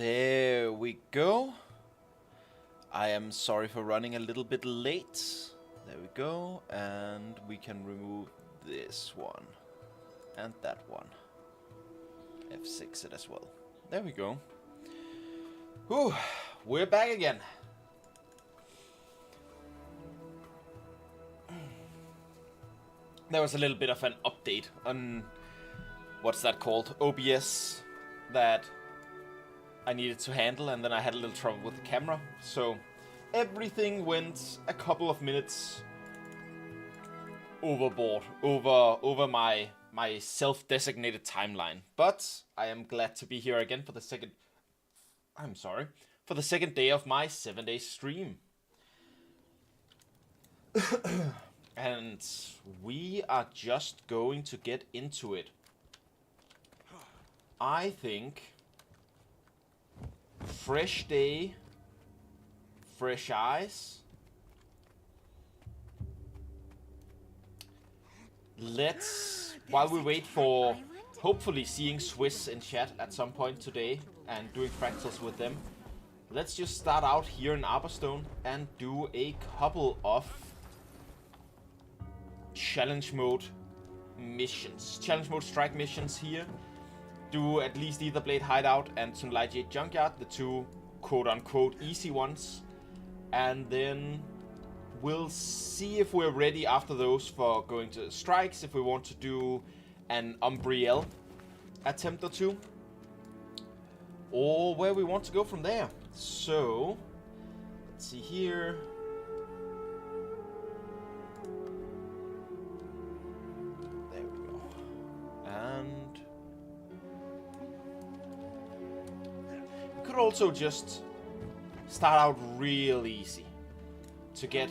There we go. I am sorry for running a little bit late. There we go. And we can remove this one. And that one. F6 it as well. There we go. Whew, we're back again. There was a little bit of an update on, what's that called, OBS, that I needed to handle, and then I had a little trouble with the camera. So everything went a couple of minutes overboard, over my self-designated timeline. But I am glad to be here again for the second day of my 7-day stream. And we are just going to get into it. I think fresh day, fresh eyes. Let's, while we wait for hopefully seeing Swiss in chat at some point today and doing fractals with them, let's just start out here in Aberstone and do a couple of challenge mode missions. Challenge mode strike missions here. Do at least Ether Blade Hideout and Sunlight Jade Junkyard, the two quote-unquote easy ones. And then we'll see if we're ready after those for going to strikes, if we want to do an Umbriel attempt or two, or where we want to go from there. So, let's see here. There we go. And we could also just start out real easy to get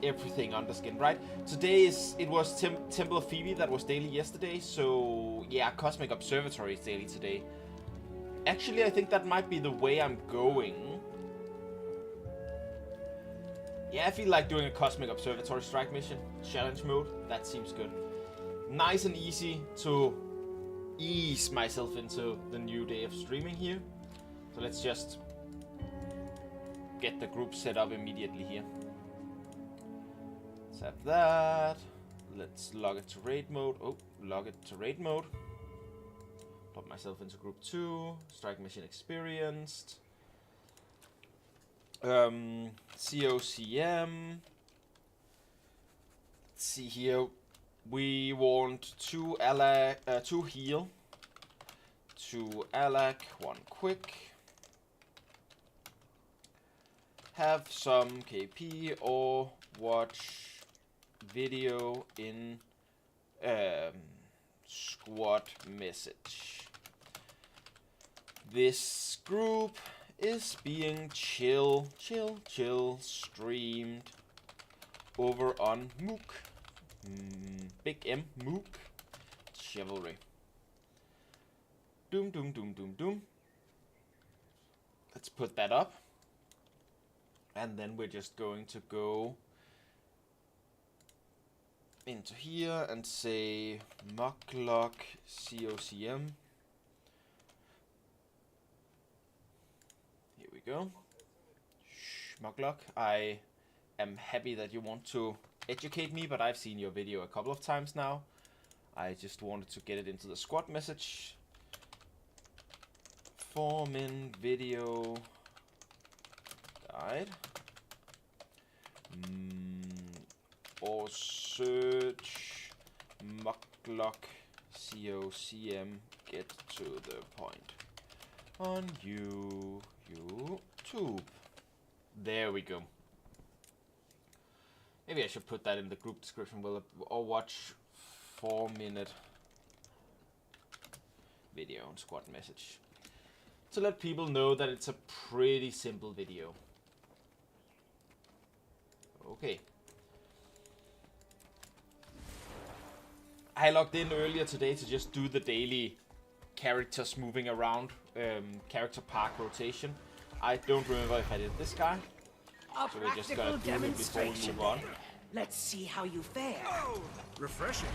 everything under skin, right? Today it was Temple of Phoebe that was daily yesterday, so yeah, Cosmic Observatory is daily today. Actually, I think that might be the way I'm going. Yeah, I feel like doing a Cosmic Observatory strike mission, challenge mode. That seems good. Nice and easy to ease myself into the new day of streaming here. So let's just get the group set up immediately here. Tap that. Let's log it to raid mode. Oh, log it to raid mode. Put myself into group 2. Strike mission experienced. COCM. Let's see here. We want 2 heal, 2 Alak, 1 quick. Have some KP or watch video in squad message. This group is being chill streamed over on Mook. Big M Mook Chivalry. Doom. Let's put that up. And then we're just going to go into here and say Mucklock COCM. Here we go. Mucklock, I am happy that you want to educate me, but I've seen your video a couple of times now. I just wanted to get it into the squad message. Form in video guide. Or search Mucklock COCM, get to the point on YouTube. There we go. Maybe I should put that in the group description, or watch 4-minute video on squad message to let people know that it's a pretty simple video. Okay. I logged in earlier today to just do the daily characters moving around, character park rotation. I don't remember if I did this guy. A So we're just gonna practical do it before we demonstration move on. then. Let's see how you fare. Oh, refreshing.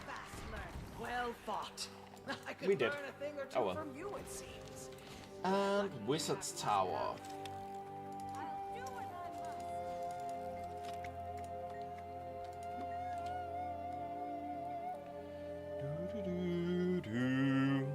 Fast learn. Well fought. I could We did. learn a thing or two Oh well. from you, it seems. And Wizard's Tower. Do-do-do-do.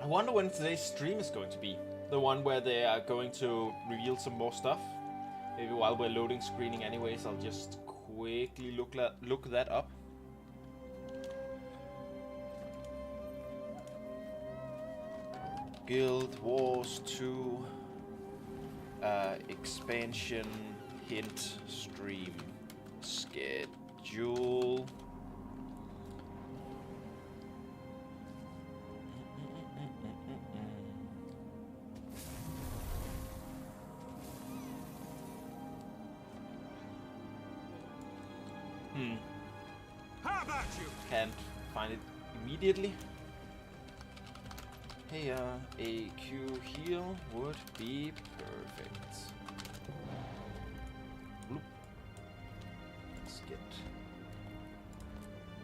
I wonder when today's stream is going to be. The one where they are going to reveal some more stuff. Maybe while we're loading screening anyways, I'll just quickly look that up. Guild Wars 2 expansion hint stream schedule. How about you? Can't find it immediately. Hey, a Q heal would be perfect. Bloop. Let's get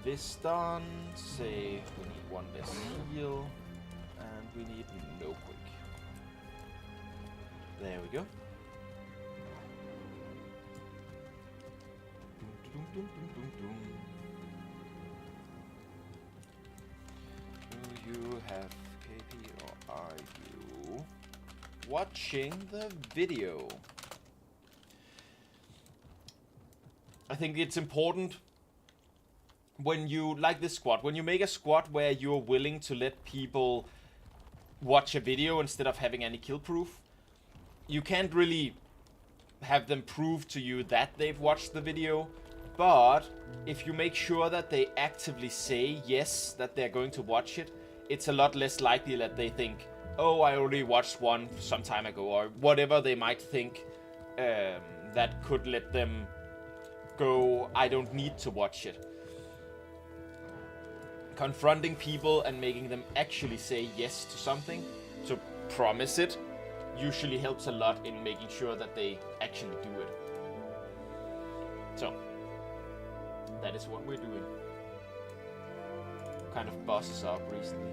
this done. Say we need one less heal, and we need no quick. There we go. Dum, dum, dum, dum, dum. Do you have KP or are you watching the video? I think it's important when you, like this squad, when you make a squad where you're willing to let people watch a video instead of having any kill proof, you can't really have them prove to you that they've watched the video. But if you make sure that they actively say yes, that they're going to watch it, it's a lot less likely that they think, oh, I already watched one some time ago, or whatever they might think that could let them go, I don't need to watch it. Confronting people and making them actually say yes to something, to promise it, usually helps a lot in making sure that they actually do it. So, that is what we're doing. Kind of bosses up recently.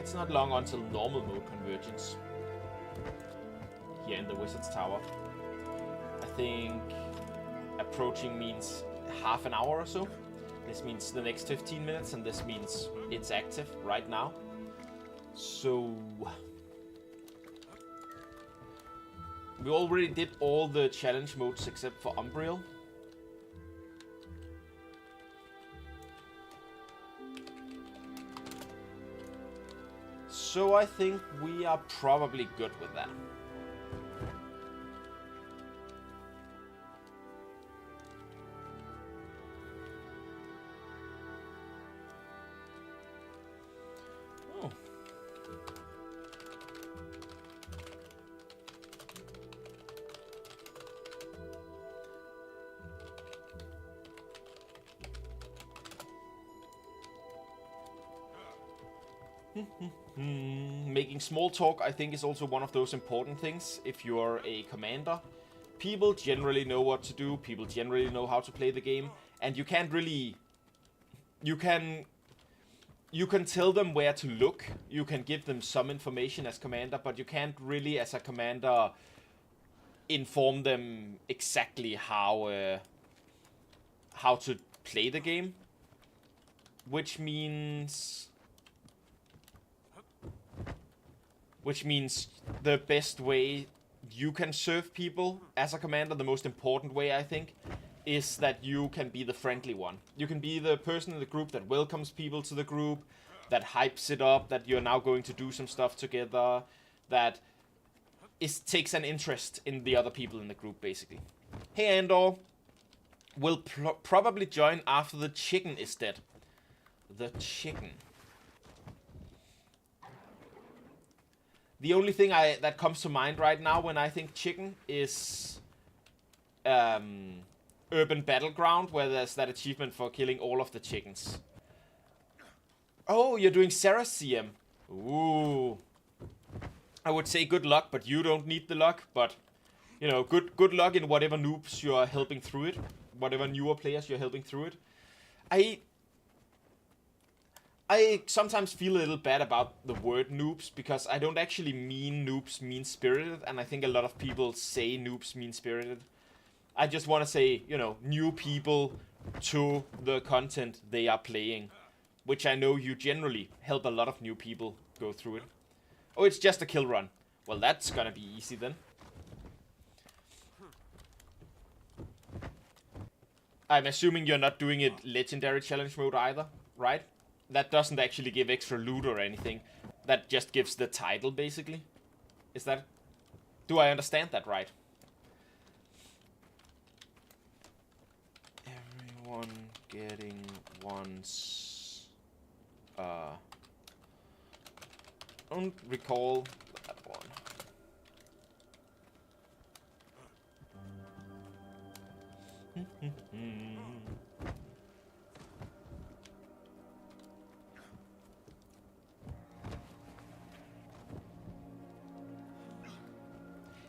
It's not long until normal mode convergence here in the Wizard's Tower. I think approaching means half an hour or so. This means the next 15 minutes, and this means it's active right now. So we already did all the challenge modes except for Umbriel. So I think we are probably good with that. Oh. Making small talk, I think, is also one of those important things if you're a commander. People generally know what to do, people generally know how to play the game, and you can't really... You can tell them where to look, you can give them some information as commander, but you can't really, as a commander, inform them exactly how to play the game. Which means the best way you can serve people as a commander, the most important way, I think, is that you can be the friendly one. You can be the person in the group that welcomes people to the group, that hypes it up, that you're now going to do some stuff together, that takes an interest in the other people in the group, basically. Hey, Andor. Will probably join after the chicken is dead. The chicken. The only thing that comes to mind right now when I think chicken is Urban Battleground, where there's that achievement for killing all of the chickens. Oh, you're doing Sarah's CM. Ooh. I would say good luck, but you don't need the luck. But, you know, good luck in whatever noobs you are helping through it. Whatever newer players you're helping through it. I sometimes feel a little bad about the word noobs, because I don't actually mean noobs mean-spirited, and I think a lot of people say noobs mean-spirited. I just want to say, you know, new people to the content they are playing, which I know you generally help a lot of new people go through it. Oh, it's just a kill run. Well, that's gonna be easy then. I'm assuming you're not doing it legendary challenge mode either, right? That doesn't actually give extra loot or anything. That just gives the title, basically. Is that... Do I understand that right? Everyone getting once... don't recall that one.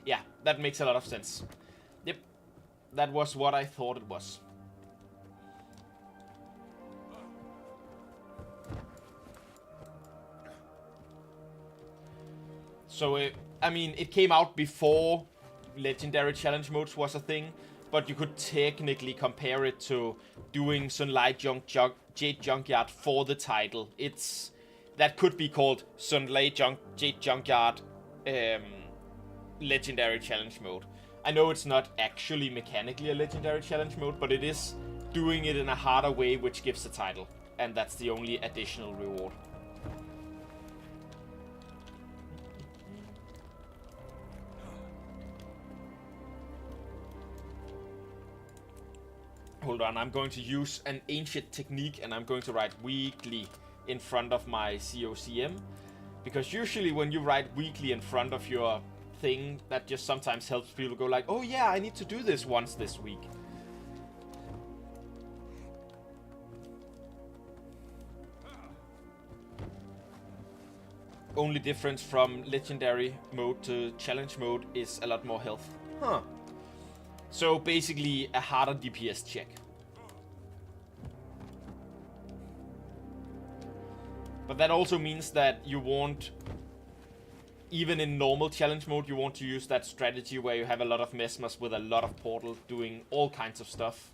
Yeah, that makes a lot of sense. Yep, that was what I thought it was. So, I mean, it came out before Legendary Challenge Modes was a thing, but you could technically compare it to doing Sunlight Jade Junkyard for the title. That could be called Sunlight Jade Junkyard Legendary Challenge Mode. I know it's not actually mechanically a Legendary Challenge Mode, but it is doing it in a harder way, which gives the title. And that's the only additional reward. Hold on, I'm going to use an ancient technique, and I'm going to write weekly in front of my COCM. Because usually when you write weekly in front of your thing, that just sometimes helps people go like, oh yeah, I need to do this once this week. Only difference from legendary mode to challenge mode is a lot more health. Huh. So basically a harder DPS check. But that also means that you won't, even in normal challenge mode, you want to use that strategy where you have a lot of mesmers with a lot of portal doing all kinds of stuff.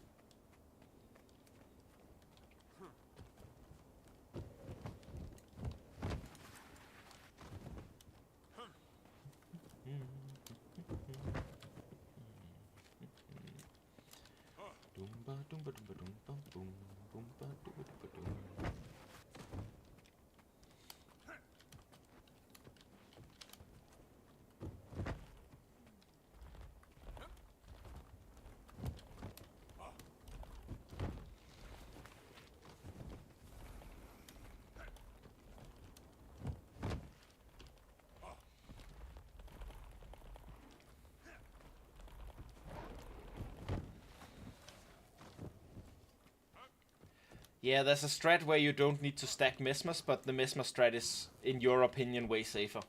Yeah, there's a strat where you don't need to stack mesmers, but the mesmer strat is, in your opinion, way safer.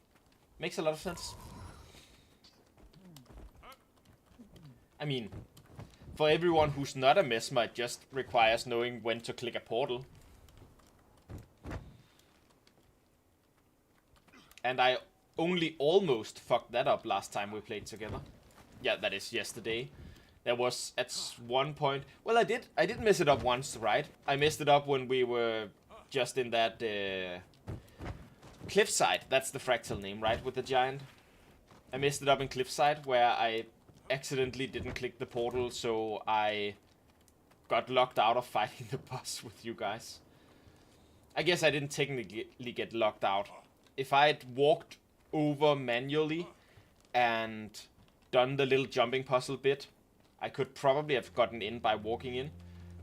Makes a lot of sense. I mean, for everyone who's not a mesmer, it just requires knowing when to click a portal. And I only almost fucked that up last time we played together. Yeah, that is yesterday. There was at one point... Well, I did mess it up once, right? I messed it up when we were just in that cliffside. That's the fractal name, right? With the giant. I messed it up in cliffside where I accidentally didn't click the portal, so I got locked out of fighting the boss with you guys. I guess I didn't technically get locked out. If I had walked over manually and done the little jumping puzzle bit, I could probably have gotten in by walking in.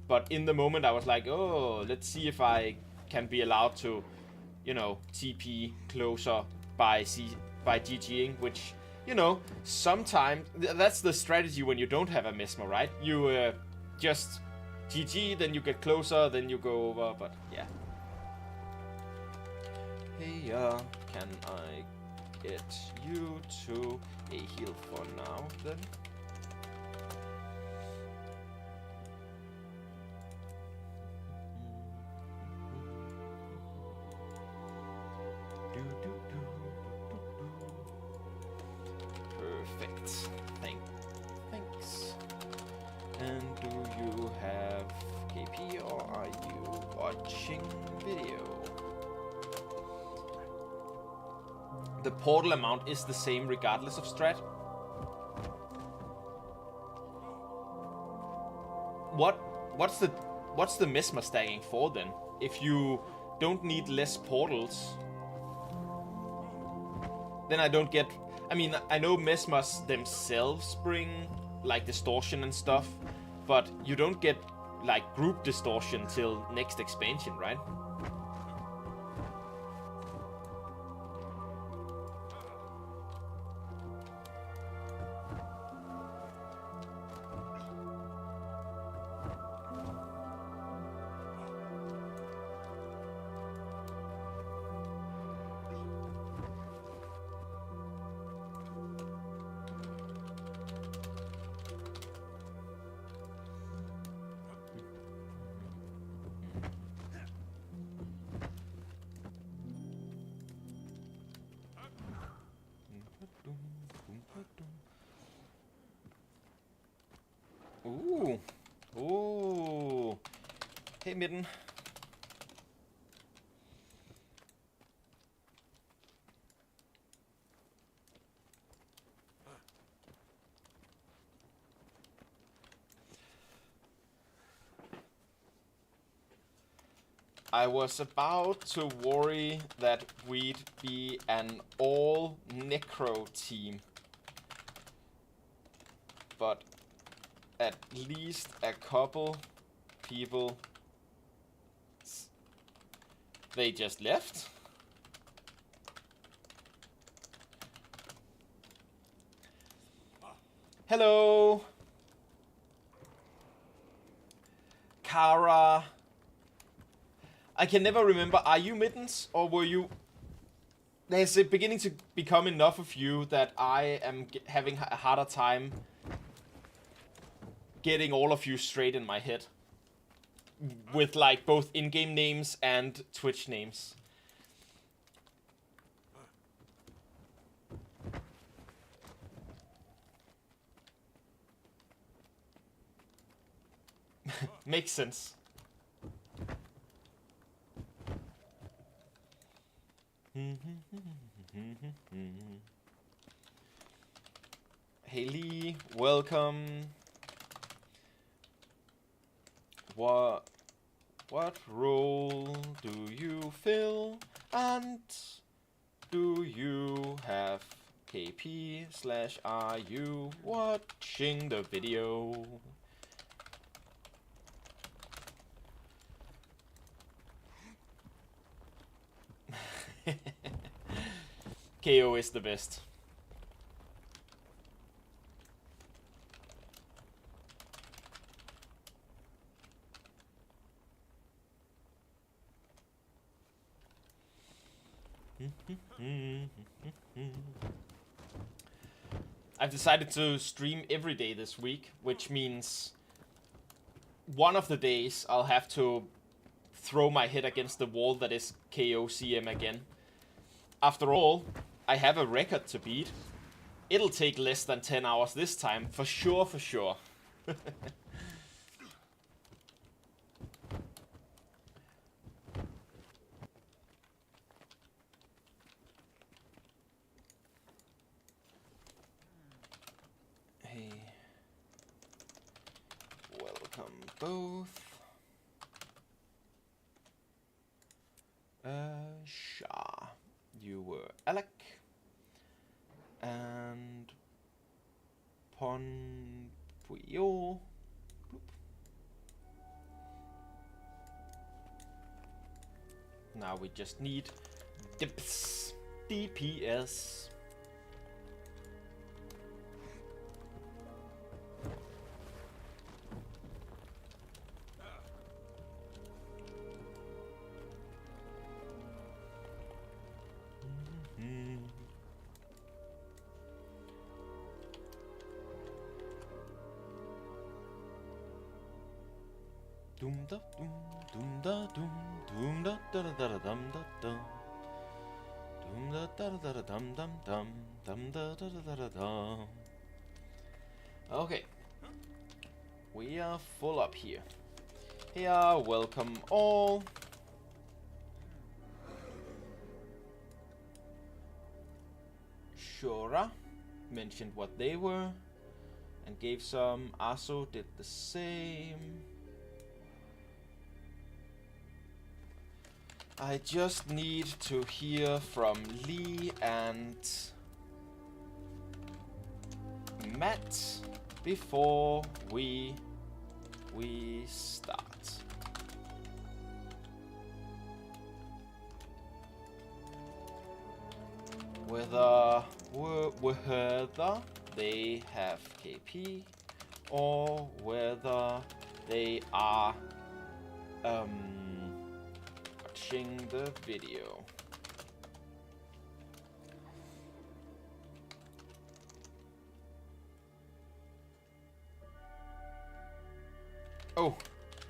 But in the moment I was like, oh, let's see if I can be allowed to, you know, TP closer by GGing, which, you know, sometimes... That's the strategy when you don't have a mesmer, right? You just GG, then you get closer, then you go over, but yeah. Hey, can I get you to a heal for now, then? Perfect. Thanks. And do you have KP or are you watching video? The portal amount is the same regardless of strat. What's the mesmer stacking for then? If you don't need less portals, then I don't get. I mean, I know mesmers themselves bring like distortion and stuff, but you don't get like group distortion till next expansion, right? Ooh. Hey, Midden. I was about to worry that we'd be an all necro team, but at least a couple people, they just left. Hello, Kara. I can never remember, are you Mittens or were you... There's beginning to become enough of you that I am having a harder time getting all of you straight in my head. With like both in-game names and Twitch names. Makes sense. Haley, welcome. What role do you fill? And do you have KP / are you watching the video? KO is the best. I've decided to stream every day this week, which means one of the days I'll have to throw my head against the wall that is KO CM again. After all, I have a record to beat. It'll take less than 10 hours this time, for sure, for sure. Hey. Welcome both. Shah. You were Alec. And Ponpuyo. Now we just need dips, DPS. Dum da dum dum da dum da da da da dum da dum. Dum da da da da dum dum dum da da da da dum. Okay. We are full up here. Here, welcome all. Shura mentioned what they were and gave some. Aso did the same. I just need to hear from Lee and Matt before we start. Whether they have KP or whether they are watching the video. Oh,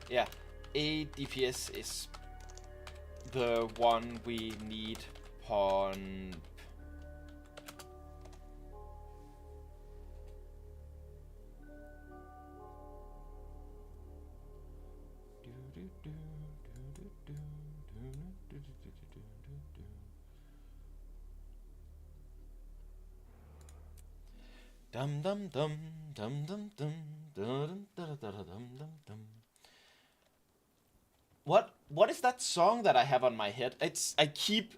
yeah, a DPS is the one we need on. Dum dum dum dum dum dum dum dum dum dum. What is that song that I have on my head? It's I keep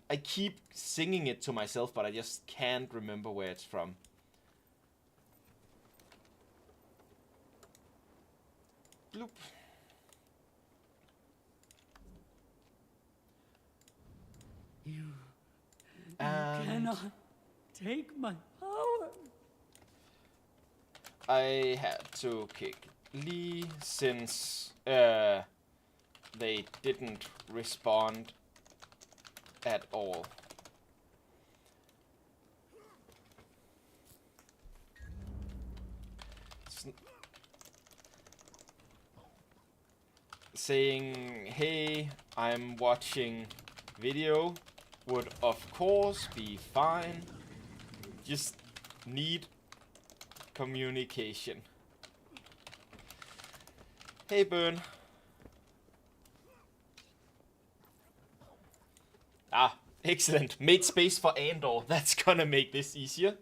singing it to myself, but I just can't remember where it's from. Bloop. You cannot take my power. I had to kick Lee since they didn't respond at all. Saying, hey, I'm watching video would of course be fine. Just need communication. Hey, Burn. Ah, excellent. Made space for Andor. That's gonna make this easier.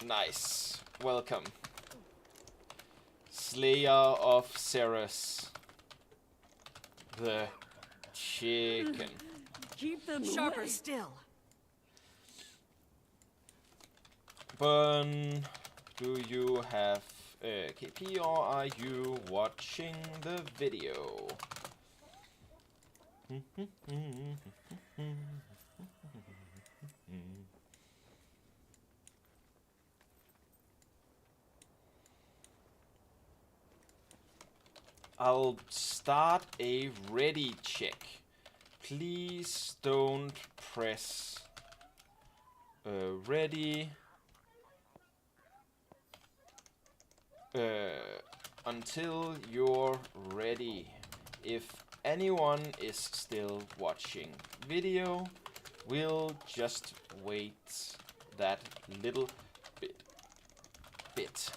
Nice. Welcome. Slayer of Ceres. The chicken. Keep them sharper away. Still. Burn, do you have KP or are you watching the video? I'll start a ready check. Please don't press ready until you're ready. If anyone is still watching video, we'll just wait that little bit.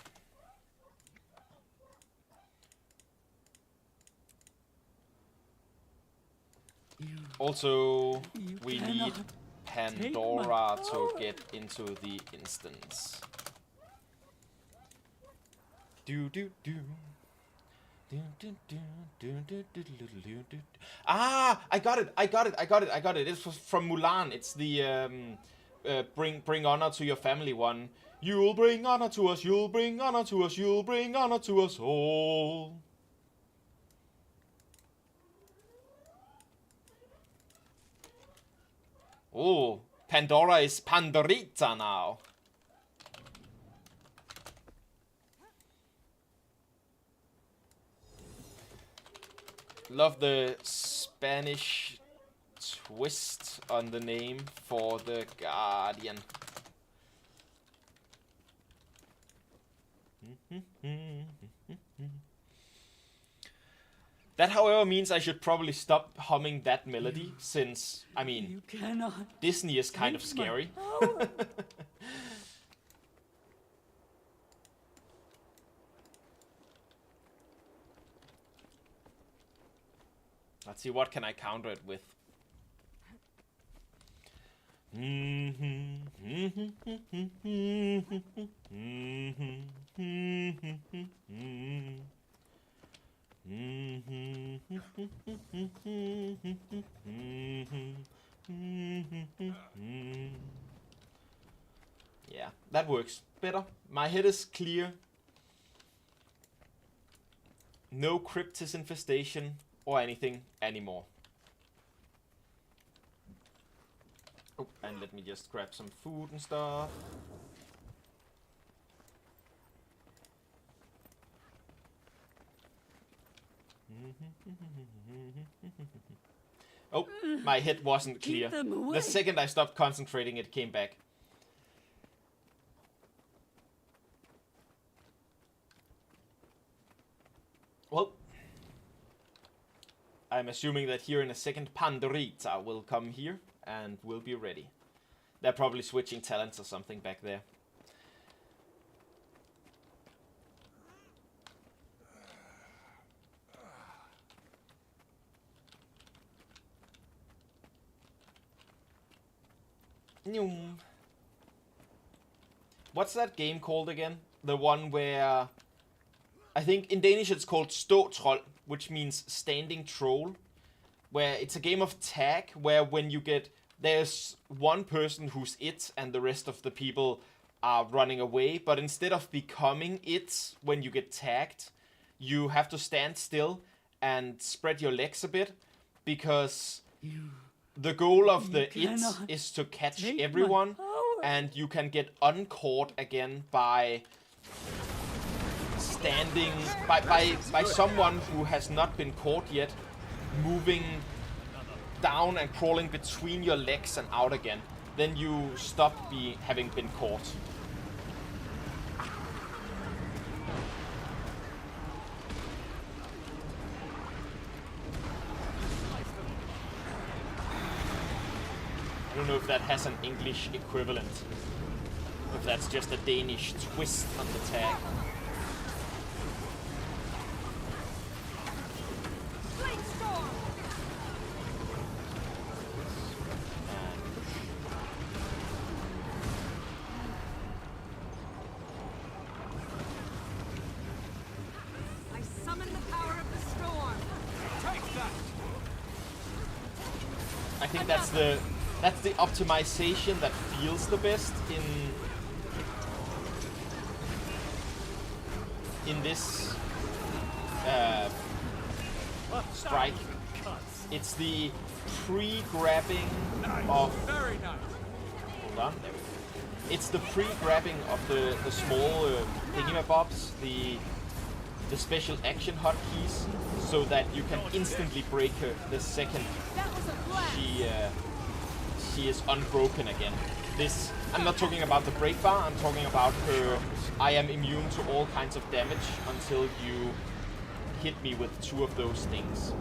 Also, we need Pandora to get into the instance. Ah, I got it. It's from Mulan. It's the bring honor to your family one. You'll bring honor to us, you'll bring honor to us, you'll bring honor to us all. Oh, Pandora is Pandorita now. Love the Spanish twist on the name for the Guardian. That, however, means I should probably stop humming that melody, since, I mean, You cannot Disney is kind of take my scary. power. Let's see, what can I counter it with? Yeah, that works better. My head is clear. No cryptis infestation or anything anymore. Oh, and let me just grab some food and stuff. Oh, my head wasn't clear. Keep them away. The second I stopped concentrating, it came back. Well, I'm assuming that here in a second Pandorita will come here and will be ready. They're probably switching talents or something back there. What's that game called again? The one where... I think in Danish it's called Stå Troll, which means standing troll. Where it's a game of tag, where when you get... There's one person who's it, and the rest of the people are running away. But instead of becoming it when you get tagged, you have to stand still and spread your legs a bit. Because the goal of the it is to catch everyone. And you can get uncaught again by standing... By someone who has not been caught yet, moving down and crawling between your legs and out again. Then you stop having been caught. I don't know if that has an English equivalent. If that's just a Danish twist on the tag. I summon the power of the storm. Take that! I think that's the optimization that feels the best in this strike. It's the pre-grabbing of... Very nice. Hold on, there we go. It's the pre-grabbing of the small thingamabobs, the special action hotkeys, so that you can instantly break her the second she is unbroken again. This, I'm not talking about the break bar, I'm talking about her I am immune to all kinds of damage until you hit me with 2 of those things.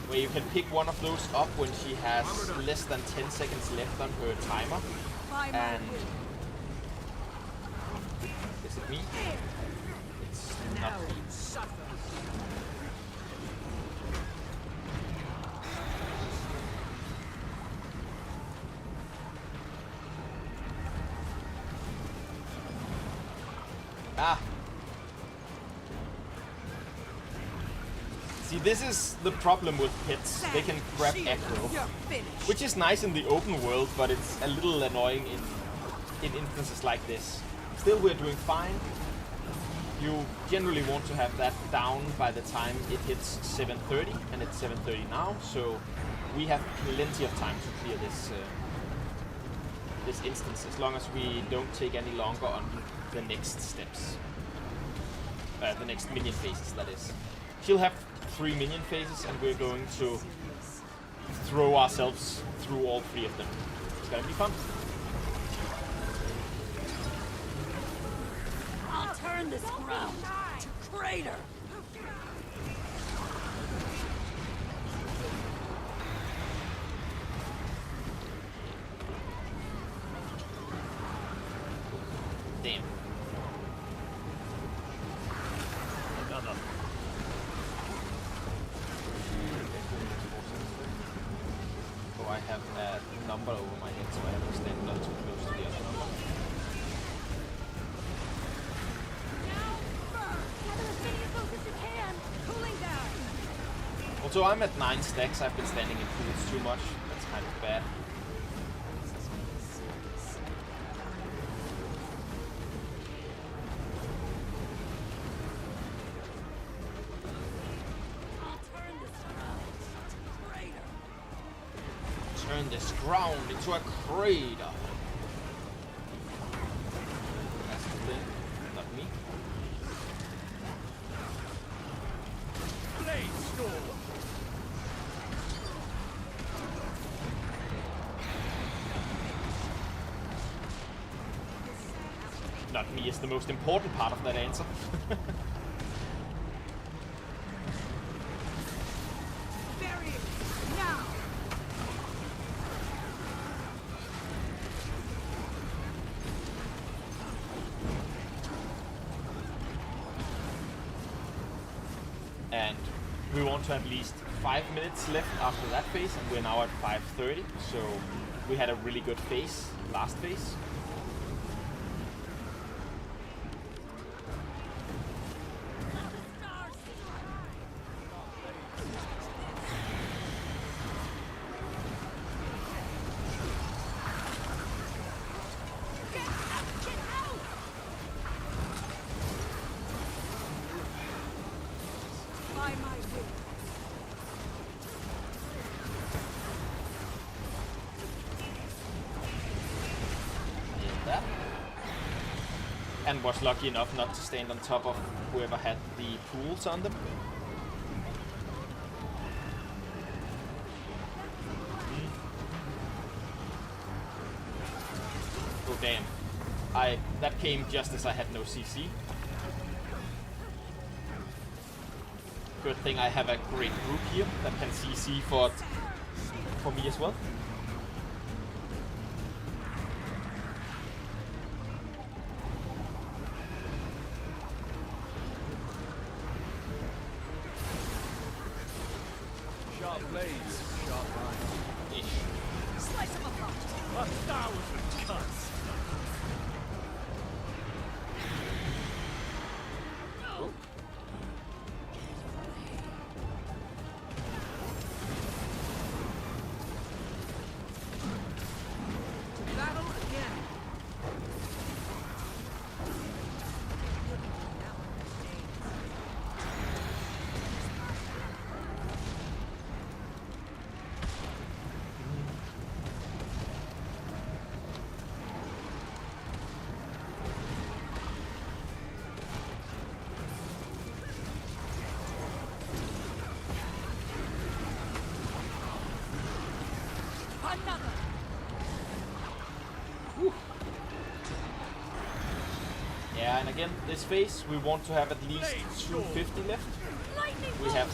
Where you can pick one of those up when she has less than 10 seconds left on her timer. And... Is it me? It's not me. Ah! See, this is the problem with pets. They can grab aggro, which is nice in the open world, but it's a little annoying in instances like this. Still, we're doing fine. You generally want to have that down by the time it hits 7:30, and it's 7:30 now, so we have plenty of time to clear this instance, as long as we don't take any longer on the next steps. The next minion phases, that is. She'll have 3 minion phases, and we're going to throw ourselves through all three of them. It's gonna be fun. I'll turn this ground to crater. Damn. Another. Oh, I have a number over my head, so I have to stand not too close to the other number. Now, burn! Gather as many of those as you can. Cooling down. Also, I'm at 9 stacks. I've been standing in pools too much. That's kind of bad. Turn this ground into a crater. That's the thing, not me. Blade storm. Not me is the most important part of that answer. Bury it. Now. And we want to have at least 5 minutes left after that phase, and we're now at 5:30, so we had a really good phase, last phase. By my will. Nailed that. And was lucky enough not to stand on top of whoever had the pools on them. Oh damn. That came just as I had no CC. Good thing I have a great group here that can CC for me as well. Sharp blades, sharp lines. Ish. Slice him apart. 1,000 cuts. Battle again. Another. Yeah, and again, this phase we want to have at least 250 left. Lightning We have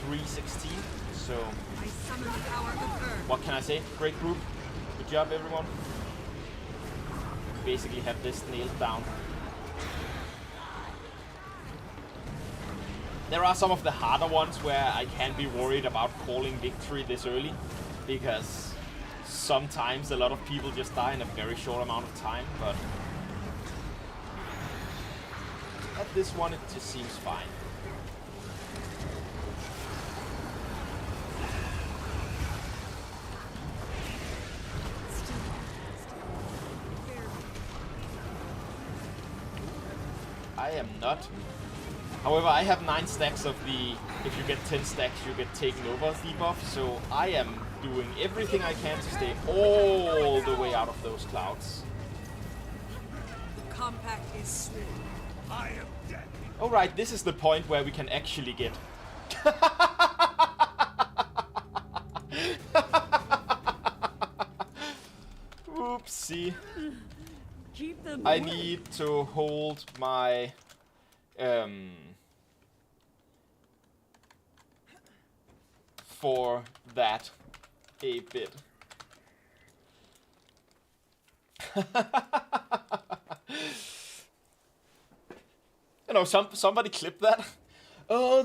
316, so I summon the power of Earth. what can I say? Great group. Good job, everyone. Basically have this nailed down. There are some of the harder ones where I can be worried about calling victory this early, because sometimes a lot of people just die in a very short amount of time, but at this one it just seems fine. I am not. However, I have 9 stacks of the, if you get 10 stacks, you get taken over debuff, so I am doing everything I can to stay all the way out of those clouds. The compact is swift. I am dead. Alright, this is the point where we can actually get... Oopsie. Keep them I away. need to hold my for that a bit. You know, somebody clip that. Oh,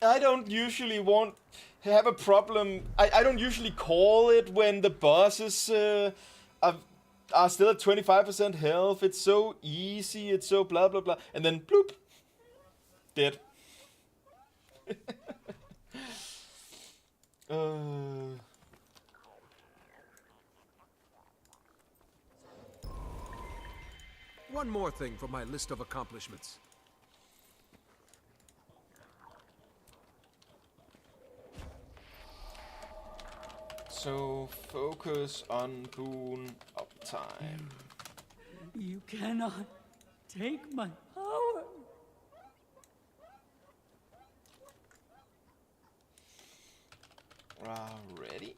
I don't usually have a problem. I don't usually call it when the bosses are still at 25% health. It's so easy. It's so blah blah blah. And then bloop, dead. One more thing from my list of accomplishments. So focus on boon uptime. You cannot take my power. Ready?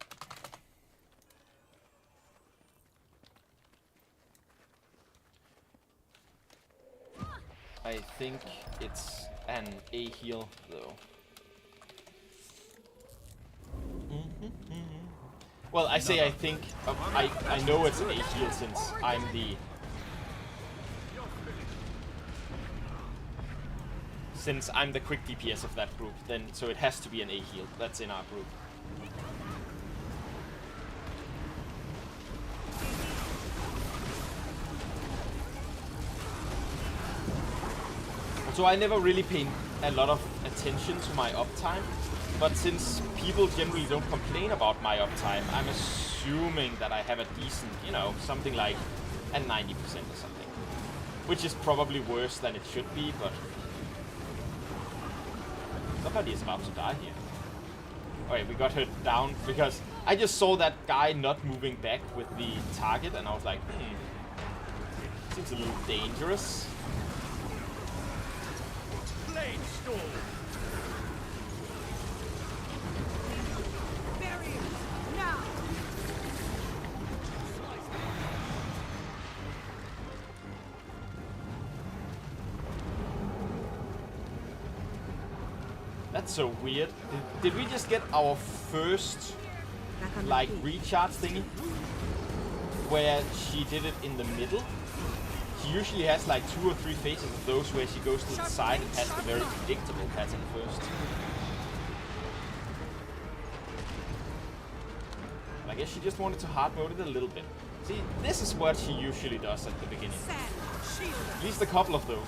I think it's an A heal though. Well, I say I think. I know it's an A heal since I'm the. Since I'm the quick DPS of that group, then so it has to be an A heal. That's in our group. So I never really pay a lot of attention to my uptime, but since people generally don't complain about my uptime, I'm assuming that I have a decent, you know, something like a 90% or something. Which is probably worse than it should be, but somebody is about to die here. Okay, we got her down because I just saw that guy not moving back with the target and I was like, seems a little dangerous. Blade storm. Barriers, now! That's so weird. Did we just get our first, like, recharge thingy? Where she did it in the middle? She usually has like 2 or 3 phases of those where she goes to the side and has the very predictable pattern first. But I guess she just wanted to hard mode it a little bit. See, this is what she usually does at the beginning. At least a couple of those.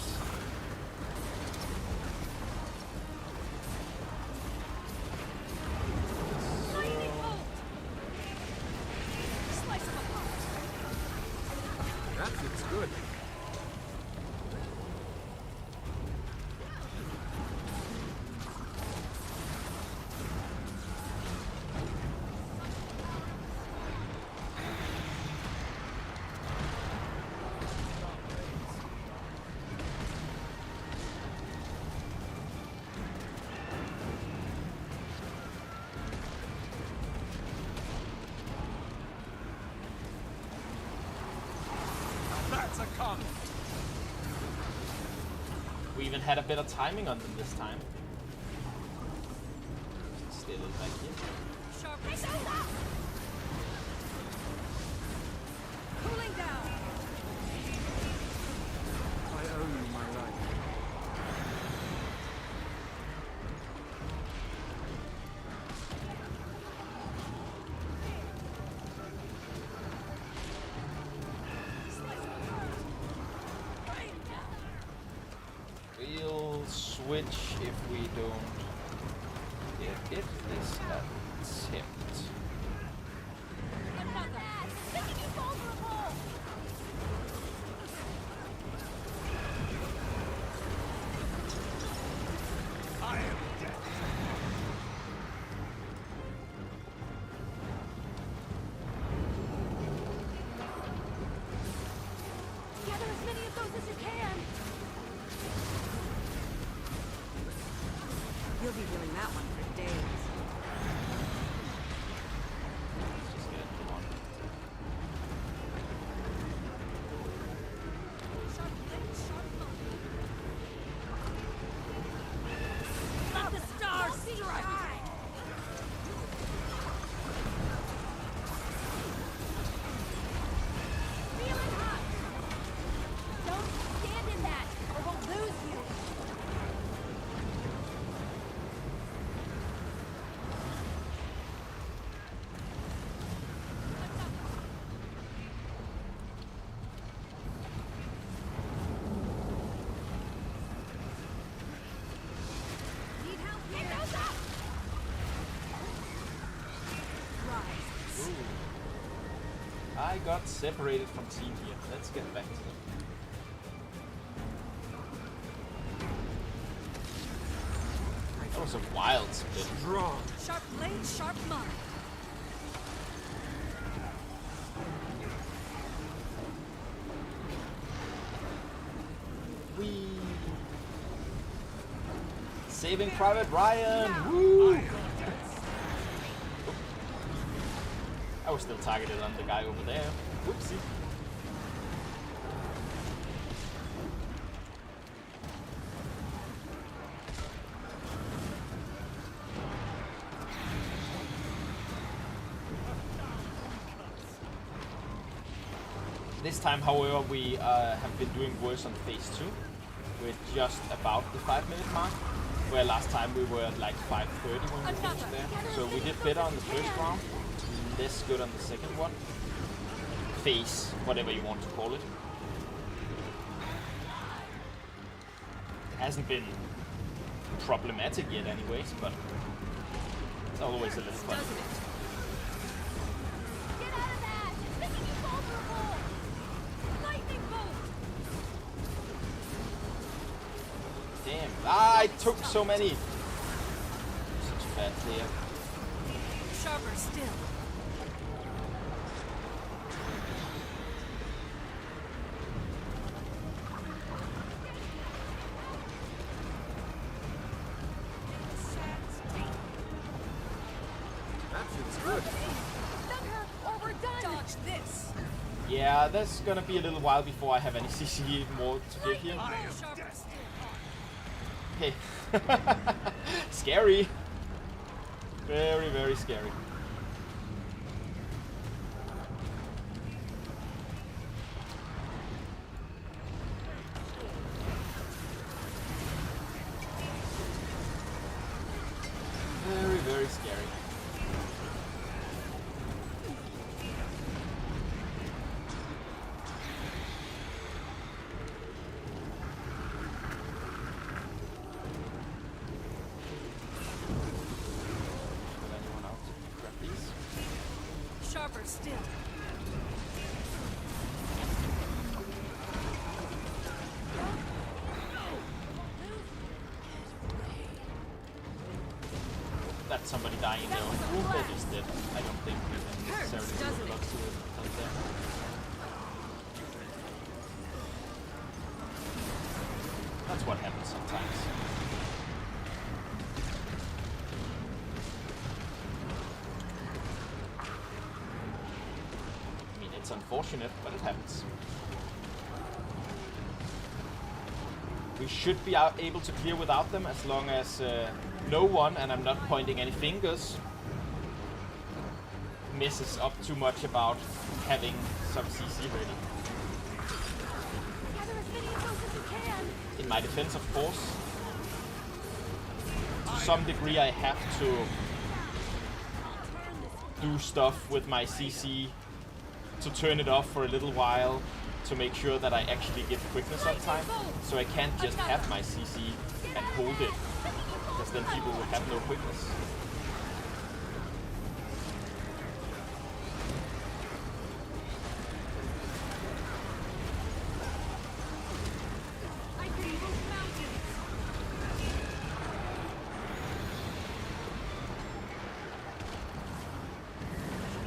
That feels good. That's a con. We even had a better timing on them this time. Stay a little back here. Cooling down. I owe you my life. We'll switch if we don't get this attempt. Making you vulnerable. I am dead. Gather as many of those as you can. You'll be doing that one for days. Let's just get it. Come on. I got separated from team here. Let's get back to them. That was a wild split. Strong. Sharp blade, sharp mind. Whee! Saving Private Ryan! Woo! I was still targeted on the guy over there. Whoopsie. This time, however, we have been doing worse on phase 2. We're just about the 5-minute mark, where last time we were at like 5:30 when we finished there. So we did better on the first round, less good on the second one. Phase, whatever you want to call it. Hasn't been problematic yet anyways, but it's always a little fun. Get out of that! It's making you vulnerable! Lightning bolt! Damn. Ah, I took so many. Such a bad player. Sharper still. That feels good. Stun her, or we're done! Dodge this! Yeah, there's gonna be a little while before I have any CC more to give here. Sharper still. Hey. Scary. Very, very scary. Very, very scary. Anyone out to grab these? Sharper still. That's somebody dying there. Who they just did. I don't think we can necessarily do doesn't a lot to it out there. That's what happens sometimes. I mean, it's unfortunate, but it happens. We should be able to clear without them as long as no one, and I'm not pointing any fingers, messes up too much about having some CC ready. Gather as many of those as you can! In my defense, of course, to some degree I have to do stuff with my CC to turn it off for a little while to make sure that I actually get quickness on time. So I can't just have my CC and hold it, because then people will have no quickness. I can move mountains!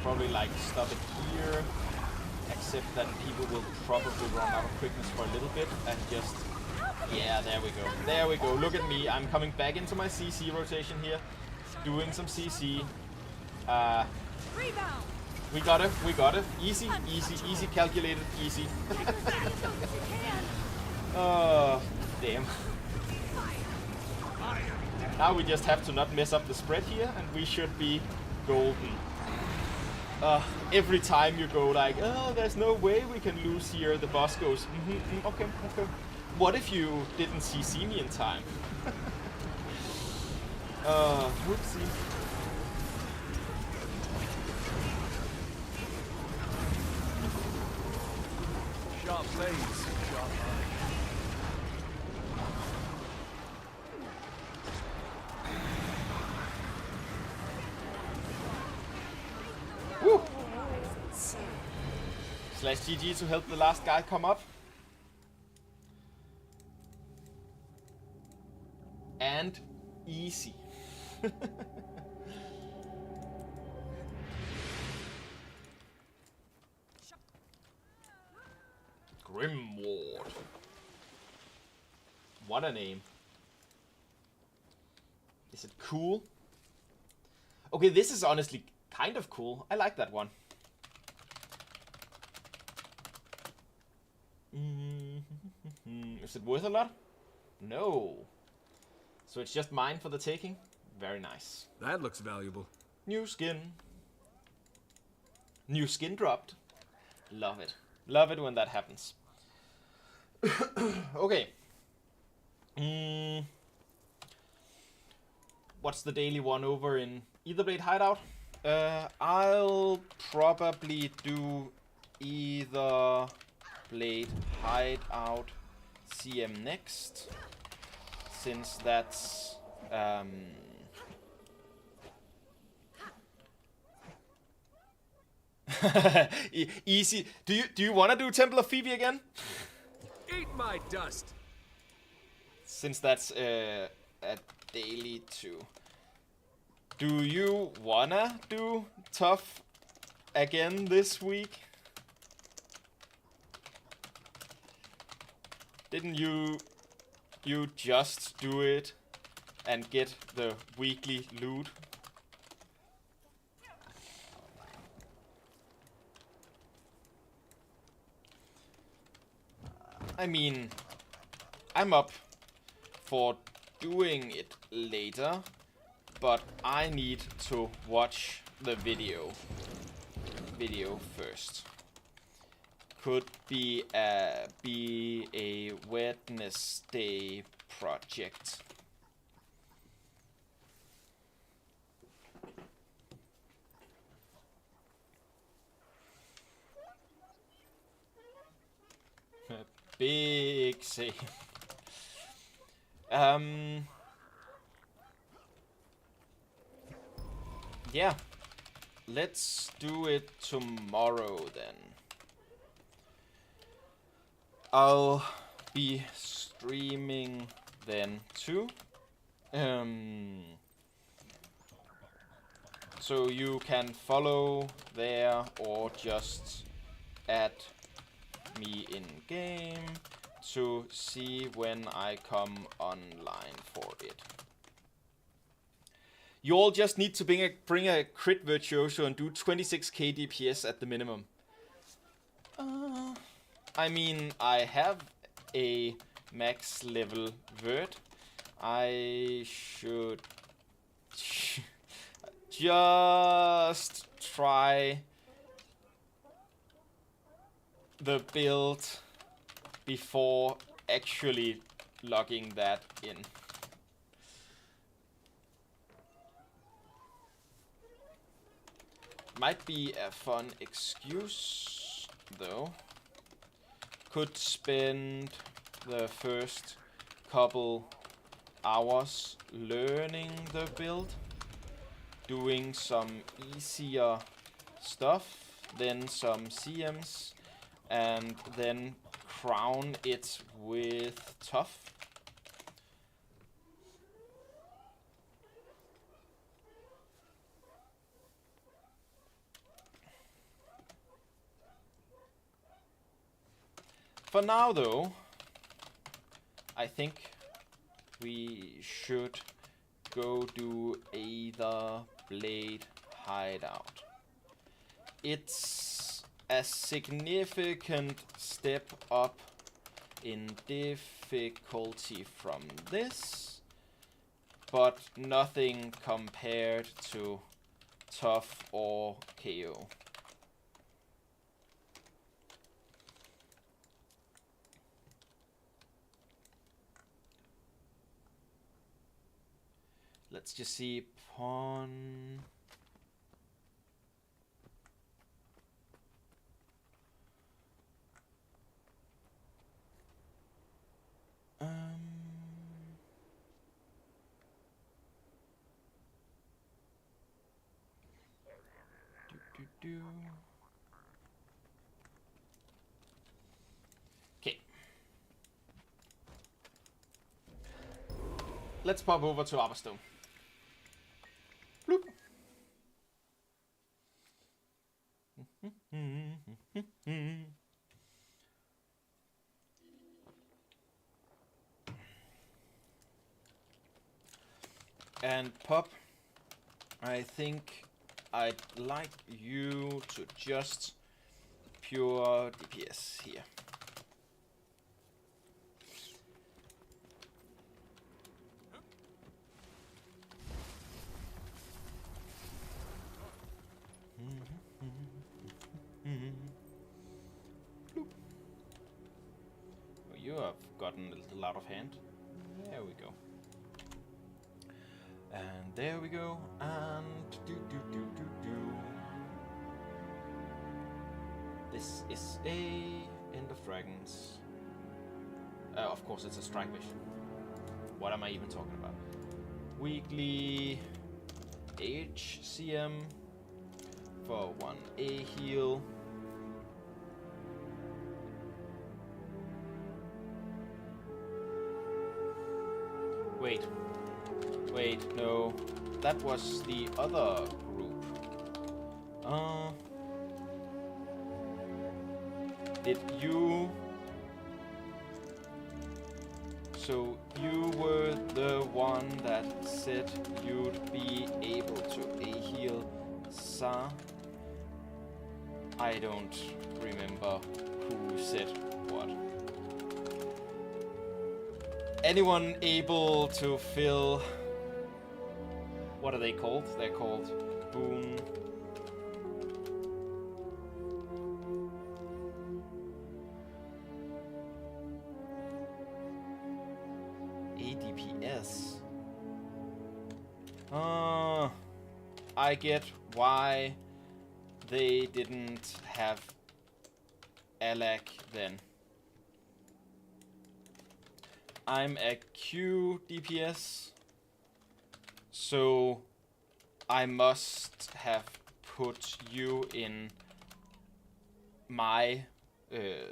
Probably like stop it here, except that people will probably run out of quickness for a little bit and just, yeah, there we go. There we go. Look at me. I'm coming back into my CC rotation here, doing some CC. Rebound! We got it. We got it. Easy, easy, easy, calculated, easy. Gather as many of those as you can! Oh, damn. Now we just have to not mess up the spread here, and we should be golden. Every time you go like, oh, there's no way we can lose here, the boss goes, okay, okay. What if you didn't CC me in time? Whoopsie. Sharp blades, sharp mind. Woo! slash GG to help the last guy come up. And easy. Grimward. What a name. Is it cool? Okay, this is honestly kind of cool. I like that one. Is it worth a lot? No. So it's just mine for the taking? Very nice. That looks valuable. New skin. New skin dropped. Love it. Love it when that happens. Okay. What's the daily one over in Etherblade Hideout? I'll probably do Etherblade Hideout CM next, since that's easy. Do you want to do Temple of Phoebe again? Eat my dust! Since that's a daily too. Do you wanna do tough again this week? Didn't you just do it and get the weekly loot? I mean, I'm up for doing it later, but I need to watch the video first. Could be a Wednesday project. Big save. Yeah. Let's do it tomorrow then. I'll be streaming then too. So you can follow there or just add me in game to see when I come online for it. You all just need to bring a crit virtuoso and do 26k DPS at the minimum. I mean, I have a max level vert. I should just try the build before actually logging that in. Might be a fun excuse though. Could spend the first couple hours learning the build, doing some easier stuff, then some CMs, and then crown it with tough. For now though, I think we should go do Etherblade Hideout. It's a significant step up in difficulty from this, but nothing compared to tough or KO. Let's just see, pawn. let's pop over to Aberstone. Bloop. And Pop, I think I'd like you to just pure DPS here. You have gotten a little out of hand. There we go. And there we go. And this is a End of Dragons. Of course, it's a strike mission. What am I even talking about? Weekly HCM for 1A heal. Wait, no. That was the other group. Did you... So you were the one that said you'd be able to A-heal Sa? I don't remember who said what. Anyone able to fill... What are they called? They're called boon... ADPS. I get why they didn't have Alak then. I'm a Q DPS, so I must have put you in my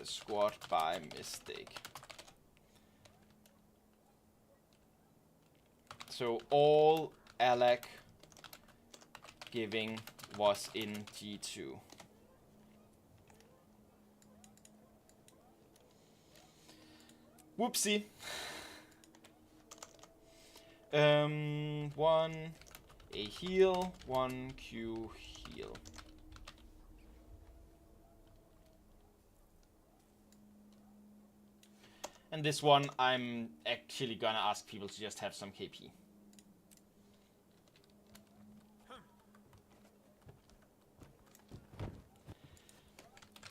squad by mistake. So all Alak giving was in G2. Whoopsie. 1 A heal, 1 Q heal. And this one, I'm actually gonna ask people to just have some KP.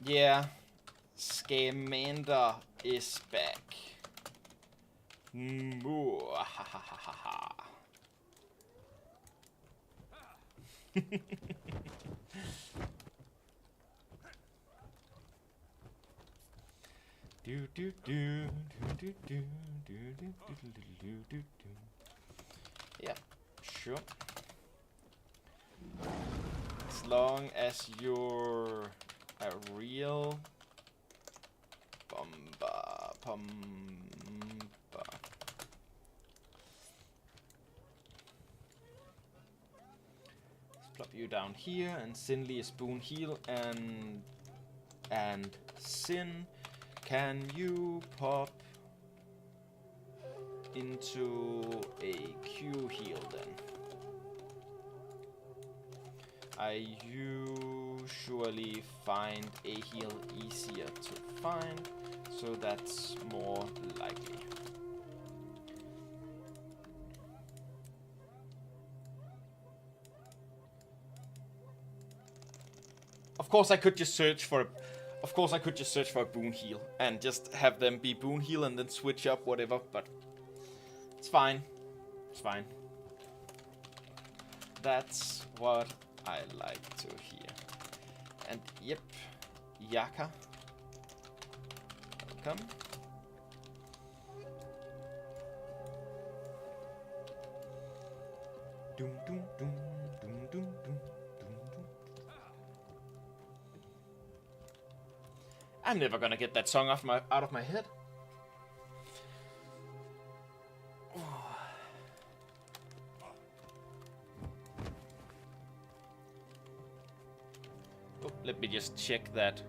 Yeah, Scamander is back. Yeah, sure. As long as you're a real pumba. Let's plop you down here, and Sinly is boon heal, and Sin, can you pop into a Q heal then? I usually find a heal easier to find, so that's more likely. Of course I could just search for a boon heal and just have them be boon heal and then switch up whatever, but it's fine. It's fine. That's what I like to hear. And yep, Yaka. Welcome. Doom doom doom doom doom doom doom doom. I'm never gonna get that song out of my head. Let me just check that.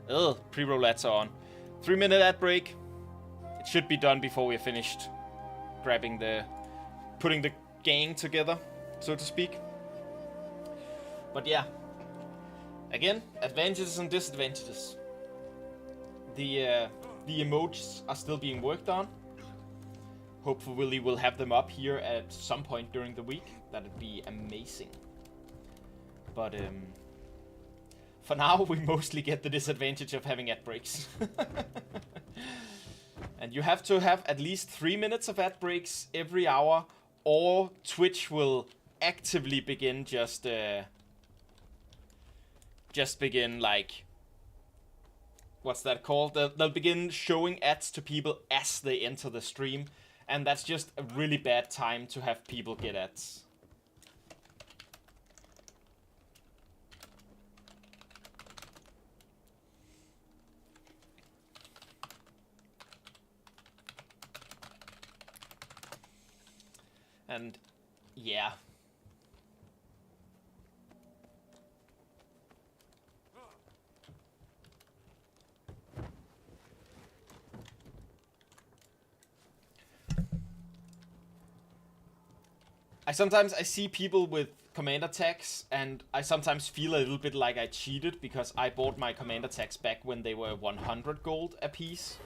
Ugh, pre-roll ads are on. 3-minute ad break. It should be done before we're finished putting the gang together, so to speak. But yeah, again, advantages and disadvantages. The emojis are still being worked on. Hopefully we'll have them up here at some point during the week. That'd be amazing. But for now, we mostly get the disadvantage of having ad breaks. And you have to have at least 3 minutes of ad breaks every hour, or Twitch will actively begin just begin, like, what's that called? They'll begin showing ads to people as they enter the stream, and that's just a really bad time to have people get ads. And yeah. I see people with commander tags, and I sometimes feel a little bit like I cheated because I bought my commander tags back when they were 100 gold a piece,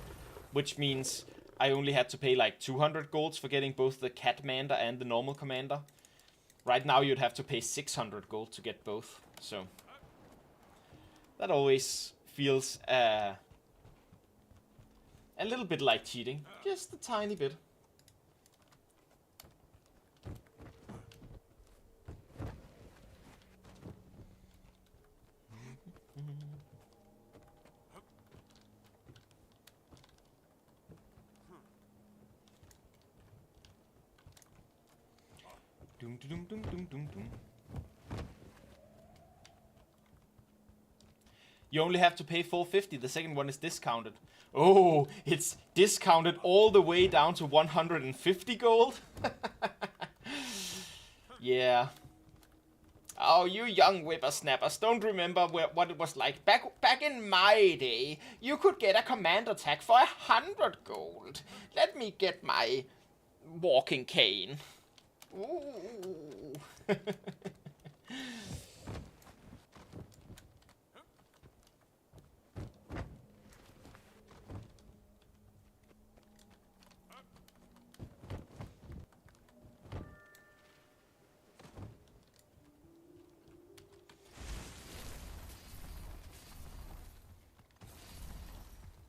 which means I only had to pay like 200 golds for getting both the Catmander and the normal commander. Right now you'd have to pay 600 gold to get both, so that always feels a little bit like cheating, just a tiny bit. Doom, doom, doom, doom, doom, doom. You only have to pay 450. The second one is discounted. Oh, it's discounted all the way down to 150 gold. Yeah. Oh, you young whippersnappers don't remember what it was like back in my day. You could get a commander tag for 100 gold. Let me get my walking cane. Ooh.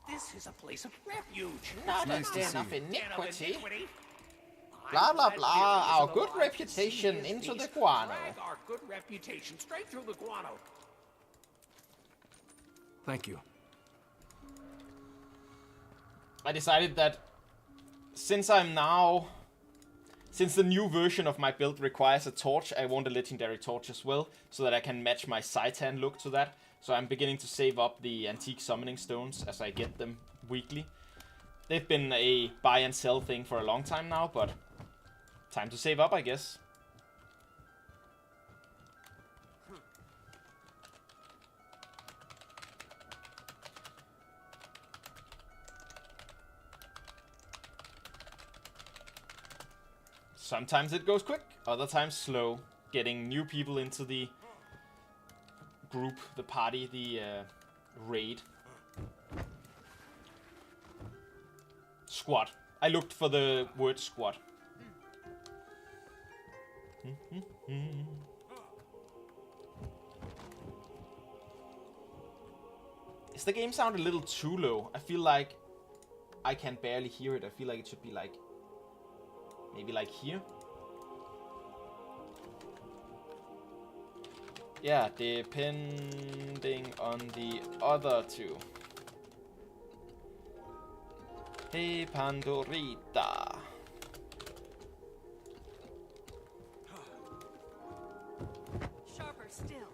This is a place of refuge. Not nice a to den see of you. iniquity. Blah, Blah, blah, blah. Our good reputation into the guano. Drag our good reputation straight through the guano. Thank you. I decided that since the new version of my build requires a torch, I want a legendary torch as well, so that I can match my Saitan look to that. So I'm beginning to save up the antique summoning stones as I get them weekly. They've been a buy and sell thing for a long time now, but time to save up, I guess. Sometimes it goes quick, other times slow. Getting new people into the group, the party, the raid. Squad. I looked for the word squad. Is the game sound a little too low? I feel like I can barely hear it. I feel like it should be like, maybe like here. Yeah, depending on the other two. Hey, Pandorita. Sharper still.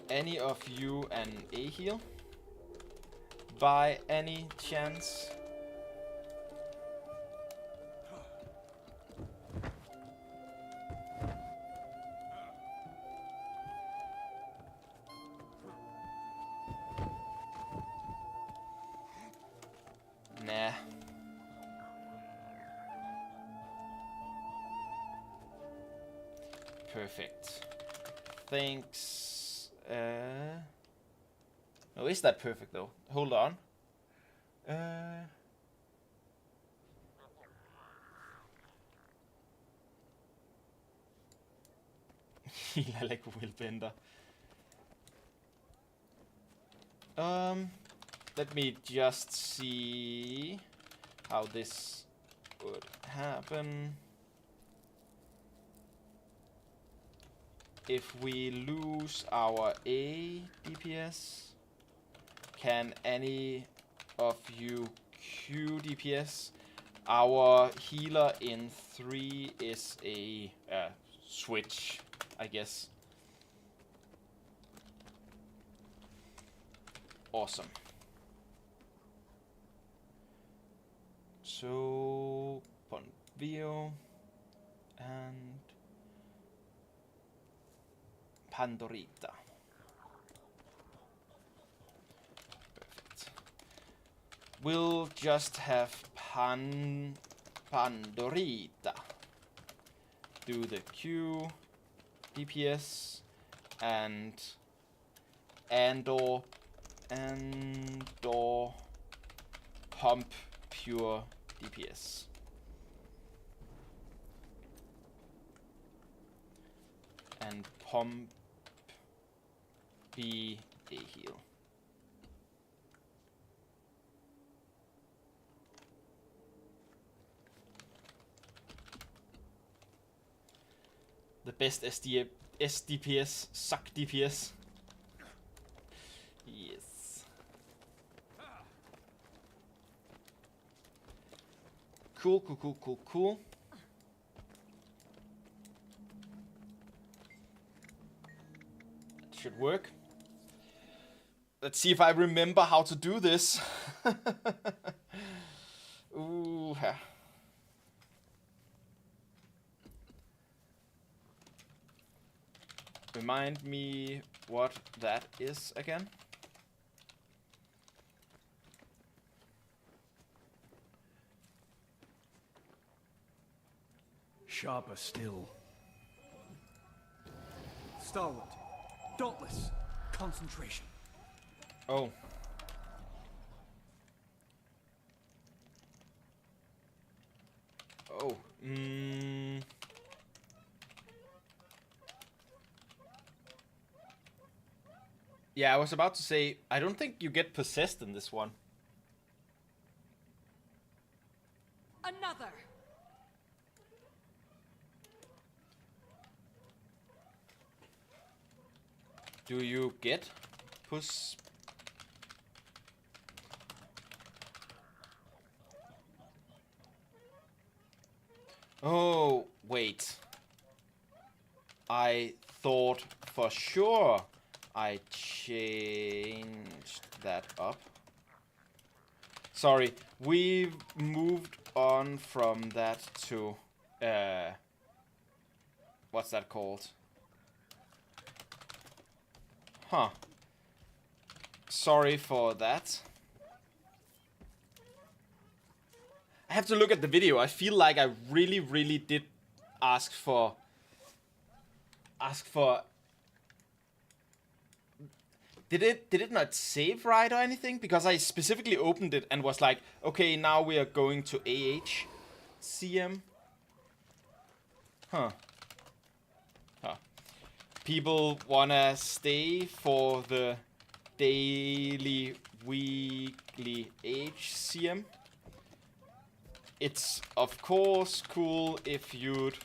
Any of you an A heal? By any chance? perfect. Thanks. No, is that perfect though? Hold on. Heal like Willbender. Let me just see how this would happen. If we lose our A DPS, can any of you Q DPS? Our healer in 3 is a switch, I guess. Awesome. So, Ponvio and Pandorita. Perfect. We'll just have Pandorita do the Q DPS and Andor pump pure DPS. And pump be a heal. The best SDPS, suck DPS. Yes. Cool. That should work. Let's see if I remember how to do this. Ooh. Remind me what that is again. Sharper still. Stalwart. Dauntless. Concentration. Oh. Oh. Yeah, I was about to say, I don't think you get possessed in this one. Another. Do you get Oh, wait. I thought for sure I changed that up. Sorry, we've moved on from that to, what's that called? Huh. Sorry for that. I have to look at the video. I feel like I really did ask for... Did it not save right or anything? Because I specifically opened it and was like, okay, now we are going to AH CM. Huh. People wanna stay for the daily, weekly HCM. It's of course cool if you'd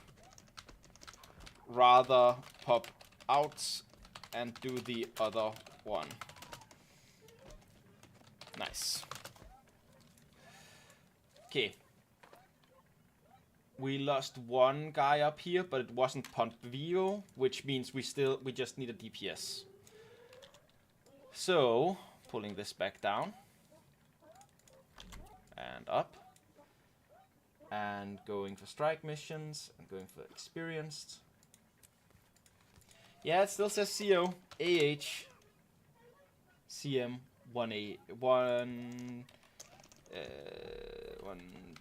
rather pop out and do the other one. Nice. Okay. We lost one guy up here, but it wasn't Pontvio, which means we just need a DPS. So, pulling this back down. And up. And going for strike missions, and going for experienced. Yeah, it still says CO, AH, CM, 1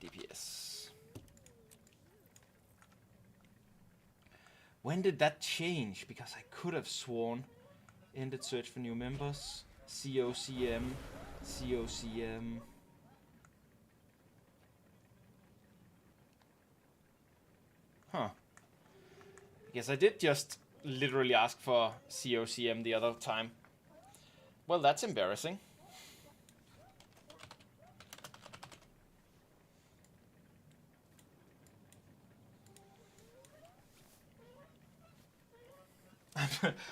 DPS. When did that change? Because I could have sworn. Ended search for new members. COCM. COCM. Huh. I guess I did just literally ask for COCM the other time. Well, that's embarrassing.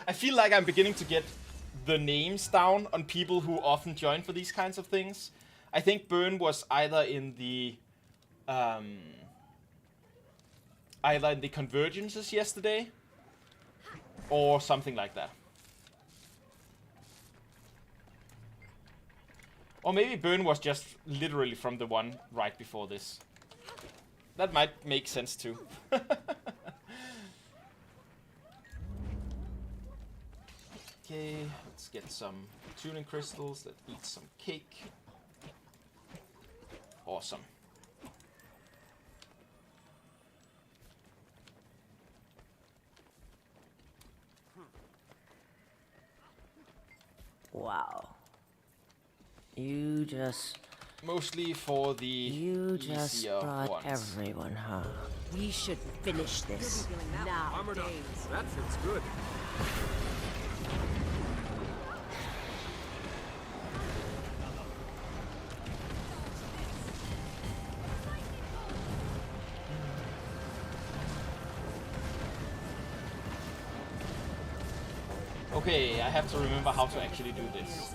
I feel like I'm beginning to get the names down on people who often join for these kinds of things. I think Byrne was either in the convergences yesterday or something like that. Or maybe Byrne was just literally from the one right before this. That might make sense too. Okay, let's get some tuning crystals. Let's eat some cake. Awesome. Wow. You just Mostly for the easier brought ones. everyone, huh? We should finish this now. Armored up. That feels good. Okay, I have to remember how to actually do this.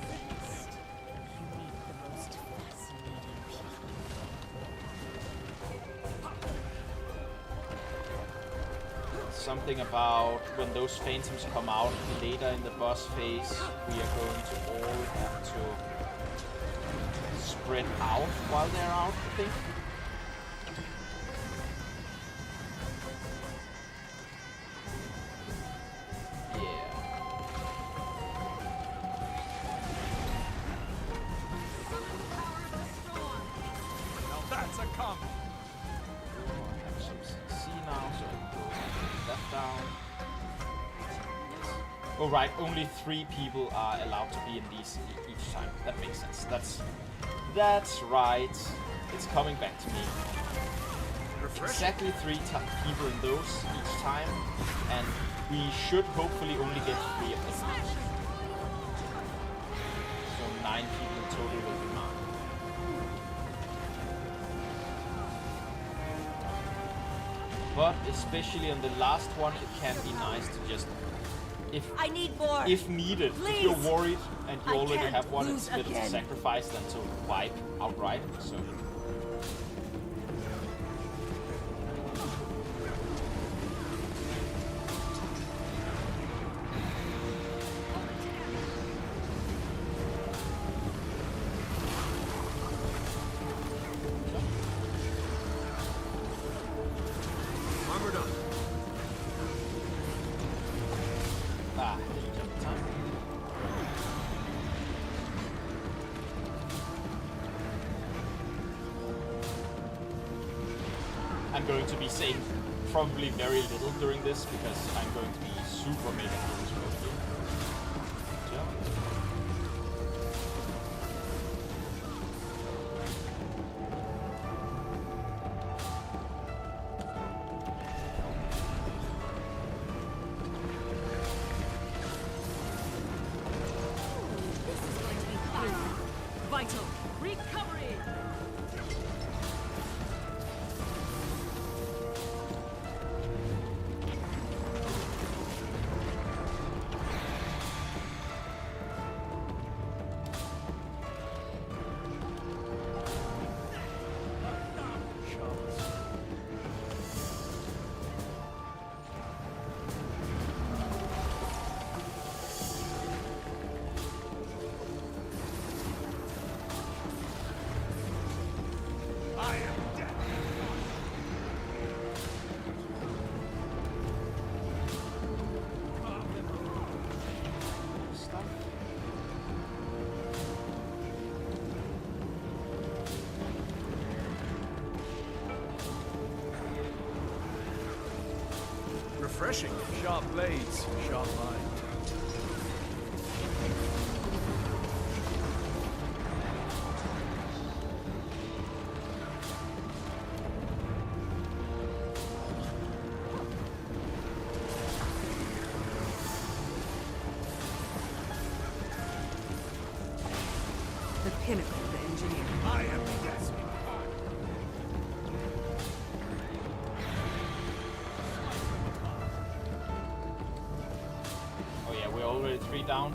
Something about when those phantoms come out later in the boss phase, we are going to all have to spread out while they're out, I think. Now that's a combo. Have some CC now, so I can go that down. Oh right, only 3 people are allowed to be in these each time. That makes sense. That's right. It's coming back to me. Exactly 3 people in those each time, and we should hopefully only get 3 of them. So 9 people in total will be marked. But especially on the last one, it can be nice to just, I need more. if needed, if Please. you're worried and you I already can't have one, it's lose better to again. sacrifice than to wipe outright. So. Armored up. Ah, jump time. I'm going to be saying probably very little during this because I'm going to be super mega focused mostly. Jump. This is going to be fun. Vital. Recovery. refreshing. Sharp blades, sharp mind. The pinnacle of engineering. I am death. Oh yeah, we're already 3 down.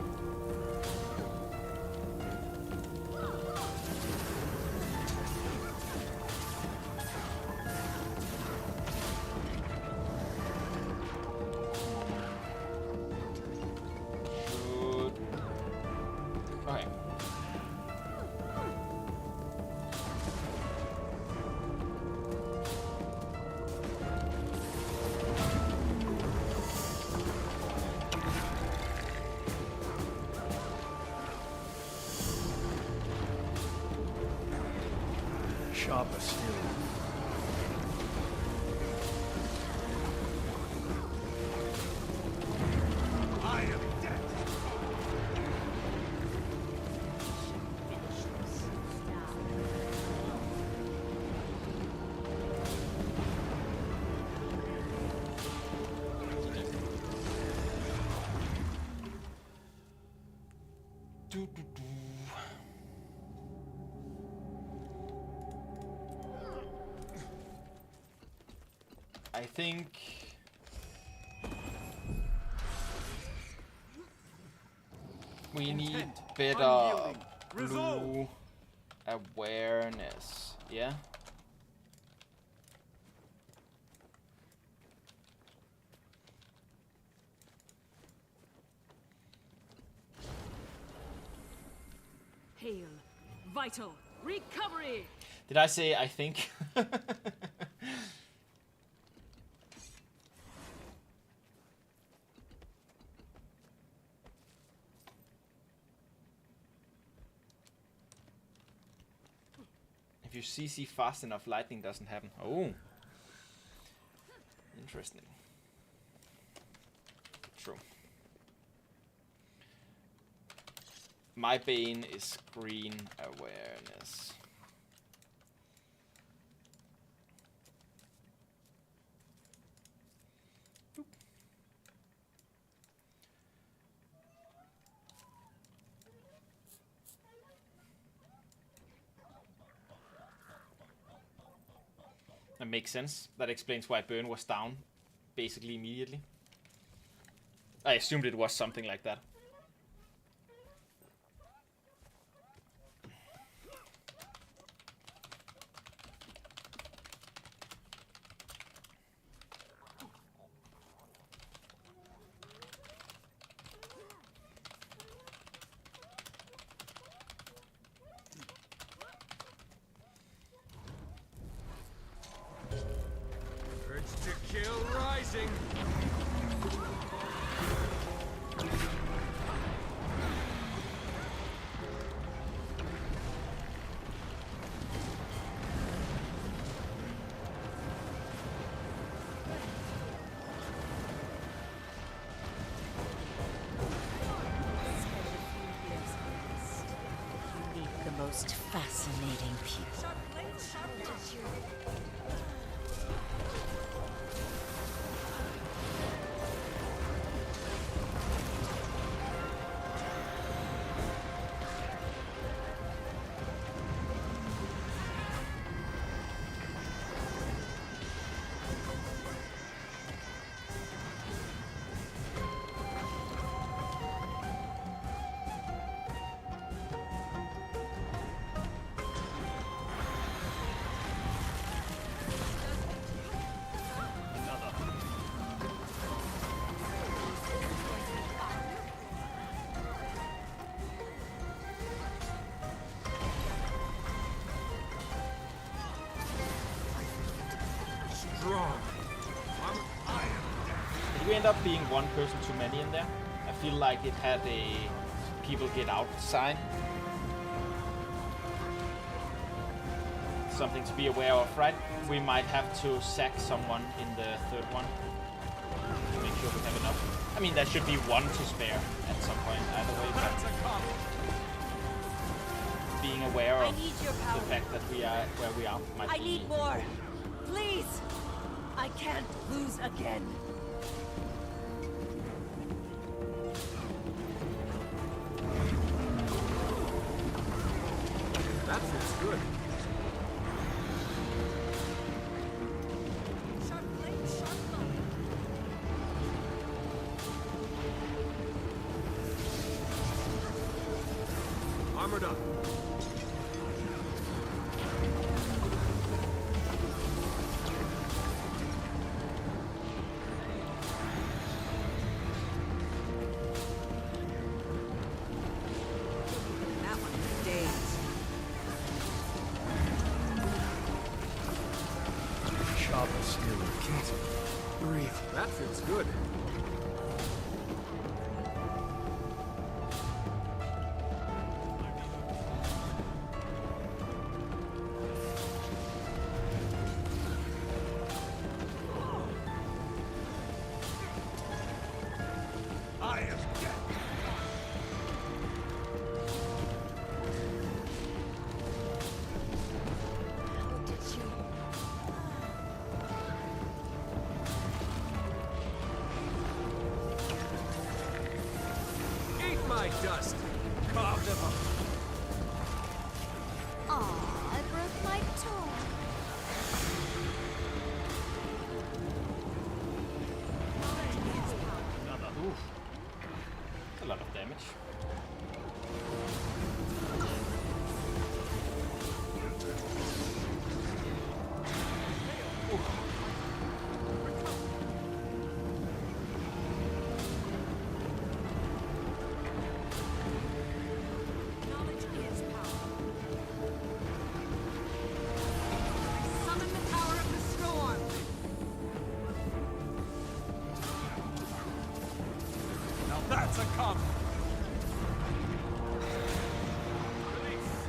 Good. Okay. Sharper still. I am death. I think we need Intent, better unyielding, blue resolve. awareness. Yeah. Hail. Vital. Recovery! Did I say I think? If you CC fast enough, lightning doesn't happen. Oh. Interesting. True. My bane is green awareness. That makes sense. That explains why burn was down basically immediately. I assumed it was something like that. Urge to kill rising. You meet the most fascinating people. Strong. Did we end up being one person too many in there? I feel like it had a people get out sign. Something to be aware of, right? We might have to sack someone in the third one. sure we have enough. I mean, there should be one to spare at some point, either way, but That's a comet. being aware I of need your the power. fact that we are where we are might I be... need more. Please. I can't lose again. That feels good. Sharp blade, sharp blow. Armored up. That one stays. Sharp as steel. Can't breathe. That feels good. I am dead. How did you? Eat my dust. Carve them up. Aw, I broke my toe. Oof. A lot of damage. Knowledge is power. Summon the power of the storm. Now that's a comet. Release.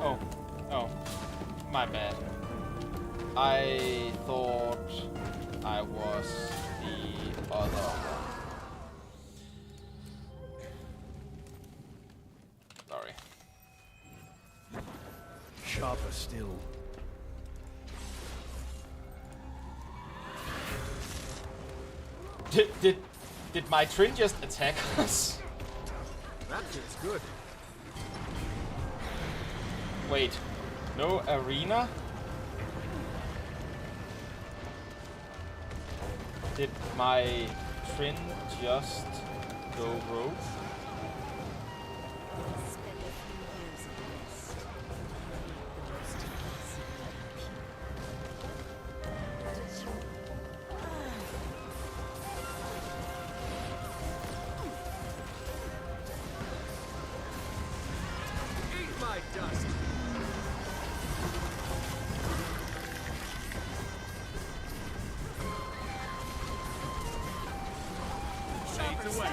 Oh, my bad. I thought I was the other one. Sorry. Sharp as steel. Did my Trin just attack us? That feels good. Wait, no arena? Did my Trin just go rogue? Spend a few years in the mist. The most Eat my dust. Shades away.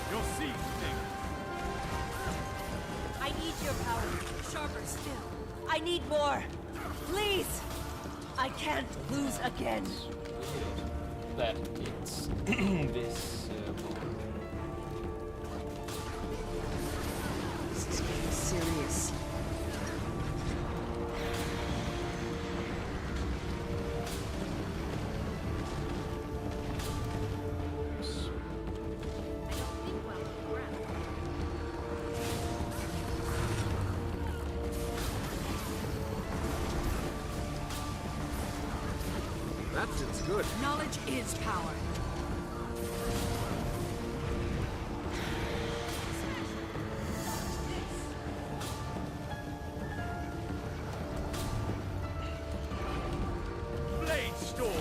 You'll see, thing. I need your power. Sharper still. I need more. Please. I can't lose again. That it's this This is getting serious. That feels good. Knowledge is power. Blade storm.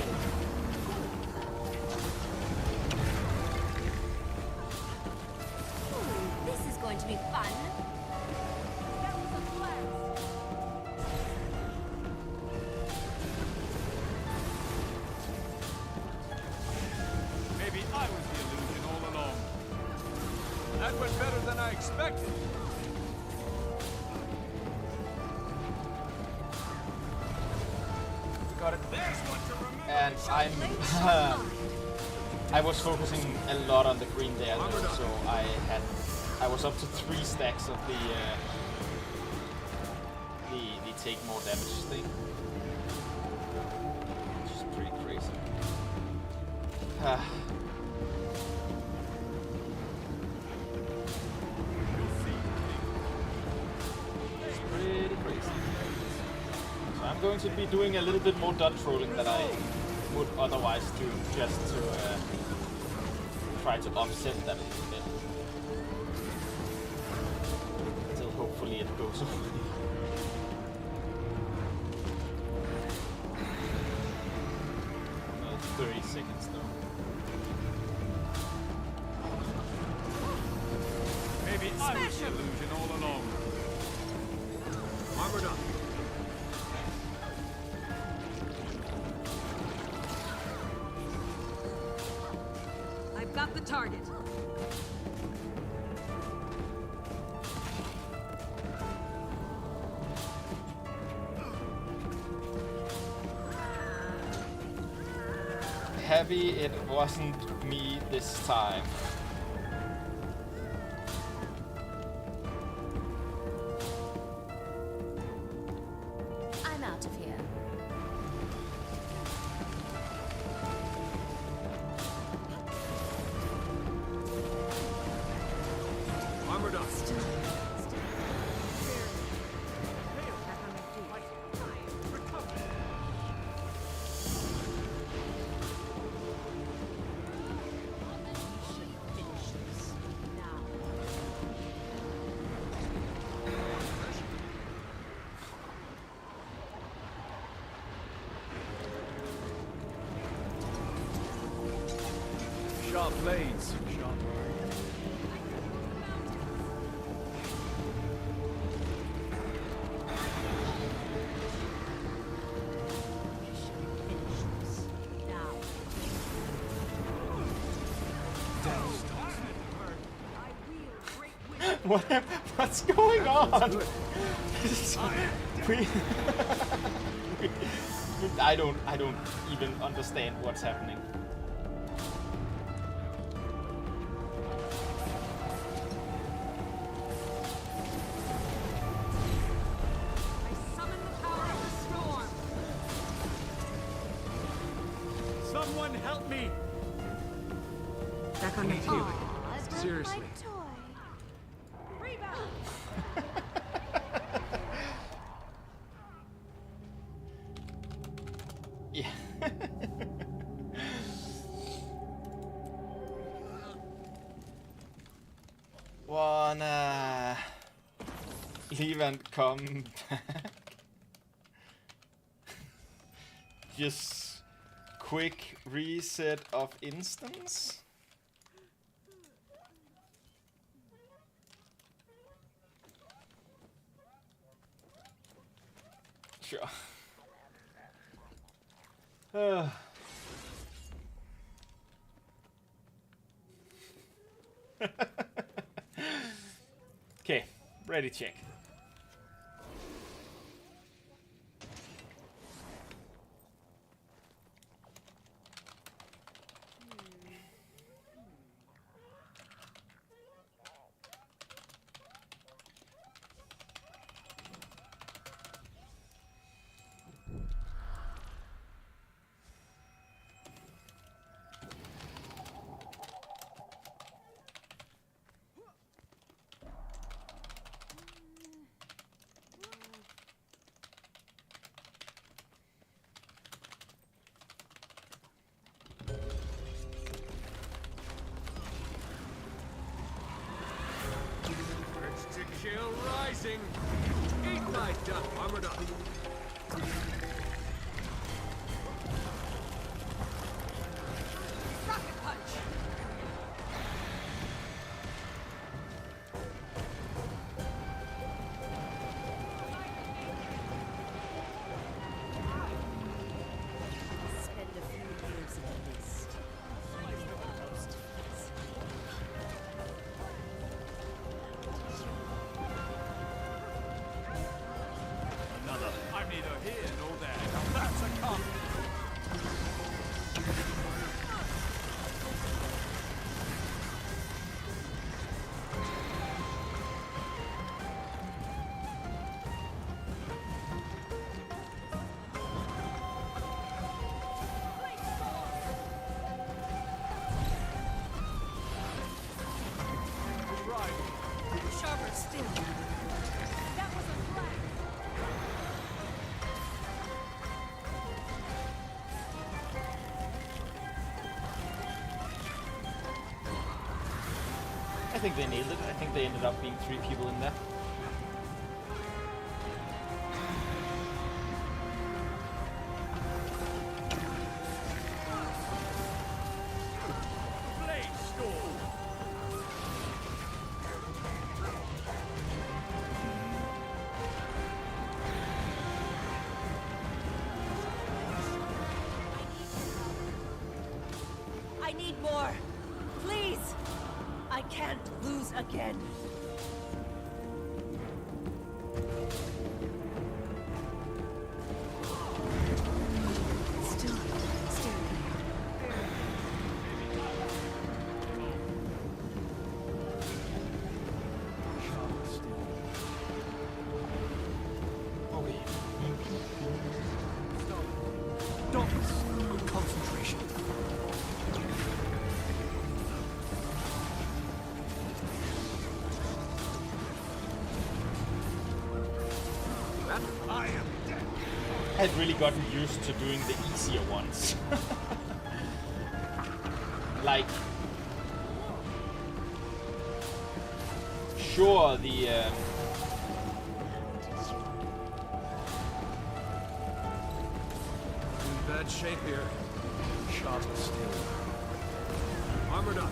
Ooh, this is going to be fun. That was a blast. Maybe I was the illusion all along. That went better than I expected. Got it. There's one to remember. And I'm. I was focusing a lot on the green there, though, so I was up to 3 stacks of the take more damage thing, which is pretty crazy. It's pretty crazy. So I'm going to be doing a little bit more dot trolling than I would otherwise do, just to try to offset that a little bit. Until hopefully it goes away. 30 seconds though. Maybe I was the illusion all along. Armored up. I've got the target. Heavy, it wasn't me this time. I'm out of here. Armored up. Sharp blades. Sharp. What's going on? I don't even understand what's happening. I summon the power of the storm. Someone help me. Back on the Healing. Aw, Seriously. my toy. Rebound. Yeah. Wanna leave and come back? Just quick reset of instance. Sure. Okay, ready check. Engaging! Ignite down, armored up! Rocket punch! Spend a few years in the mist. Another. I'm neither here nor there. Now that's a compliment. Right. Sharper still. That was a flag. I think they nailed it. I think they ended up being 3 people in there. Blade storm. I need more. Please. I can't lose again. Still Okay. Darkness. Concentration. I am dead. I had really gotten used to doing the easier ones. Like, sure, the In bad shape here. Sharper still. Armored up.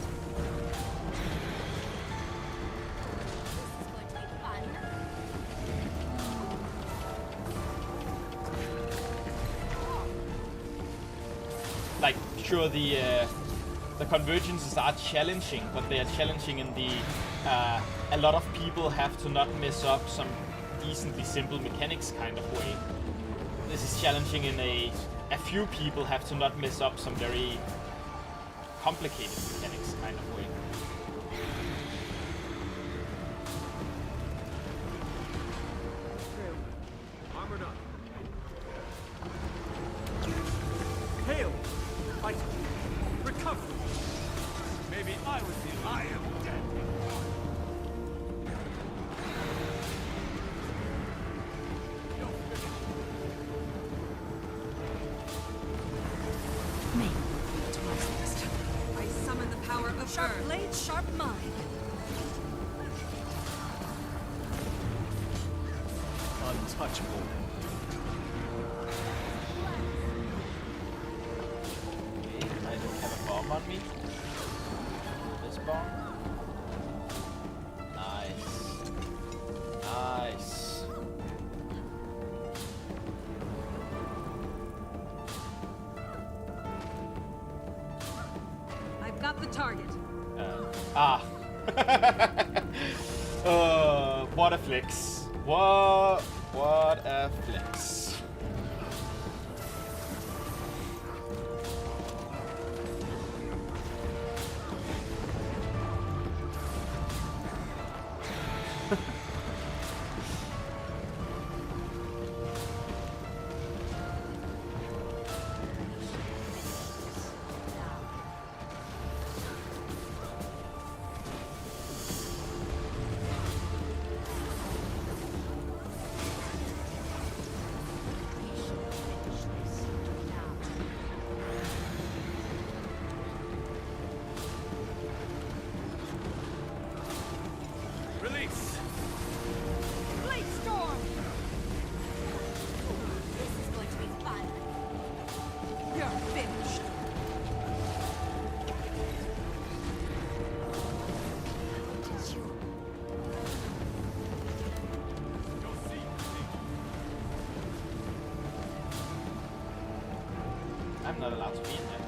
This is going to be fun. like sure the convergences are challenging, but they are challenging in the a lot of people have to not mess up some decently simple mechanics kind of way. This is challenging in a few people have to not mess up some very complicated mechanics kind of way. Armored up. Hail! Fight! Recover! Maybe I was the I am dead. me. Twice next. I summon the power of sharp blade, sharp mind. Untouchable. Okay, I don't have a bomb on me. This bomb. Nice. Nice. I've got the target. What a flex. What a flex. I'm not allowed to be in there.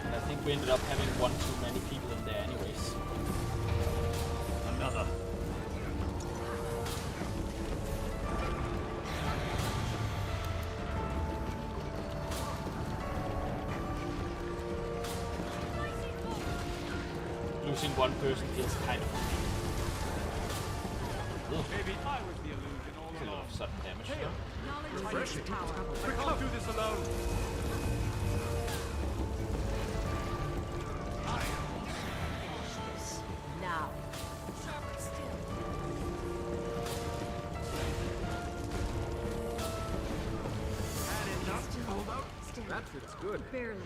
And I think we ended up having one too many people in there anyways. Another. Losing one person feels kind of Maybe I was the illusion all a lot along. of sudden damage. Hey, Knowledge is power. I can't do this alone. Now. Sharper still. Hold out. That fits good. Barely.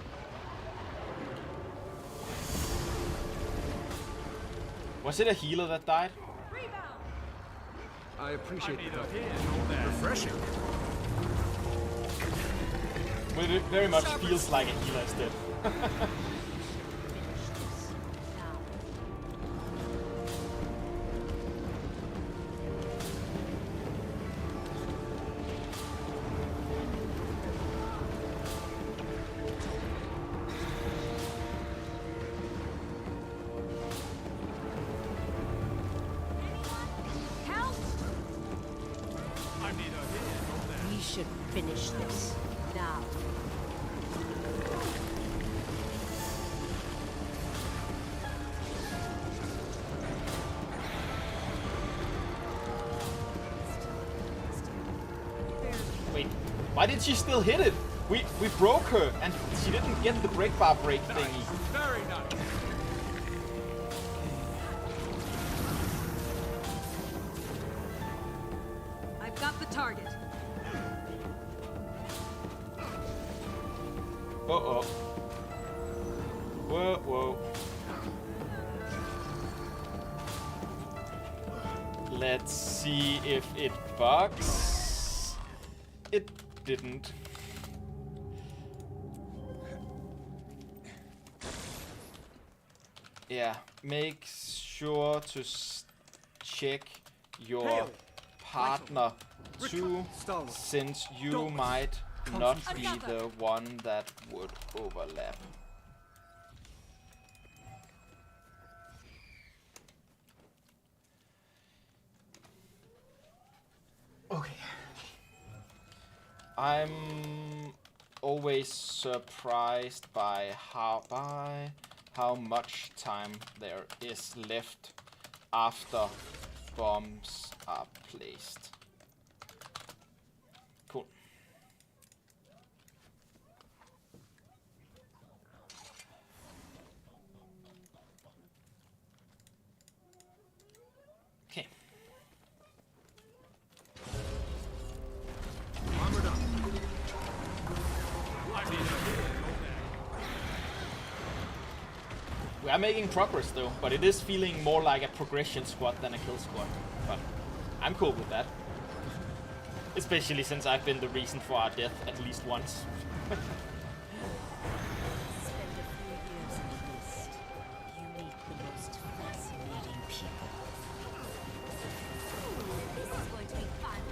Was it a healer that died? Rebound. I appreciate I'm the neither help. here nor there. Refreshing. Well, it very much feels like a healer instead. Now. Help! I'm neither here nor there. We should finish this. Now. Wait, why did she still hit it? We broke her and she didn't get the break bar break thingy. Very nice. I've got the target. Uh-oh. Whoa, whoa. Let's see if it bugs. It didn't. Yeah, make sure to check your Hail. partner too, Stalwart. since you Don't might not be concentrate. the one that would overlap. Okay. I'm always surprised by how much time there is left after bombs are placed. Cool. Okay. Armored up. I'm neither here nor there. We are making progress though, but it is feeling more like a progression squad than a kill squad. But I'm cool with that. Especially since I've been the reason for our death at least once. Spend a few years in the mist. You meet the most fascinating people. This is going to be fun.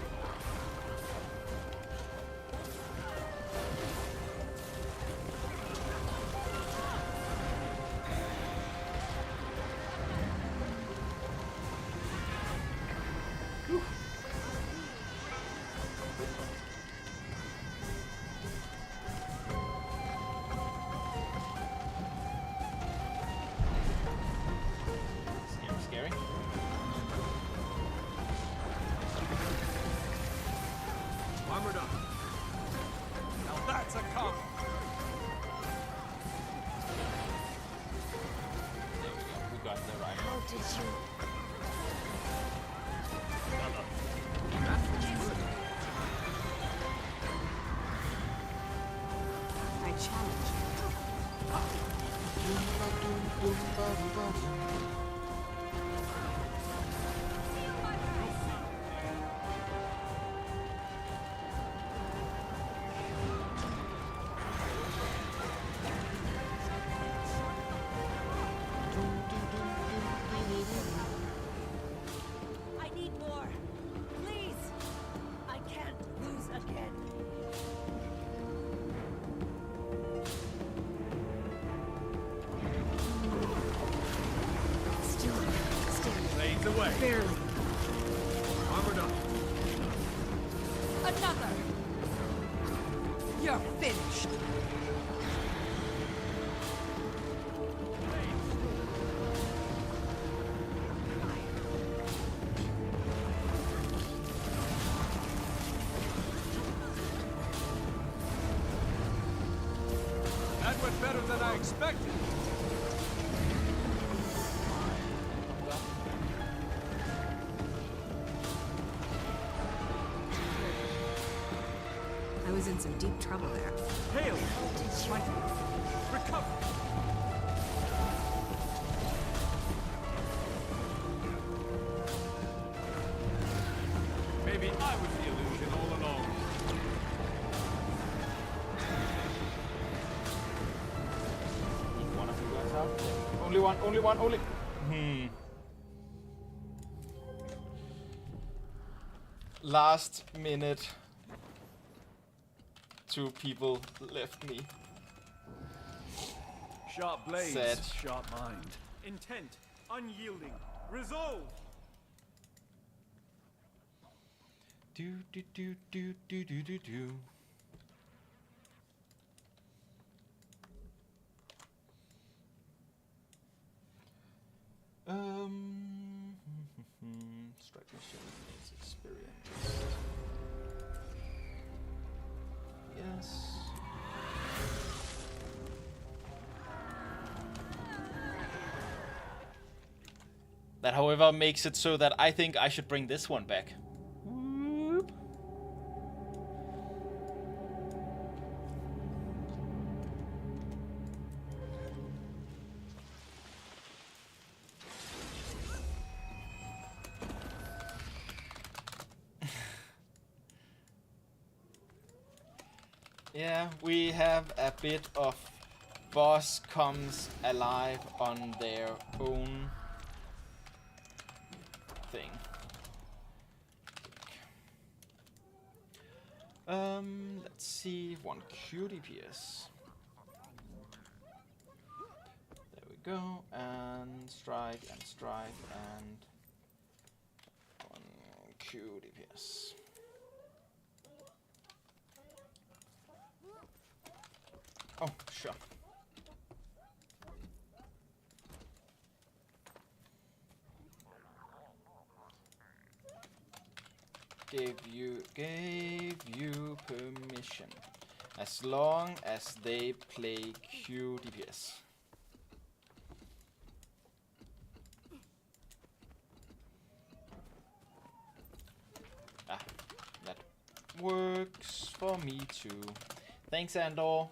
Scary. Armored up. Now that's a combo. There we go. We got the right. How did you... That fits good. I challenge you. I need more. Please. the way. Barely. Armored up. Another! You're finished! That went better than I expected. I was in some deep trouble there. Hail! Recover! Maybe I was the illusion all along. One of you guys out. Only one, only one, only. Last minute. 2 people left me. Sharp blades, Sad. sharp mind. Intent, unyielding, resolve. Do do do do do do do do. Strike mission is experience. Yes. That, however, makes it so that I think I should bring this one back. Whoop. Yeah, we have a bit of boss comes alive on their own thing. Let's see, 1 Q DPS. There we go, and strike, and 1 Q DPS. Oh, sure. Gave you permission. As long as they play Q DPS. Ah, that works for me too. Thanks, Andor.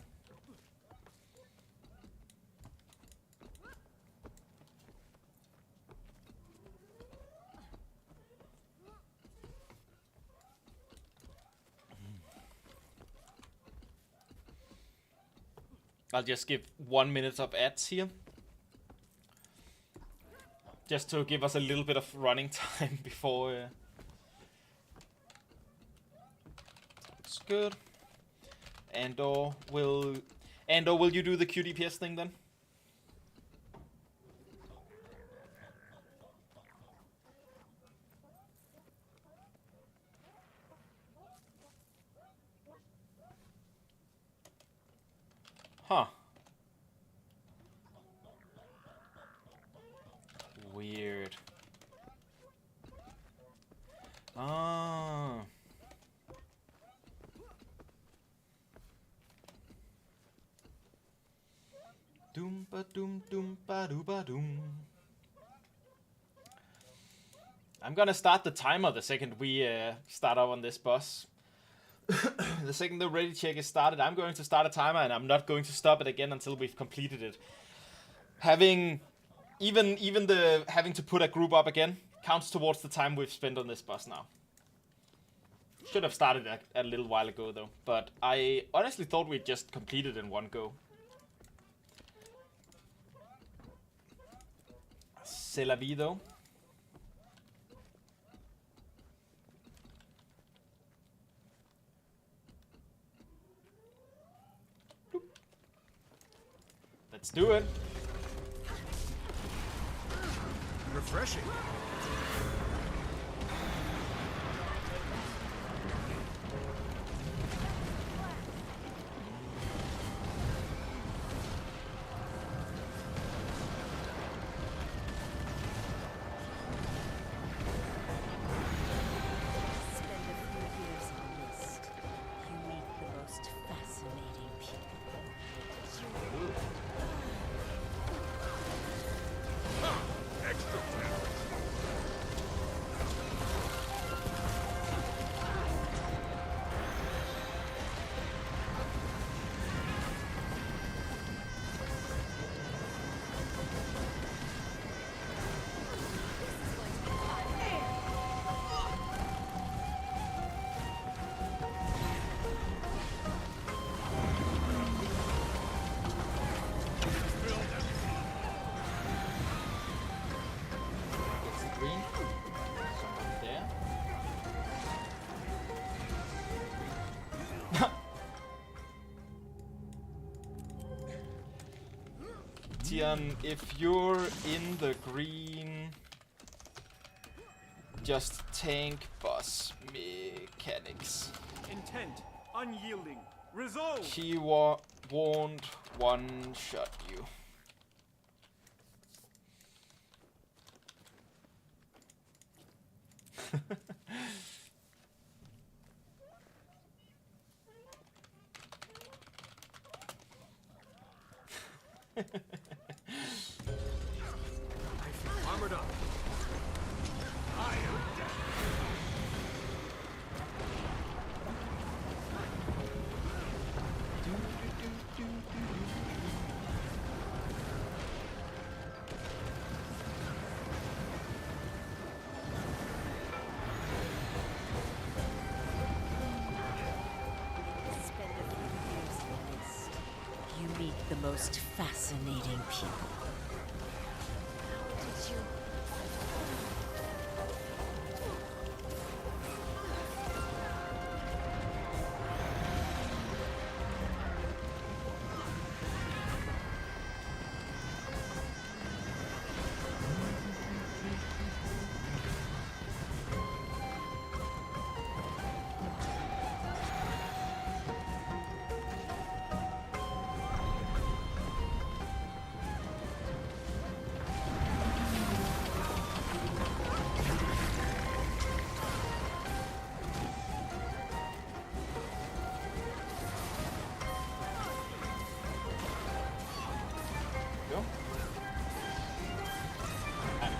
I'll just give 1 minute of ads here. Just to give us a little bit of running time before... It's good. Andor, will you do the QDPS thing then? Huh. Weird. Ah. Doom ba doom doom ba doo ba doom. I'm gonna start the timer the second we start up on this boss. The second the ready check is started, I'm going to start a timer, and I'm not going to stop it again until we've completed it. Having having to put a group up again counts towards the time we've spent on this boss now. Should have started a little while ago though, but I honestly thought we'd just completed in one go. C'est la vie though. Let's do it. Refreshing. green. Someone there. Tian, if you're in the green, just tank boss mechanics. Intent, unyielding, resolve. She won't one-shot you. Armored up. I am dead. Spend a few years in the mist. You meet the most fascinating people. How did you...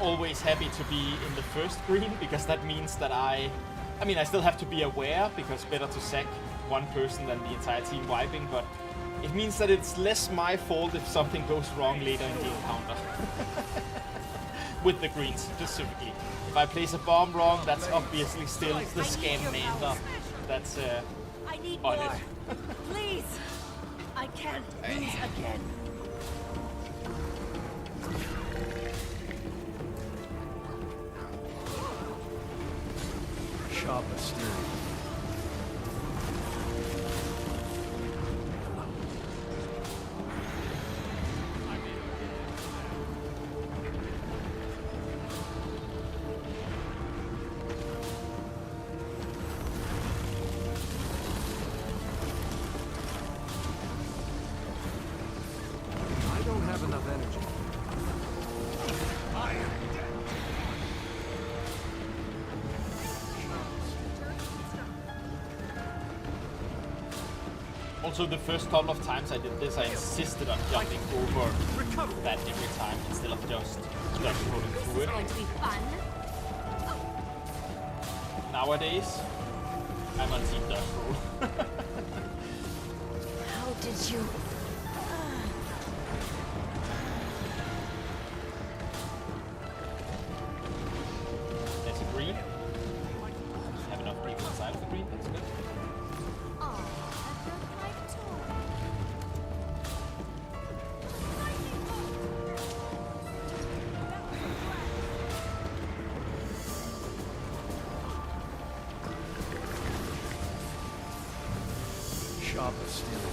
Always happy to be in the first green, because that means that I mean, I still have to be aware, because better to sack one person than the entire team wiping, but it means that it's less my fault if something goes wrong later in the encounter. With the greens, specifically. If I place a bomb wrong, that's obviously still the Scamander that's I need on more. it. Please! I can't lose again. Sharper still. I don't have enough energy. I am dead. Also, the first couple of times I did this, I insisted on jumping over Recover. that every time instead of just rolling This through is it. going to be fun. Nowadays, I'm on team dodge roll. How did you... There's a green. Have enough people inside of the green, that's good. Aw, I broke my toy. Sharper still.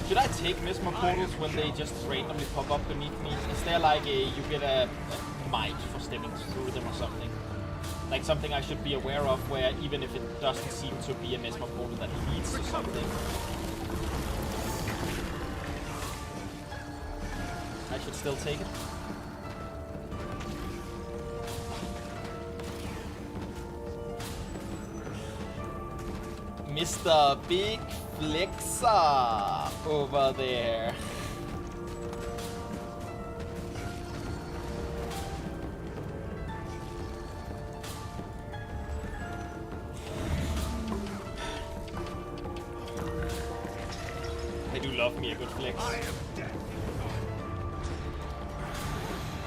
Should I take Mesmer portals when they just randomly pop up beneath me? Is there like a, you get a might for stepping through them or something? Like something I should be aware of, where even if it doesn't seem to be a Mesmer portal that leads to something, I should still take it? Mr. Big Flexer over there. do love me a good flex.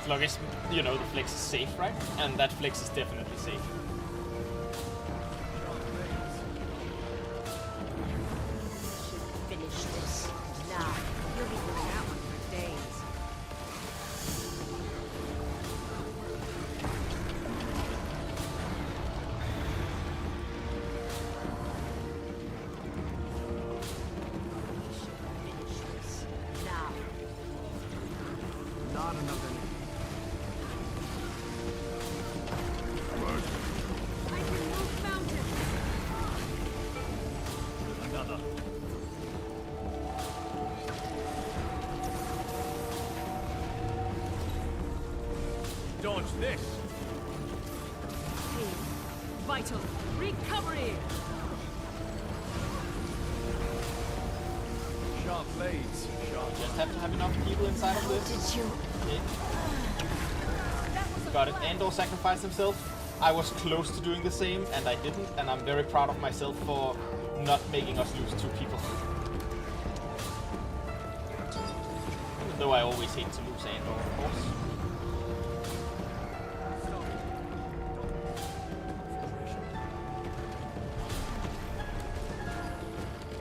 As long as, you know, the flex is safe, right? And that flex is definitely safe. Finish this now. You'll be doing that one for days. Finish this now. Not enough energy. I can move mountains. Another. Dodge this. Pain. Vital. Recovery. Sharp blades. Sharp. Just have to have enough people inside of this. Did you? Okay. Got it. Andor sacrificed himself. I was close to doing the same, and I didn't, and I'm very proud of myself for not making us lose 2 people. Even though I always hate to lose Andor, of course.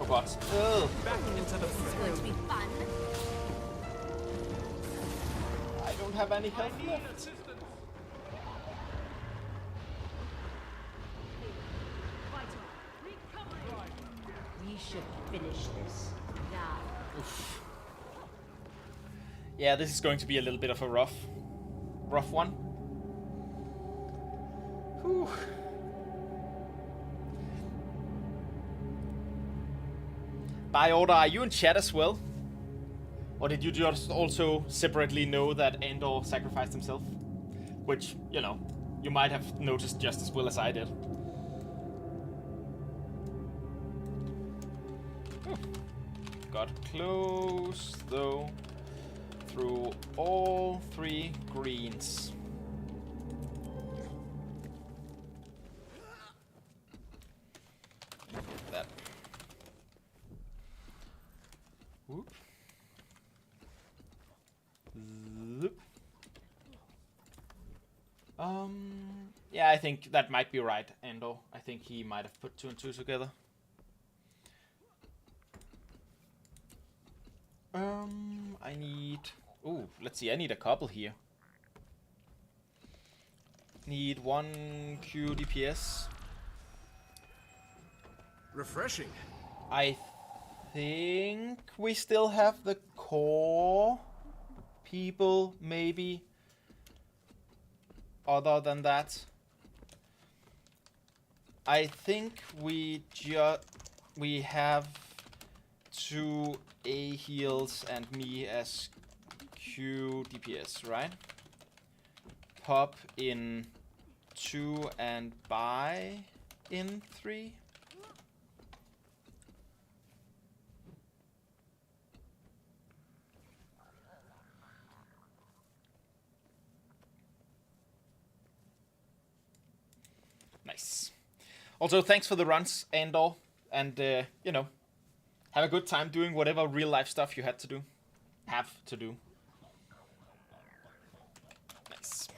Oh god. Ugh. Back into the This is going to be fun. I don't have any health left. assistance. Vital. Recovery. We should finish this now. Yeah, this is going to be a little bit of a rough one. Whew. By order, are you in chat as well? Or did you just also separately know that Andor sacrificed himself? Which, you know, you might have noticed just as well as I did. Got close, though, through all 3 greens. That. Whoop. Zoop. Yeah, I think that might be right, Andor. I think he might have put 2 and 2 together. I need... Ooh, let's see, I need a couple here. Need 1 Q DPS. Refreshing. I think we still have the core people, maybe. Other than that, I think we have 2 A heals and me as Q DPS, right? Pop in 2 and buy in 3. Nice. Also, thanks for the runs, Andor, and you know, have a good time doing whatever real life stuff you had to do. Have to do. Nice.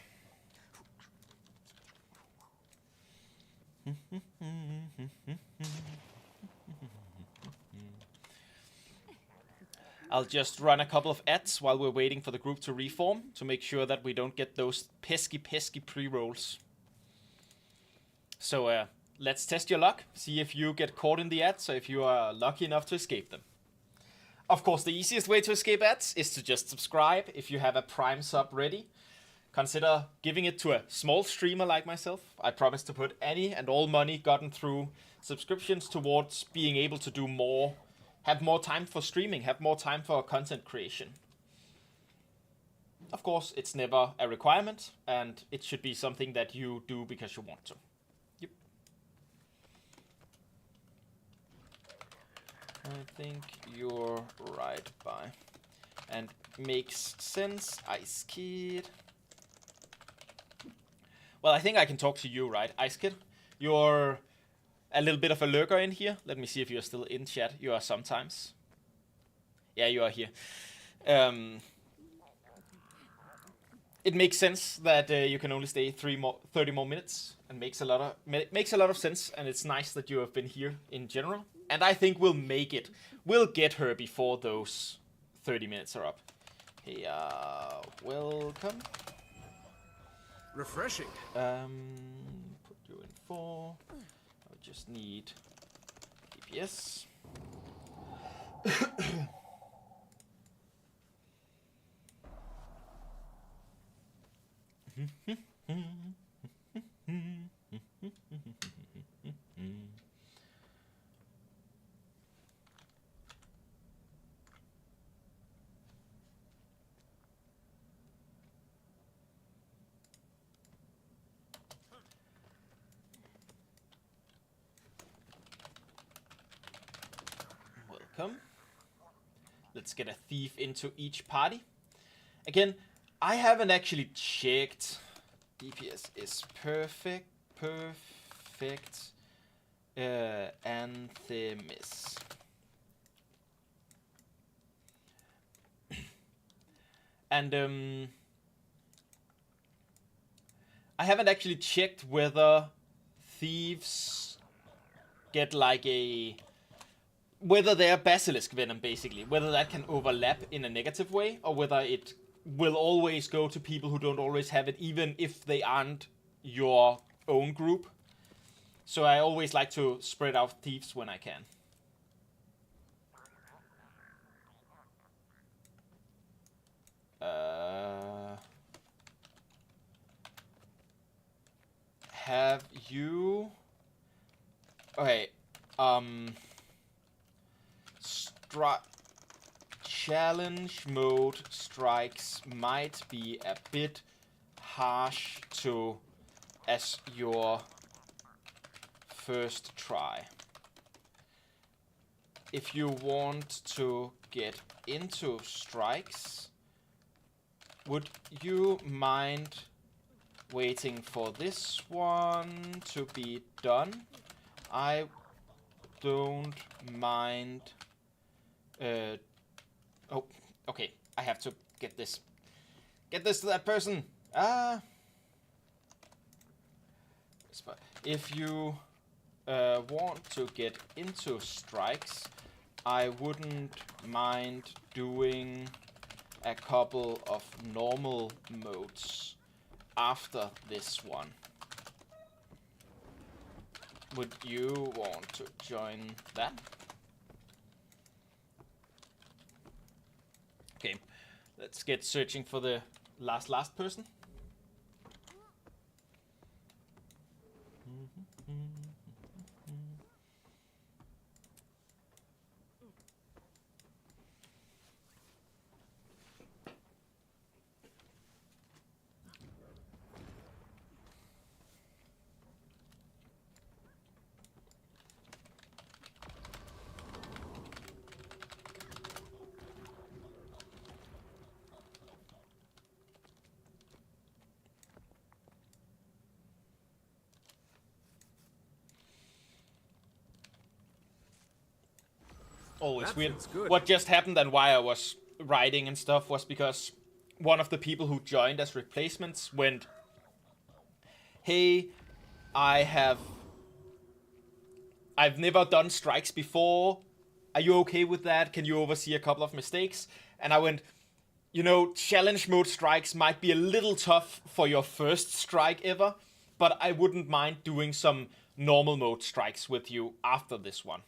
I'll just run a couple of ads while we're waiting for the group to reform to make sure that we don't get those pesky pre-rolls. So let's test your luck, see if you get caught in the ads or if you are lucky enough to escape them. Of course, the easiest way to escape ads is to just subscribe if you have a Prime sub ready. Consider giving it to a small streamer like myself. I promise to put any and all money gotten through subscriptions towards being able to do more, have more time for streaming, have more time for content creation. Of course, it's never a requirement, and it should be something that you do because you want to. Yep. I think you're right, Bye. And makes sense, Ice Kid. Well, I think I can talk to you, right, Ice Kid? You're a little bit of a lurker in here. Let me see if you're still in chat. You are sometimes. Yeah, you are here. It makes sense that you can only stay 30 more minutes, and makes a lot of sense. And it's nice that you have been here in general. And I think we'll make it. We'll get her before those 30 minutes are up. Hey, welcome. Refreshing. Put you in 4. I just need DPS. Welcome. Let's get a thief into each party. Again, I haven't actually checked. DPS is perfect. Anthemis. And I haven't actually checked whether thieves get like whether they're basilisk venom, basically, whether that can overlap in a negative way, or whether it will always go to people who don't always have it, even if they aren't your own group. So I always like to spread out thieves when I can. Have you... Okay, challenge mode strikes might be a bit harsh to as your first try. If you want to get into strikes, would you mind waiting for this one to be done? I don't mind. Oh, okay. I have to get this. Get this to that person. If you want to get into strikes, I wouldn't mind doing a couple of normal modes after this one. Would you want to join that? Okay, let's get searching for the last person. Oh, it's weird. What just happened and why I was writing and stuff was because one of the people who joined as replacements went, hey, I've never done strikes before. Are you okay with that? Can you oversee a couple of mistakes? And I went, you know, challenge mode strikes might be a little tough for your first strike ever, but I wouldn't mind doing some normal mode strikes with you after this one.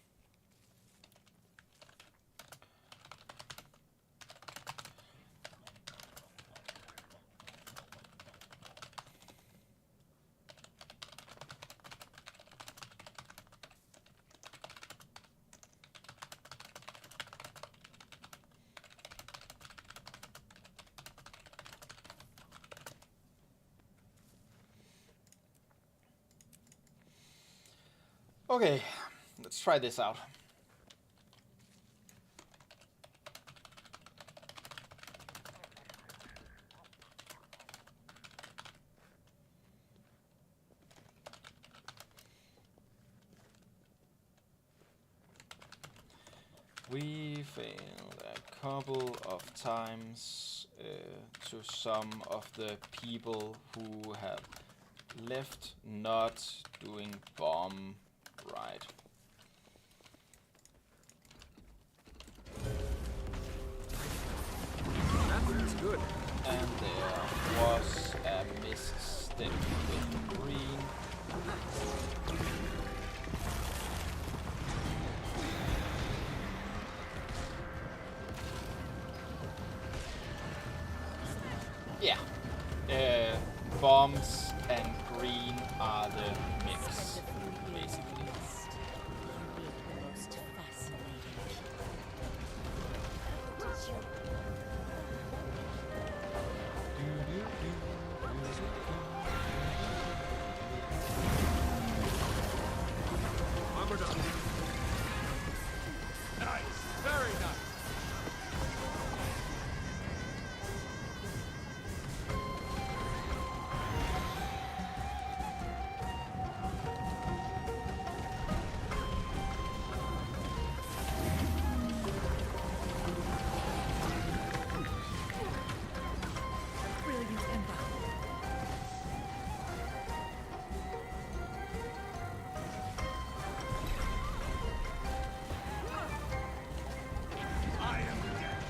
Okay, let's try this out. We failed a couple of times to some of the people who have left not doing bomb right. That's good. And there was a misstep with green. Yeah. Bombs and green are the mix, basically. You meet the most fascinating Armored up. Nice. Very nice. Brilliant Ember. I am dead.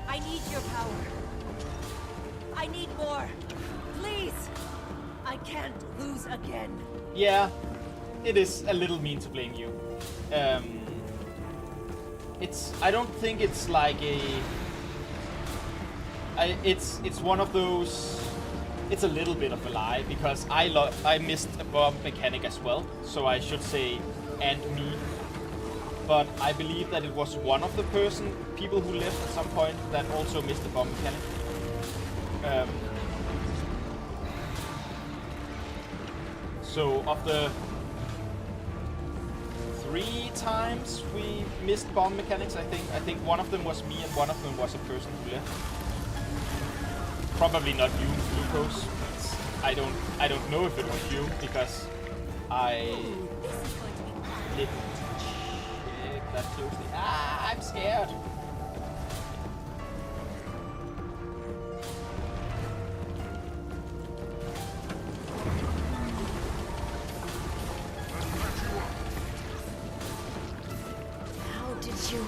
I need your power. I need more. Please. I can't lose again. Yeah, it is a little mean to blame you. I don't think it's like a. It's one of those. It's a little bit of a lie because I missed a bomb mechanic as well, so I should say and me. But I believe that it was one of the people who left at some point that also missed the bomb mechanic. So of the 3 times we missed bomb mechanics, I think one of them was me and one of them was a person who left. Probably not you, Lucas. I don't know if it was you because I didn't check that closely. Ah, I'm scared. How did you...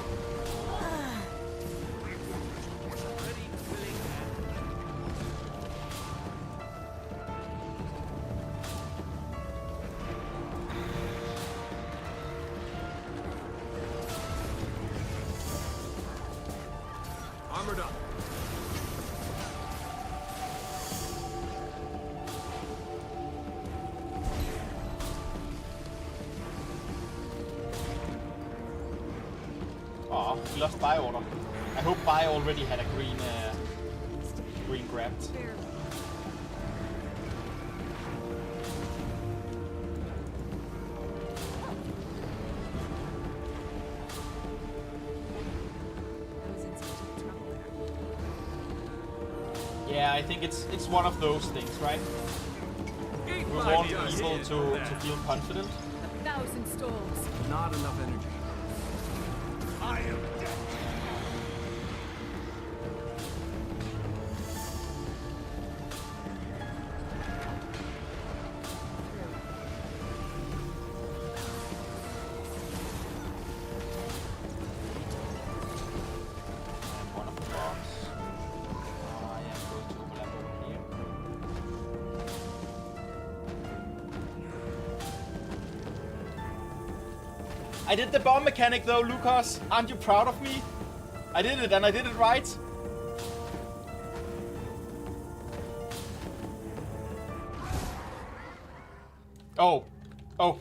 Armored up. Oh, he lost buy order. I hope buy already had a green grabbed. Yeah, I think it's one of those things, right? We want people to feel confident. 1,000 storms. Not enough energy. I am dead. And one of the bombs. I am going to overlap over here. I did the bomb mechanic though, Lucas. Aren't you proud of me? I did it and I did it right. Oh. Oh.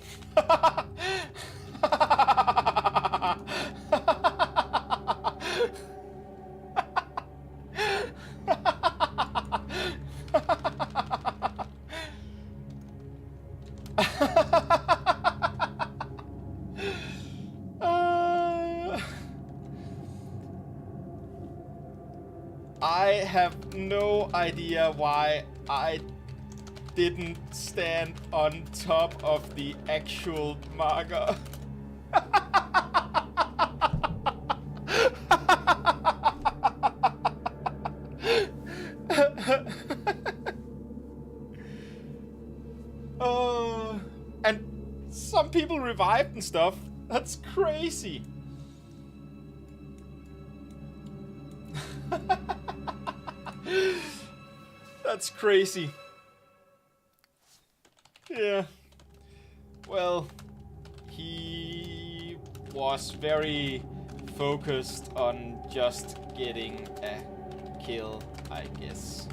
have no idea why I didn't stand on top of the actual marker. And some people revived and stuff. That's crazy. That's crazy. Yeah. Well, he was very focused on just getting a kill, I guess.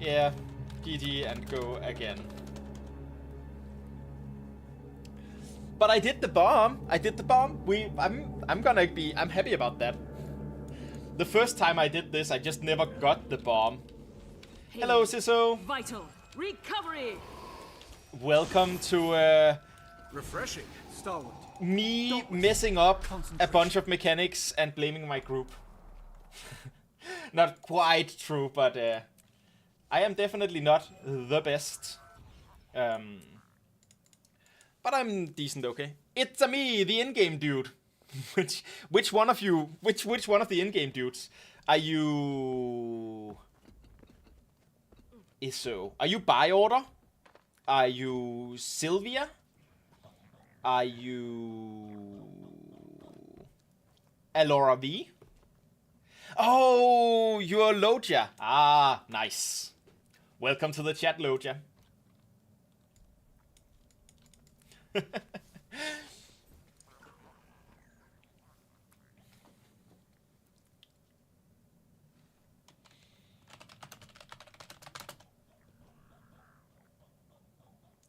Yeah, GG and go again. But I did the bomb. I'm happy about that. The first time I did this, I just never got the bomb. Hello, Siso. Vital. Recovery. Welcome to Refreshing, stalwart. me messing up a bunch of mechanics and blaming my group. Not quite true, but I am definitely not the best. But I'm decent, okay. It's me, the in-game dude. which one of you? Which one of the in-game dudes are you? Isso. Are you by order? Are you Sylvia? Are you Alora V? Oh, you're Loja. Ah, nice. Welcome to the chat, Loja.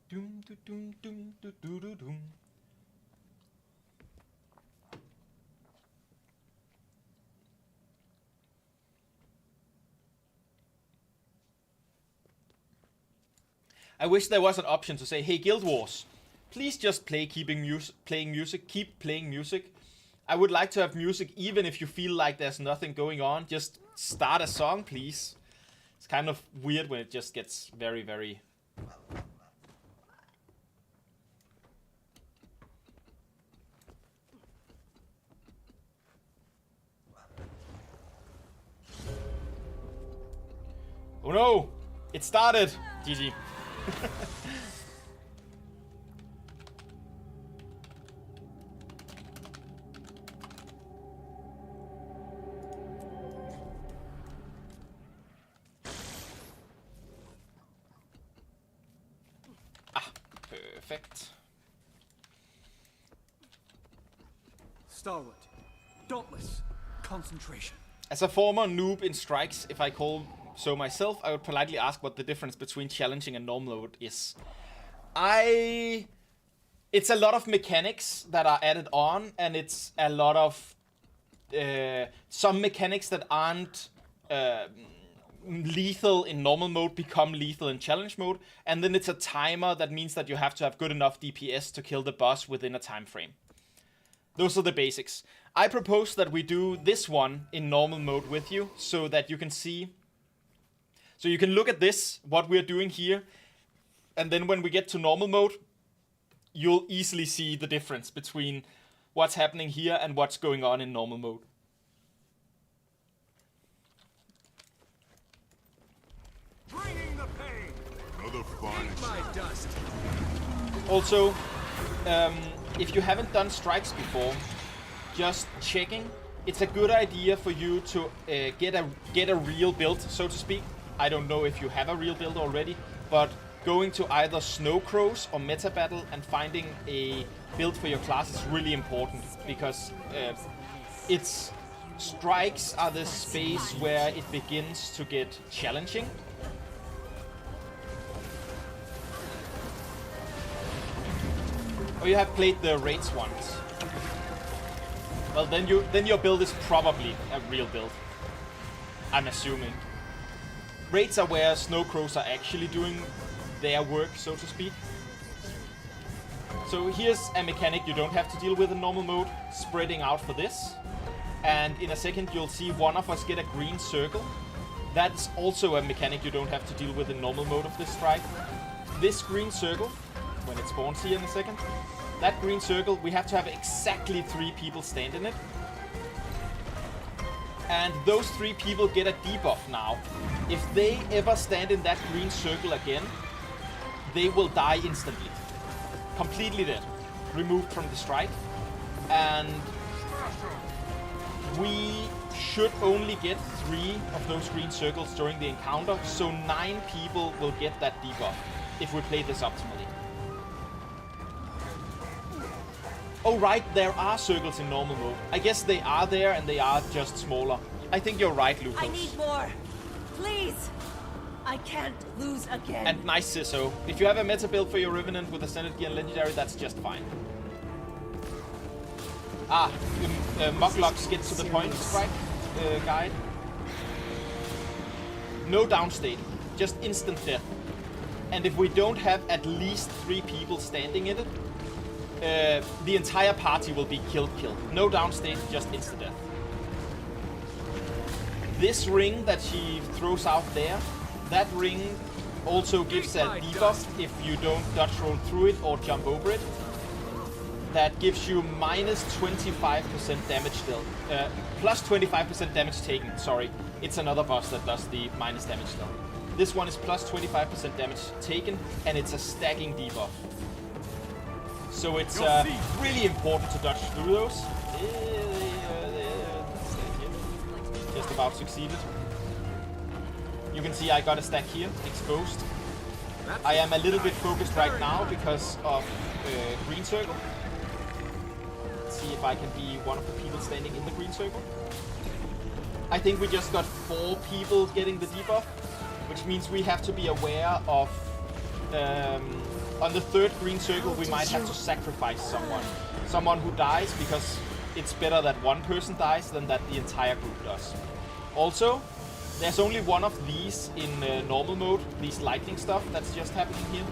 Doom, doom, doom, doom, doom, doom, doom. I wish there was an option to say, hey, Guild Wars, please just keep playing music. I would like to have music even if you feel like there's nothing going on. Just start a song, please. It's kind of weird when it just gets very, very... Oh no! It started! GG. Perfect. Stalwart. Dauntless. Concentration. As a former noob in strikes, if I call so myself, I would politely ask what the difference between challenging and normal mode is. It's a lot of mechanics that are added on, and it's a lot of some mechanics that aren't lethal in normal mode become lethal in challenge mode, and then it's a timer that means that you have to have good enough DPS to kill the boss within a time frame. Those are the basics. I propose that we do this one in normal mode with you, so that you can see. So you can look at this, what we're doing here, and then when we get to normal mode, you'll easily see the difference between what's happening here and what's going on in normal mode. Bringing the pain. Another fine My dust. Also, if you haven't done strikes before, just checking, it's a good idea for you to get a real build, so to speak. I don't know if you have a real build already, but going to either Snow Crows or Meta Battle and finding a build for your class is really important, because strikes are the space where it begins to get challenging. Or you have played the raids ones. Well, then your build is probably a real build. I'm assuming. Raids are where snow crows are actually doing their work, so to speak. So here's a mechanic you don't have to deal with in normal mode, spreading out for this. And in a second you'll see one of us get a green circle. That's also a mechanic you don't have to deal with in normal mode of this strike. This green circle, when it spawns here in a second, that green circle, we have to have exactly 3 people stand in it. And those 3 people get a debuff now. If they ever stand in that green circle again, they will die instantly. Completely dead. Removed from the strike. And we should only get 3 of those green circles during the encounter, so 9 people will get that debuff if we play this optimally. Oh right, there are circles in normal mode. I guess they are there and they are just smaller. I think you're right, Lucas. I need more. Please. I can't lose again. And nice Ciso. If you have a meta build for your Revenant with Ascended Gear and Legendary, that's just fine. Ah, Muglocks get to the point strike guide. No downstate, just instant death. And if we don't have at least 3 people standing in it, the entire party will be killed. No downstate, just instant death. This ring that she throws out there, that ring also gives a debuff if you don't dodge roll through it or jump over it. That gives you minus 25% damage still. Plus 25% damage taken, sorry. It's another boss that does the minus damage still. This one is plus 25% damage taken, and it's a stacking debuff. So it's really important to dodge through those. Just about succeeded. You can see I got a stack here, exposed. I am a little bit focused right now because of green circle. Let's see if I can be one of the people standing in the green circle. I think we just got 4 people getting the debuff, which means we have to be aware of... on the 3rd green circle we might have to sacrifice someone. Someone who dies, because it's better that one person dies than that the entire group does. Also, there's only one of these in normal mode, these lightning stuff that's just happening here.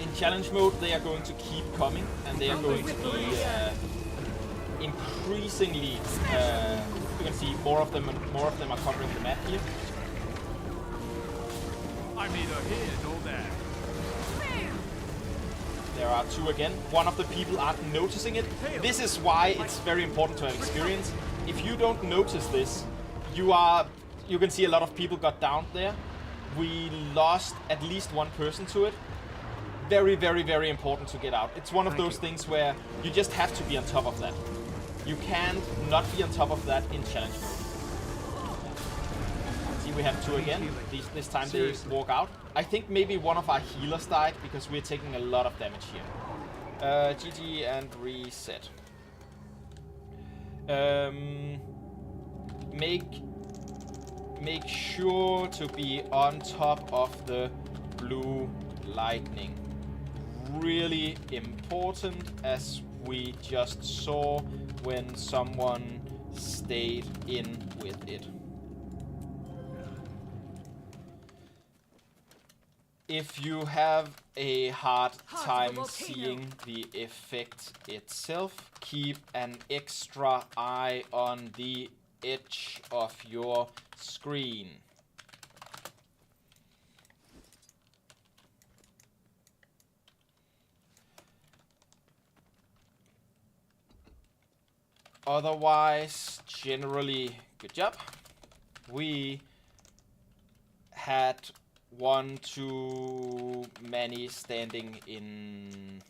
In challenge mode they are going to keep coming, and they are going to be increasingly, you can see more of them are covering the map here. I'm neither here nor there. There are 2 again. One of the people aren't noticing it. This is why it's very important to have experience. If you don't notice this, you can see a lot of people got downed there. We lost at least 1 person to it. Very, very, very important to get out. It's one of those things where you just have to be on top of that. You can't not be on top of that in challenge mode. See, we have 2 again. This time they walk out. I think maybe one of our healers died because we're taking a lot of damage here. GG and reset. Make sure to be on top of the blue lightning. Really important, as we just saw when someone stayed in with it. If you have a hard time seeing the effect itself, keep an extra eye on the edge of your screen. Otherwise, generally, good job. We had 1 too many standing in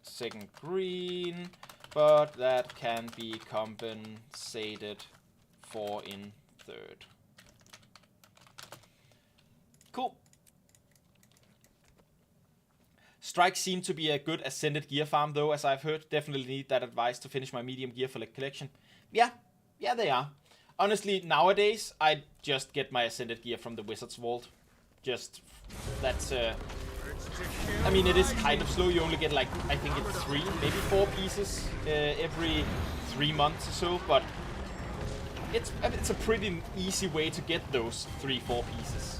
second green, but that can be compensated for in 3rd. Cool. Strikes seem to be a good Ascended Gear farm though, as I've heard. Definitely need that advice to finish my medium gear for the collection. Yeah, they are. Honestly, nowadays, I just get my Ascended Gear from the Wizard's Vault. just that's I mean, it is kind of slow. You only get like, I think it's 3, maybe 4 pieces every 3 months or so, but it's a pretty easy way to get those 3-4 pieces.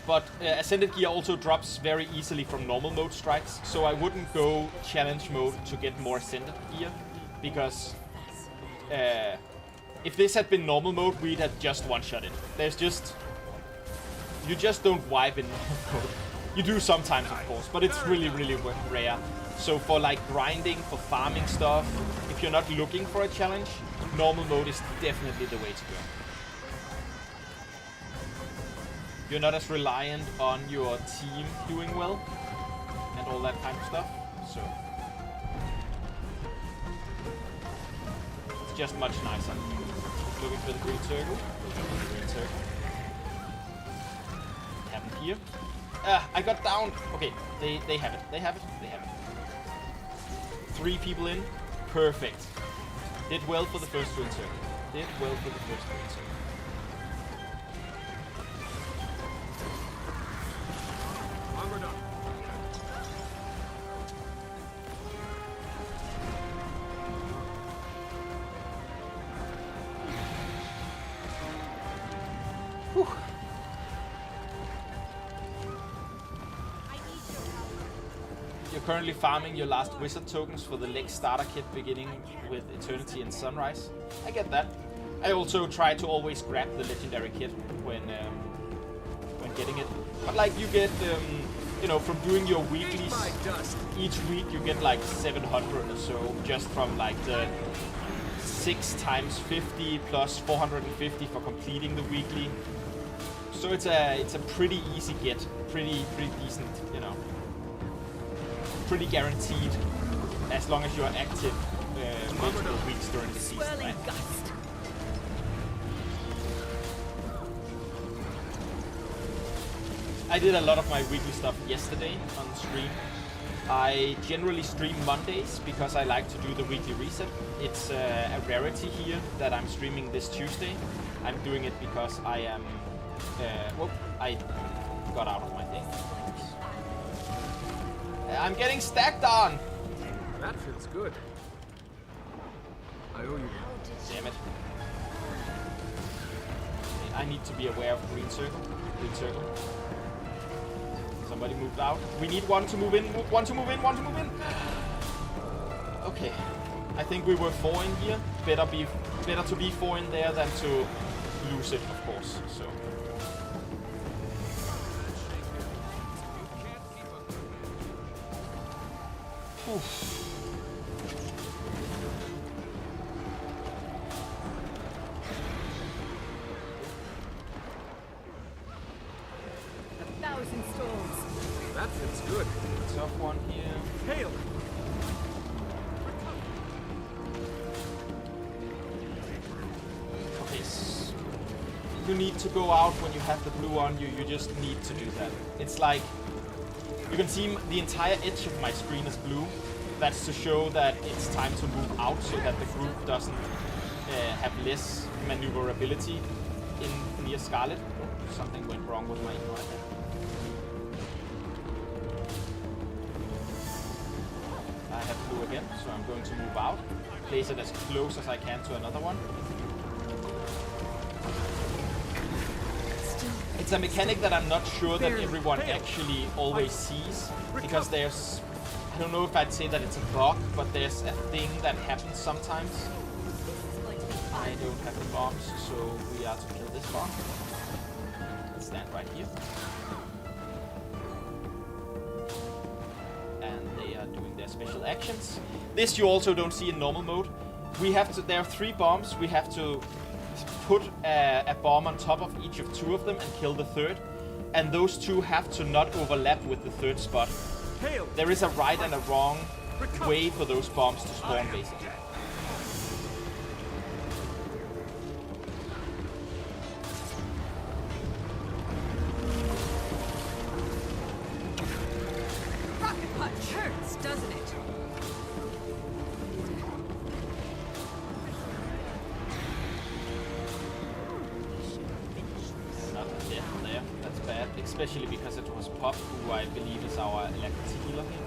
But Ascended Gear also drops very easily from normal mode strikes, so I wouldn't go challenge mode to get more Ascended Gear, because if this had been normal mode, we'd have just one-shot it. You just don't wipe in normal mode. You do sometimes, of course, but it's really, really rare. So for like grinding, for farming stuff, if you're not looking for a challenge, normal mode is definitely the way to go. You're not as reliant on your team doing well and all that kind of stuff, so it's just much nicer. Looking for the green circle. Green circle. What happened here? I got down. Okay, they have it. They have it. They have it. 3 people in. Perfect. Did well for the first green circle. Did well for the first green circle. Armored up. Whew. You're currently farming your last wizard tokens for the Lex starter kit beginning with Eternity and Sunrise. I get that. I also try to always grab the legendary kit when getting it. But like you get, you know, from doing your weeklies, each week you get like 700 or so just from like the 6 times 50 plus 450 for completing the weekly. So it's a pretty easy get, pretty decent, you know. Pretty guaranteed as long as you are active multiple weeks during the season, right? I did a lot of my weekly stuff yesterday on stream. I generally stream Mondays because I like to do the weekly reset. It's a rarity here that I'm streaming this Tuesday. I'm doing it because I am... well, I got out of my thing. I'm getting stacked on! That feels good. I owe you. Damn it. I need to be aware of green circle. Green circle. Somebody moved out. We need one to move in. One to move in. One to move in. Okay. I think we were 4 in here. Better to be 4 in there than to lose it, of course. So. Oof. That feels good. Tough one here. Hail! Okay, you need to go out when you have the blue on you. You just need to do that. It's like, you can see the entire edge of my screen is blue. That's to show that it's time to move out so that the group doesn't have less maneuverability in near Scarlet. Oh, something went wrong with my invite there. I have blue again, so I'm going to move out. Place it as close as I can to another one. It's a mechanic that I'm not sure that everyone actually always sees, because there's, I don't know if I'd say that it's a bug, but there's a thing that happens sometimes. I don't have the bombs, so we are to kill this bomb. Let's stand right here. And they are doing their special actions. This you also don't see in normal mode. We have to, there are 3 bombs, we have to put a bomb on top of each of 2 of them and kill the 3rd. And those 2 have to not overlap with the 3rd spot. There is a right and a wrong way for those bombs to spawn, basically. Rocket punch hurts, doesn't it? especially because it was Pop, who I believe is our electricity healer here.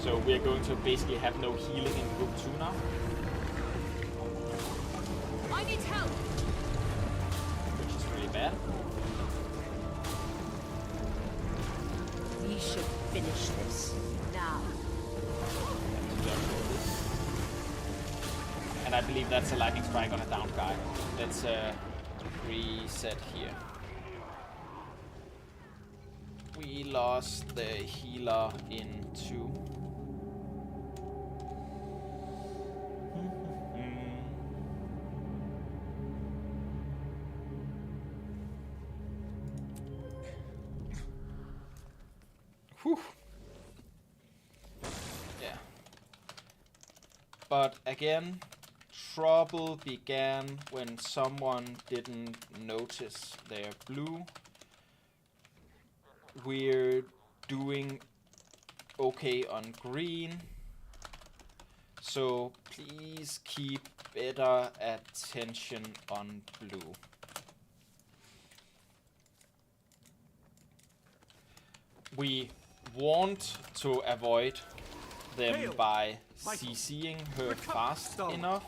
So we are going to basically have no healing in group 2 now. I need help. Which is really bad. We should finish this now. And I believe that's a lightning strike on a down guy. Let's reset here. We lost the healer in 2. Whew. Yeah. But again, trouble began when someone didn't notice their blue. We're doing okay on green. So please keep better attention on blue. We want to avoid them Hail, by Michael, CCing her recover, fast Stalin. enough,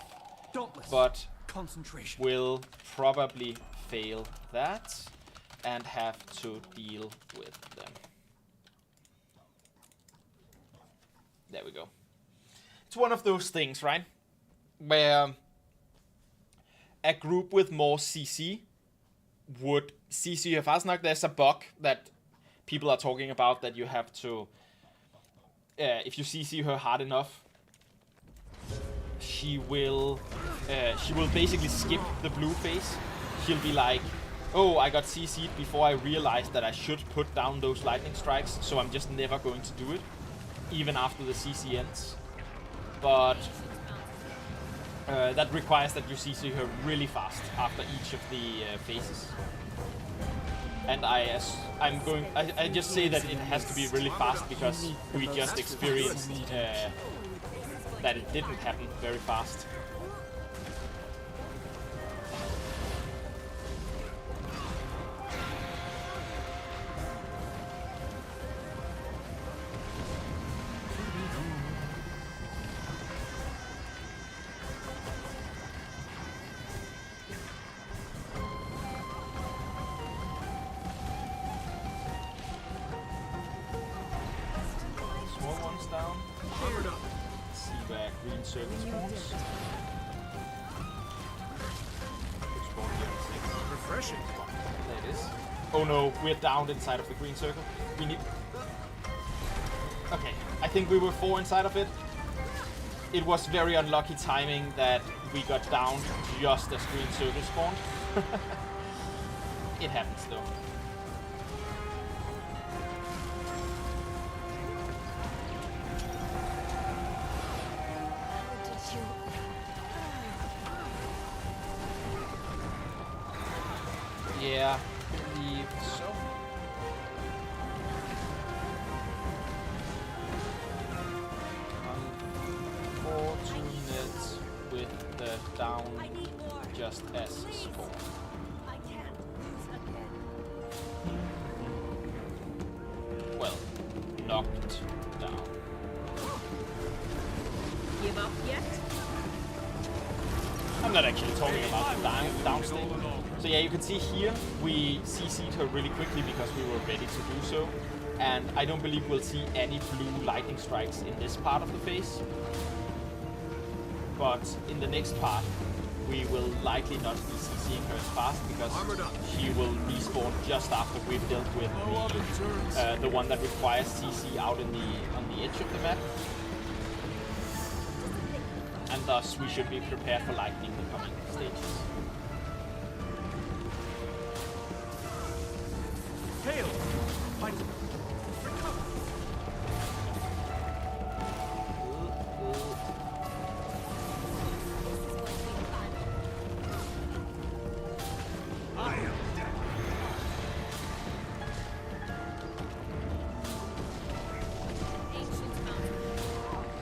Dauntless. but Concentration. will probably fail that and have to deal with them. There we go. It's one of those things, right? Where a group with more CC would CC her fast enough. There's a bug that people are talking about that you have to, if you CC her hard enough, she will basically skip the blue phase. She'll be like, oh, I got CC'd before I realized that I should put down those lightning strikes, so I'm just never going to do it, even after the CC ends. But that requires that you CC her really fast after each of the phases. And I just say that it has to be really fast because we just experienced that it didn't happen very fast. Down. Let's see where green circle spawns. Spawn here in 6. Refreshing. There it is. Oh no, we're down inside of the green circle. We need... Okay, I think we were 4 inside of it. It was very unlucky timing that we got down just as green circle spawned. It happens though. Yeah, I believe so. Unfortunate with the down just as spawn. I can't lose again. Well, knocked down. Give up yet? I'm not actually talking about the down state. So yeah, you can see here, we CC'd her really quickly because we were ready to do so. And I don't believe we'll see any blue lightning strikes in this part of the phase. But in the next part, we will likely not be CCing her as fast because she will respawn just after we've dealt with the one that requires CC out on the edge of the map. And thus we should be prepared for lightning in the coming stages. Hail! Michael. Recover. I am dead. Ancient mountain.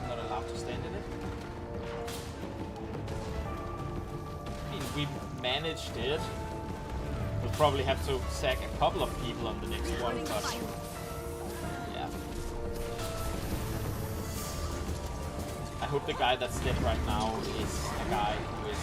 Not allowed to stand in it. I mean, we managed it. We'll probably have to sack a couple of people on the next one, but yeah. I hope the guy that's dead right now is a guy who is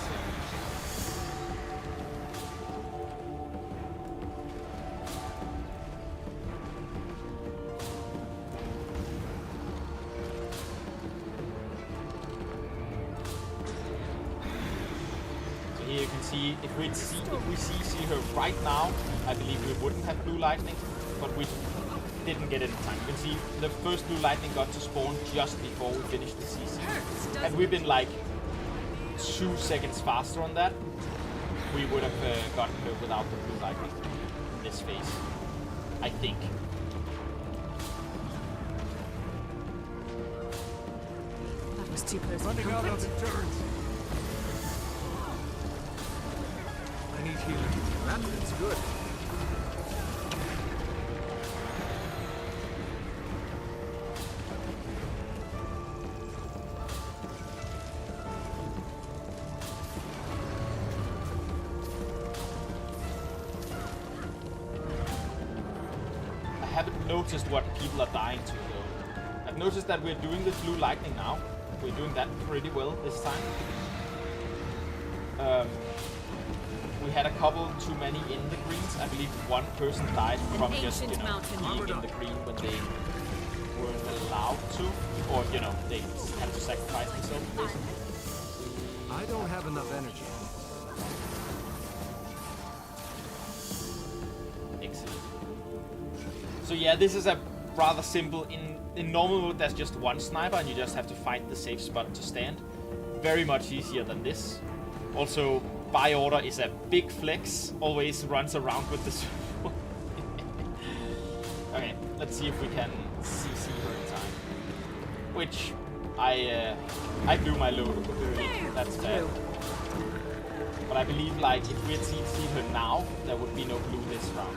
so here you can see if we see her right now, I believe we wouldn't have blue lightning, but we didn't get it in time. You can see the first blue lightning got to spawn just before we finished the CC. Had we been like 2 seconds faster on that, we would have gotten her without the blue lightning in this phase, I think. That was too close. Running out of endurance. I need healing. That feels good. I haven't noticed what people are dying to though. I've noticed that we're doing the blue lightning now. We're doing that pretty well this time. We had a couple too many in the greens. I believe one person died from just, being in the green when they weren't allowed to. Or, they had to sacrifice themselves, basically. I don't have enough energy. Excellent. So yeah, this is a rather simple. In normal mode, there's just one sniper and you just have to find the safe spot to stand. Very much easier than this. Also, by order is a big flex. Always runs around with this. Okay, let's see if we can CC her in time. Which I blew my load early. That's bad. But I believe like if we had CC'd her now, there would be no blue this round.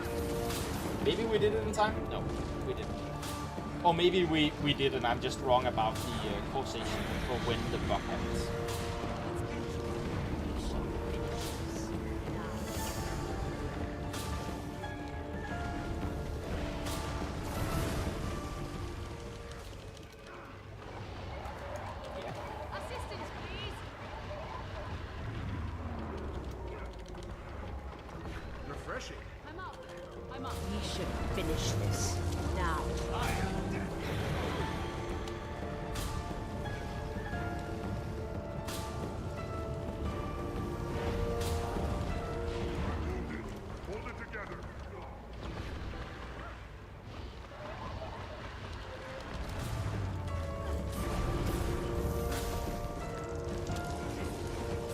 Maybe we did it in time? No, we didn't. Or maybe we did and I'm just wrong about the causation for when the bug happens. Assistance, please. Refreshing. I'm up. I'm up. We should finish this now. Hold it together.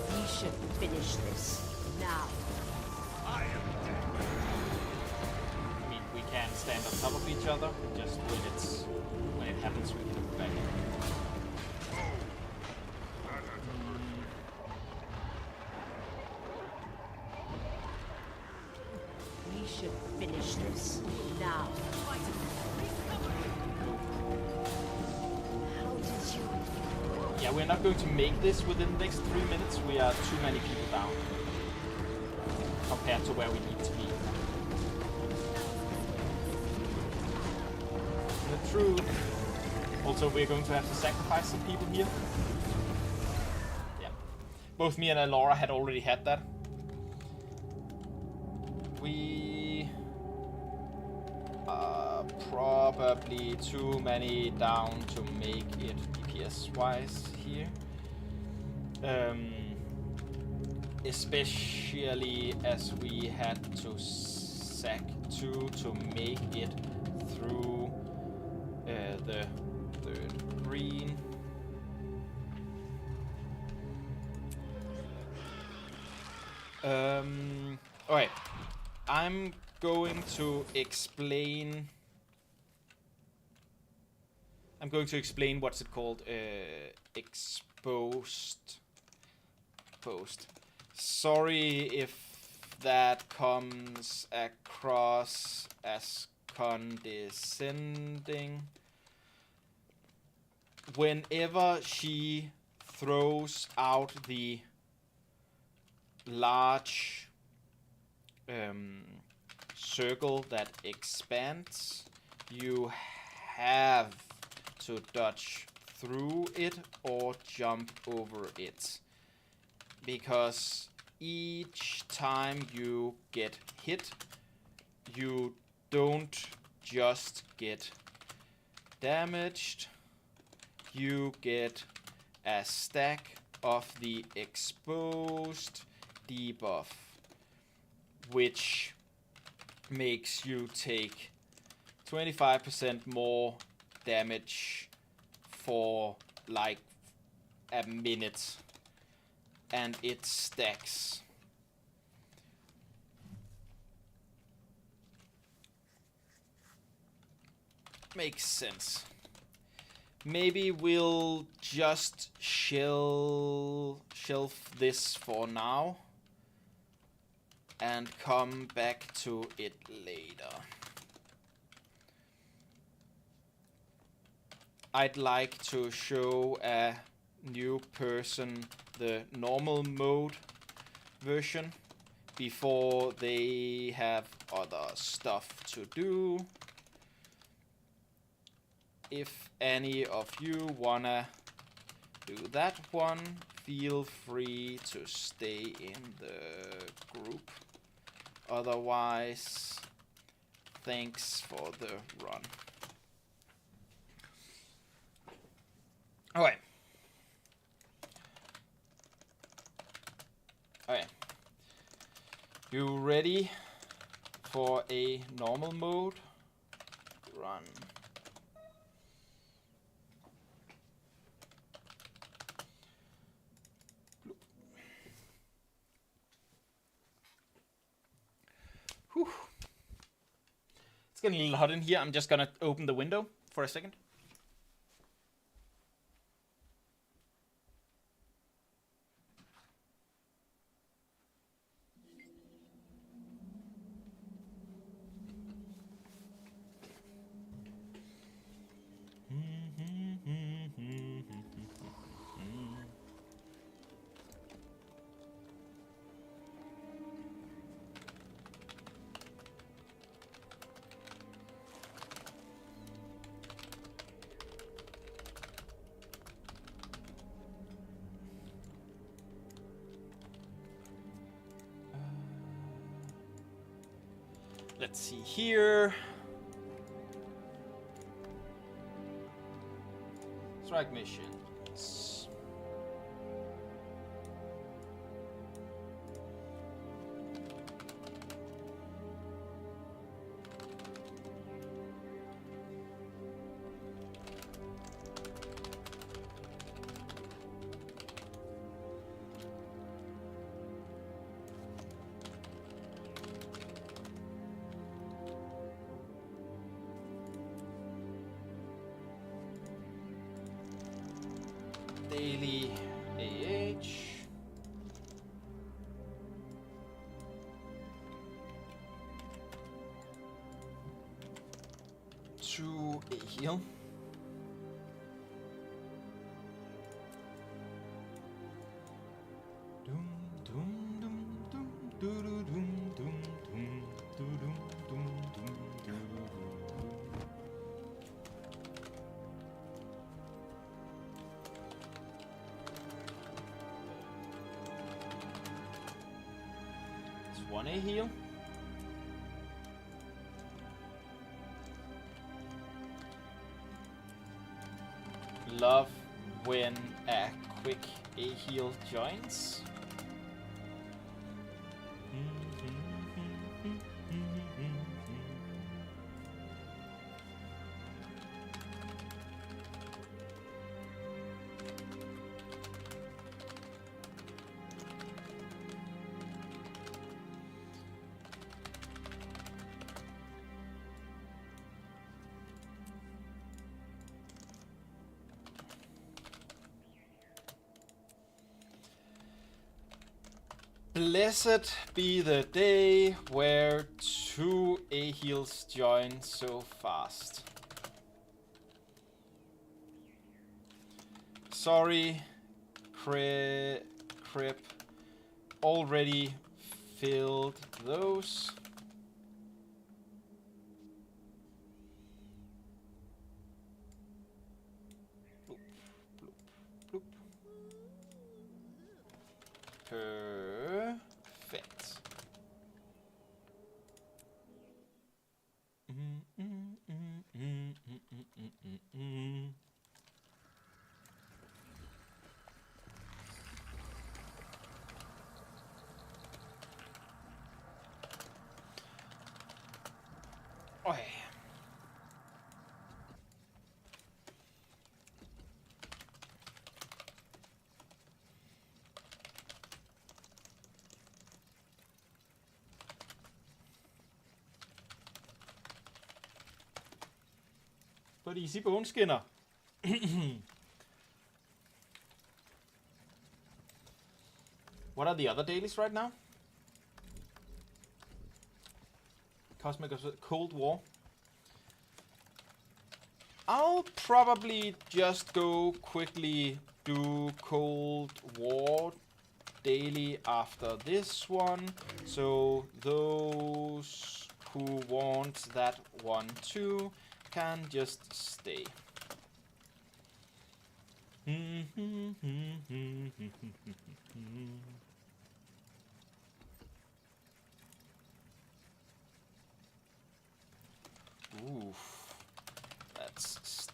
We should finish this now. I mean, we can stand on top of each other. Just when it happens, we can move back. We should finish this now. How did you? Yeah, we're not going to make this within the next 3 minutes. We are too many people down compared to where we need to be. The truth. Also, we're going to have to sacrifice some people here. Yeah. Both me and Alora had already had that. We are probably too many down to make it DPS-wise here. Especially as we had to sack 2 to make it through the third green. Alright. I'm going to explain what's it called? Exposed post. Sorry if that comes across as condescending. Whenever she throws out the large circle that expands, you have to dodge through it or jump over it. Because each time you get hit, you don't just get damaged, you get a stack of the exposed debuff, which makes you take 25% more damage for like a minute, and it stacks. Makes sense. Maybe we'll just shelf this for now and come back to it later. I'd like to show a new person the normal mode version before they have other stuff to do. If any of you wanna do that one, feel free to stay in the group. Otherwise, thanks for the run. Okay. Okay. You ready for a normal mode? Run. Whew. It's getting a little hot in here. I'm just gonna open the window for a second. Let's see here. Strike missions. Daily AH. To a heal. Dum dum dum dum dum dum dum dum dum dum dum dum. 1A heal. Love when a quick A heal joins. Blessed be the day where 2 A heals join so fast. Sorry, Crip. Already filled those. Bloop, bloop, bloop. Perfect. Okay. But easy bone skinner. What are the other dailies right now? Cosmic Cold War. I'll probably just go quickly do Cold War daily after this one. So those who want that one too can just stay. Oof. That's...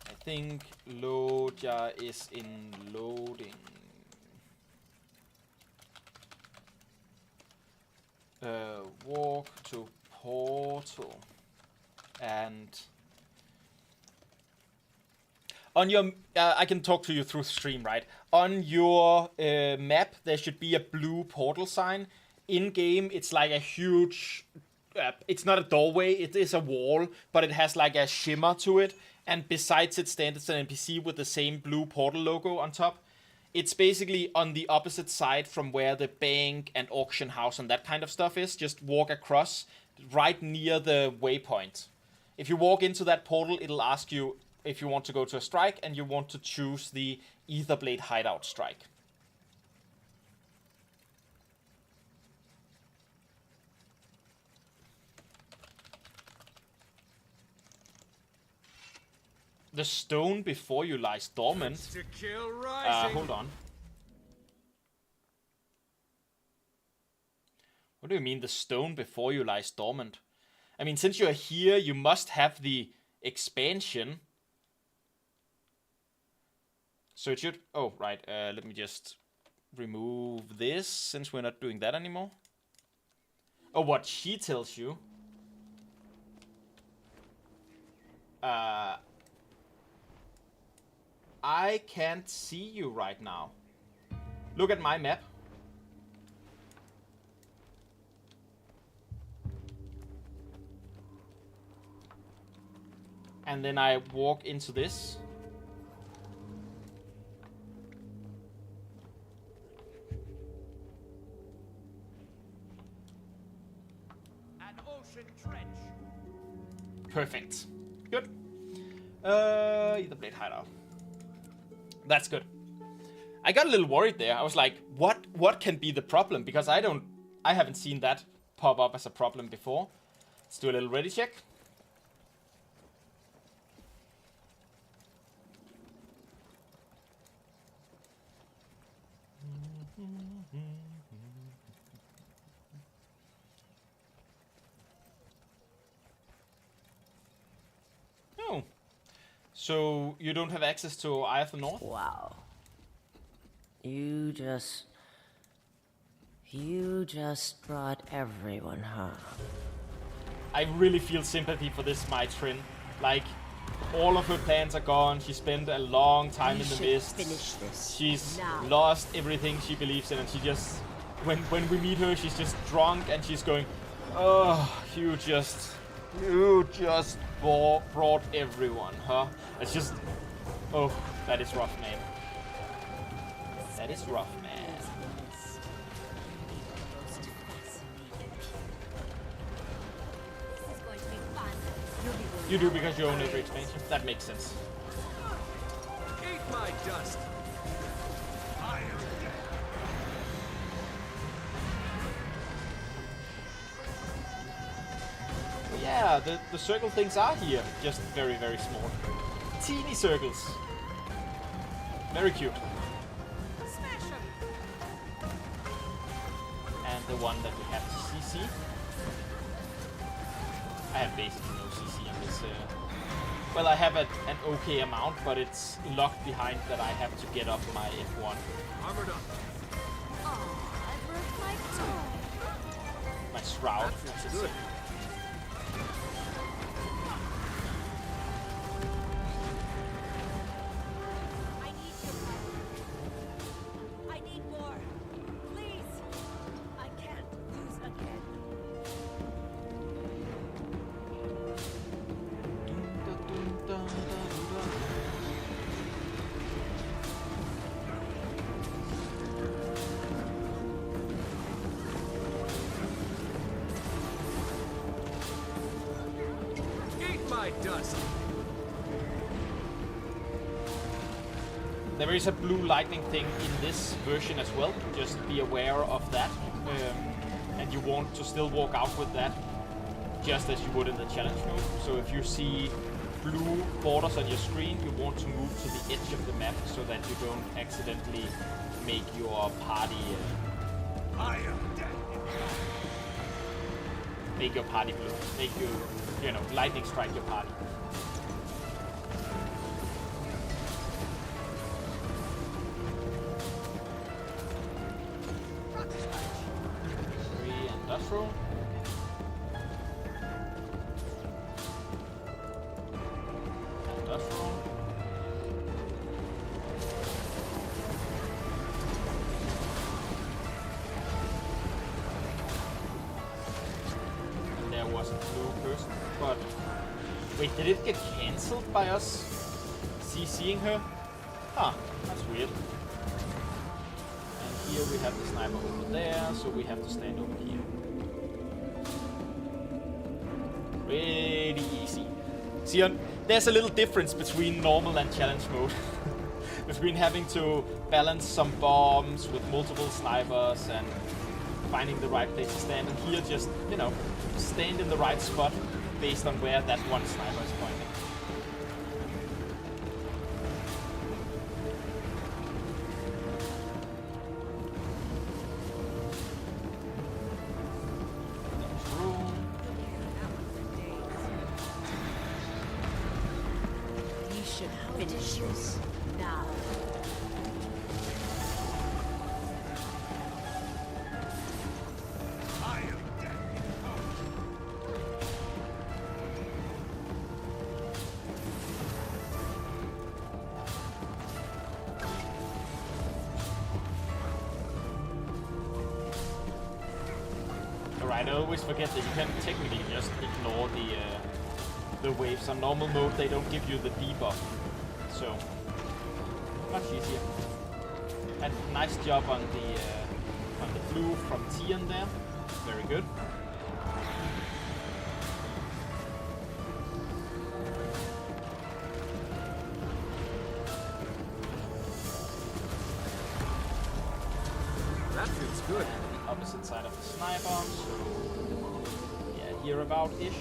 I think Loja is in loading. Walk to portal. And... on your... I can talk to you through stream, right? On your map, there should be a blue portal sign. In-game, it's like a huge... it's not a doorway, it is a wall, but it has like a shimmer to it. And besides it stands an NPC with the same blue portal logo on top. It's basically on the opposite side from where the bank and auction house and that kind of stuff is. Just walk across, right near the waypoint. If you walk into that portal, it'll ask you if you want to go to a strike and you want to choose the Etherblade hideout strike. The stone before you lies dormant. To kill rising. Hold on. What do you mean the stone before you lies dormant? I mean, since you're here, you must have the expansion. So it should... oh, right. Let me just remove this, since we're not doing that anymore. Oh, what she tells you. I can't see you right now. Look at my map. And then I walk into this. An ocean trench. Perfect. Good. Etherblade hideout. That's good. I got a little worried there. I was like, what can be the problem? Because I haven't seen that pop up as a problem before. Let's do a little ready check. Oh. So you don't have access to Eye of the North? Wow. You just brought everyone home. I really feel sympathy for this Maitrin. Like, all of her plans are gone. She spent a long time in the mist. Finish this. She's now. lost everything she believes in, and she just... When we meet her, she's just drunk, and she's going, oh, you just brought everyone, huh? It's just... oh, that is rough, man. That is rough, man. This is going to be fun. You do because you own every expansion. That makes sense. Eat my dust. I am yeah, the circle things are here, just very, very small. Teeny circles. Very cute. Smash him! And the one that we have to CC. I have basically no CC on this. Well, I have an okay amount, but it's locked behind that I have to get up my F1. Armored up. Aw, I broke my toy. My shroud. That's good. I need your help. I need more. Please. I can't lose again. Eat my dust. There is a blue lightning thing in this version as well. Just be aware of that. And you want to still walk out with that, just as you would in the challenge mode. So if you see blue borders on your screen, you want to move to the edge of the map so that you don't accidentally make your party I am dead. make your party blue. Make you know, lightning strike your party. Three industrial. Industrial. And there was a blue person, but wait, did it get cancelled by us CCing her? Huh, that's weird. And here we have the sniper over there, so we have to stand over here. Pretty easy. See, there's a little difference between normal and challenge mode. Between having to balance some bombs with multiple snipers and finding the right place to stand. And here just, you know, stand in the right spot based on where that one sniper is pointing. There's room. You should finish this now. I am dead. Alright, I always forget that you can technically just ignore the waves. On normal mode, they don't give you the debuff, so much easier. And nice job on the blue from Tian there. Very good. That feels good. Opposite side of the sniper, so yeah, here about-ish.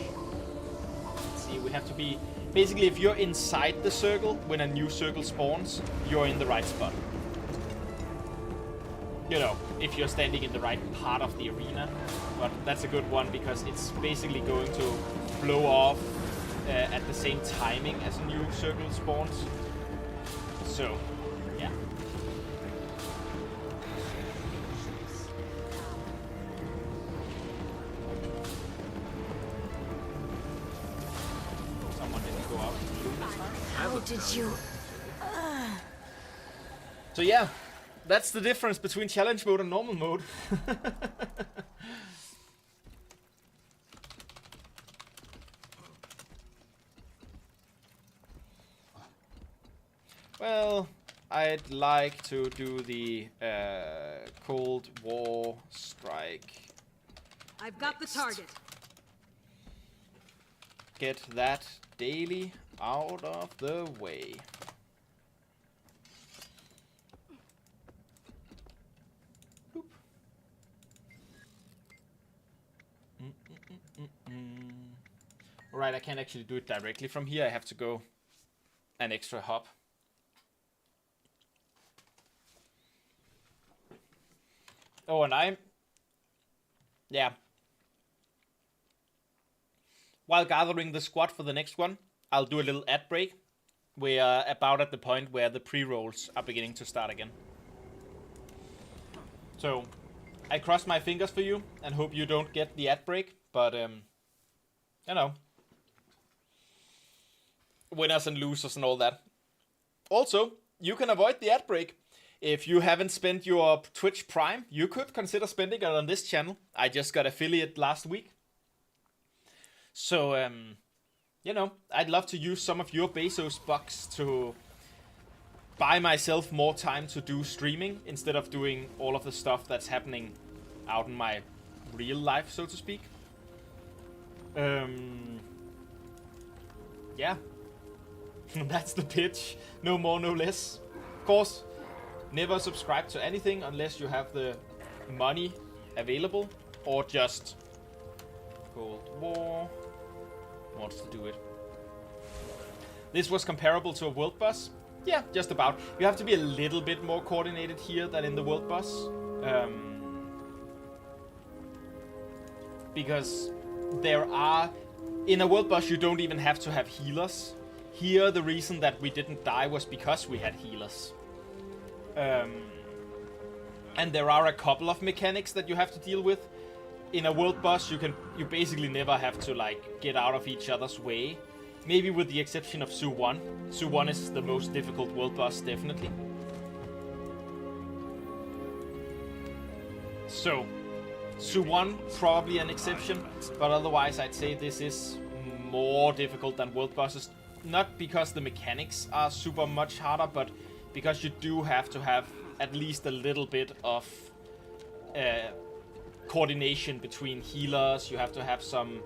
Let's see, we have to be... Basically, if you're inside the circle, when a new circle spawns, you're in the right spot. You know, if you're standing in the right part of the arena. But that's a good one, because it's basically going to blow off at the same timing as a new circle spawns. So, yeah. Someone didn't go out this time. How did you? So yeah, that's the difference between challenge mode and normal mode. Well, I'd like to do the Cold War strike. I've got the target. Get that daily out of the way. Boop. Right, I can't actually do it directly from here. I have to go an extra hop. Oh, and yeah. While gathering the squad for the next one, I'll do a little ad break. We are about at the point where the pre-rolls are beginning to start again. So, I cross my fingers for you and hope you don't get the ad break, but, you know. Winners and losers and all that. Also, you can avoid the ad break. If you haven't spent your Twitch Prime, you could consider spending it on this channel. I just got affiliate last week. So, you know, I'd love to use some of your Bezos bucks to buy myself more time to do streaming instead of doing all of the stuff that's happening out in my real life, so to speak. Yeah. That's the pitch. No more, no less. Of course, never subscribe to anything unless you have the money available or just Cold War wants to do it. This was comparable to a world boss. Yeah, just about. You have to be a little bit more coordinated here than in the world boss. Because there are... In a world boss, you don't even have to have healers. Here, the reason that we didn't die was because we had healers. And there are a couple of mechanics that you have to deal with. In a world boss, you basically never have to like get out of each other's way. Maybe with the exception of Su 1. Su 1 is the most difficult world boss, definitely. So, Su 1 probably an exception, but otherwise I'd say this is more difficult than world bosses. Not because the mechanics are super much harder, but because you do have to have at least a little bit of coordination between healers. You have to have some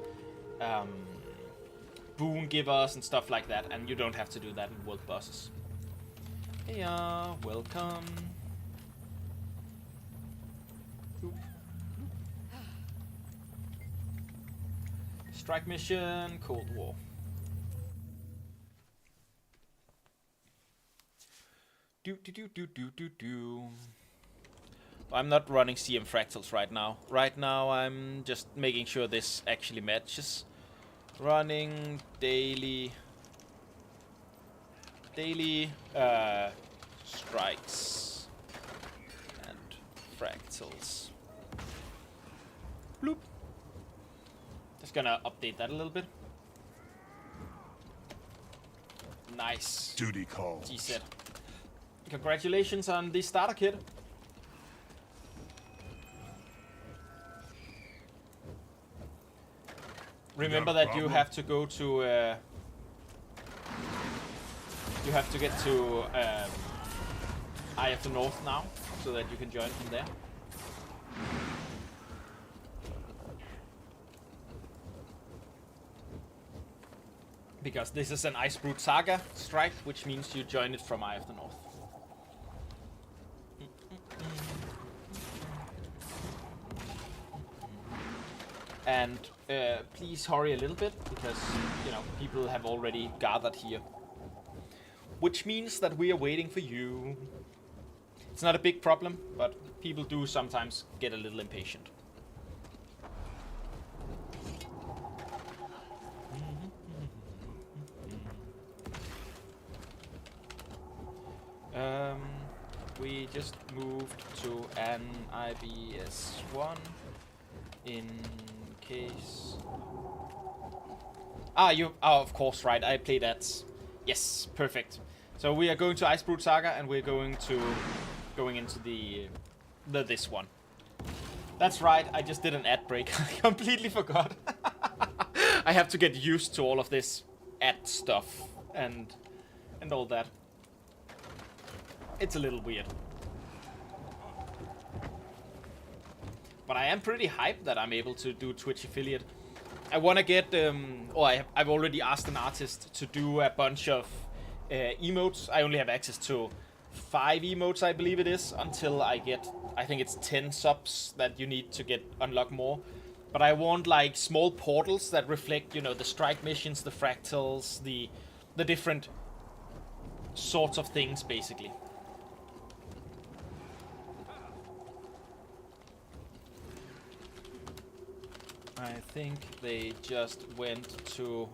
boon givers and stuff like that, and you don't have to do that in world bosses. Hey, welcome. Oop. Strike mission, Cold War. I'm not running CM Fractals right now. Right now I'm just making sure this actually matches. Running daily strikes and fractals. Bloop. Just gonna update that a little bit. Nice. Duty calls. G-set. Congratulations on the starter kit. Remember that you have to go to you have to get to Eye of the North now, so that you can join from there. Because this is an Ice Brute Saga strike, which means you join it from Eye of the North. And please hurry a little bit, because, you know, people have already gathered here. Which means that we are waiting for you. It's not a big problem, but people do sometimes get a little impatient. We just moved to an IBS1 in case... of course, right, I played ads. Yes, perfect. So we are going to Ice Brute Saga, and we're going into the this one. That's right, I just did an ad break. I completely forgot. I have to get used to all of this ad stuff and all that. It's a little weird. But I am pretty hyped that I'm able to do Twitch affiliate. I want to get, I've already asked an artist to do a bunch of emotes. I only have access to 5 emotes, I believe it is, until I get, I think it's 10 subs that you need to get unlock more. But I want like small portals that reflect, you know, the strike missions, the fractals, the different sorts of things, basically. I think they just went to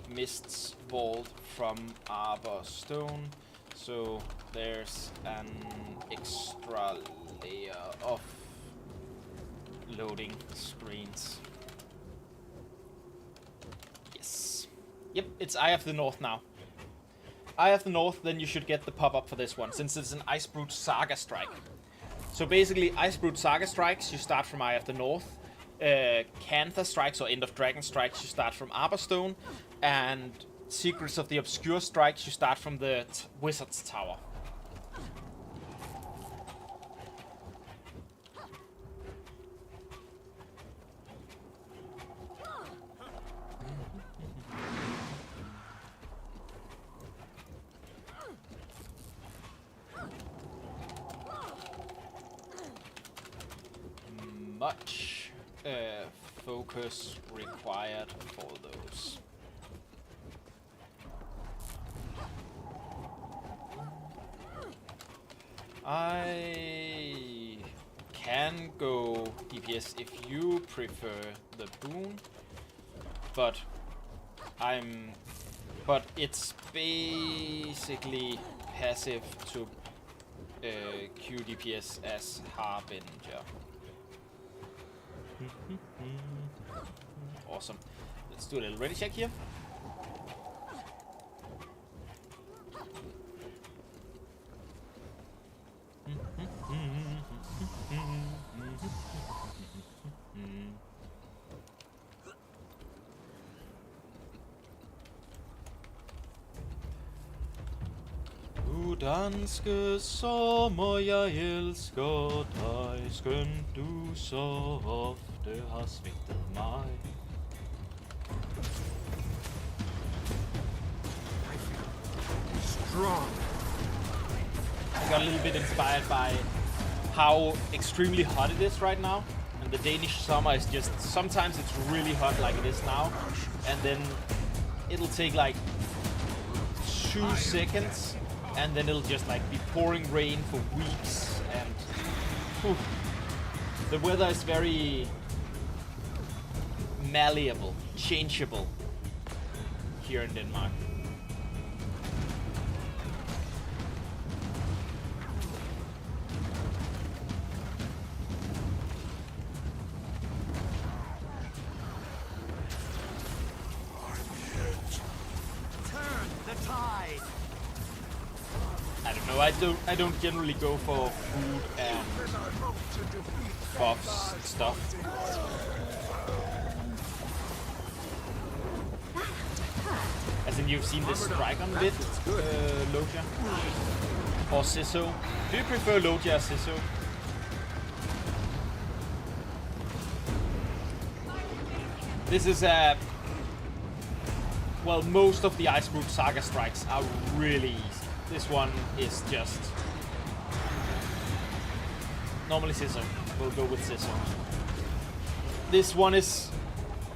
Mist's Vault from Arbor Stone, so there's an extra layer of loading screens. Yes. Yep, it's Eye of the North now. Eye of the North, then you should get the pop-up for this one, since it's an Icebrute Saga Strike. So basically, Icebrute Saga Strikes, you start from Eye of the North. Cantha Strikes or End of Dragon Strikes, you start from Arborstone, and Secrets of the Obscure Strikes, you start from the Wizard's Tower. Much focus required for those. I can go DPS if you prefer the boon, but it's basically passive to Q DPS as Harbinger. Awesome. Let's do a little ready check here. Du danske sommer, jeg elsker dig, skønt du så ofte har svigtet mig. Strong. I got a little bit inspired by how extremely hot it is right now. And the Danish summer is just, sometimes it's really hot like it is now. And then it'll take like 2 seconds. And then it'll just like be pouring rain for weeks. And whew, the weather is very malleable, changeable here in Denmark. I don't generally go for food and buffs and stuff. As in, you've seen this strike on bit, Logia or Sisso. Do you prefer Logia or Sisso? This is a well, most of the Icebrute Saga strikes are really easy. This one is just normally Sisso. We'll go with Sisso. This one is,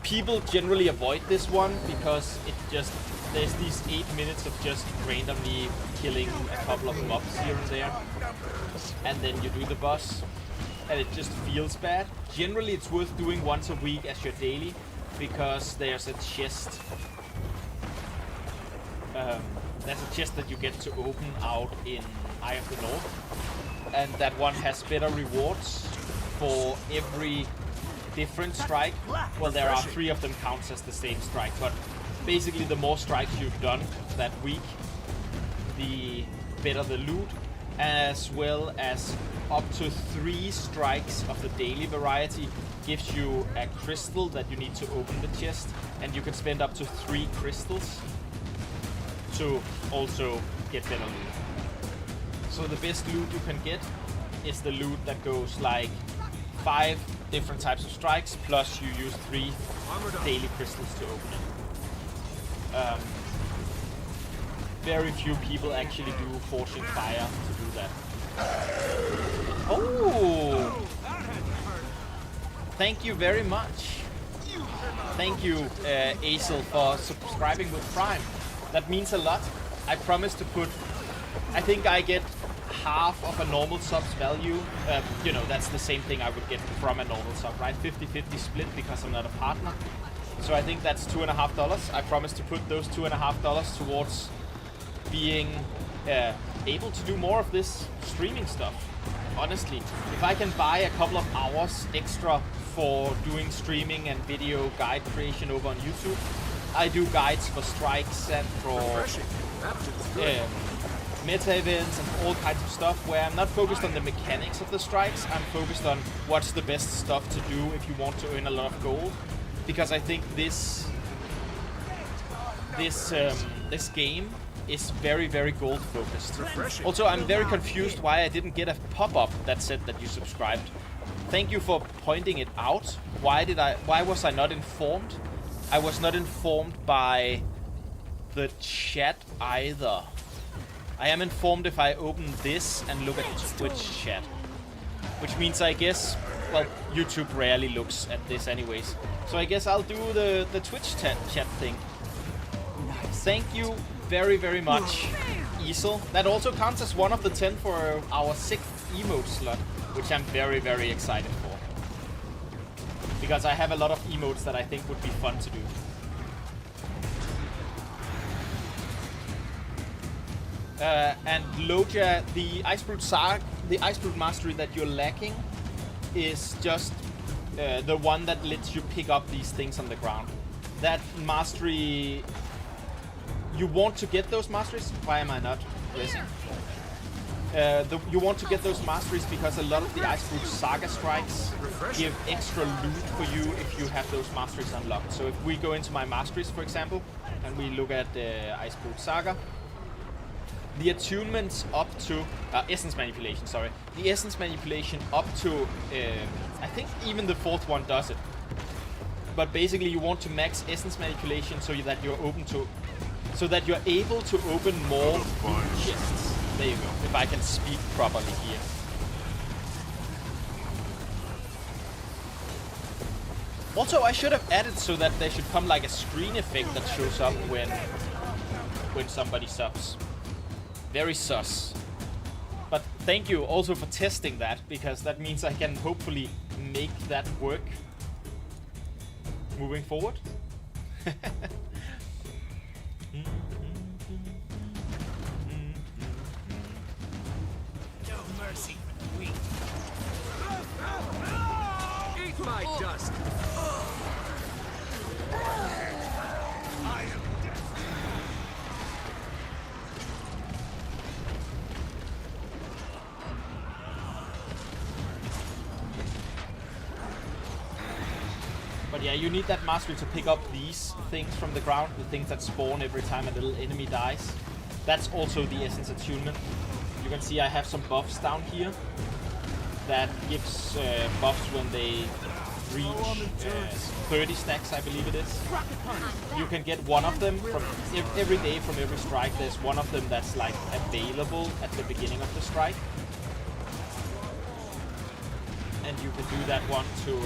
people generally avoid this one because it just, there's these 8 minutes of just randomly killing a couple of mobs here and there, and then you do the boss, and it just feels bad. Generally, it's worth doing once a week as your daily because there's a chest. There's a chest that you get to open out in Eye of the North, and that one has better rewards for every different strike. Well, there are 3 of them counts as the same strike, but basically the more strikes you've done that week, the better the loot, as well as up to 3 strikes of the daily variety gives you a crystal that you need to open the chest, and you can spend up to 3 crystals to also get better loot. So the best loot you can get is the loot that goes like 5 different types of strikes, plus you use 3 daily crystals to open it. Very few people actually do Forging Fire to do that. Oh! Thank you very much. Thank you, Azel, for subscribing with Prime. That means a lot. I promise to put... I think I get half of a normal sub's value. You know, that's the same thing I would get from a normal sub, right? 50-50 split because I'm not a partner. So I think that's $2.50. I promise to put those $2.50 towards being able to do more of this streaming stuff. Honestly, if I can buy a couple of hours extra for doing streaming and video guide creation over on YouTube, I do guides for strikes and for meta events and all kinds of stuff where I'm not focused on the mechanics of the strikes. I'm focused on what's the best stuff to do if you want to earn a lot of gold, because I think this game is very, very gold focused. Also, I'm very confused why I didn't get a pop-up that said that you subscribed. Thank you for pointing it out. Why was I not informed? I was not informed by the chat either. I am informed if I open this and look at Twitch chat. Which means I guess, well, YouTube rarely looks at this anyways. So I guess I'll do the Twitch chat thing. Thank you very, very much, Easel. That also counts as one of the 10 for our 6th emote slot, which I'm very, very excited for. Because I have a lot of emotes that I think would be fun to do. And Loja, the Ice Brute Mastery that you're lacking is just the one that lets you pick up these things on the ground. That mastery... You want to get those masteries? Why am I not pressing? You want to get those masteries because a lot of the Ice Brute Saga strikes give extra loot for you if you have those masteries unlocked. So if we go into my masteries, for example, and we look at the Ice Brute Saga, the attunements up to... Essence Manipulation, sorry. The Essence Manipulation up to... I think even the 4th one does it. But basically you want to max Essence Manipulation so that you're open to... So that you're able to open more chests. There you go. If I can speak properly here. Also, I should have added so that there should come like a screen effect that shows up when somebody subs. Very sus. But thank you also for testing that, because that means I can hopefully make that work moving forward. No mercy for the weak. Eat my dust! I am death. But yeah, you need that mastery to pick up these things from the ground, the things that spawn every time a little enemy dies. That's also the Essence Attunement. You can see I have some buffs down here that gives buffs when they reach 30 stacks, I believe it is. You can get one of them from every day from every strike. There's one of them that's like available at the beginning of the strike. And you can do that one to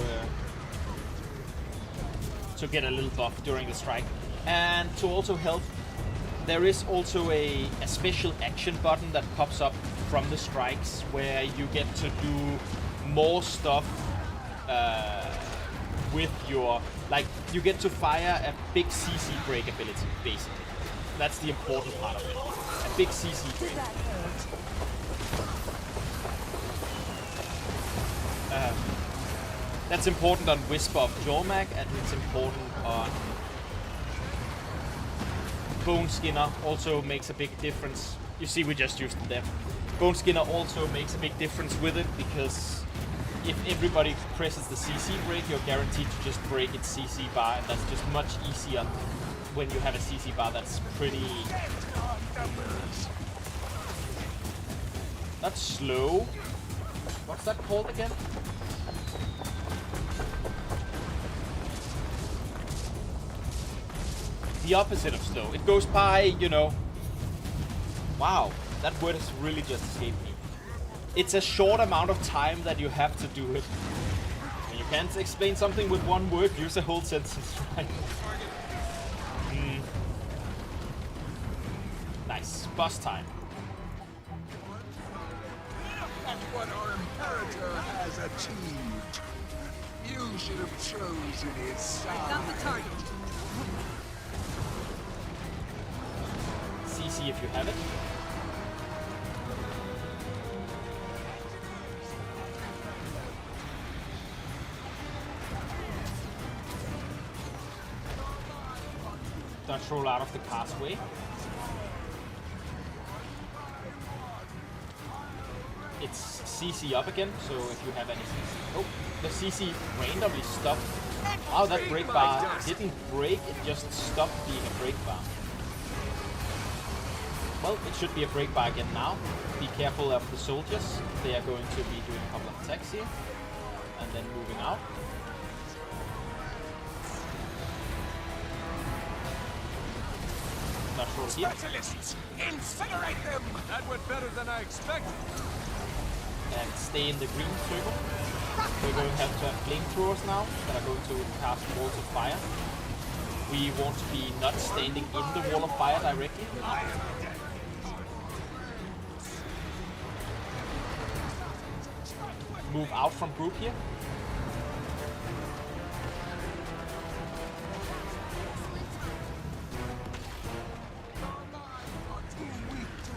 get a little buff during the strike. And to also help, there is also a special action button that pops up from the strikes where you get to do more stuff with your... Like, you get to fire a big CC break ability, basically. That's the important part of it. A big CC break. That's important on Whisper of Jormak, and it's important on Bone Skinner. Also makes a big difference. You see, we just used it there. Bone Skinner also makes a big difference with it, because if everybody presses the CC break, you're guaranteed to just break its CC bar, and that's just much easier when you have a CC bar that's pretty... Not slow. What's that called again? The opposite of slow. It goes by, you know... Wow, that word has really just escaped me. It's a short amount of time that you have to do it. And you Can't explain something with one word, use a whole sentence, right? Nice. Boss time. At what our imperator has achieved. You should have chosen his side. Got the target. CC if you have it. Dodge roll out of the pathway. It's CC up again, so if you have any CC. Oh, the CC randomly stopped. Oh, that break bar didn't break, it just stopped being a break bar. Well, it should be a break bar again now. Be careful of the soldiers. They are going to be doing a couple of attacks here. And then moving out. Not sure here. Specialists, incinerate them! That went better than I expected. And stay in the green circle. We're going to have flamethrowers now that are going to cast walls of fire. We want to be not standing in the wall of fire directly. Move out from group here.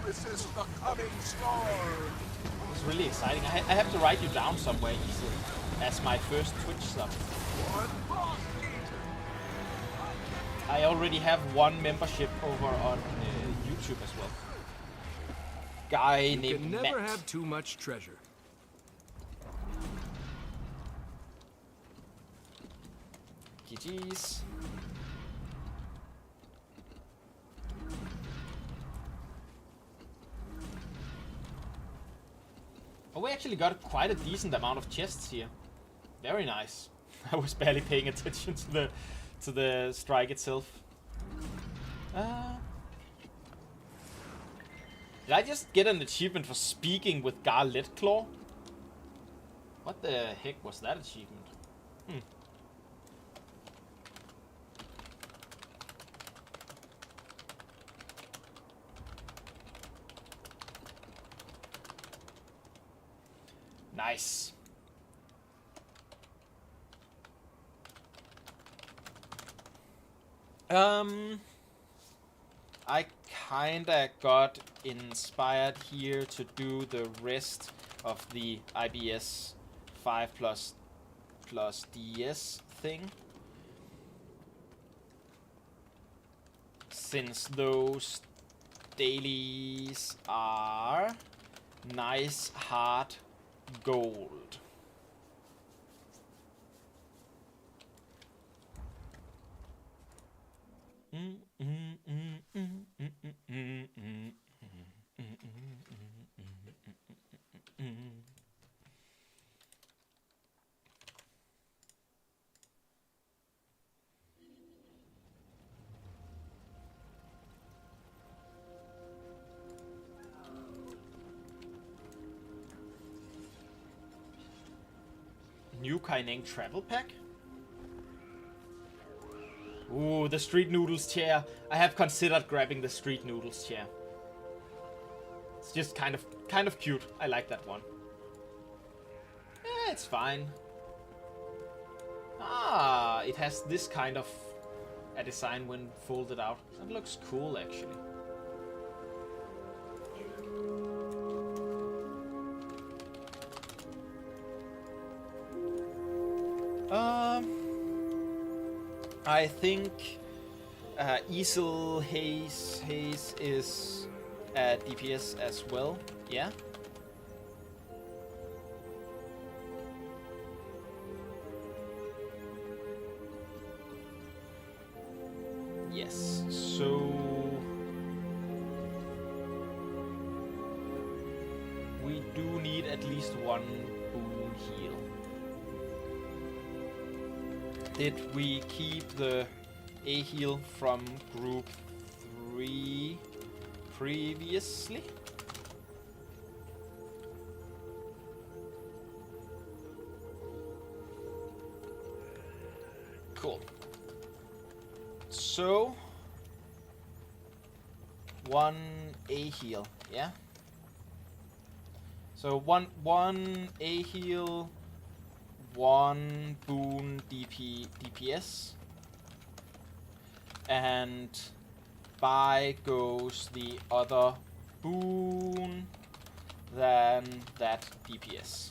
Resist the coming storm. It's really exciting. I have to write you down somewhere easily as my first Twitch sub. I already have one membership over on YouTube as well. Guy You named can never Matt. have too much treasure. GG's. Oh, we actually got quite a decent amount of chests here. Very nice. I was barely paying attention to the strike itself. Did I just get an achievement for speaking with Garlet Claw? What the heck was that achievement? Nice. I kinda got inspired here to do the rest of the IBS 5 plus DS thing. Since those dailies are nice hard gold. New Kaineng travel pack? Ooh, the street noodles chair. I have considered grabbing the street noodles chair. It's just kind of cute. I like that one. It's fine. Ah, it has this kind of a design when folded out. That looks cool, actually. I think Easel Haze is DPS as well. Yeah. Yes. So we do need at least one boon heal. Did we keep the A heal from group 3 previously? Cool. So 1 A heal, yeah. So one A heal, 1 boon DPS, and by goes the other boon, then that DPS.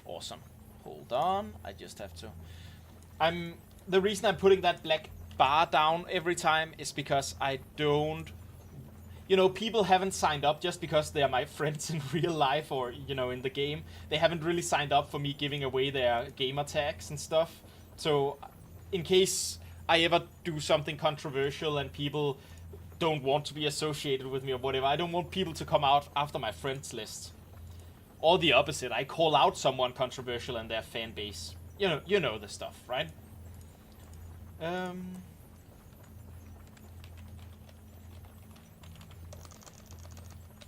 Awesome. Hold on, I just have to. The reason I'm putting that black bar down every time is because I don't. You know, people haven't signed up just because they are my friends in real life or, you know, in the game. They haven't really signed up for me giving away their gamer tags and stuff. So, in case I ever do something controversial and people don't want to be associated with me or whatever, I don't want people to come out after my friends list. Or the opposite, I call out someone controversial and their fan base. You know the stuff, right?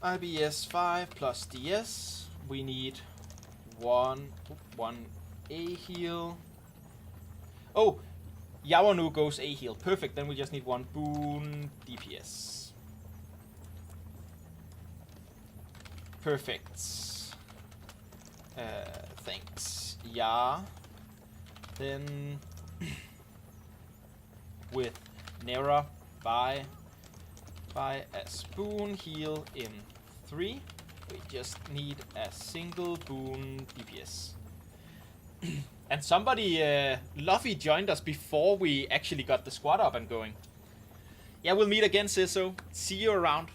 IBS 5 plus DS. We need one A heal. Oh, Yawanu goes A heal. Perfect. Then we just need 1 boon DPS. Perfect. Thanks. Yeah. Then with Nera by a spoon heal in 3. We just need a single boon DPS. And somebody, Luffy, joined us before we actually got the squad up and going. Yeah, we'll meet again, Ciso. See you around.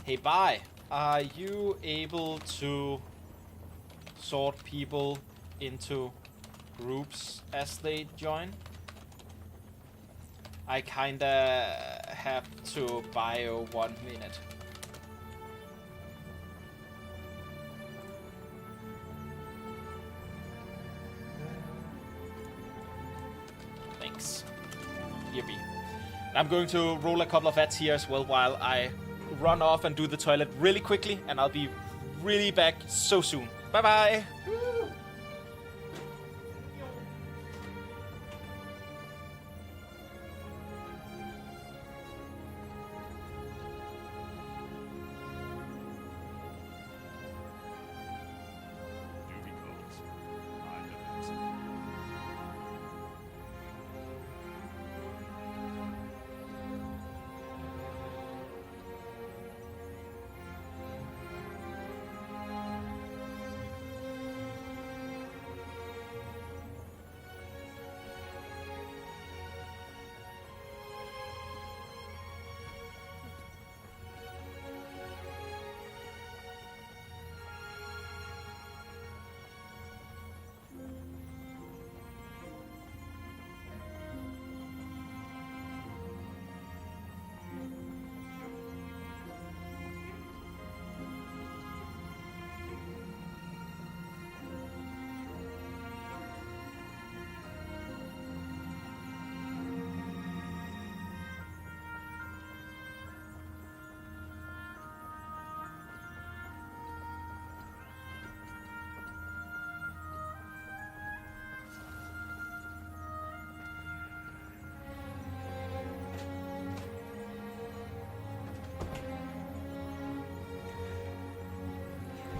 Hey, bye. Are you able to sort people into groups as they join? I kinda have to bio 1 minute. Thanks. Here be. I'm going to roll a couple of ads here as well while I run off and do the toilet really quickly, and I'll be really back so soon. Bye bye.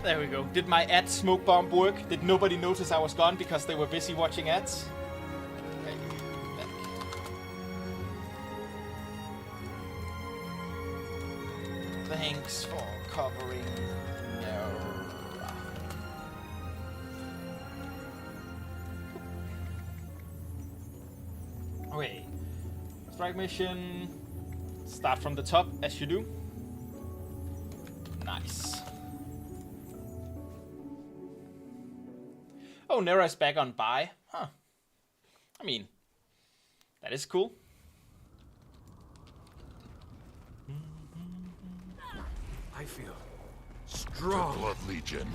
There we go. Did my ad smoke bomb work? Did nobody notice I was gone because they were busy watching ads? Okay, back. Thanks for covering. No. Okay. Strike mission. Start from the top, as you do. Nice. Oh, Nera's back on buy. Huh. I mean, that is cool. I feel Strong. Blood Legion.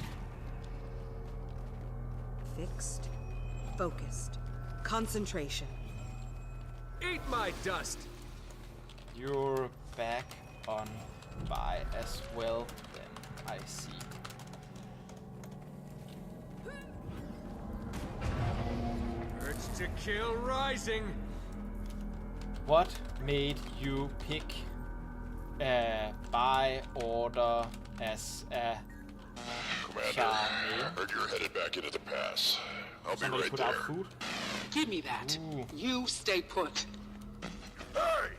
Fixed, focused, concentration. Eat my dust. You're back on by as well, then I see. Urge to kill rising. What made you pick by order as a Commander, Charmaine? heard you're headed back into the pass. I'll be Somebody right put there. out food? Give me that. Ooh. You stay put. Hey!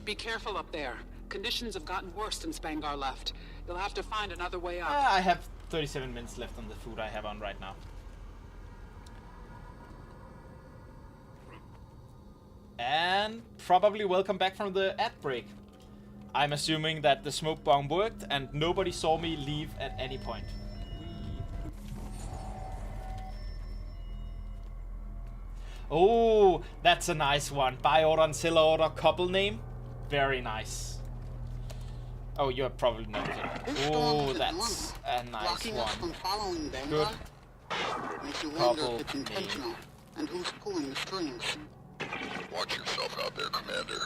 Be careful up there. Conditions have gotten worse since Spangar left. You'll have to find another way up. I have 37 minutes left on the food I have on right now. And probably welcome back from the ad break. I'm assuming that the smoke bomb worked and nobody saw me leave at any point. Oh, that's a nice one. Buy order and sell order couple name. Very nice. Oh, you're probably not kidding. Oh, that's a nice one. Good. Makes you wonder if it's intentional. And who's pulling the strings? Watch yourself out there, Commander.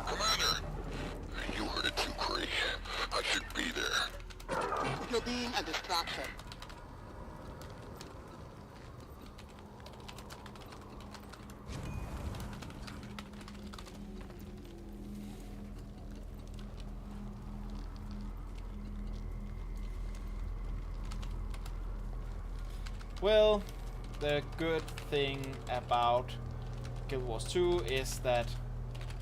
Commander, you heard it too, Cree. I should be there. You're being a distraction. Well, the good thing about Guild Wars 2 is that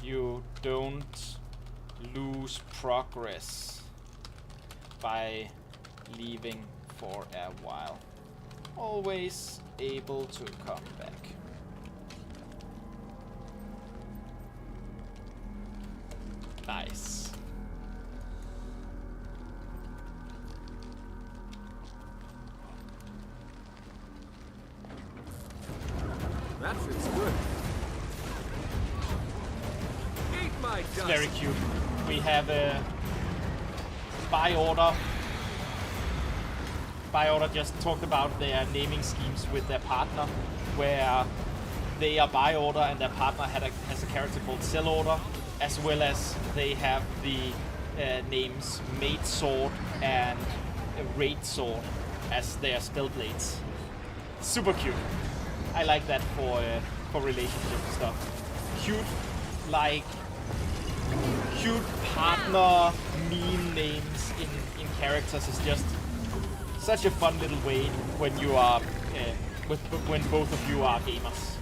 you don't lose progress by leaving for a while. Always able to come back. Nice. That feels good. Eat my dust. Very cute. We have a Buy Order. Buy Order just talked about their naming schemes with their partner, where they are Buy Order and their partner has a character called Sell Order, as well as they have the names Mate Sword and Raid Sword as their spell blades. Super cute. I like that for relationship stuff. Cute, like cute partner meme names in characters is just such a fun little way when you are when both of you are gamers.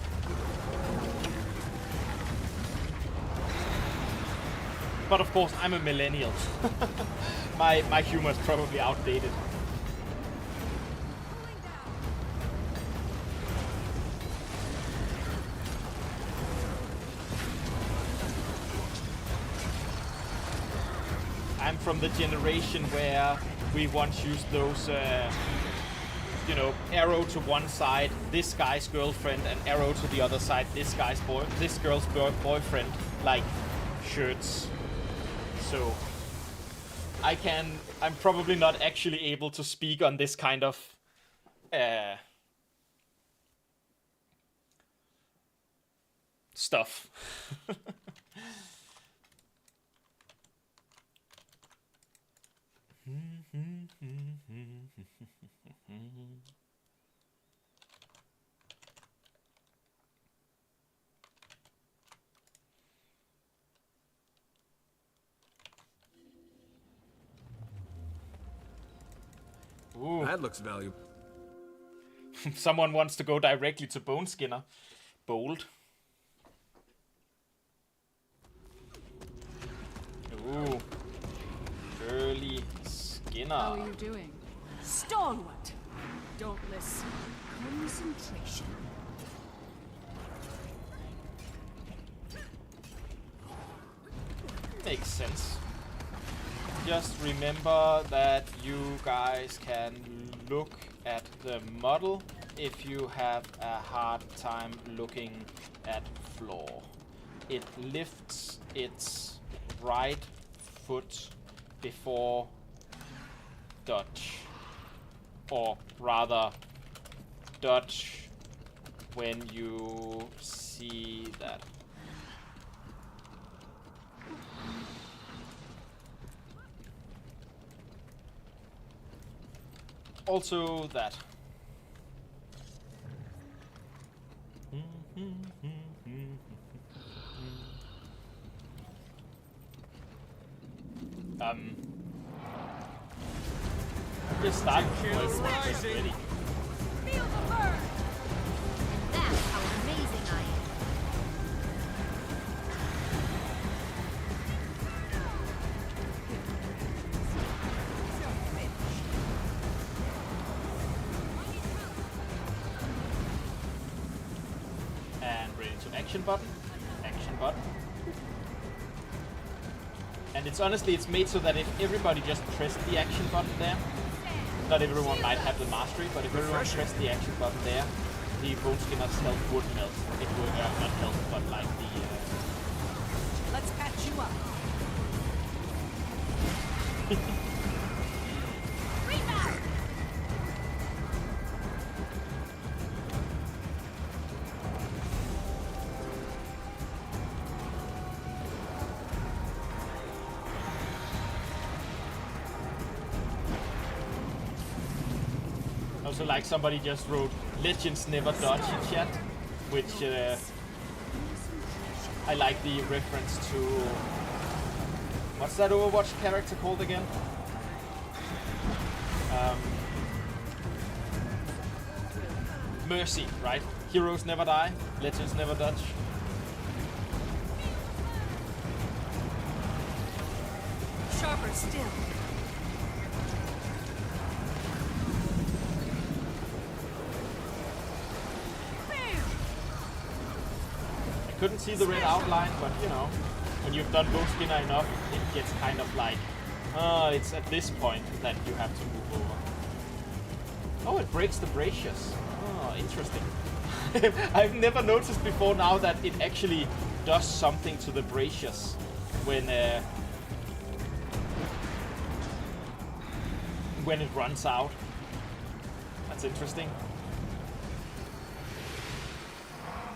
But of course, I'm a millennial. my humor is probably outdated. I'm from the generation where we once used those, you know, arrow to one side, this guy's girlfriend, and arrow to the other side, this girl's boyfriend, like shirts. So I'm probably not actually able to speak on this kind of stuff. Ooh. That looks valuable. Someone wants to go directly to Bone Skinner. Bold. Ooh. Early Skinner. How are you doing? Stalwart! Don't listen. Concentration. Makes sense. Just remember that you guys can look at the model if you have a hard time looking at floor. It lifts its right foot before dodge, or rather dodge when you see that. Also that. Just start before everyone's ready. Feel the burn! That's how amazing I am. And ready to action button. Action button. And it's honestly, it's made so that if everybody just pressed the action button there, not everyone might have the mastery, but if everyone pressed the action button there, the bone skinner's health would melt. It would not health, but like the Let's patch you up. Rebound! also like somebody just wrote legends never dodge in chat, which I like the reference to what's that Overwatch character called again? Mercy, right? Heroes never die, legends never dodge. Sharper still. I couldn't see the red outline, but you know, when you've done Bow Skinner enough, it gets kind of like, it's at this point that you have to move over. Oh, it breaks the braziers. Oh, interesting. I've never noticed before now that it actually does something to the braziers when it runs out. That's interesting.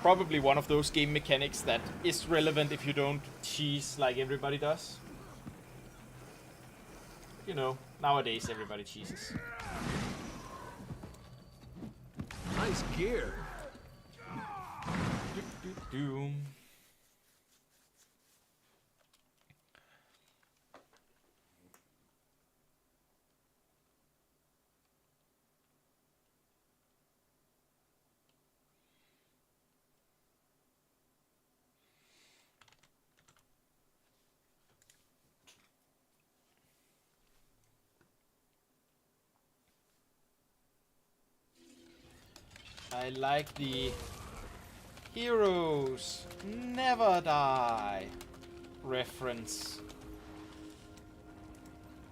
Probably one of those game mechanics that is relevant if you don't cheese like everybody does. You know, nowadays everybody cheeses. Nice gear. Doom. I like the heroes never die reference.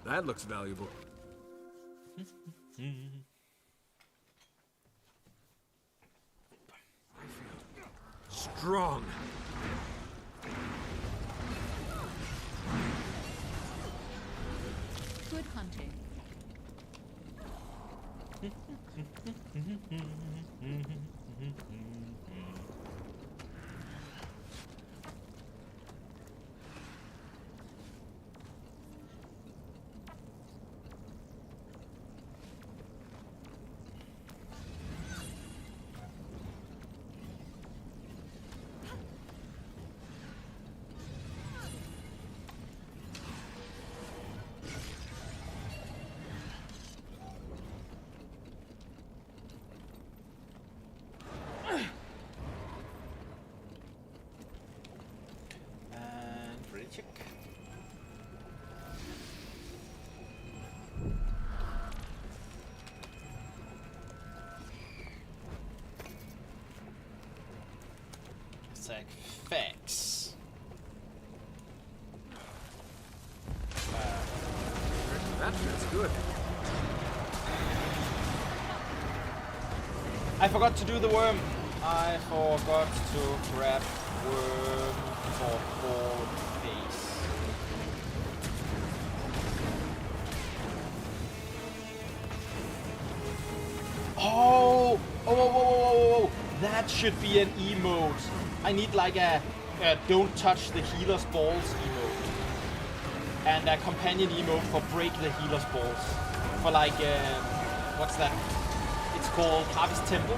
That looks valuable. Strong. Good hunting. attack. Facts. That feels good. I forgot to do the worm. I forgot to grab worm for board base. Oh! Oh! That should be an emote. I need like a don't touch the healer's balls emote. And a companion emote for break the healer's balls. For like, what's that? It's called Harvest Temple.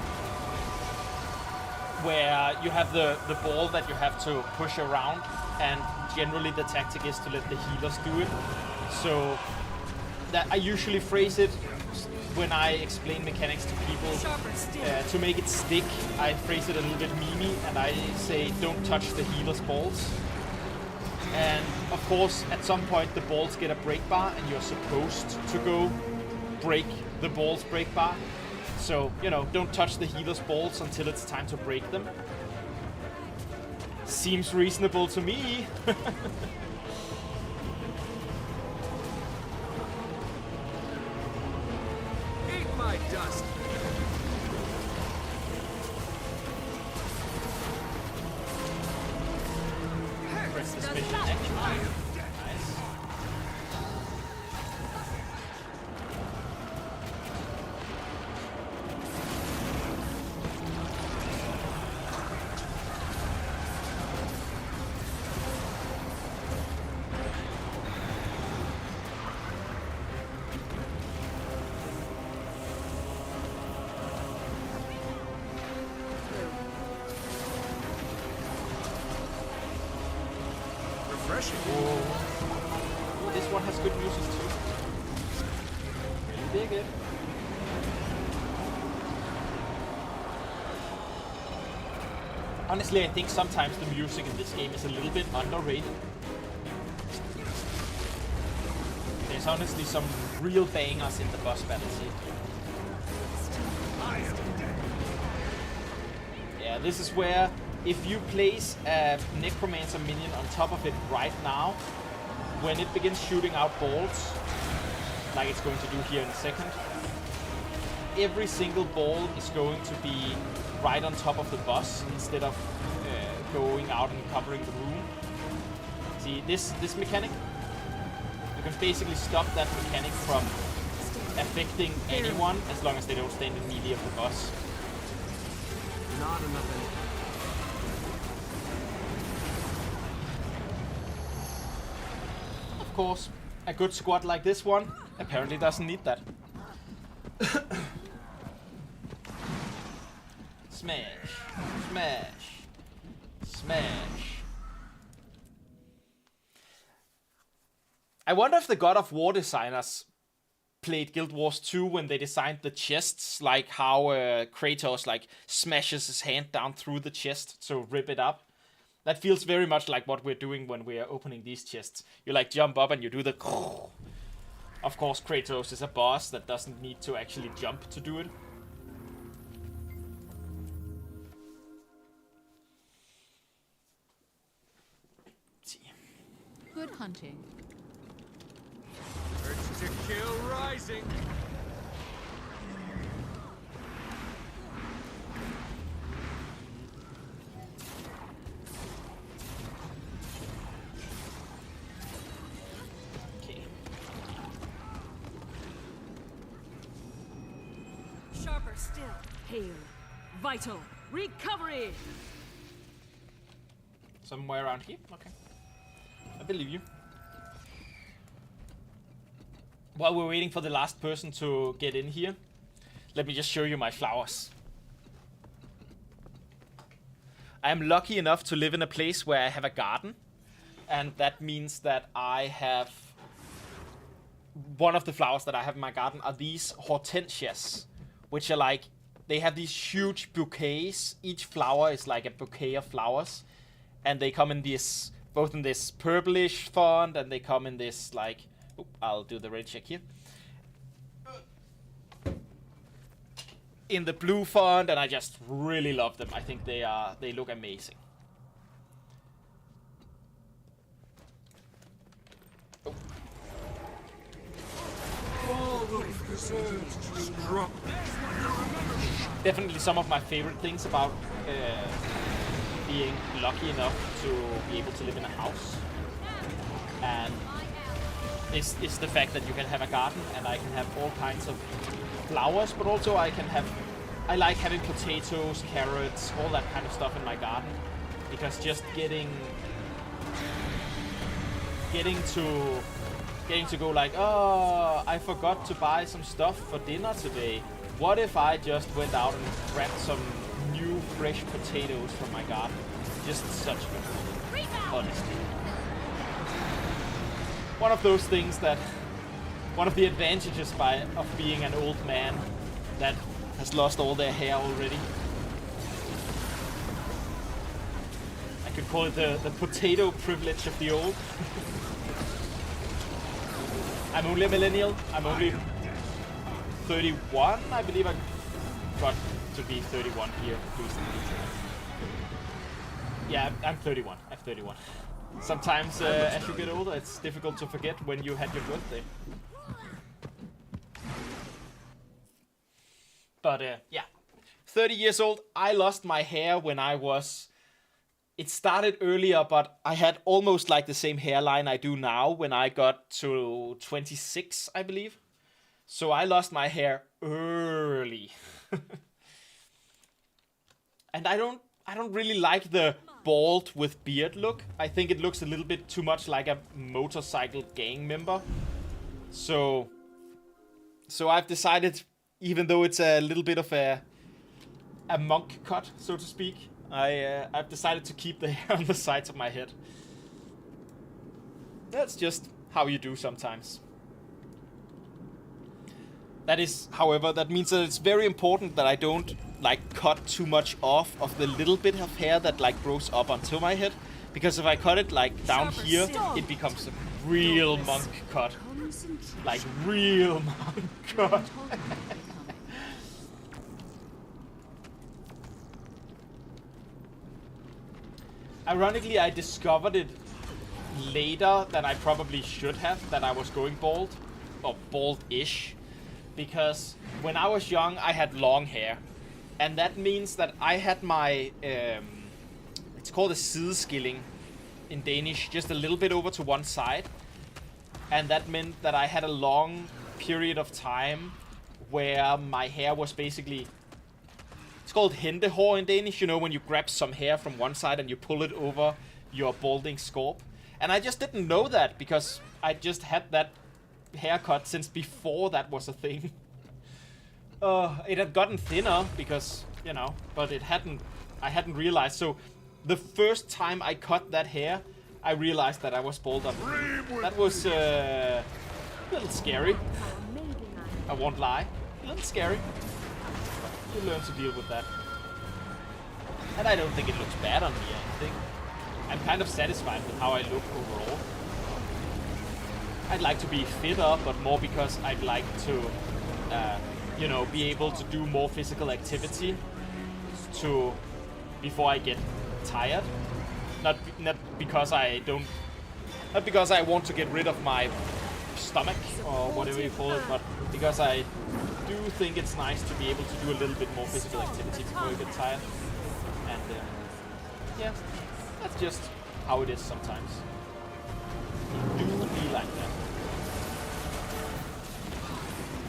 Where you have the ball that you have to push around. And generally the tactic is to let the healers do it. So that I usually phrase it when I explain mechanics to people, to make it stick. I phrase it a little bit memey, and I say, don't touch the healer's balls. And of course, at some point, the balls get a break bar, and you're supposed to go break the ball's break bar. So, you know, don't touch the healer's balls until it's time to break them. Seems reasonable to me. My dust. Press the special action. Nice. Refreshing. Oh, this one has good music too. Really dig it. Honestly, I think sometimes the music in this game is a little bit underrated. There's honestly some real bangers in the boss battles here. Yeah, this is where if you place a necromancer minion on top of it right now, when it begins shooting out balls, like it's going to do here in a second, every single ball is going to be right on top of the boss instead of going out and covering the room. See, this mechanic, you can basically stop that mechanic from affecting anyone as long as they don't stand in melee of the boss. Not enough energy. Of course, a good squad like this one apparently doesn't need that. Smash, smash, smash. I wonder if the God of War designers played Guild Wars 2 when they designed the chests, like how Kratos like smashes his hand down through the chest to rip it up. That feels very much like what we're doing when we are opening these chests. You like jump up and you do the... Of course, Kratos is a boss that doesn't need to actually jump to do it. Good hunting. Urge to kill rising. Okay. Sharper still. Hail. Vital. Recovery! Somewhere around here? Okay. I believe you. While we're waiting for the last person to get in here, let me just show you my flowers. I am lucky enough to live in a place where I have a garden. And that means that I have... One of the flowers that I have in my garden are these hortensias, which are like... They have these huge bouquets. Each flower is like a bouquet of flowers. And they come in this... Both in this purplish font, and they come in this, like... Oop, I'll do the red check here. In the blue font, and I just really love them. I think they look amazing. Strong. Definitely some of my favorite things about being lucky enough to be able to live in a house, and is the fact that you can have a garden and I can have all kinds of flowers, but also I like having potatoes, carrots, all that kind of stuff in my garden, because just getting to go like, oh, I forgot to buy some stuff for dinner today. What if I just went out and grabbed some new fresh potatoes from my garden? Just such good food, honestly. One of those things that, one of the advantages of being an old man that has lost all their hair already. I could call it the potato privilege of the old. I'm only a millennial. I'm only 31. I believe I got to be 31 here recently. Yeah, I'm 31. I'm 31. Sometimes as you get older, it's difficult to forget when you had your birthday. But yeah, 30 years old. I lost my hair when I was... It started earlier, but I had almost like the same hairline I do now when I got to 26, I believe. So I lost my hair early. And I don't really like the bald with beard look. I think it looks a little bit too much like a motorcycle gang member. So I've decided, even though it's a little bit of a monk cut, so to speak, I've decided to keep the hair on the sides of my head. That's just how you do sometimes. That is, however, that means that it's very important that I don't like cut too much off of the little bit of hair that like grows up onto my head, because if I cut it like down here, it becomes a real monk cut. Like real monk cut. Ironically, I discovered it later than I probably should have, that I was going bald, or bald-ish, because when I was young, I had long hair, and that means that I had my, it's called a sideskilling in Danish, just a little bit over to one side, and that meant that I had a long period of time where my hair was basically... It's called hentehår in Danish, you know, when you grab some hair from one side and you pull it over your balding scalp. And I just didn't know that, because I just had that haircut since before that was a thing. It had gotten thinner, because, you know, but I hadn't realized. So the first time I cut that hair, I realized that I was bald under. That was a little scary. I won't lie. A little scary. You learn to deal with that. And I don't think it looks bad on me or anything. I'm kind of satisfied with how I look overall. I'd like to be fitter, but more because I'd like to, you know, be able to do more physical activity before I get tired. Not because I want to get rid of my stomach or whatever you call it, but because I do think it's nice to be able to do a little bit more physical activity before you get tired. And yeah, that's just how it is sometimes. It do be like that.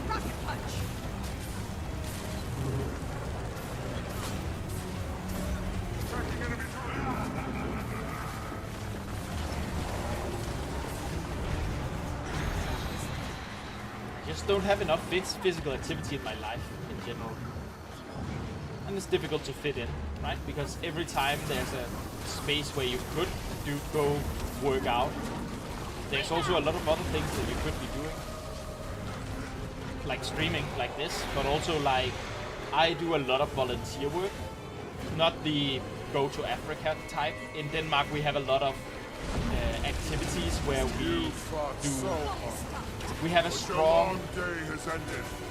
Rocket punch. Just don't have enough physical activity in my life in general, and it's difficult to fit in, right? Because every time there's a space where you could go work out, there's also a lot of other things that you could be doing, like streaming like this, but also like I do a lot of volunteer work, not the go to Africa type. In Denmark we have a lot of activities where we have a strong,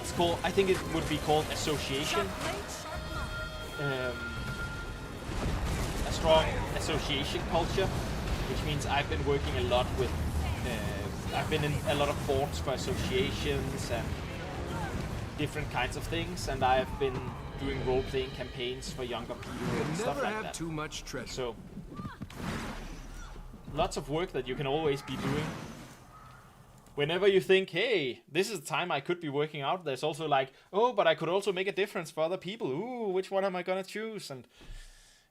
it's called, I think it would be called association. A strong association culture, which means I've been working a lot with, I've been in a lot of boards for associations, and different kinds of things, and I've been doing role-playing campaigns for younger people and stuff Never like have that. too much treasure. So, lots of work that you can always be doing. Whenever you think, hey, this is the time I could be working out, there's also like, oh, but I could also make a difference for other people. Ooh, which one am I gonna choose? And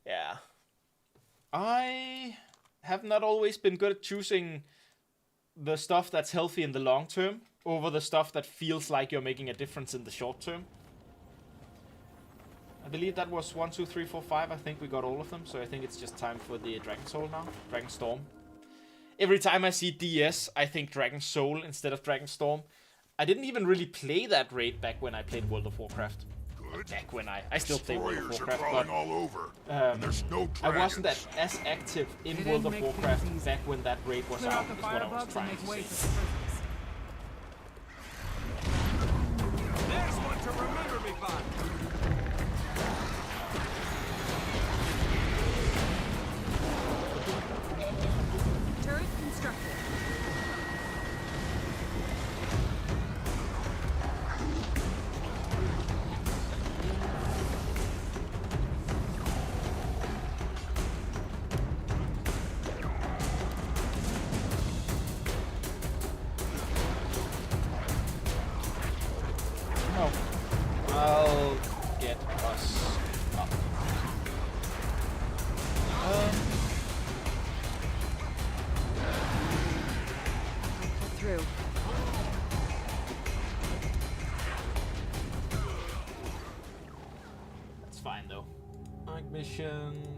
yeah. I have not always been good at choosing the stuff that's healthy in the long term over the stuff that feels like you're making a difference in the short term. I believe that was 1, 2, 3, 4, 5. I think we got all of them, so I think it's just time for the Dragon Soul now. Dragon Storm. Every time I see DS, I think Dragon Soul instead of Dragon Storm. I didn't even really play that raid back when I played World of Warcraft. Good. Back when I still play World of Destroyers are Warcraft, crawling but all over. And there's no I dragons. wasn't as active in It World didn't of make Warcraft things easy. back when that raid was Clear out, out the is what I was firebugs and trying make to way say. for the prisoners. There's one to remember me by. Turret constructed. Oh, I'll get us up. Through. That's fine though.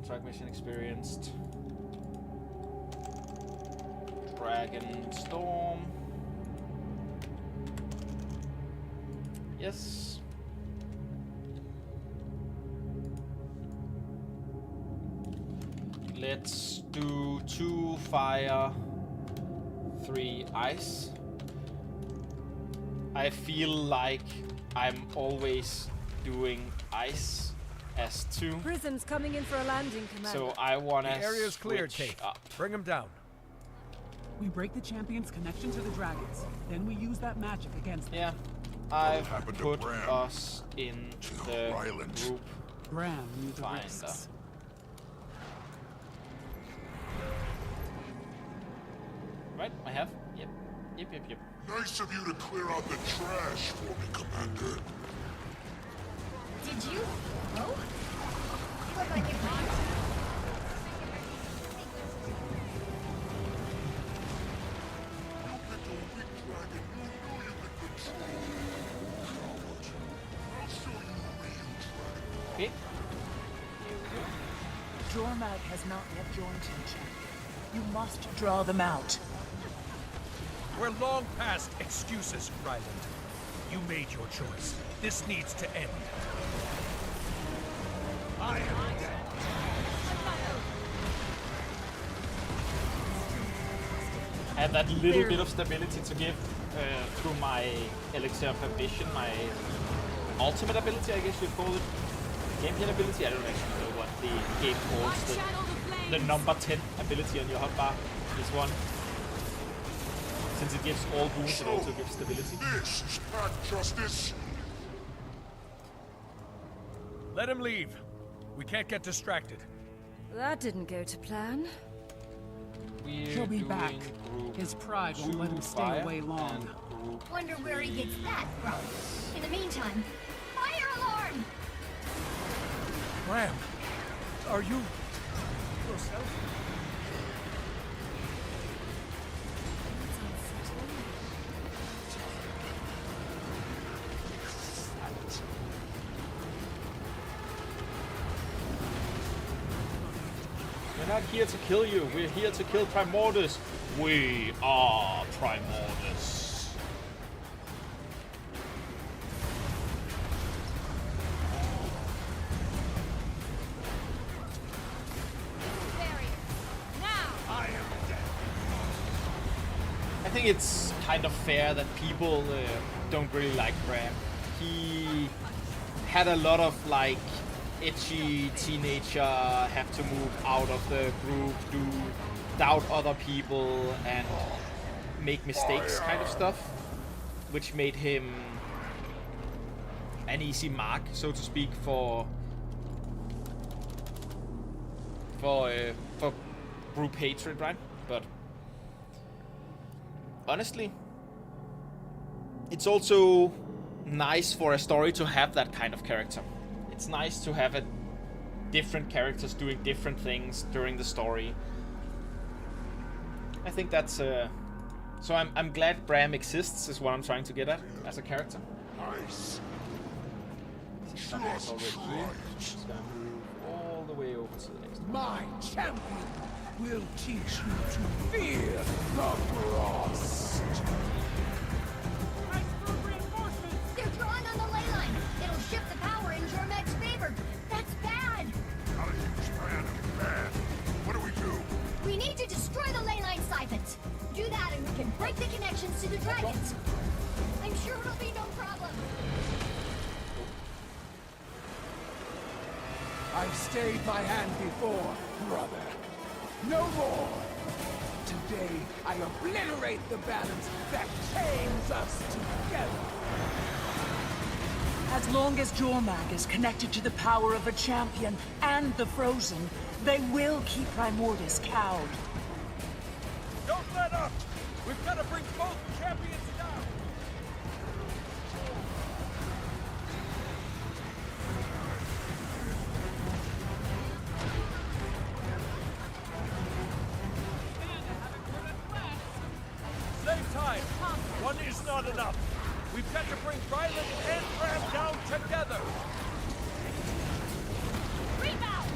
Track mission experienced. Dragon Storm. Yes. Let's do 2 fire, 3 ice. I feel like I'm always doing ice as 2. Prison's coming in for a landing, Commander. So I wanna The area's cleared, switch Kate. up. Bring him down. We break the champion's connection to the dragons. Then we use that magic against them. Yeah, I've happened to put Bram? us in the Ryland. group Graham knew the finder. risks. Right, I have. Yep. Yep. Nice of you to clear out the trash for me, Commander. Did you? Oh? You look like you You picked a weak dragon you knew you could control. Coward. I'll show you real dragon. Okay. Jormag has not yet joined you, champion. You must draw them out. We're long past excuses, Ryland. You made your choice. This needs to end. I am dead. I had that little bit of stability to give through my Elixir of Ambition, my ultimate ability, I guess you'd call it. Champion ability, I don't actually know what the game calls the number 10 ability on your hotbar. This one. Since it gives all boosts, it also gives stability. This is not justice. Let him leave. We can't get distracted. That didn't go to plan. We're He'll be doing back. group His pride won't let him 2 stay fire away long. and group Wonder where he gets that from. In the meantime, fire alarm! Graham, are you yourself? We're not here to kill you, we're here to kill Primordus. We are Primordus. I think it's kind of fair that people don't really like Bram. He had a lot of like itchy teenager, have to move out of the group, doubt other people and make mistakes kind of stuff, which made him an easy mark, so to speak, for group hatred, right? But honestly, it's also nice for a story to have that kind of character. It's nice to have different characters doing different things during the story. I think that's so I'm glad Bram exists, is what I'm trying to get at as a character. Nice. Something's already here. Just gonna move all the way over to the next one. My champion will teach you to fear the frost. They're drawing on the ley line. It'll shift the power in Jormek's favor. That's bad. Not a huge fan of bad. What do we do? We need to destroy the ley line siphons. Do that and we can break the connections to the dragons. I'm sure it'll be no problem. I've stayed my hand before, brother. No more. Today, I obliterate the balance that chains us together. As long as Jormak is connected to the power of a champion and the Frozen, they will keep Primordus cowed. Don't let up! We've got to bring both champions down! Save time! One is not enough! We've got to bring Ryland and Bram down together! Rebound!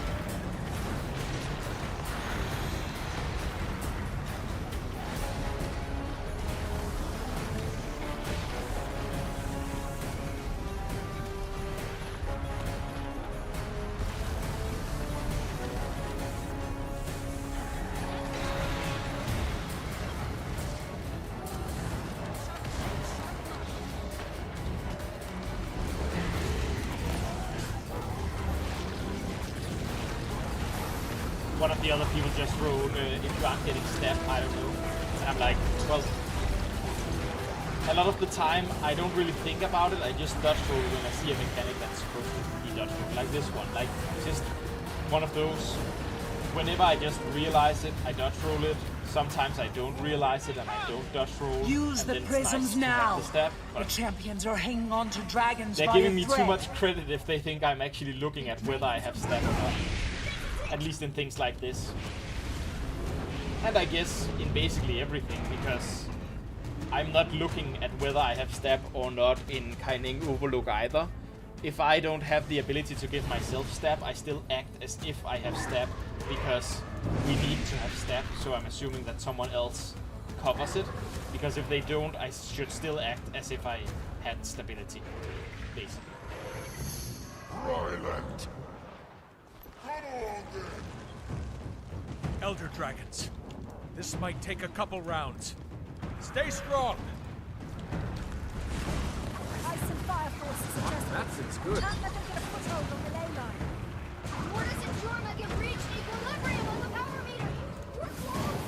One of the other people just wrote, if you aren't getting stabbed, I don't know. And I'm like, well, a lot of the time I don't really think about it. I just dodge roll when I see a mechanic that's supposed to be dodge roll, like this one. Like, just one of those. Whenever I just realize it, I dodge roll it. Sometimes I don't realize it and I don't dodge roll. Use and the then it's prisms nice to have now. the stab, The but champions are hanging on to dragons they're by giving a me thread. too much credit if they think I'm actually looking at whether I have stab or not. At least in things like this. And I guess in basically everything, because I'm not looking at whether I have stab or not in Kaining Overlook either. If I don't have the ability to give myself stab, I still act as if I have stab, because we need to have stab, so I'm assuming that someone else covers it. Because if they don't, I should still act as if I had stability, basically. Ryland. Come on then. Elder Dragons, this might take a couple rounds. Stay strong! Ice and fire forces adjusted. That seems good. Can't let them get a foothold on the ley line. Mortis and Jormak have reached equilibrium on the power meter. We're close.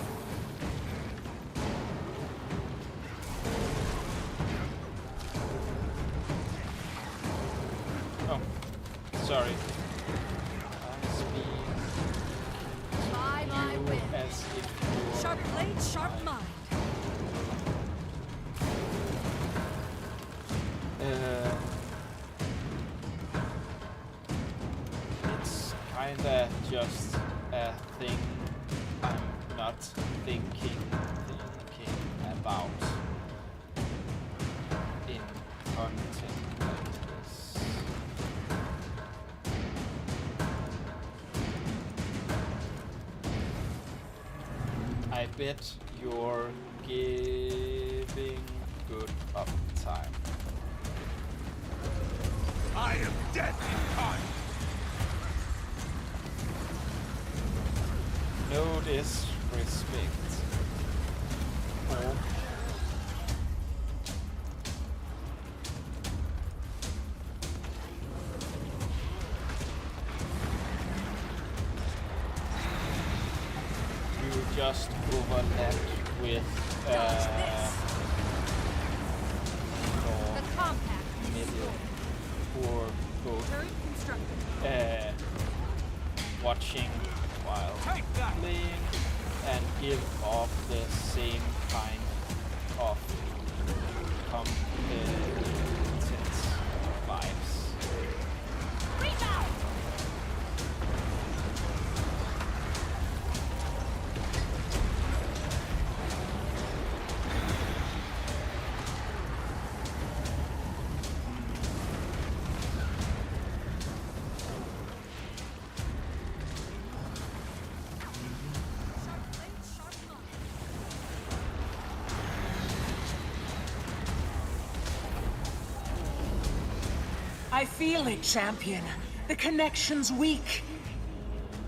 Oh, sorry. By my will. As if Sharp blade, sharp mind. it's kinda just a thing I'm not thinking about in content like this. I bet you're giving good uptime. I am death incarnate. No disrespect. Oh. You just overlapped with The compact. middle watching while playing and give off the same kind of competence vibes. Rebound! I feel it, champion. The connection's weak.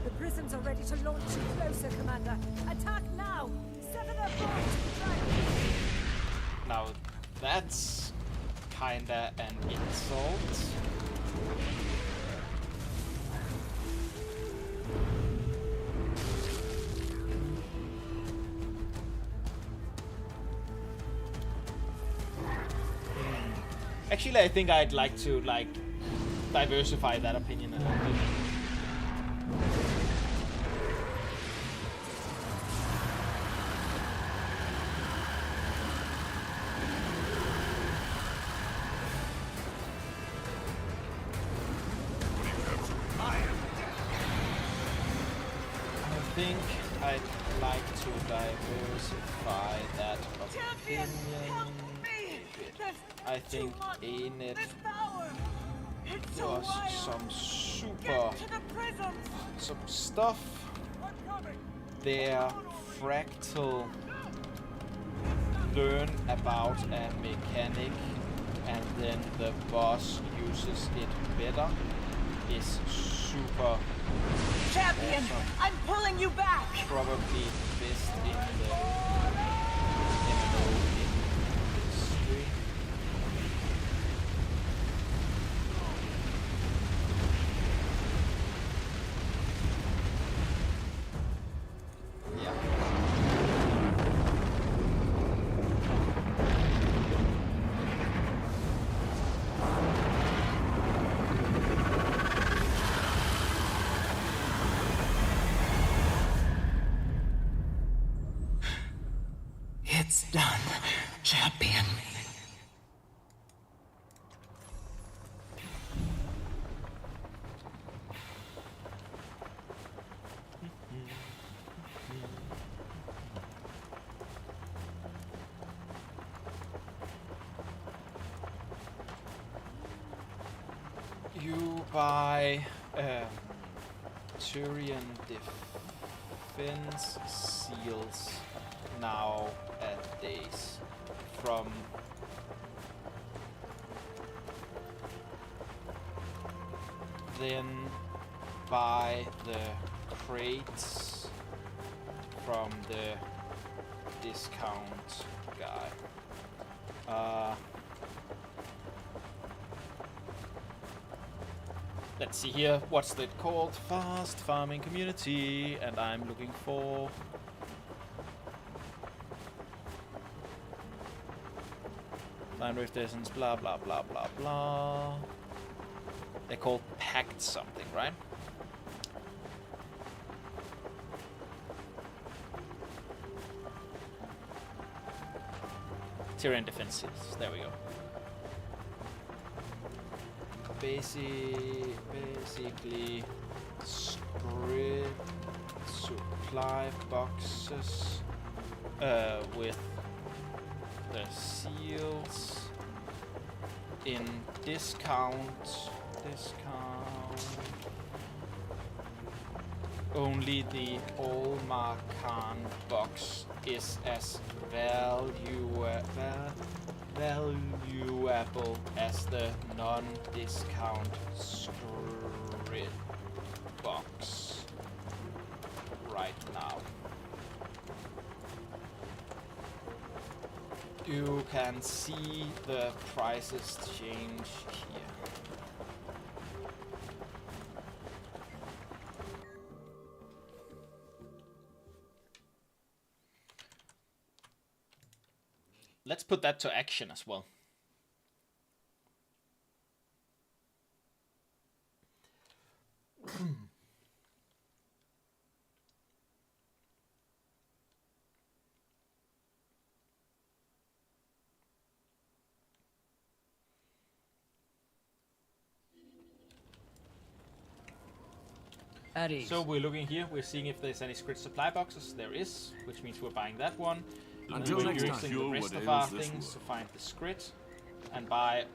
The prisms are ready to launch you closer, Commander. Attack now! Sever their bonds to the dragon! Now that's kinda an insult. Actually, I think I'd like to diversify that opinion a little bit. I think I'd like to diversify that opinion a bit. I think A-Net does some stuff. Their Fractal learn about a mechanic and then the boss uses it better is super Champion, awesome. I'm pulling you back. Probably best in the MMO industry. Yeah. It's done, champion. You buy Turian defense seals nowadays from then buy the crates from the discount guy. Let's see here, what's that called? Fast farming community, and I'm looking for line rift essence, blah blah blah blah blah. They're called packed something, right? Tyrian defenses, there we go. Basically script supply boxes with the seals in discount. Only the All-Marcan box is as valuable as the non-discount script box right now. You can see the prices change here. Let's put that to action as well. At ease. So we're looking here, we're seeing if there's any Scrit supply boxes. There is, which means we're buying that one. Until we're next time. using Cure the rest what of our ails this things to world. find the Scrit and buy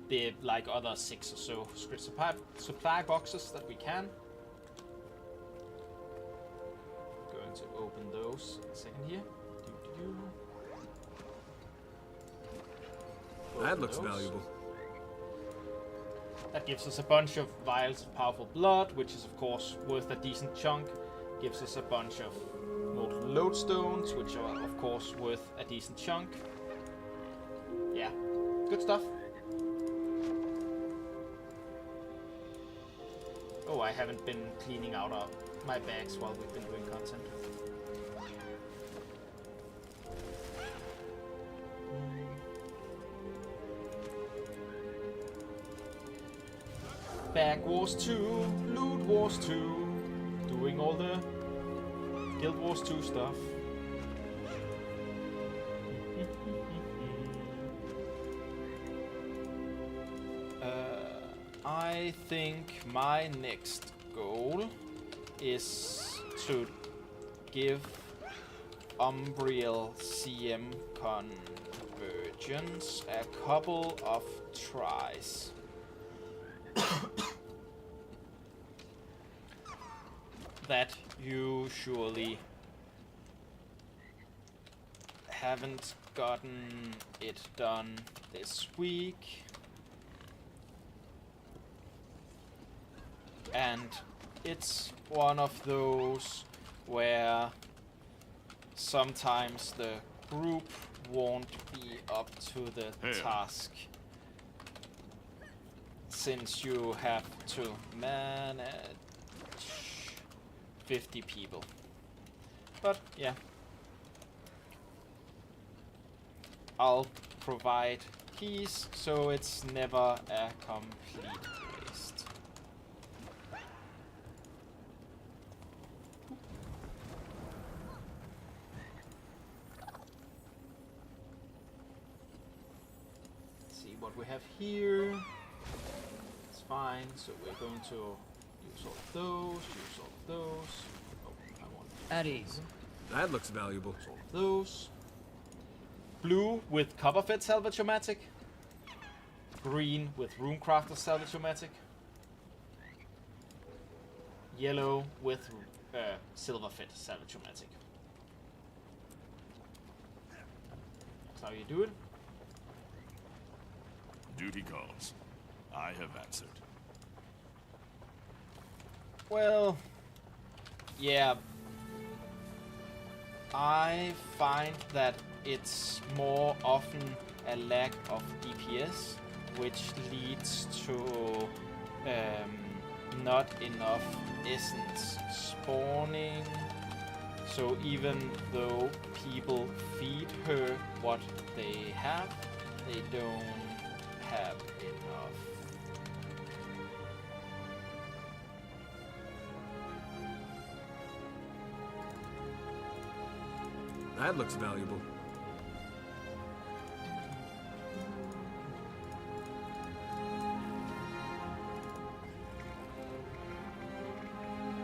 the like other 6 or so Scrit supply boxes that we can. Going to open those in a second here. That looks those. valuable. That gives us a bunch of vials of powerful blood, which is of course worth a decent chunk. Gives us a bunch of molten lodestones, which are of course worth a decent chunk. Yeah, good stuff. Oh, I haven't been cleaning out my bags while we've been doing content. Bag Wars 2, Loot Wars 2, doing all the Guild Wars 2 stuff. I think my next goal is to give Umbriel CM convergence a couple of tries. That usually haven't gotten it done this week. And it's one of those where sometimes the group won't be up to the task, since you have to manage 50 people. But yeah, I'll provide keys, so it's never a complete waste. Let's see what we have here. It's fine, so we're going to use all of those, use all of those. Oh, I want At ease. That looks valuable. all of those. Blue with Copperfed Salvage-O-Matic. Green with Runecrafter Salvage-O-Matic. Yellow with Silverfed Salvage-O-Matic. That's how you do it. Duty calls. I have answered. Well, yeah. I find that it's more often a lack of DPS, which leads to not enough essence spawning. So even though people feed her what they have, they don't have enough. That looks valuable.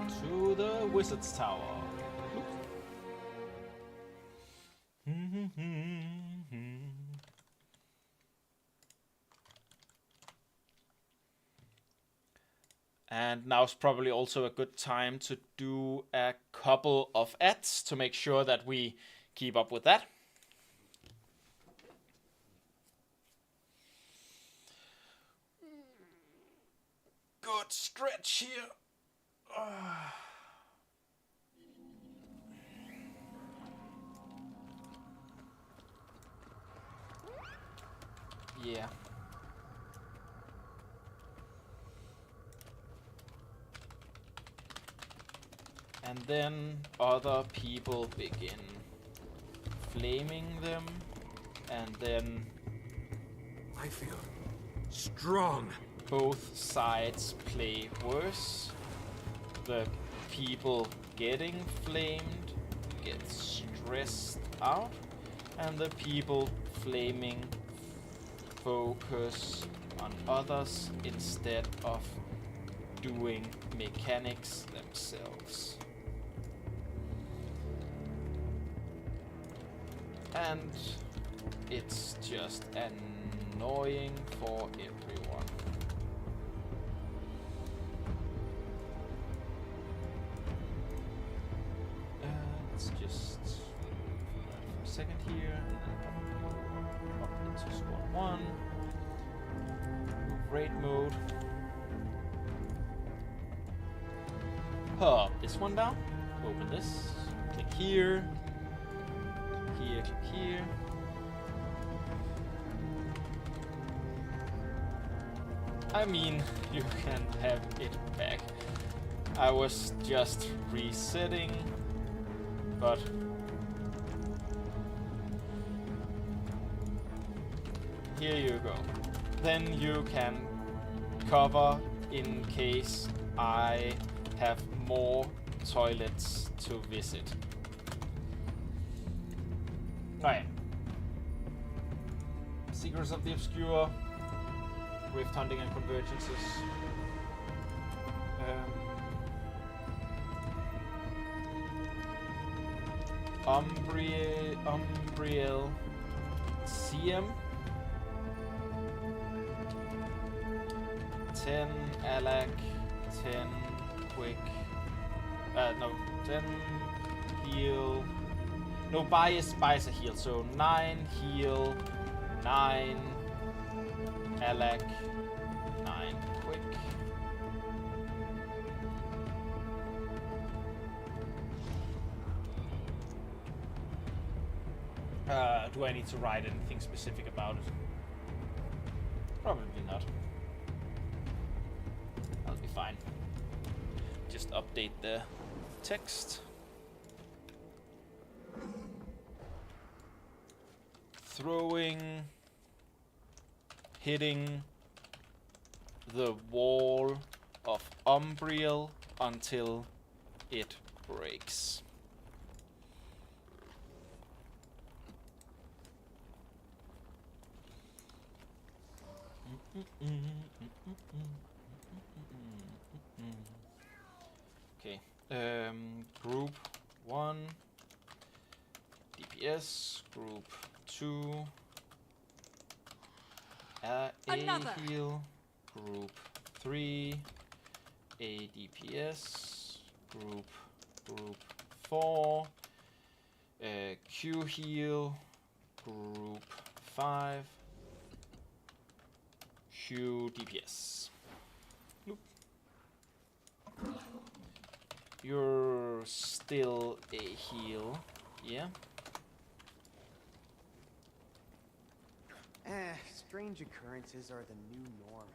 To the Wizard's Tower. And now's probably also a good time to do a couple of ads to make sure that we keep up with that. Good stretch here. Yeah. And then other people begin flaming them, and then I feel strong. both sides play worse. The people getting flamed get stressed out, and the people flaming focus on others instead of doing mechanics themselves. And it's just annoying for everyone. Let's just for a second here, and then up into squad 1. Raid mode. This one down. Open this. Click here. Here, click here. I mean, you can have it back. I was just resetting, but here you go. Then you can cover in case I have more toilets to visit. Alright. Secrets of the Obscure. Rift hunting and convergences. Umbriel CM 10 Alak 10 quick no 10 heal, no bias a heal, so 9 heal, 9 Alak, 9 quick. Do I need to write anything specific about it? Probably not. I'll be fine. Just update the text. Throwing, hitting the wall of Umbriel until it breaks. Okay, group 1 DPS, group 2 A heal, group 3 A DPS, group 4 Q heal, group 5 Q DPS. Loop. You're still a heal, yeah? Strange occurrences are the new norm,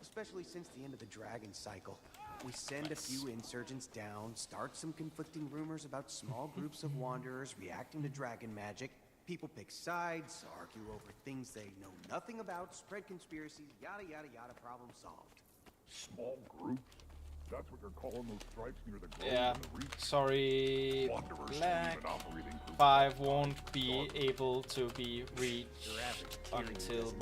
especially since the end of the dragon cycle. We send a few insurgents down, start some conflicting rumors about small groups of wanderers reacting to dragon magic. People pick sides, argue over things they know nothing about, spread conspiracies, yada yada yada, problem solved. Small groups? That's what they're calling those stripes near the grove Yeah, and the reef. sorry, Wanderers Black. even operating groups 5 won't be able to be reached until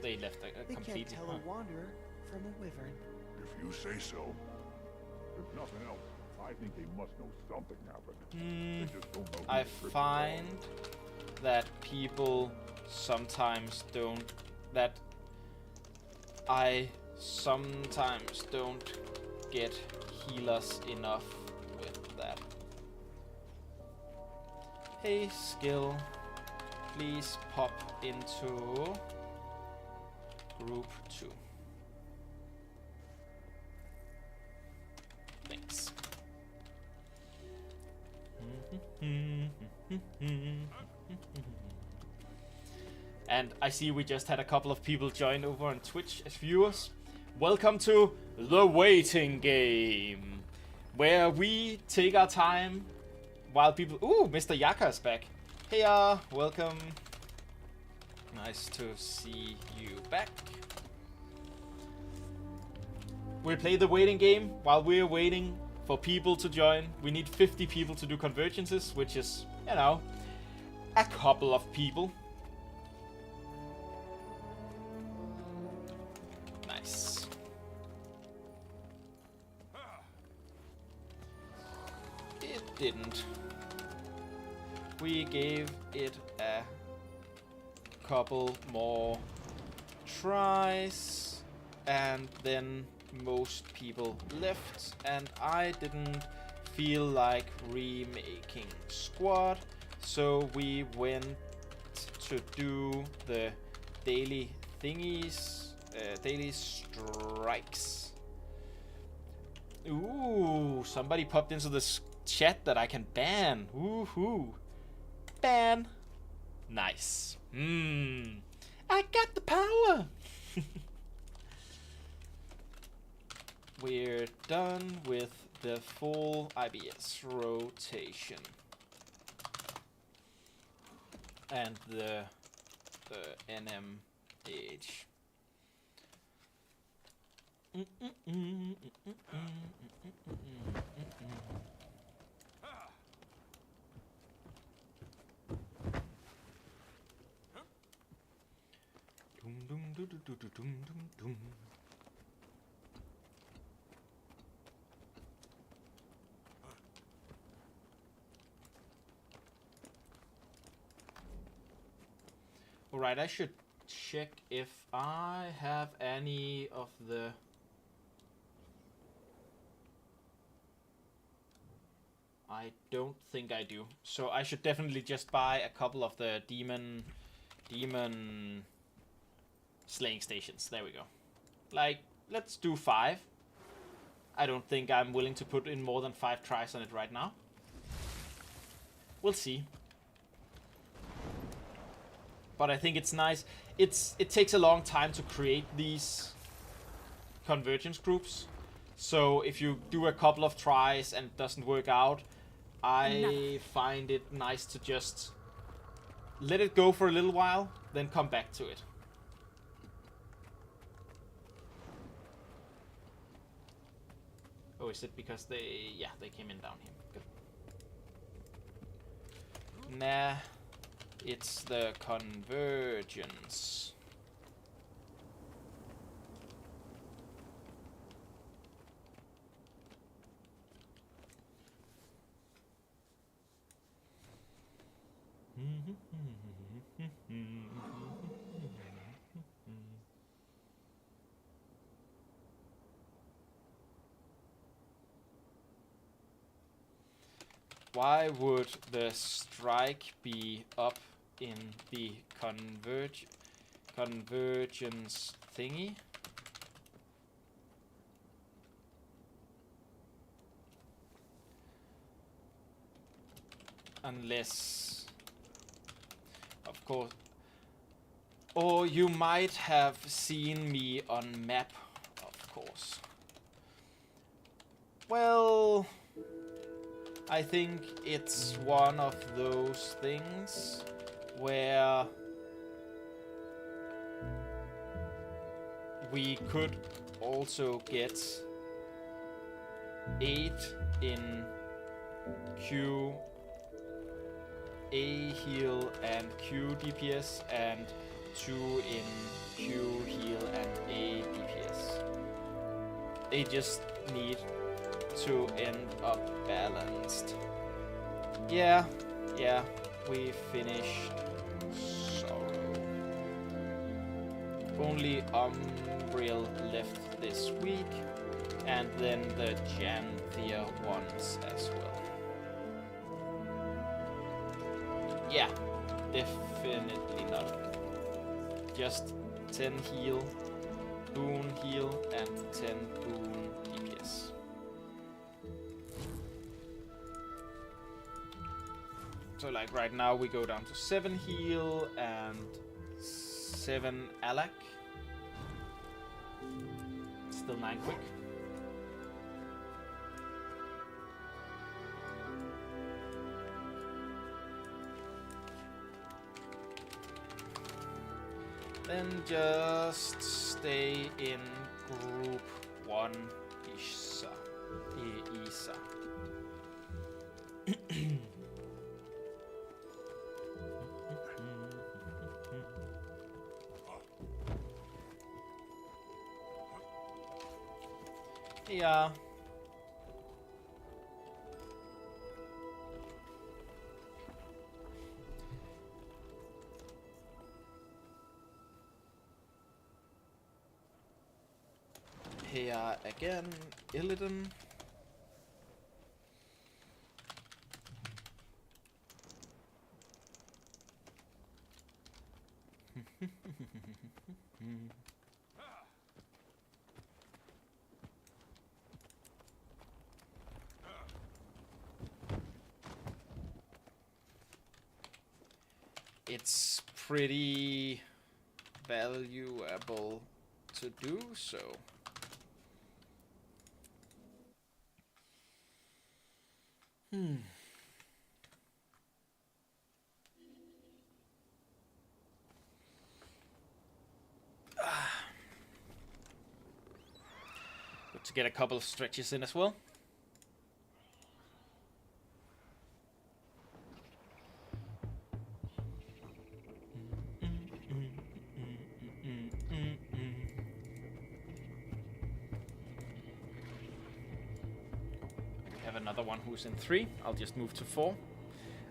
they left They completely. can't tell a wanderer from a wyvern. If you say so. If nothing else, I think they must know something happened. They just don't know who I the trip find that people sometimes don't, that I sometimes don't get healers enough with that. Hey skill, please pop into group 2. Thanks. And I see we just had a couple of people join over on Twitch as viewers. Welcome to The Waiting Game, where we take our time while people... Ooh, Mr. Yaka is back. Hey, welcome. Nice to see you back. We play The Waiting Game while we're waiting for people to join. We need 50 people to do convergences, which is, you know, a couple of people. Nice. didn't. We gave it a couple more tries, and then most people left, and I didn't feel like remaking squad, so we went to do the daily thingies, daily strikes. Ooh, somebody popped into this chat that I can ban. Woohoo! Ban. Nice. I got the power. We're done with the full IBS rotation and the NMH. Alright, I should check if I have any of the... I don't think I do. So I should definitely just buy a couple of the demon slaying stations. There we go. Like, let's do 5. I don't think I'm willing to put in more than 5 tries on it right now. We'll see. But I think it's nice. It takes a long time to create these convergence groups. So if you do a couple of tries and it doesn't work out, I find it nice to just let it go for a little while, then come back to it. Oh, is it because they... yeah, they came in down here. Good. Nah, it's the convergence. Why would the strike be up in the convergence thingy? Unless, of course, or you might have seen me on map, of course. Well, I think it's one of those things where we could also get 8 in Q A heal and Q DPS and 2 in Q heal and A DPS. They just need to end up balanced. Yeah, we finished Sorrow. Only Umbriel left this week, and then the Janthia ones as well. Yeah, definitely not. Just 10 heal, boon heal, and 10 boon DPS. So like right now we go down to 7 heal and 7 Alak. Still 9 quick. Then just stay in group 1 Isa. Yeah. KR again. Illidan. It's pretty valuable to do so. Good to get a couple of stretches in as well. Another one who's in 3. I'll just move to 4.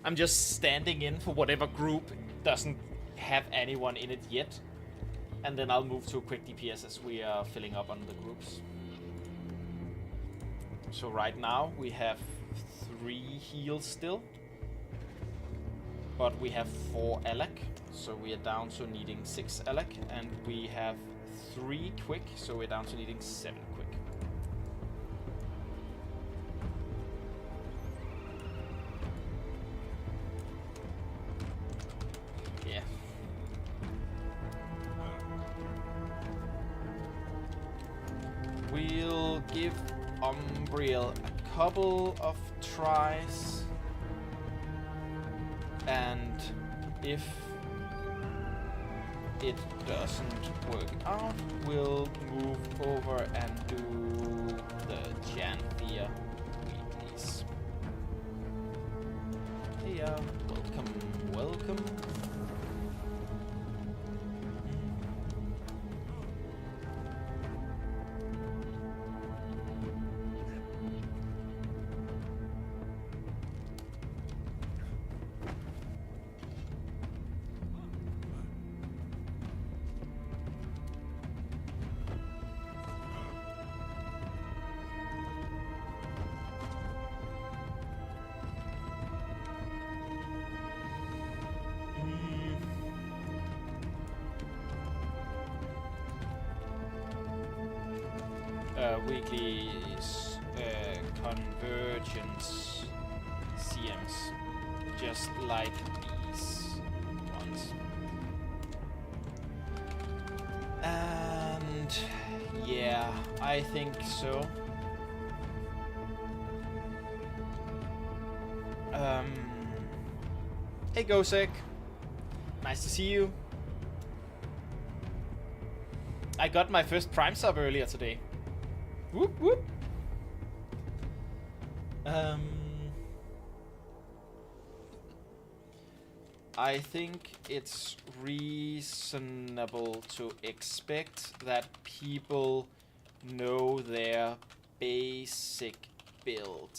I'm just standing in for whatever group doesn't have anyone in it yet. And then I'll move to a quick DPS as we are filling up on the groups. So right now we have 3 heals still. But we have 4 Alec. So we are down to needing 6 Alec. And we have 3 quick. So we're down to needing 7 quick. We'll give Umbriel a couple of tries, and if it doesn't work out, we'll move over and do the Janthia weeklies. Hey, welcome. Weeklies, convergence CMs, just like these ones. And yeah, I think so. Hey Gosek, nice to see you. I got my first Prime sub earlier today. Whoop whoop. I think it's reasonable to expect that people know their basic build.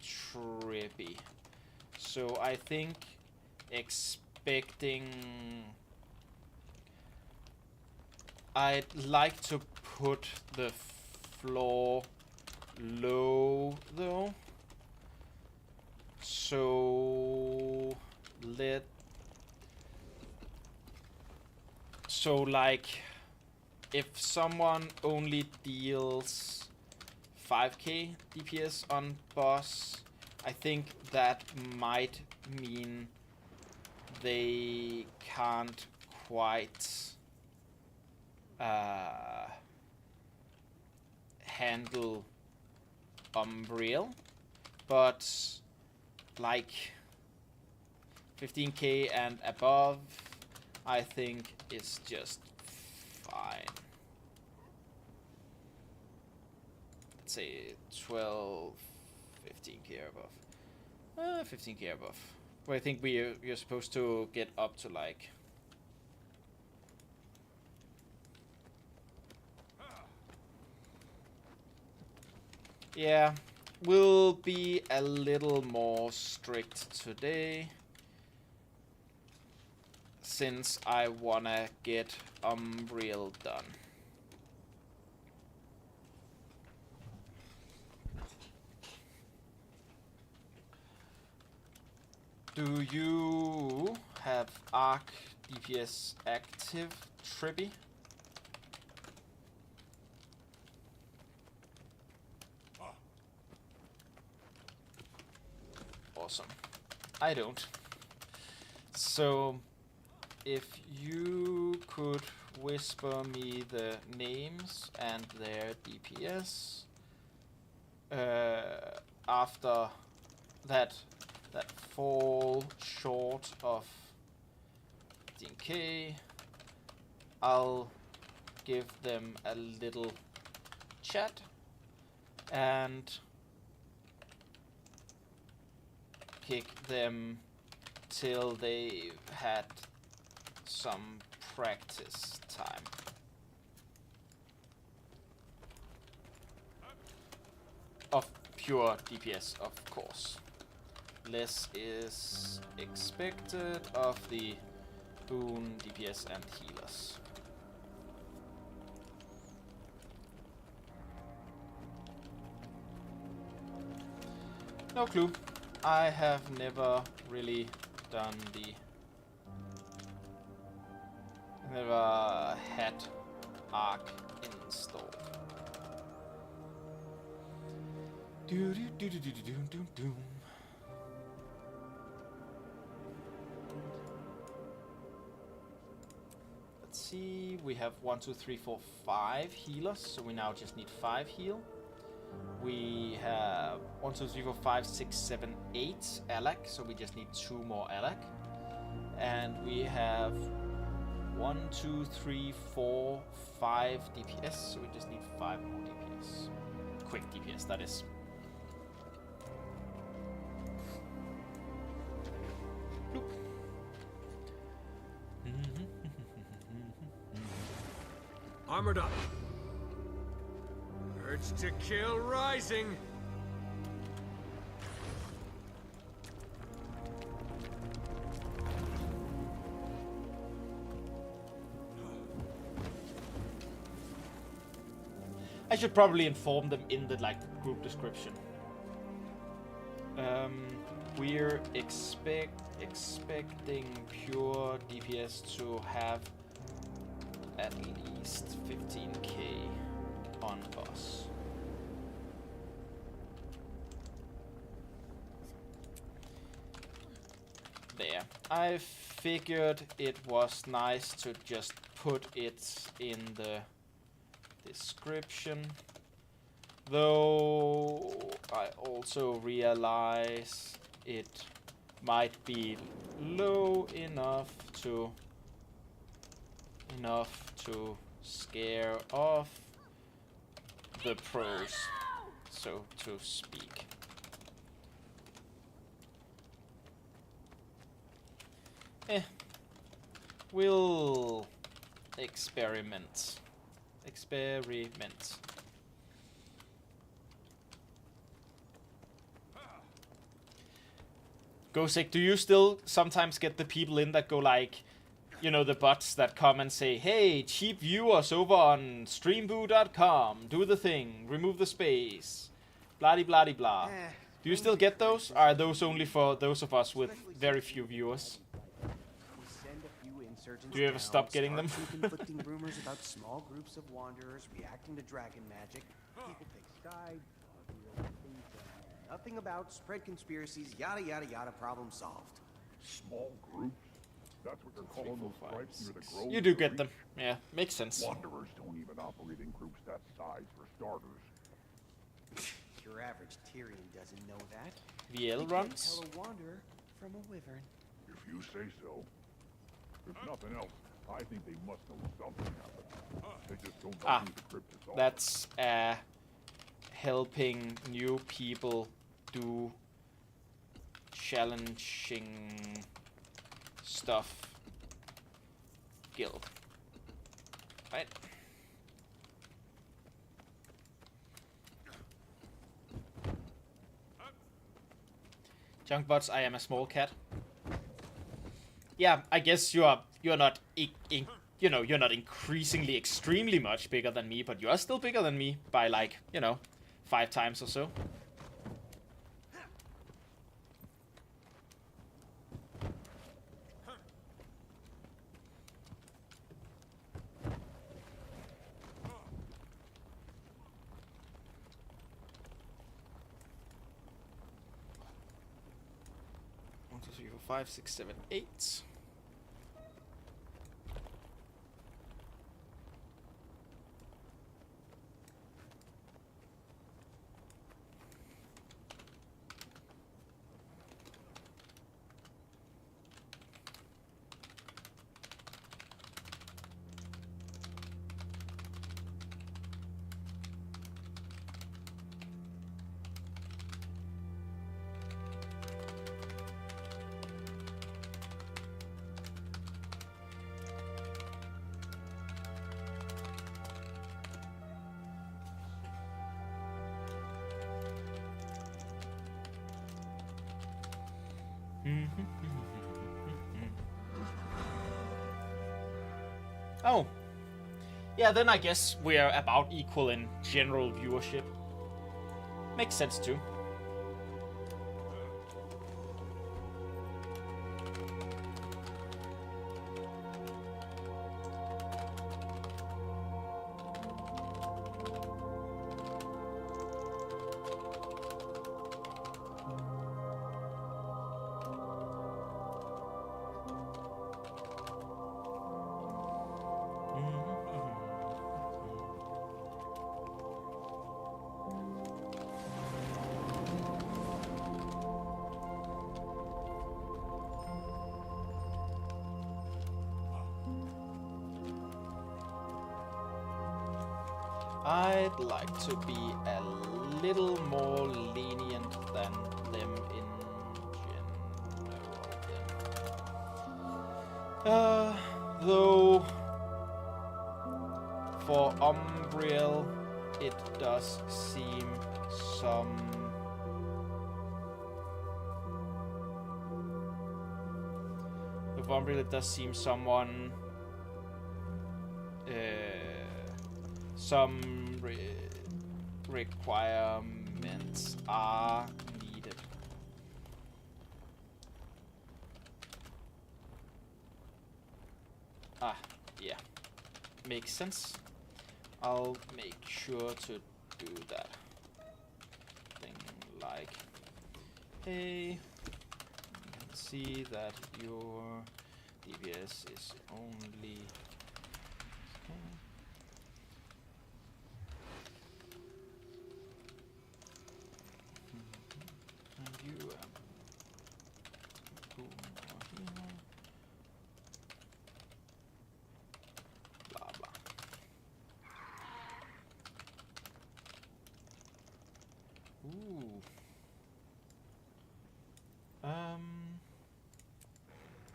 Trippy. So I think expecting... I'd like to put the floor low though, so like if someone only deals 5k DPS on boss, I think that might mean they can't quite handle Umbriel, but like 15k and above, I think is just fine. Let's say 12, 15k above. 15k above. But I think you're supposed to get up to like... Yeah, we'll be a little more strict today, since I wanna get Umbriel done. Do you have arc DPS active, Trippy? Awesome. I don't. So, if you could whisper me the names and their DPS after that fall short of 15k, I'll give them a little chat and kick them till they've had some practice time. Of pure DPS, of course. Less is expected of the boon DPS and healers. No clue. I have never really done the... Never had Arc installed. Do do do do do do do do. Let's see. We have 1, 2, 3, 4, 5 healers, so we now just need 5 heal. We have 1, 2, 3, 4, 5, 6, 7, 8 Alak, so we just need 2 more Alak. And we have 1, 2, 3, 4, 5 DPS, so we just need 5 more DPS. Quick DPS, that is. Bloop. Armored up. Urge to kill rising. I should probably inform them in the group description. We're expecting pure DPS to have at least 15k on boss. There. I figured it was nice to just put it in the description, though I also realize it might be low enough to scare off the pros, so to speak. We'll experiment. Gosek, do you still sometimes get the people in that go like, you know, the bots that come and say, hey, cheap viewers over on streamboo.com, do the thing, remove the space, blah-de-blah-de-blah. Do you still get those? Or are those only for those of us with very few viewers? Do you ever stop getting them? Conflicting rumors about small groups of wanderers reacting to dragon magic. People pick sides. Nothing about spread conspiracies, yada yada yada, problem solved. Small groups? That's what they're calling those stripes near the grove. You do get them. Yeah, makes sense. Wanderers don't even operate in groups that size, for starters. Your average Tyrian doesn't know that. VL runs? Tell a wanderer from a wyvern. If you say so. If nothing else, I think they must know something happened. They just don't know who the cryptids are. That's helping new people do challenging stuff guild. Right? Junkbots, I am a small cat. Yeah, I guess you're not you're not increasingly extremely much bigger than me, but you are still bigger than me by 5 times or so. 1, 2, 3, 4, 5, 6, 7, 8. Oh. Yeah, then I guess we are about equal in general viewership. Makes sense too. I'd like to be a little more lenient than them in general. Though for Umbriel, it does seem some. With Umbriel, it does seem someone. Some requirements are needed. Ah, yeah. Makes sense. I'll make sure to do that. Thing like, hey, see that your DPS is only.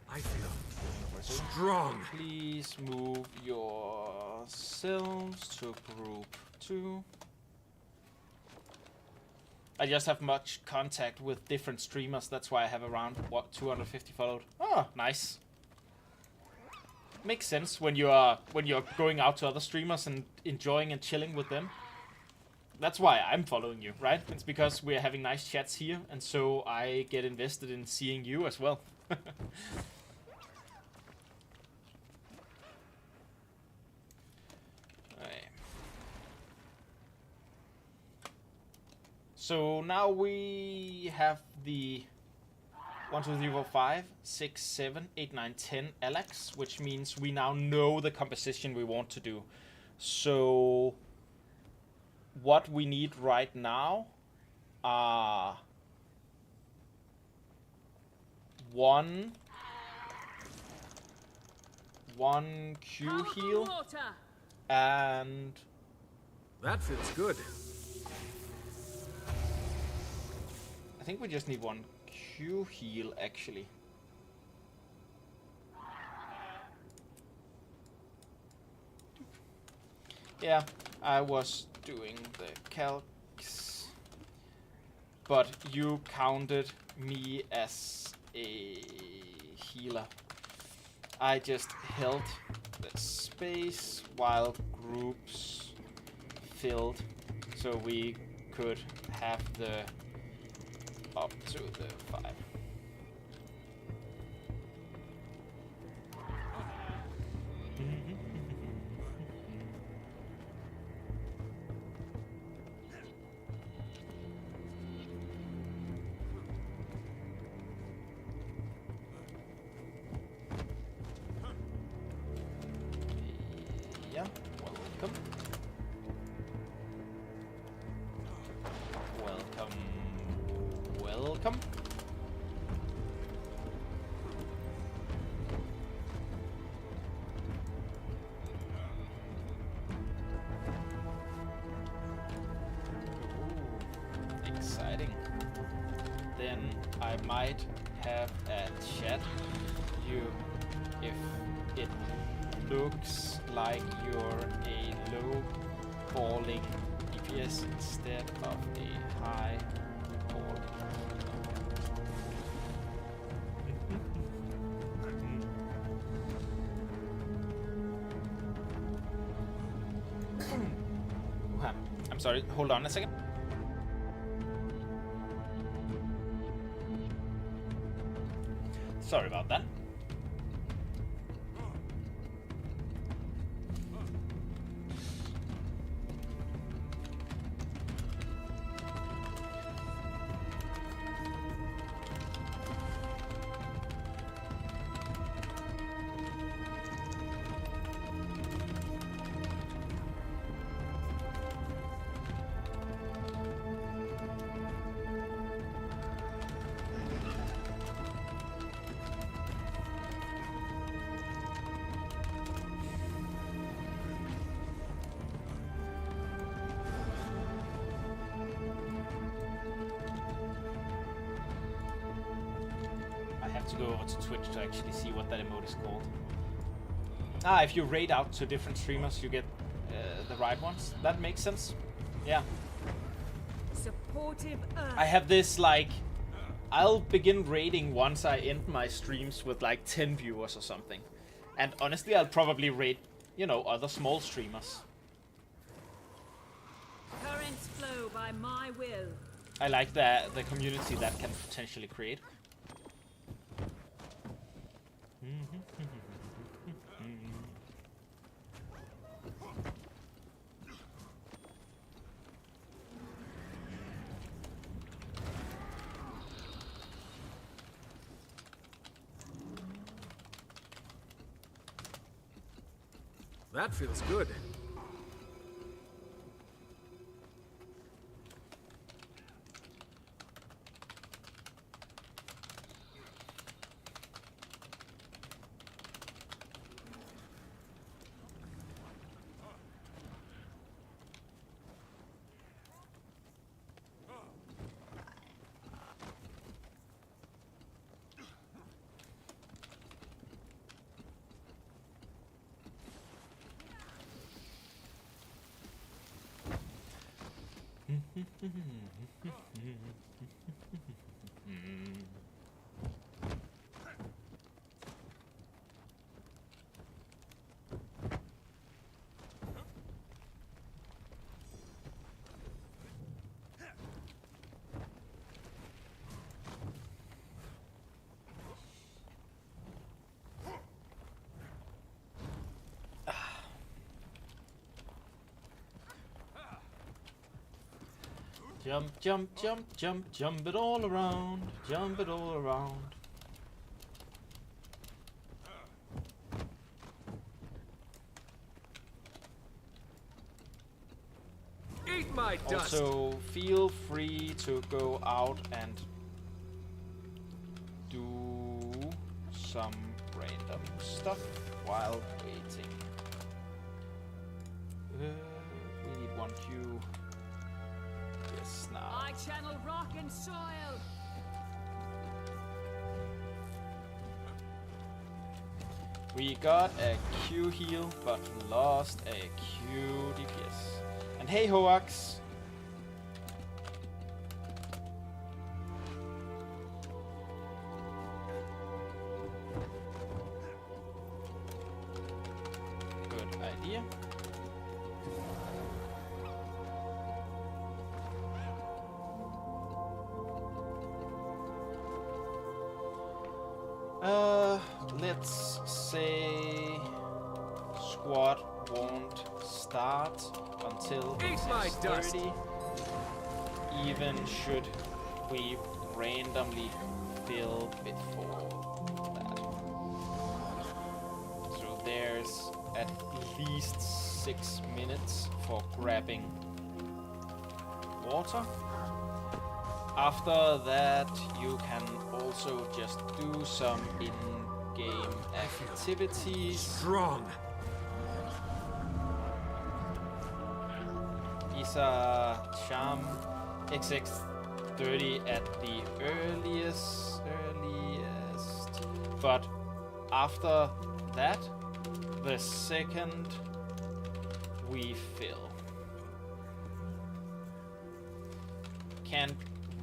I feel strong. Please move yourselves to group 2. I just have much contact with different streamers. That's why I have around, what, 250 followed. Oh, nice. Makes sense when you're going out to other streamers and enjoying and chilling with them. That's why I'm following you, right? It's because we're having nice chats here, and so I get invested in seeing you as well. So now we have the 1, 2, 3, 4, 5, 6, 7, 8, 9, 10 Alex, which means we now know the composition we want to do. So what we need right now are one Q heal and that feels good. I think we just need one Q heal actually. Yeah, I was doing the calcs, but you counted me as a healer. I just held the space while groups filled, so we could have the up to the 5. Welcome. Ooh, exciting. Then I might have a chat if it looks like you're a low balling DPS instead of a high balling. I'm sorry, hold on a second. Sorry about that. To go over to Twitch to actually see what that emote is called. Ah, if you raid out to different streamers, you get the right ones. That makes sense. Yeah. Supportive Earth. I have this, like, I'll begin raiding once I end my streams with like 10 viewers or something. And honestly, I'll probably raid, you know, other small streamers. Currents flow by my will. I like the community that can potentially create. That feels good. Jump, jump, jump, jump, jump it all around, jump it all around. Eat my dust. Also, feel free to go out and do some random stuff while waiting. We need one queue. Yes, now. I channel rock and soil. We got a Q heal, but lost a Q DPS. And hey, Hoax! Good idea. Let's say squad won't start until Eat my dust. 30. Even should we randomly fill before that. So there's at least 6 minutes for grabbing water. After that, you can also just do some in-game activities. Strong. These are charm XX30 at the earliest. But after that, the second we fill. Can't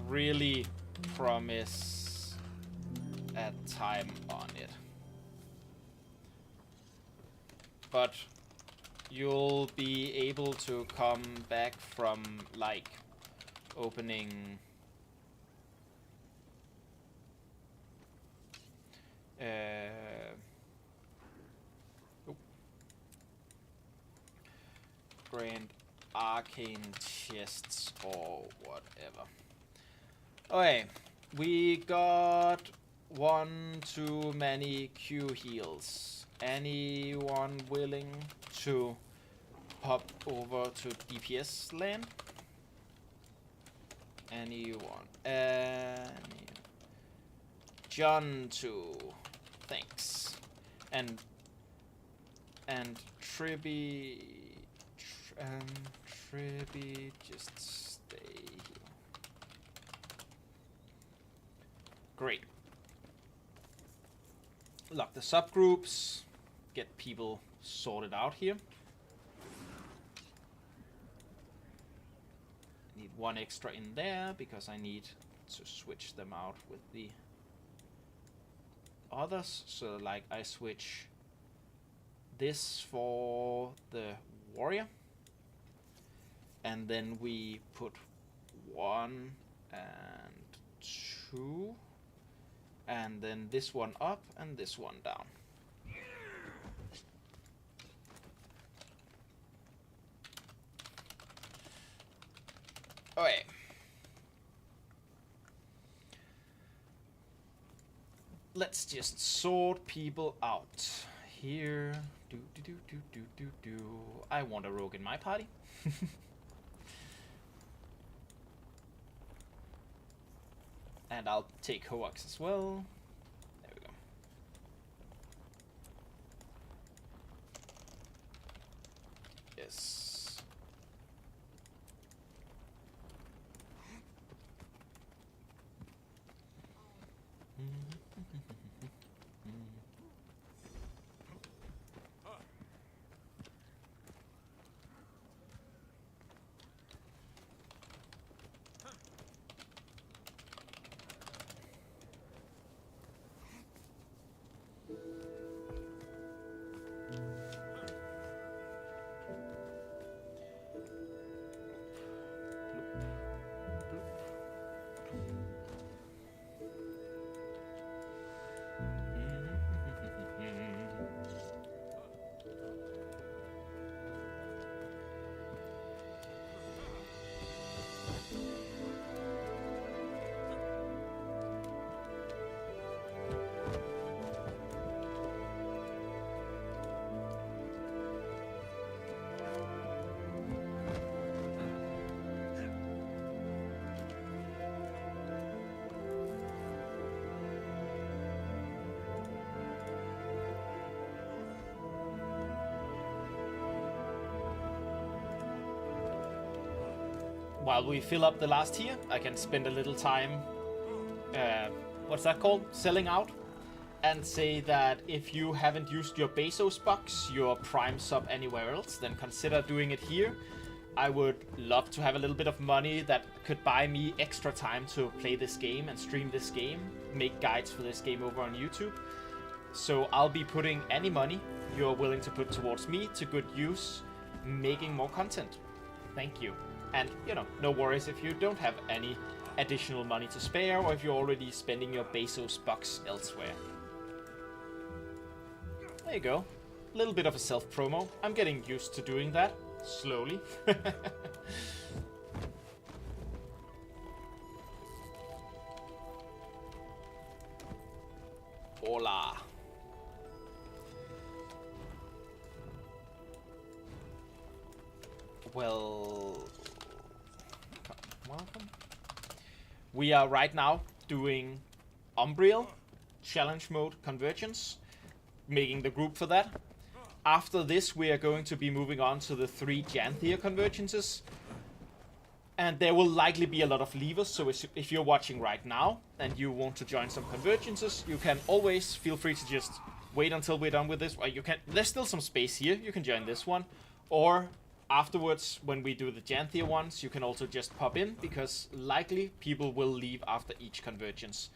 really promise a time on it. But you'll be able to come back from, like, opening grand arcane chests or whatever. Okay, we got one too many Q heals. Anyone willing to pop over to DPS land? Anyone? John too. Thanks. And Tribby, just stay here. Great. Lock the subgroups. Get people sorted out here. Need one extra in there because I need to switch them out with the others. So like I switch this for the warrior, and then we put 1 and 2, and then this one up and this one down. Okay. Let's just sort people out here. I want a rogue in my party. And I'll take Hoax as well. There we go. Yes. While we fill up the last tier, I can spend a little time, what's that called? Selling out. And say that if you haven't used your Bezos box, your Prime sub anywhere else, then consider doing it here. I would love to have a little bit of money that could buy me extra time to play this game and stream this game, make guides for this game over on YouTube. So I'll be putting any money you're willing to put towards me to good use, making more content. Thank you. And, you know, no worries if you don't have any additional money to spare or if you're already spending your Bezos bucks elsewhere. There you go. A little bit of a self-promo. I'm getting used to doing that. Slowly. Hola. Well... welcome. We are right now doing Umbriel, challenge mode convergence, making the group for that. After this, we are going to be moving on to the 3 Janthea convergences. And there will likely be a lot of levers, so if you're watching right now and you want to join some convergences, you can always feel free to just wait until we're done with this. Or you can, there's still some space here, you can join this one. Or afterwards, when we do the Janthea ones, you can also just pop in, because likely people will leave after each convergence.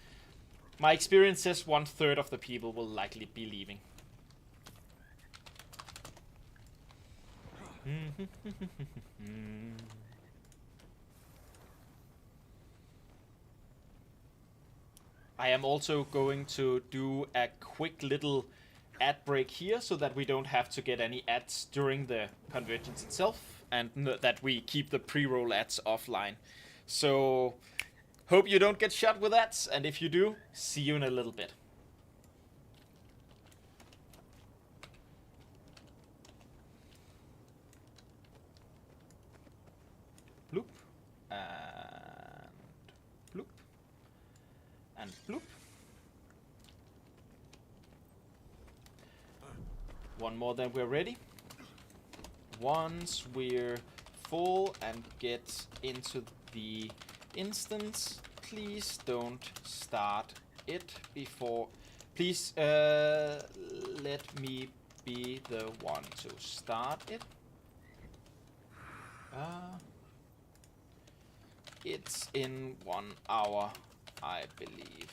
My experience says 1/3 of the people will likely be leaving. I am also going to do a quick little ad break here so that we don't have to get any ads during the convergence itself, and that we keep the pre-roll ads offline. So hope you don't get shot with ads, and if you do, see you in a little bit. Bloop. And bloop. And bloop. One more, then we're ready. Once we're full and get into the instance, please don't start it before. Please let me be the one to start it. It's in 1 hour, I believe.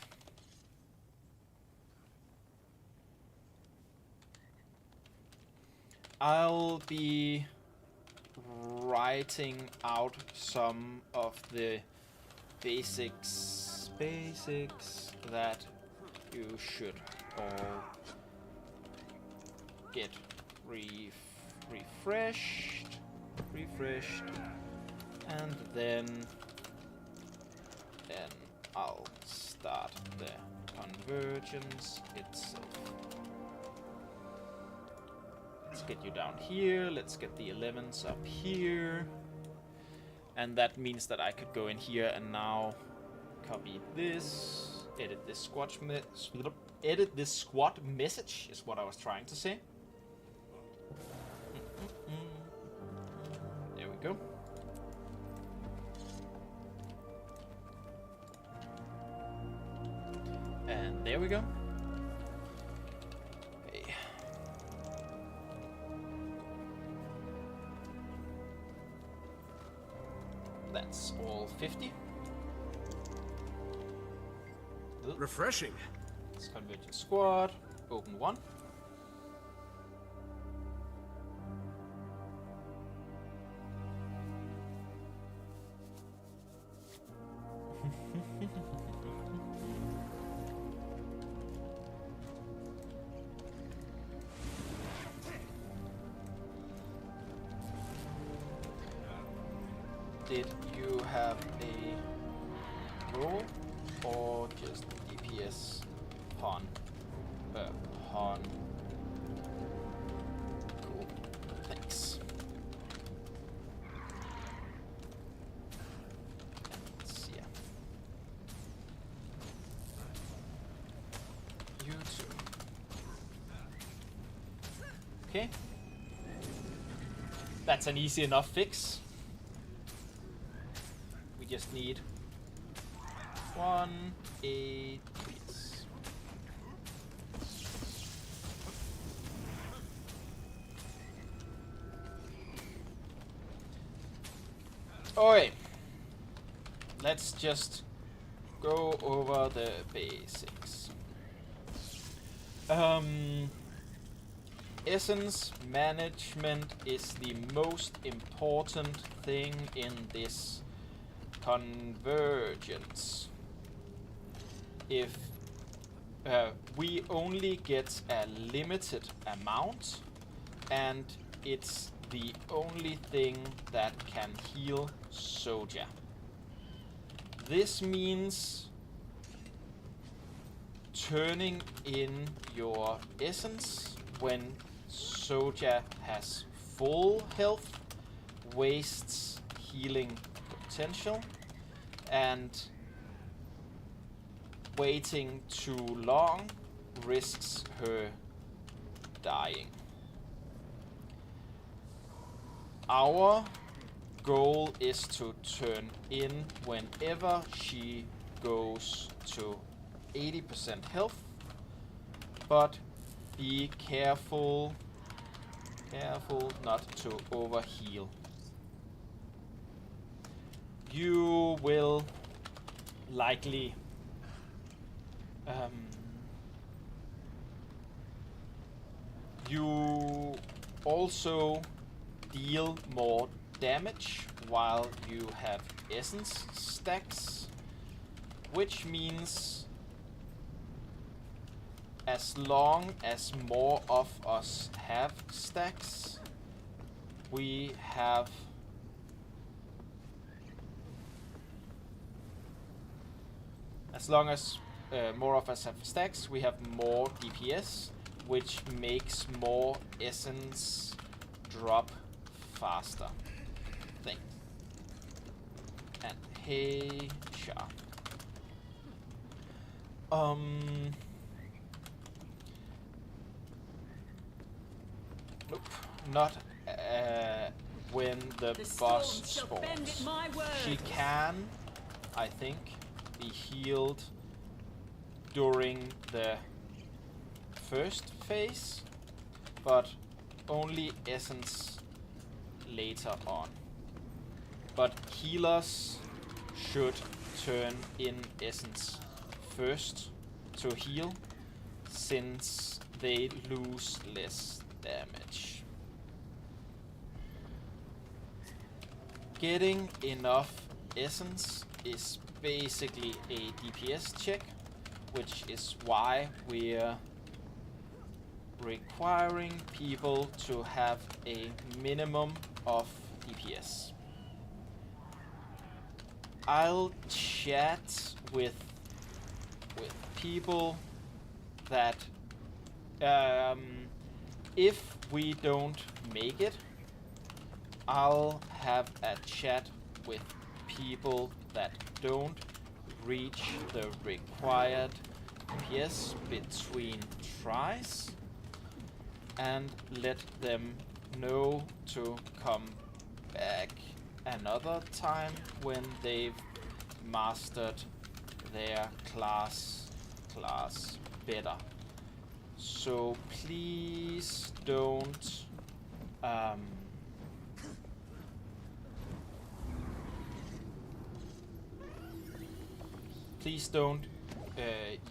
I'll be writing out some of the basics that you should all get refreshed, and then I'll start the convergence itself. Let's get you down here. Let's get the 11s up here. And that means that I could go in here and now copy this, edit this squad message is what I was trying to say. There we go. And there we go. Okay. That's all 50. Refreshing. Let's convergence squad. Open 1. Did you have a roll or just DPS pawn? Pawn. Cool. Thanks. Let's see. You too. Okay. That's an easy enough fix. We just need 1 APS. Okay. Let's just go over the basics. Essence management is the most important thing in this convergence. If we only get a limited amount, and it's the only thing that can heal Soja. This means turning in your essence when Soja has full health wastes healing potential, and waiting too long risks her dying. Our goal is to turn in whenever she goes to 80% health, but be careful not to overheal. You will likely you also deal more damage while you have essence stacks, which means as long as more of us have stacks, we have more of us have stacks, we have more DPS, which makes more essence drop faster. Thanks. And hey, Sha. Nope, not when the boss spawns. She can, I think, be healed during the first phase, but only essence later on. But healers should turn in essence first to heal, since they lose less damage. Getting enough essence is basically a DPS check, which is why we're requiring people to have a minimum of DPS. I'll chat with people that if we don't make it, I'll have a chat with people that don't reach the required DPS between tries, and let them know to come back another time when they've mastered their class better. So please don't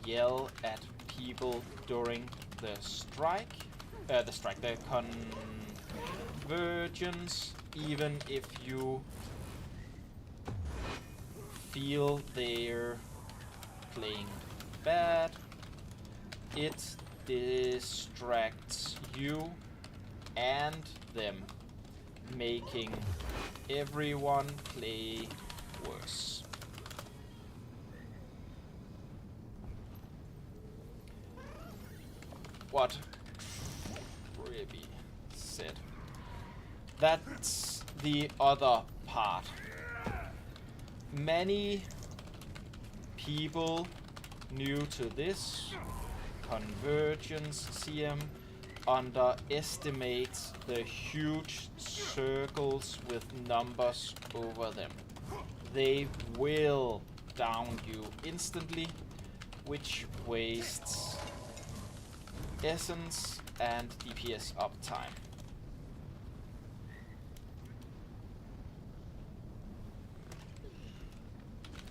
yell at people during the convergence, even if you feel they're playing bad. It distracts you and them, making everyone play worse. What Ribby said. That's the other part. Many people new to this convergence CM underestimate the huge circles with numbers over them. They will down you instantly, which wastes essence and DPS uptime.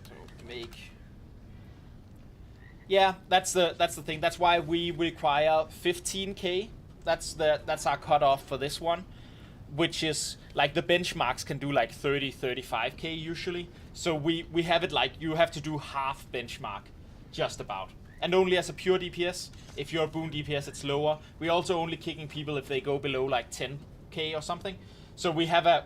So yeah, that's the thing. That's why we require 15k. That's our cutoff for this one, which is like the benchmarks can do like 35k usually. So we have it like you have to do half benchmark, just about. And only as a pure DPS. If you're a boon DPS, it's lower. We're also only kicking people if they go below like 10k or something. So we have a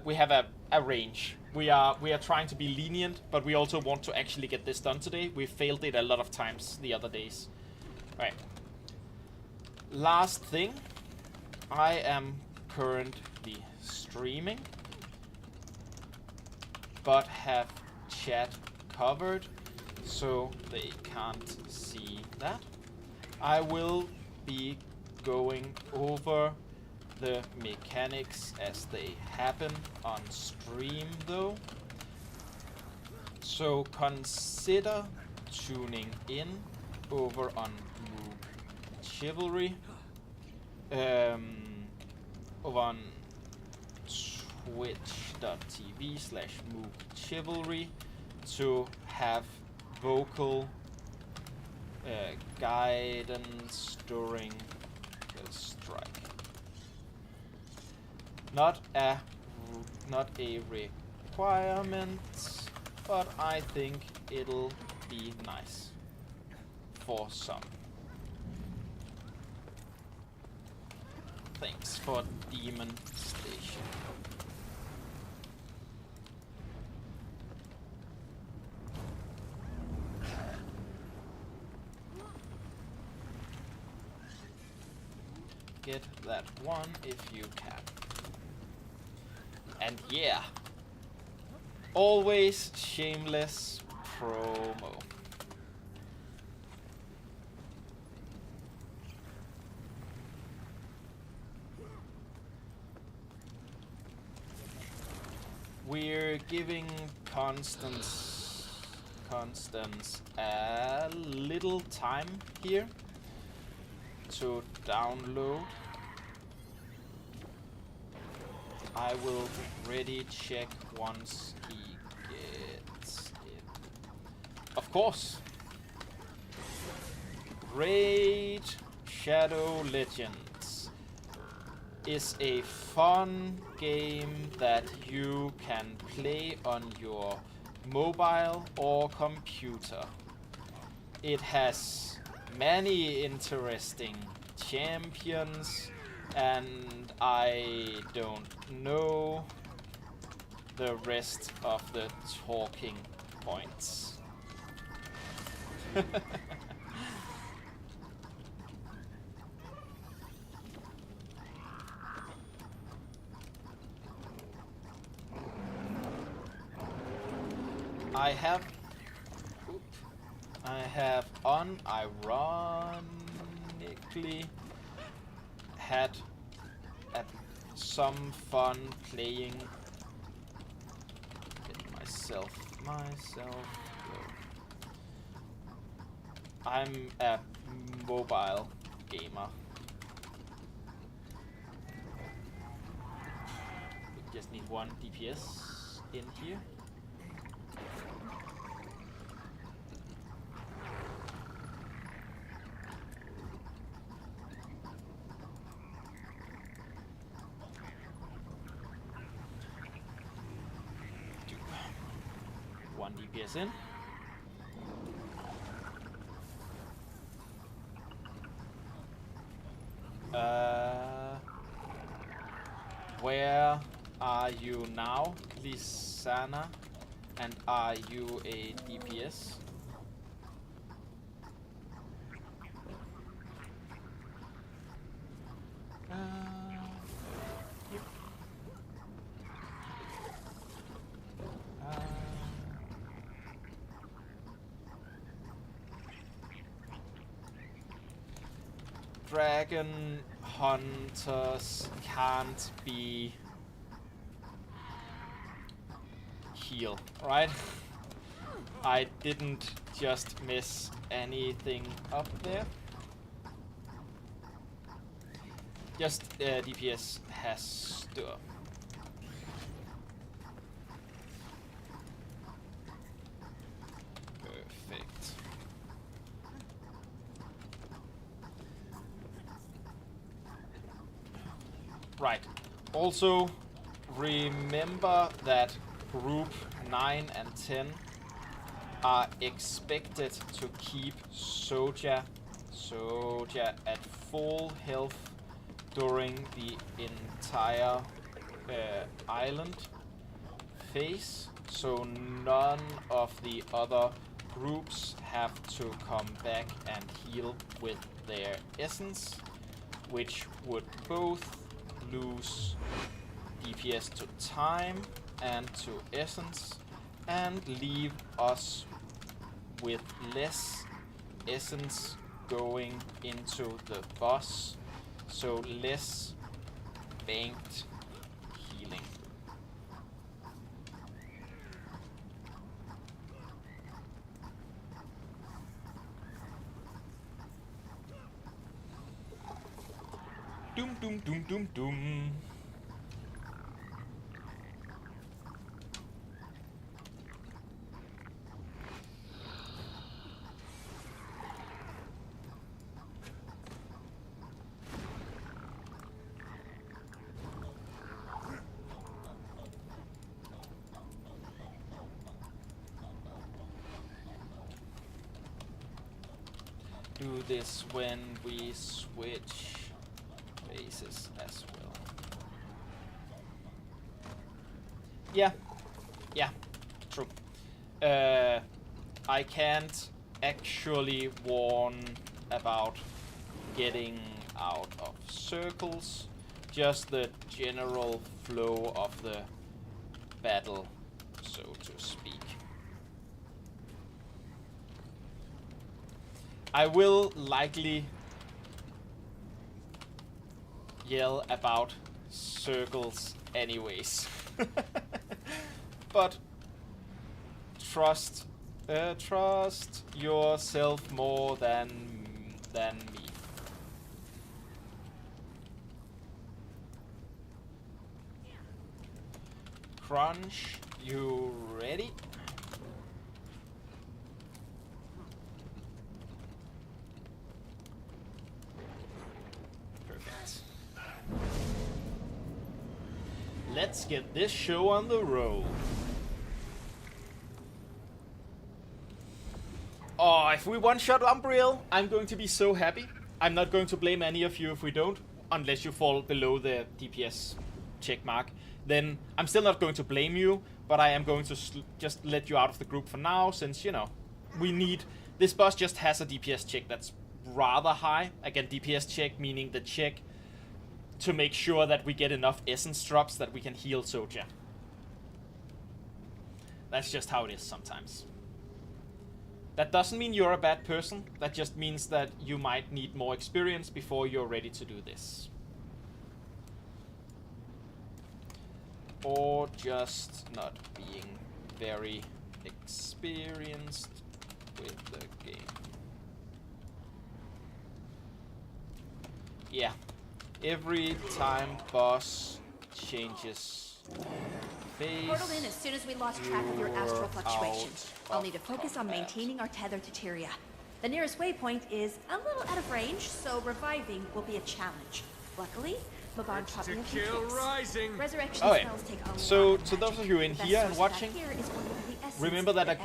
range. We are trying to be lenient, but we also want to actually get this done today. We failed it a lot of times the other days. All right. Last thing, I am currently streaming, but have chat covered so they can't see that. I will be going over the mechanics as they happen on stream though. So consider tuning in over on Moog Chivalry, over on twitch.tv/Moog Chivalry to have vocal guidance during the strike. Not a requirement, but I think it'll be nice for some. Thanks for Demon Station. Get that one if you can. And yeah, always shameless promo. We're giving Constance a little time here to download. I will ready check once he gets in. Of course. Raid Shadow Legends is a fun game that you can play on your mobile or computer. It has many interesting champions, and I don't know the rest of the talking points. I have unironically had some fun playing myself. I'm a mobile gamer. We just need one DPS in here. One DPS in. Where are you now, Lisana? And are you a DPS? Yep. Dragon hunters can't be heal, right? I didn't just miss anything up there. Just DPS has to. Perfect. Right. Also, remember that group 9 and 10 are expected to keep Soja at full health during the entire island phase, so none of the other groups have to come back and heal with their essence, which would both lose DPS to time and to essence, and leave us with less essence going into the boss, so less banked healing. Doom, doom, doom, doom, doom. Do this when we switch bases as well. Yeah, true. I can't actually warn about getting out of circles, just the general flow of the battle, so to speak. I will likely yell about circles anyways. But trust yourself more than me. Crunch, you ready? Let's get this show on the road. Oh, if we one-shot Umbriel, I'm going to be so happy. I'm not going to blame any of you if we don't, unless you fall below the DPS check mark. Then I'm still not going to blame you, but I am going to just let you out of the group for now, since, you know, we need... This boss just has a DPS check that's rather high. Again, DPS check meaning the check to make sure that we get enough essence drops that we can heal Soja. That's just how it is sometimes. That doesn't mean you're a bad person. That just means that you might need more experience before you're ready to do this. Or just not being very experienced with the game. Yeah. Every time boss changes phase, Portal in as soon as we lost track of your astral fluctuation. I'll need to focus on maintaining our tether to Tyria. The nearest waypoint is a little out of range, so reviving will be a challenge. Luckily, Maban taught me a few tricks. Resurrection spells take a so to those of you in here and watching, remember that a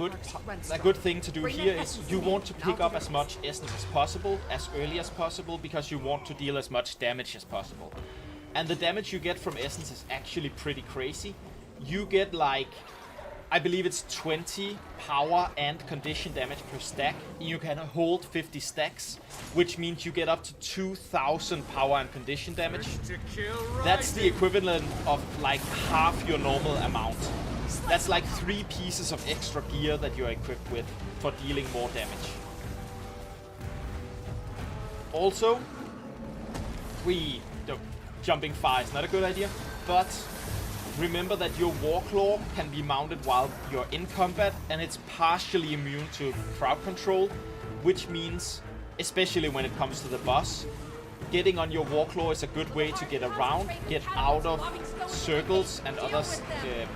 good thing to do here is you want to pick up as much essence as possible, as early as possible, because you want to deal as much damage as possible. And the damage you get from essence is actually pretty crazy. You get like, I believe it's 20 power and condition damage per stack. You can hold 50 stacks, which means you get up to 2,000 power and condition damage. That's the equivalent of like half your normal amount. That's like 3 pieces of extra gear that you're equipped with for dealing more damage. Also, jumping far is not a good idea, but remember that your Warclaw can be mounted while you're in combat, and it's partially immune to crowd control, which means, especially when it comes to the boss, getting on your Warclaw is a good way to get around, get out of circles and other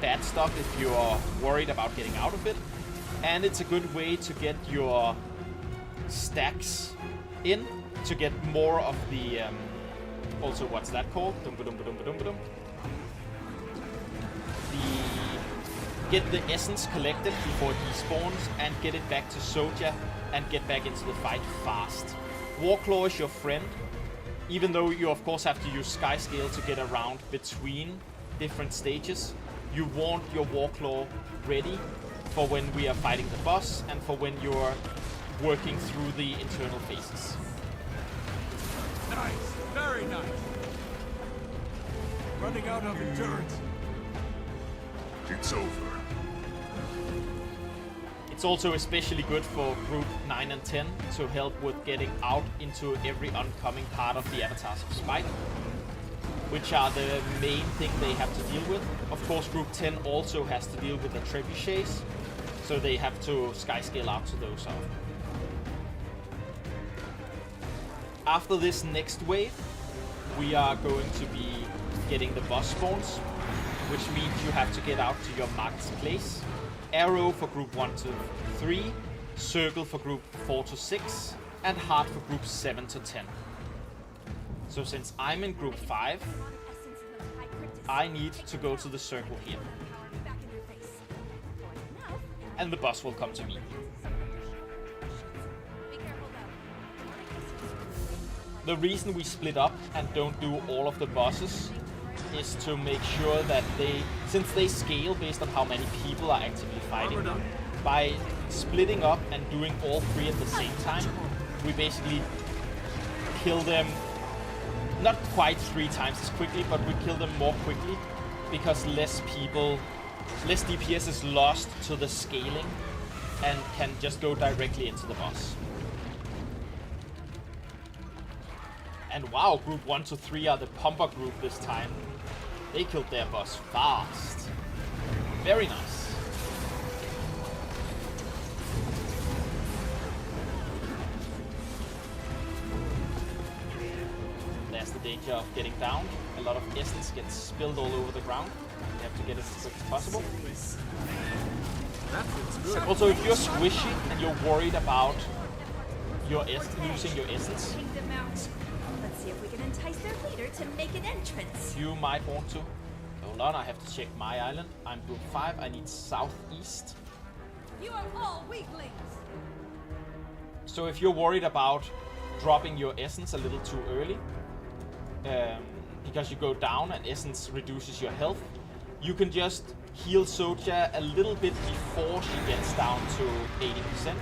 bad stuff if you're worried about getting out of it. And it's a good way to get your stacks in, to get more of the... also, what's that called? Get the essence collected before it despawns and get it back to Soja and get back into the fight fast. Warclaw is your friend, even though you of course have to use Skyscale to get around between different stages. You want your Warclaw ready for when we are fighting the boss and for when you're working through the internal phases. Nice, very nice. Running out of endurance. It's over. It's also especially good for group 9 and 10 to help with getting out into every oncoming part of the avatars of Spike, which are the main thing they have to deal with. Of course, group 10 also has to deal with the trebuchets, so they have to skyscale out to those. After this next wave, we are going to be getting the boss spawns, which means you have to get out to your marked place. Arrow for group 1 to 3, circle for group 4 to 6, and heart for group 7 to 10. So since I'm in group 5, I need to go to the circle here. And the boss will come to me. The reason we split up and don't do all of the bosses is to make sure that since they scale based on how many people are actively fighting them, by splitting up and doing all 3 at the same time, we basically kill them not quite 3 times as quickly, but we kill them more quickly because less DPS is lost to the scaling and can just go directly into the boss. And wow, group 1 to 3 are the pumper group this time. They killed their boss fast. Very nice. There's the danger of getting down. A lot of essence gets spilled all over the ground. You have to get it as quick as possible. Also, if you're squishy and you're worried about losing your essence, Let's see if we can entice their leader to make an entrance. you might want to. Hold on, I have to check my island. I'm group 5, I need southeast. You are all weaklings. So if you're worried about dropping your essence a little too early, because you go down and essence reduces your health, you can just heal Soja a little bit before she gets down to 80%.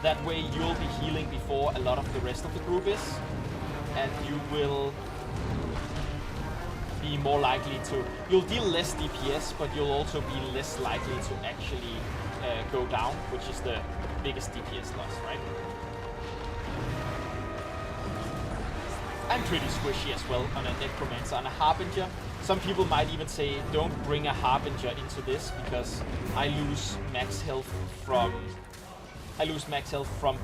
That way you'll be healing before a lot of the rest of the group is, and you will be more likely to... You'll deal less DPS, but you'll also be less likely to actually go down, which is the biggest DPS loss, right? I'm pretty squishy as well on a Necromancer and a Harbinger. Some people might even say, don't bring a Harbinger into this, because I lose max health from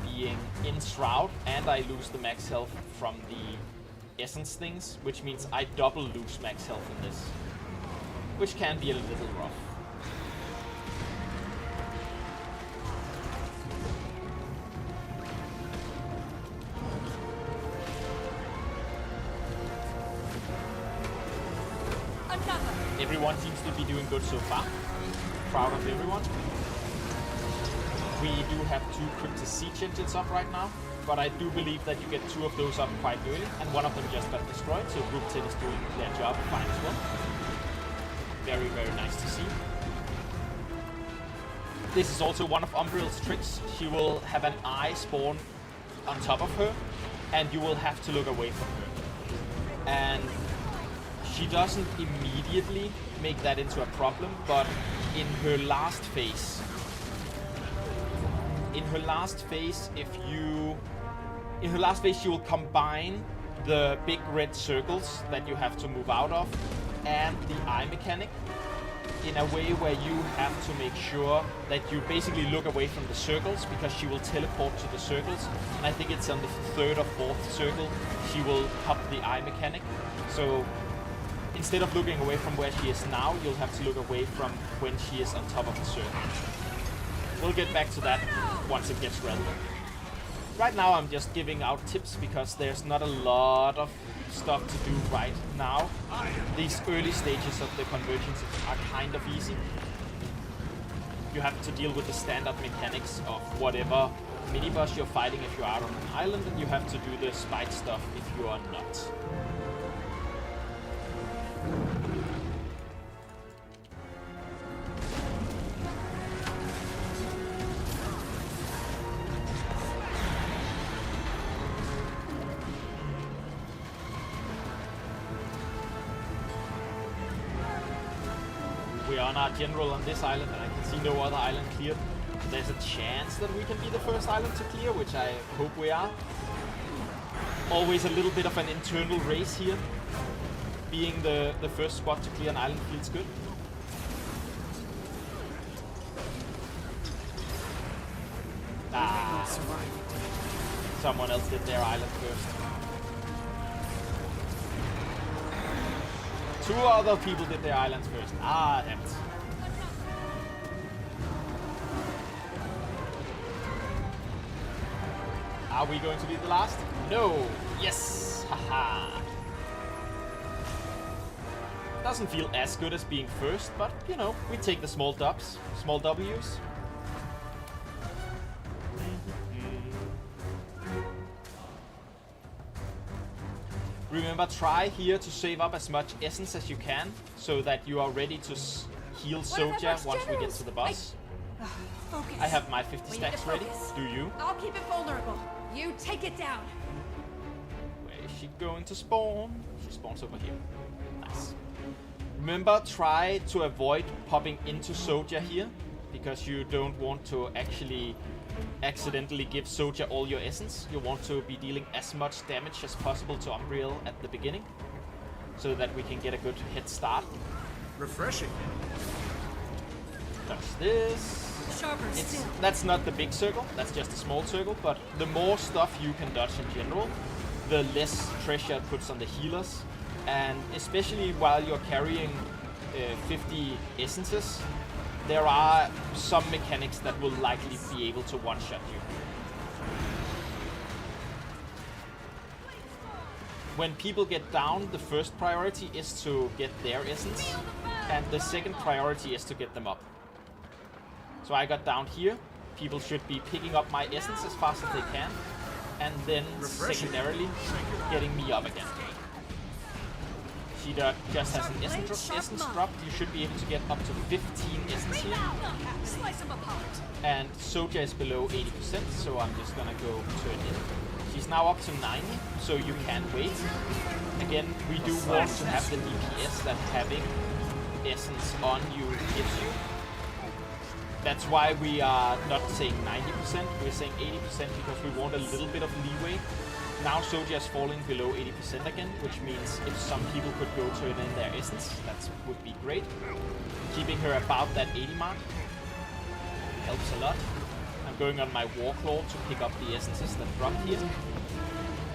being in Shroud, and I lose the max health from the essence things, which means I double lose max health in this, which can be a little rough. Everyone seems to be doing good so far. Proud of everyone. We do have 2 Cryptic Siege engines up right now, but I do believe that you get 2 of those up quite early, and one of them just got destroyed, so Group 10 is doing their job fine as well. Very, very nice to see. This is also one of Umbriel's tricks. She will have an eye spawn on top of her, and you will have to look away from her. And she doesn't immediately make that into a problem, but in her last phase, she will combine the big red circles that you have to move out of and the eye mechanic in a way where you have to make sure that you basically look away from the circles, because she will teleport to the circles, and I think it's on the 3rd or 4th circle she will pop the eye mechanic. So instead of looking away from where she is now, you'll have to look away from when she is on top of the circle. We'll get back to that once it gets relevant. Right now I'm just giving out tips because there's not a lot of stuff to do right now. These early stages of the convergence are kind of easy. You have to deal with the standard mechanics of whatever mini-boss you're fighting if you're out on an island, and you have to do the spike stuff if you are not. We are on our general on this island, and I can see no other island cleared. There's a chance that we can be the first island to clear, which I hope we are. Always a little bit of an internal race here. Being the first squad to clear an island feels good. Ah, someone else did their island first. 2 other people did their islands first. Ah, damn it. Are we going to be the last? No! Yes! Haha! Doesn't feel as good as being first, but, you know, we take the small dubs, small W's. Remember, try here to save up as much essence as you can, so that you are ready to heal Soja once we get to the boss. I have my 50 stacks ready. Do you? I'll keep it vulnerable. You take it down. Where is she going to spawn? She spawns over here. Nice. Remember, try to avoid popping into Soja here, because you don't want to actually accidentally give Soja all your essence. You want to be dealing as much damage as possible to Umbriel at the beginning, so that we can get a good head start. Refreshing. Touch this. That's not the big circle, that's just a small circle, but the more stuff you can dodge in general, the less pressure it puts on the healers. And especially while you're carrying 50 essences, there are some mechanics that will likely be able to one-shot you. When people get down, the first priority is to get their essence, and the second priority is to get them up. So I got down here, people should be picking up my essence as fast as they can, and then secondarily getting me up again. She just has an essence drop. You should be able to get up to 15 essence here. And Soja is below 80%, so I'm just gonna go turn in. She's now up to 90, so you can wait. Again, we do want to have the DPS that having essence on you gives you. That's why we are not saying 90%, we're saying 80% because we want a little bit of leeway. Now Soja is falling below 80% again, which means if some people could go turn in their essence, that would be great. Keeping her about that 80 mark helps a lot. I'm going on my Warclaw to pick up the essences that dropped here,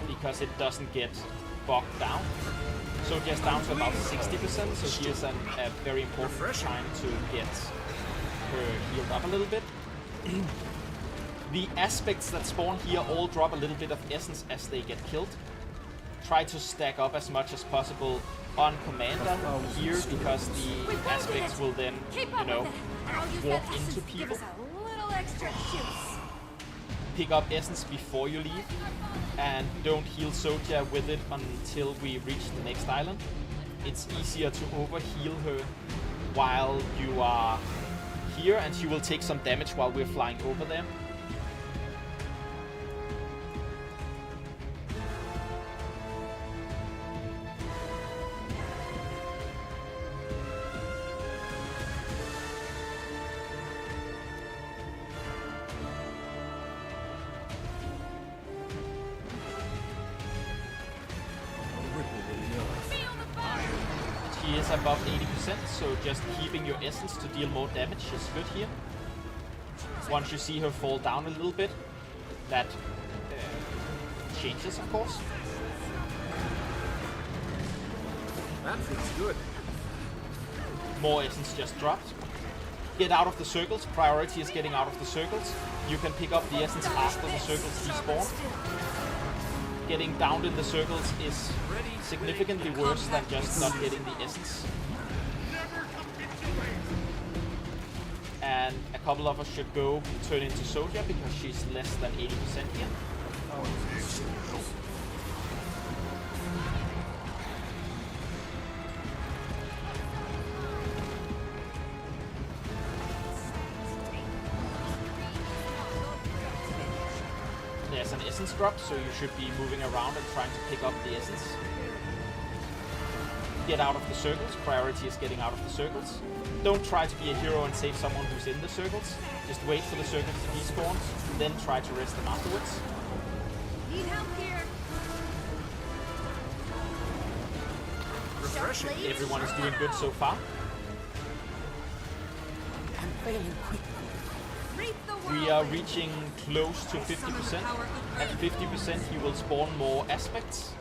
because it doesn't get bogged down. Soja's down to about 60%, so here's a very important time to get her healed up a little bit. The aspects that spawn here all drop a little bit of essence as they get killed. Try to stack up as much as possible on Commander here, because the aspects will then, you know, walk into people. Pick up essence before you leave, and don't heal Soja with it until we reach the next island. It's easier to overheal her while you are here, and she will take some damage while we're flying over there. She is above 80%, so just keeping your essence to deal more damage is good here. Once you see her fall down a little bit, that changes, of course. That feels good. More essence just dropped. Get out of the circles. Priority is getting out of the circles. You can pick up the essence after the circles despawn. Getting downed in the circles is significantly worse than just not getting the essence. And a couple of us should go turn into Soja because she's less than 80% here. There's an essence drop, so you should be moving around and trying to pick up the essence. Get out of the circles. Priority is getting out of the circles. Don't try to be a hero and save someone who's in the circles. Just wait for the circles to despawn, then try to rest them afterwards. Need help here. Refreshing. Everyone is doing good so far. I'm failing quickly. Reap the We are reaching close to 50%. At 50% he will spawn more aspects.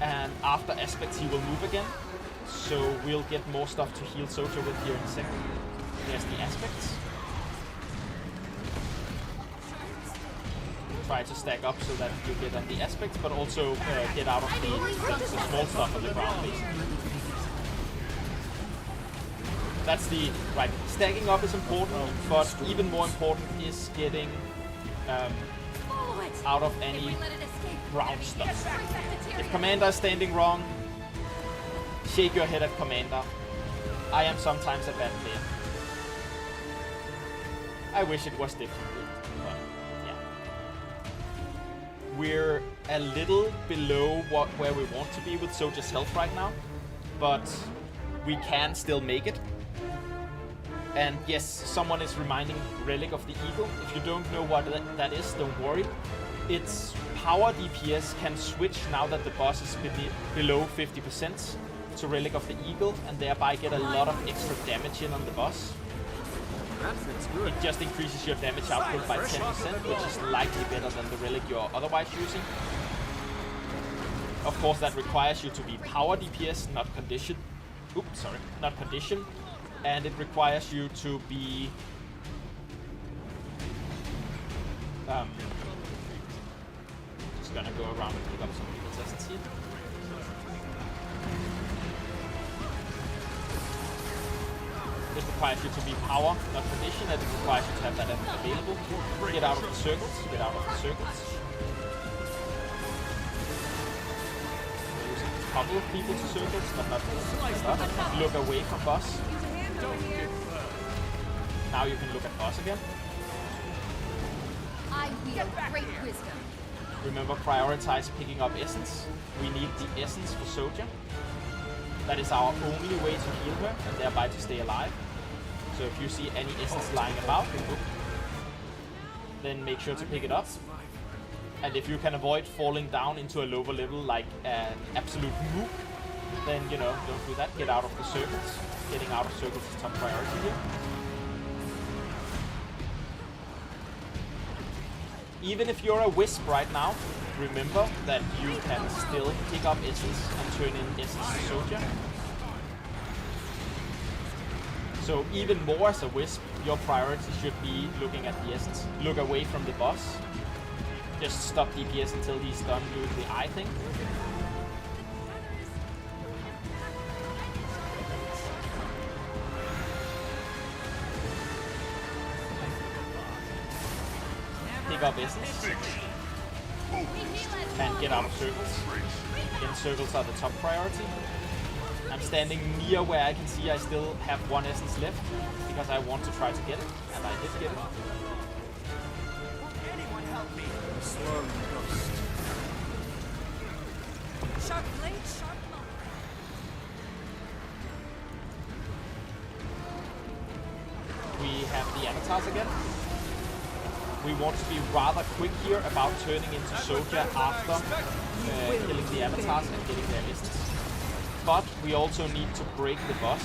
And after aspects he will move again. So we'll get more stuff to heal Soja with here in a second. There's the aspects. Try to stack up so that you get on the aspects, but also get out of the small stuff on the ground, basically. That's the right. Stacking up is important, but even more important is getting out of any ground stuff. If Commander is standing wrong, shake your head at Commander. I am sometimes a bad player. I wish it was different, but yeah. We're a little below where we want to be with Soja's health right now, but we can still make it. And yes, someone is reminding Relic of the Eagle. If you don't know what that is, don't worry. Its power DPS can switch now that the boss is below 50% to Relic of the Eagle, and thereby get a lot of extra damage in on the boss. That feels good. It just increases your damage output by 10%, which is likely better than the relic you're otherwise using. Of course, that requires you to be power DPS, not condition. Oops, sorry, not condition. And it requires you to be just gonna go around and pick up some people's essence here. It requires you to be power, not condition, and it requires you to have that available. Get out of the circles, get out of the circles. Using a couple of people to circles, but not enough. Look away from boss. Now you can look at boss again. I wield great wisdom. Remember, prioritize picking up essence. We need the essence for Soja. That is our only way to heal her, and thereby to stay alive. So if you see any essence lying about, then make sure to pick it up. And if you can avoid falling down into a lower level like an absolute mook, then, you know, don't do that. Get out of the circles. Getting out of circles is top priority here. Even if you're a wisp right now, remember that you can still pick up essence and turn in essence to Soja. So even more as a wisp, your priority should be looking at the essence. Look away from the boss. Just stop DPS until he's done doing the eye thing. Pick up essence. And get out of circles. Again, circles are the top priority. I'm standing near where I can see I still have one essence left, because I want to try to get it, and I did get it. Anyone help me? Slow ghost. Sharp blade, sharp mark. We have the avatars again. We want to be rather quick here about turning into Soja after killing the avatars and getting their essence. But we also need to break the boss.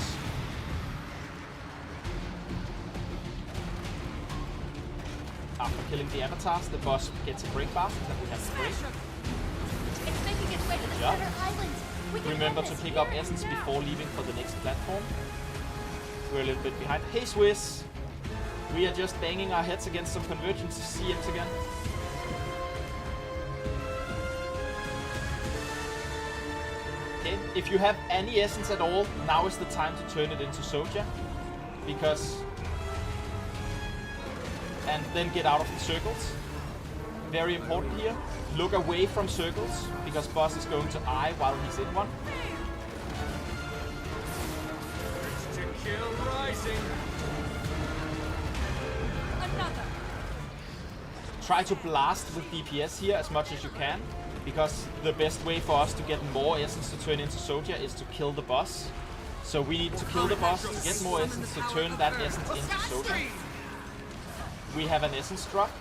After killing the avatars, the boss gets a break bar that we have to break. It's making its way to the Yeah. center island. We can Remember end to this pick up here essence and now. before leaving for the next platform. We're a little bit behind. Hey Swiss! We are just banging our heads against some convergence CMs again. Okay, if you have any essence at all, now is the time to turn it into Soja. Because... And then get out of the circles. Very important here. Look away from circles, because boss is going to eye while he's in one. To kill rising. Another. Try to blast with DPS here as much as you can, because the best way for us to get more essence to turn into Soja is to kill the boss. So we need to kill the boss to get more essence to turn that essence into Soja. we have an essence drop.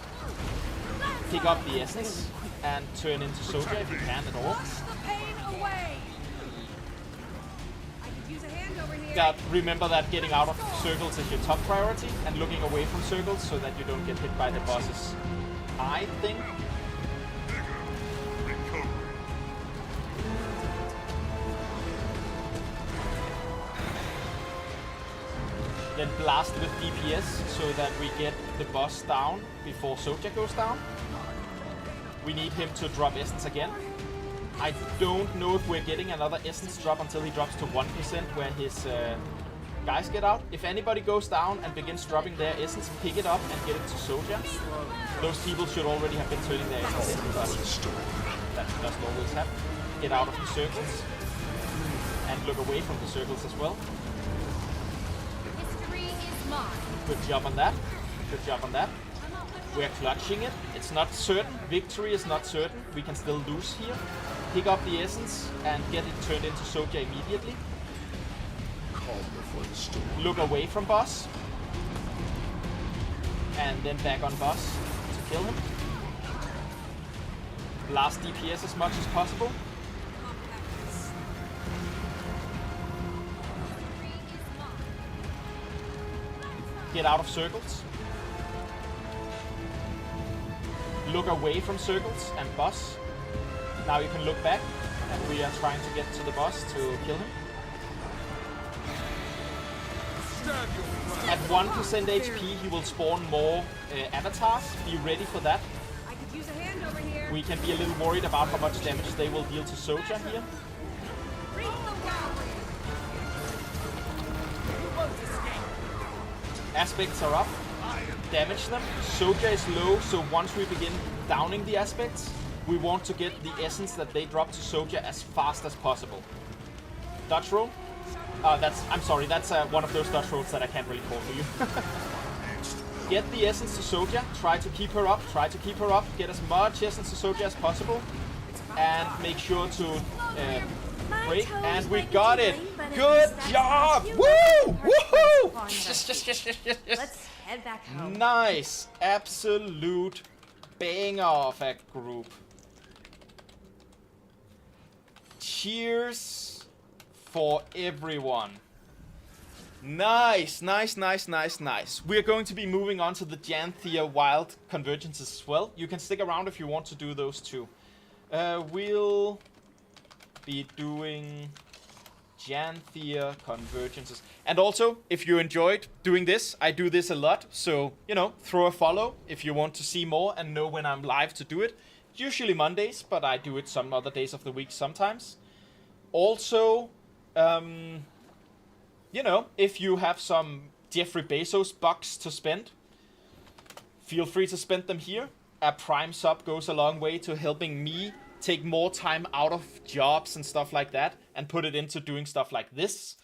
Pick up the essence and turn into soldier if you can at all. Wash the pain away. I could use a hand over here. Now, remember that getting out of circles is your top priority, and looking away from circles so that you don't get hit by the bosses. I think. Then blast with DPS so that we get the boss down before Soja goes down. We need him to drop essence again. I don't know if we're getting another essence drop until he drops to 1% where his guys get out. If anybody goes down and begins dropping their essence, pick it up and get it to Soja. Those people should already have been turning their essence in, but that doesn't always happen. Get out of the circles and look away from the circles as well. History is mine. Good job on that. Good job on that. We're clutching it. It's not certain. Victory is not certain. We can still lose here. Pick up the essence and get it turned into Soja immediately. Look away from boss. And then back on boss to kill him. Blast DPS as much as possible. Get out of circles. Look away from circles and boss. Now you can look back, and we are trying to get to the boss to kill him. At 1% HP, he will spawn more avatars. Be ready for that. I could use a hand over here. We can be a little worried about how much damage they will deal to Soja here. Bring the whirlwind. You won't escape. Aspects are up. Damage them. Soja is low, so once we begin downing the aspects, we want to get the essence that they drop to Soja as fast as possible. Dodge roll. I'm sorry, that's one of those dodge rolls that I can't really call for you. Get the essence to Soja. Try to keep her up. Try to keep her up. Get as much essence to Soja as possible. And make sure to break. And we got it. Good job. Woo! Woohoo! Yes. Let's head back home. Nice. Absolute banger of a group. Cheers for everyone. Nice, nice, nice, nice, nice. We're going to be moving on to the Janthia Wild Convergences as well. You can stick around if you want to do those too. We'll be doing Janthia Convergences. And also, if you enjoyed doing this, I do this a lot. So, you know, throw a follow if you want to see more and know when I'm live to do it. Usually Mondays, but I do it some other days of the week sometimes. Also, you know, if you have some Jeffrey Bezos bucks to spend, feel free to spend them here. A Prime sub goes a long way to helping me take more time out of jobs and stuff like that and put it into doing stuff like this.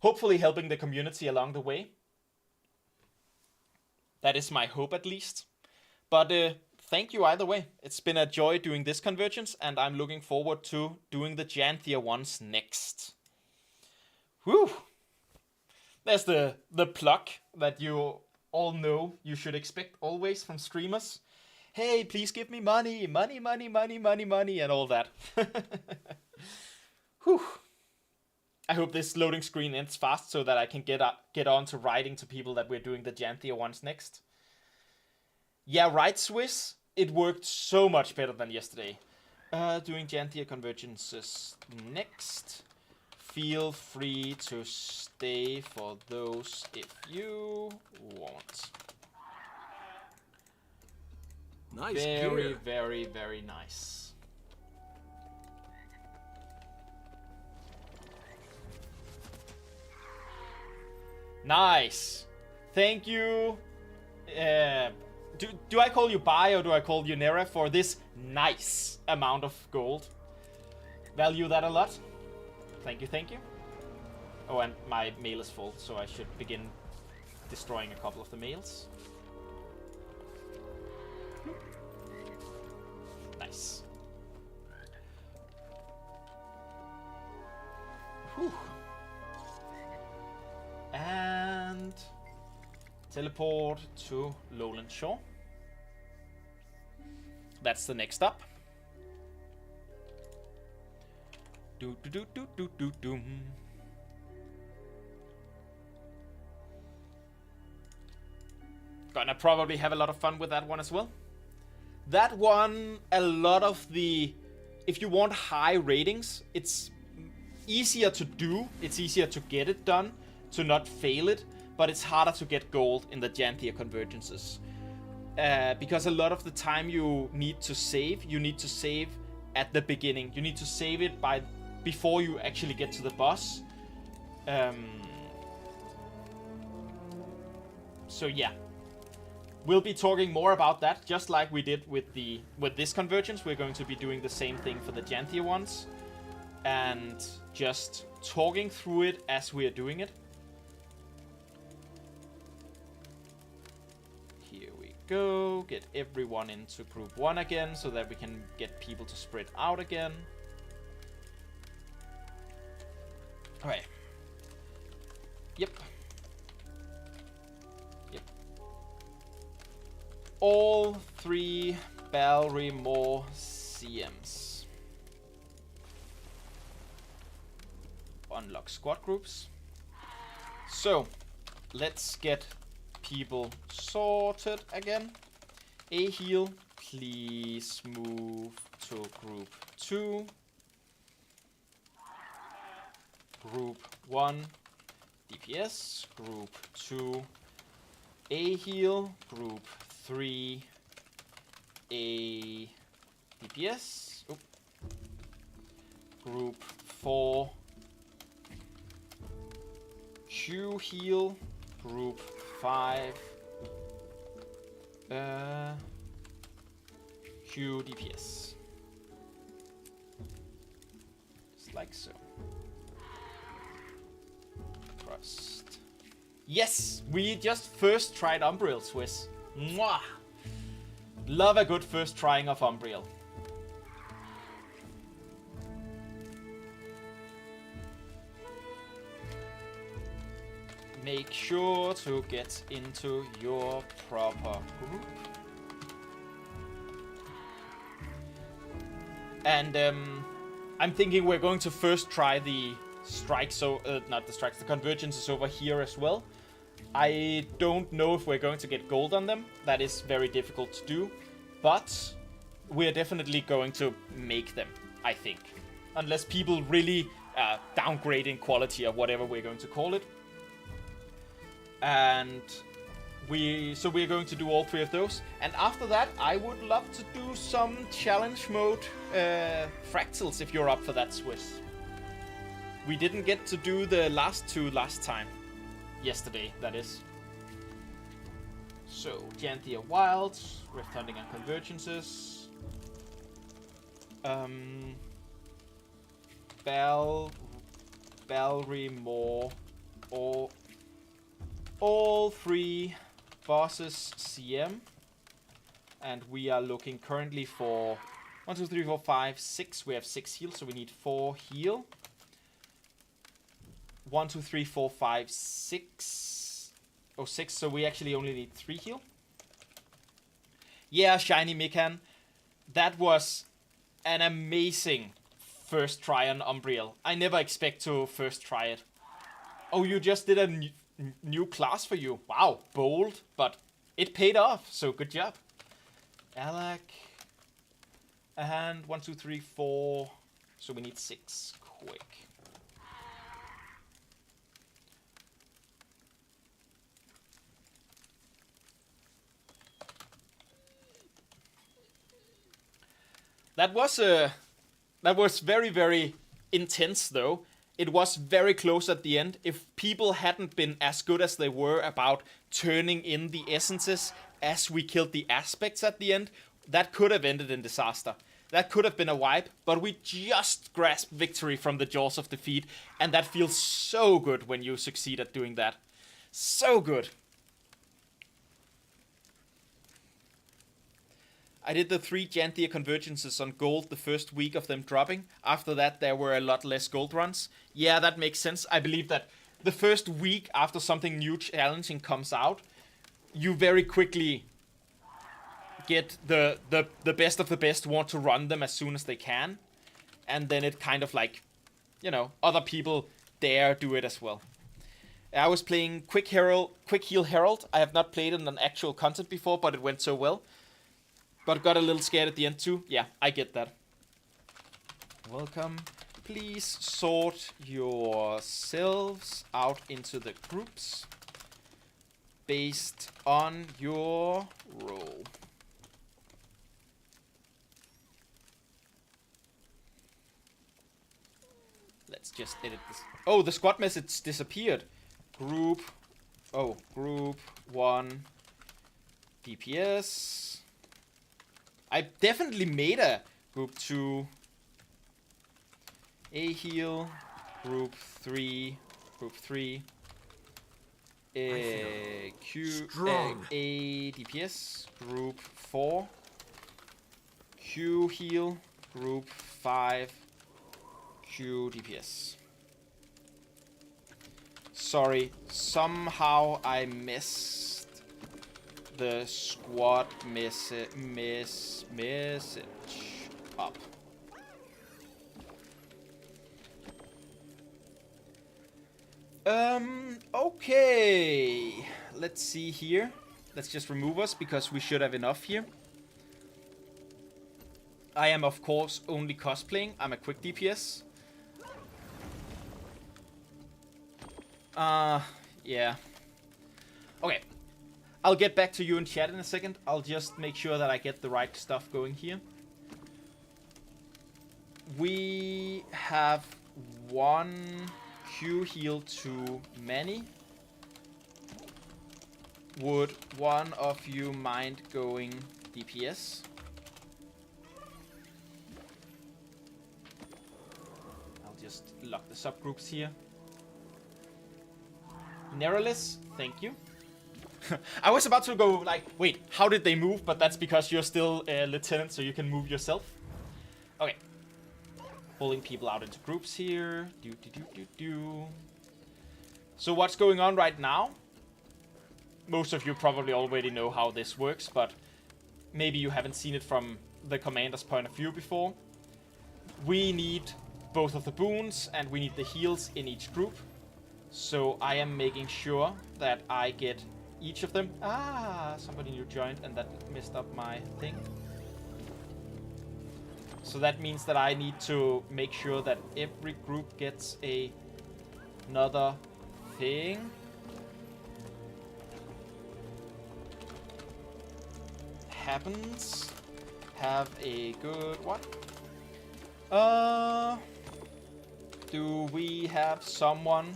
Hopefully helping the community along the way. That is my hope at least. But thank you either way. It's been a joy doing this convergence, and I'm looking forward to doing the Janthia ones next. Whew! There's the plug that you all know you should expect always from streamers. Hey, please give me money, money, money, money, money, money, and all that. Whew. I hope this loading screen ends fast so that I can get on to writing to people that we're doing the Janthia ones next. Yeah, right, Swiss? It worked so much better than yesterday. Doing Janthia convergences next. Feel free to stay for those if you want. Nice very, gear. very, very nice. Nice. Thank you. Do I call you Bai or do I call you Nera for this nice amount of gold? Value that a lot. Thank you, thank you. Oh, and my mail is full, so I should begin destroying a couple of the mails. Nice. Whew. And Teleport to Lowland Shore. That's the next stop. Do do do do do do do. Gonna probably have a lot of fun with that one as well. That one, a lot of the... If you want high ratings, it's easier to do. It's easier to get it done, to not fail it. But it's harder to get gold in the Janthia convergences. Because a lot of the time you need to save at the beginning. You need to save it before you actually get to the boss. So yeah. We'll be talking more about that, just like we did with this convergence. We're going to be doing the same thing for the Janthia ones. And just talking through it as we are doing it. Here we go. Get everyone into group 1 again, so that we can get people to spread out again. Alright. Yep. All 3 Balrymore CMs. Unlock squad groups. So, let's get people sorted again. A heal, please move to group 2. Group 1, DPS. Group 2, A heal. Group 3, A DPS. Oop. Group 4, Q heal. Group 5, Q DPS. Just like so. Trust. Yes, we just first tried Umbriel, Swiss. Mwah! Love a good first trying of Umbriel. Make sure to get into your proper group. And I'm thinking we're going to first try the strikes, not the strikes, the convergences over here as well. I don't know if we're going to get gold on them. That is very difficult to do. But we're definitely going to make them, I think. Unless people really downgrade in quality or whatever we're going to call it. And we're going to do all 3 of those. And after that, I would love to do some challenge mode fractals if you're up for that, Swiss. We didn't get to do the last 2 last time. Yesterday, that is. So, Janthia Wilds, Rift Hunting and Convergences. Balrymore, or all 3 bosses CM. And we are looking currently for 1, 2, 3, 4, 5, 6. We have 6 heal, so we need 4 heal. 1, 2, 3, 4, 5, 6. Oh, 6, so we actually only need 3 heal. Yeah, Shiny Mikan. That was an amazing first try on Umbriel. I never expect to first try it. Oh, you just did a new class for you. Wow, bold, but it paid off, so good job. Alec. And 1, 2, 3, 4. So we need 6. Quick. That was very, very intense, though. It was very close at the end. If people hadn't been as good as they were about turning in the essences as we killed the aspects at the end, that could have ended in disaster. That could have been a wipe, but we just grasped victory from the jaws of defeat, and that feels so good when you succeed at doing that. So good. I did the 3 Janthia convergences on gold the first week of them dropping. After that, there were a lot less gold runs. Yeah, that makes sense. I believe that the first week after something new challenging comes out, you very quickly get the best of the best want to run them as soon as they can. And then it kind of like, you know, other people dare do it as well. I was playing Quick Heal Herald. I have not played it on actual content before, but it went so well. But got a little scared at the end too. Yeah, I get that. Welcome. Please sort yourselves out into the groups based on your role. Let's just edit this. Oh, the squad message disappeared. Group 1 DPS. I definitely made a group 2 A heal, group 3 Q A DPS, group 4 Q heal, group 5 Q DPS. Sorry, somehow I missed the squad message up. Okay. Let's see here. Let's just remove us because we should have enough here. I am, of course, only cosplaying. I'm a quick DPS. Yeah. Okay. I'll get back to you in chat in a second. I'll just make sure that I get the right stuff going here. We have one Q heal too many. Would one of you mind going DPS? I'll just lock the subgroups here. Neryless, thank you. I was about to go like, wait, how did they move? But that's because you're still a lieutenant, so you can move yourself. Okay. Pulling people out into groups here. So what's going on right now? Most of you probably already know how this works, but maybe you haven't seen it from the commander's point of view before. We need both of the boons and we need the heals in each group. So I am making sure that I get each of them. Ah, somebody new joined and that messed up my thing. So that means that I need to make sure that every group gets another thing. Happens. Have a good one. Do we have someone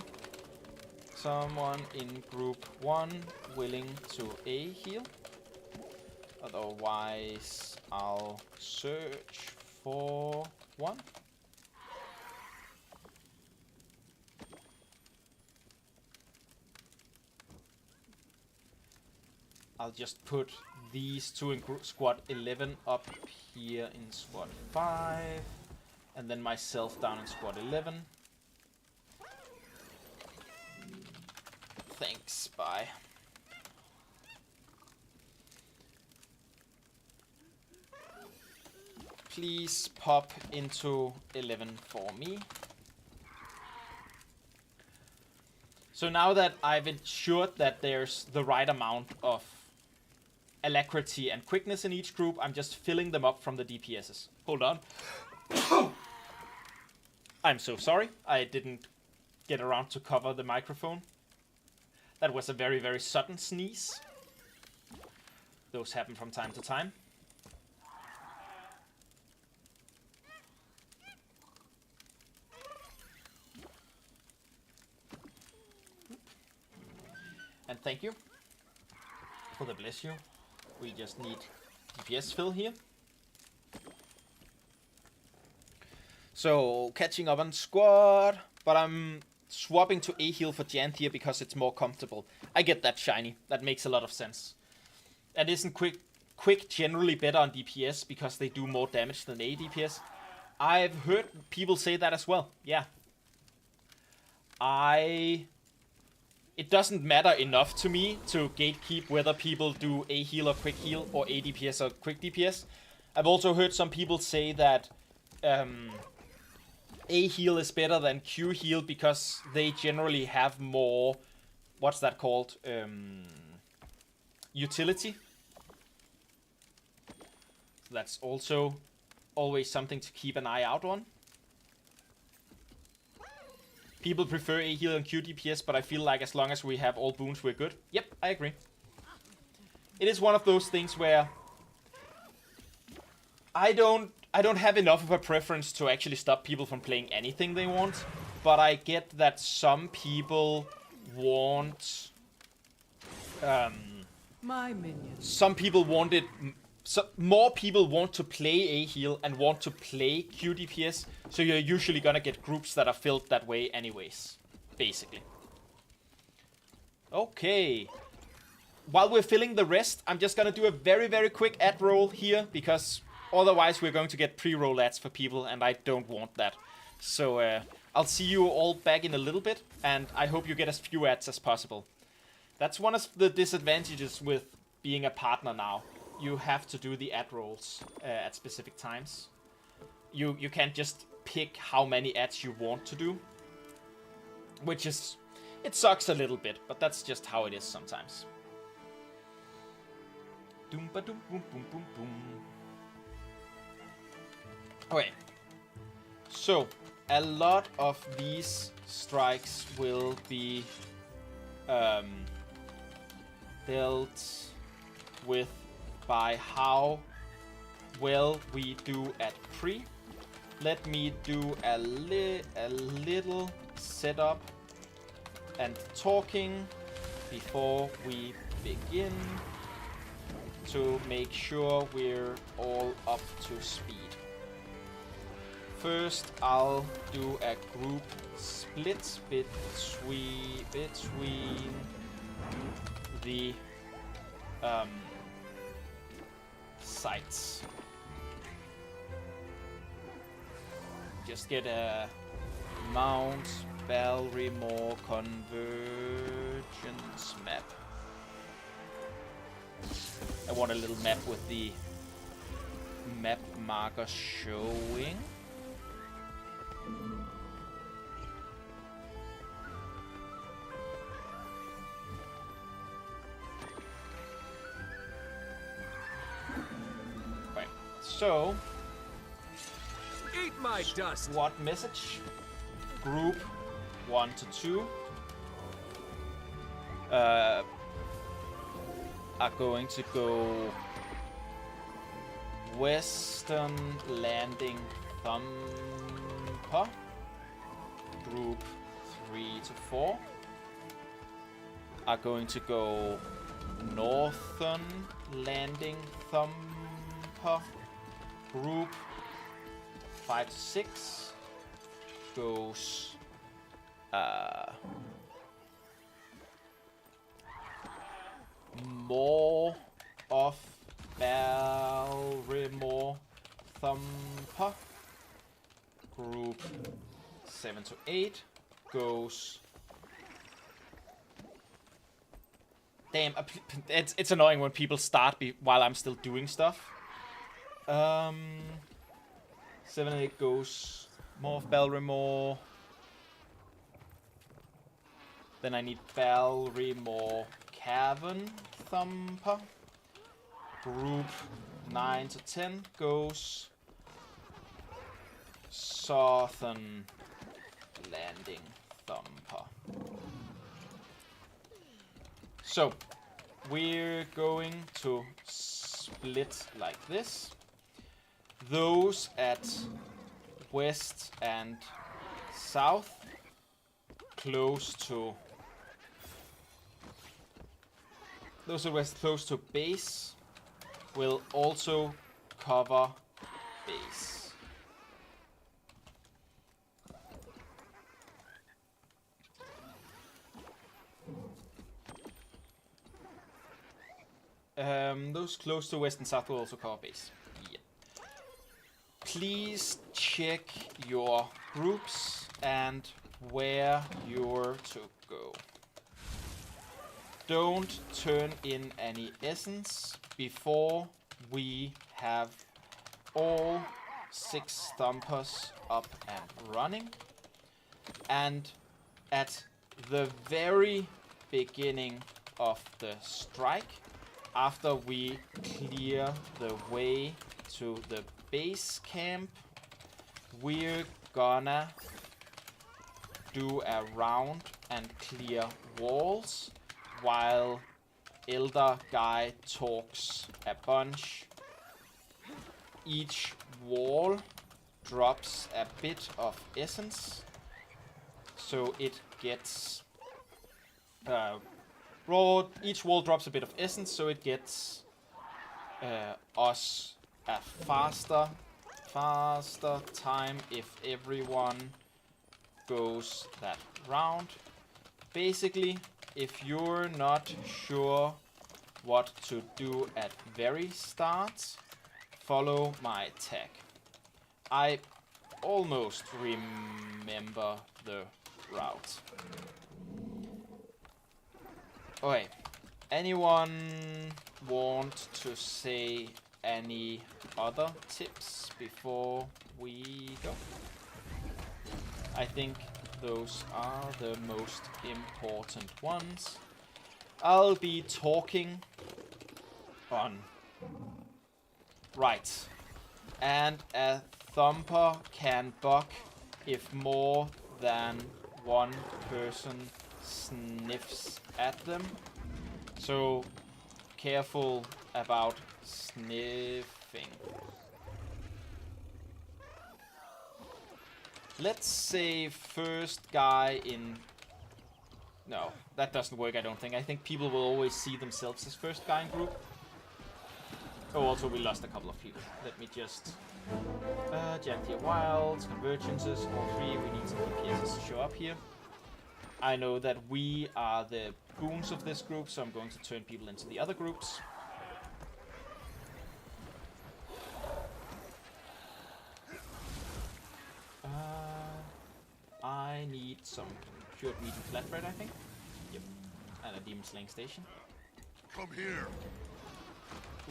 in group 1 willing to A heal? Otherwise, I'll search for one. I'll just put these two in squad 11 up here in squad 5. And then myself down in squad 11. Thanks, bye. Please pop into 11 for me. So now that I've ensured that there's the right amount of alacrity and quickness in each group, I'm just filling them up from the DPSs. Hold on. I'm so sorry. I didn't get around to cover the microphone. That was a very, very sudden sneeze. Those happen from time to time. And thank you for the bless you. We just need DPS fill here. So, catching up on squad, but I'm swapping to A heal for Janth here because it's more comfortable. I get that, Shiny. That makes a lot of sense. And isn't quick generally better on DPS because they do more damage than A DPS? I've heard people say that as well. Yeah. I it doesn't matter enough to me to gatekeep whether people do A heal or quick heal or A DPS or quick DPS. I've also heard some people say that A heal is better than Q heal because they generally have more, what's that called? Utility. So that's also always something to keep an eye out on. People prefer A heal and Q DPS, but I feel like as long as we have all boons, we're good. Yep, I agree. It is one of those things where I don't have enough of a preference to actually stop people from playing anything they want, but I get that some people want My minions. some people want it. So more people want to play A heal and want to play Q DPS, so you're usually gonna get groups that are filled that way anyways, basically. Okay. While we're filling the rest, I'm just gonna do a very, very quick ad roll here, because otherwise we're going to get pre-roll ads for people, and I don't want that. So I'll see you all back in a little bit, and I hope you get as few ads as possible. That's one of the disadvantages with being a partner now. You have to do the ad rolls at specific times. You can't just pick how many ads you want to do. Which is... it sucks a little bit, but that's just how it is sometimes. Doom ba doom boom boom boom boom. Okay. So, a lot of these strikes will be dealt with by how well we do at pre. Let me do a little setup and talking before we begin to make sure we're all up to speed. First, I'll do a group split between the sites. Just get a Mount Balrymore convergence map. I want a little map with the map marker showing. Right, so eat my dust. What message? Group 1 to 2 are going to go Western Landing Thumper. Group 3 to 4 are going to go Northern Landing Thumper. Group 5 to 6 goes more of Balrymore Thumper. Group 7 to 8 goes... Damn, it's annoying when people start while I'm still doing stuff. 7 and 8 goes more of Balrymore. Then I need Balrymore Cavern Thumper. Group 9 to 10 goes Southern Landing Thumper. So, we're going to split like this. Those at west and south, close to... those at west close to base will also cover base. Those close to west and south will also cover base. Yeah. Please check your groups and where you're to go. don't turn in any essence before we have all 6 Thumpers up and running. And at the very beginning of the strike, after we clear the way to the base camp, we're gonna do a round and clear walls while Elder Guy talks a bunch. Each wall drops a bit of essence, so it gets each wall drops a bit of essence, so it gets us a faster time if everyone goes that round. Basically, if you're not sure what to do at very start, follow my tag. I almost remember the route. Okay, anyone want to say any other tips before we go? I think those are the most important ones. I'll be talking on. Right. And a thumper can buck if more than one person sniffs at them. So careful about sniffing. Let's say first guy in... No, that doesn't work, I don't think. I think people will always see themselves as first guy in group. Oh, also we lost a couple of people. Let me just... Gigantia Wilds, Convergences, all 3. We need some DPSs to show up here. I know that we are the goons of this group, so I'm going to turn people into the other groups. I need some cured meat and flatbread, I think. Yep. And a demon slaying station. Come here.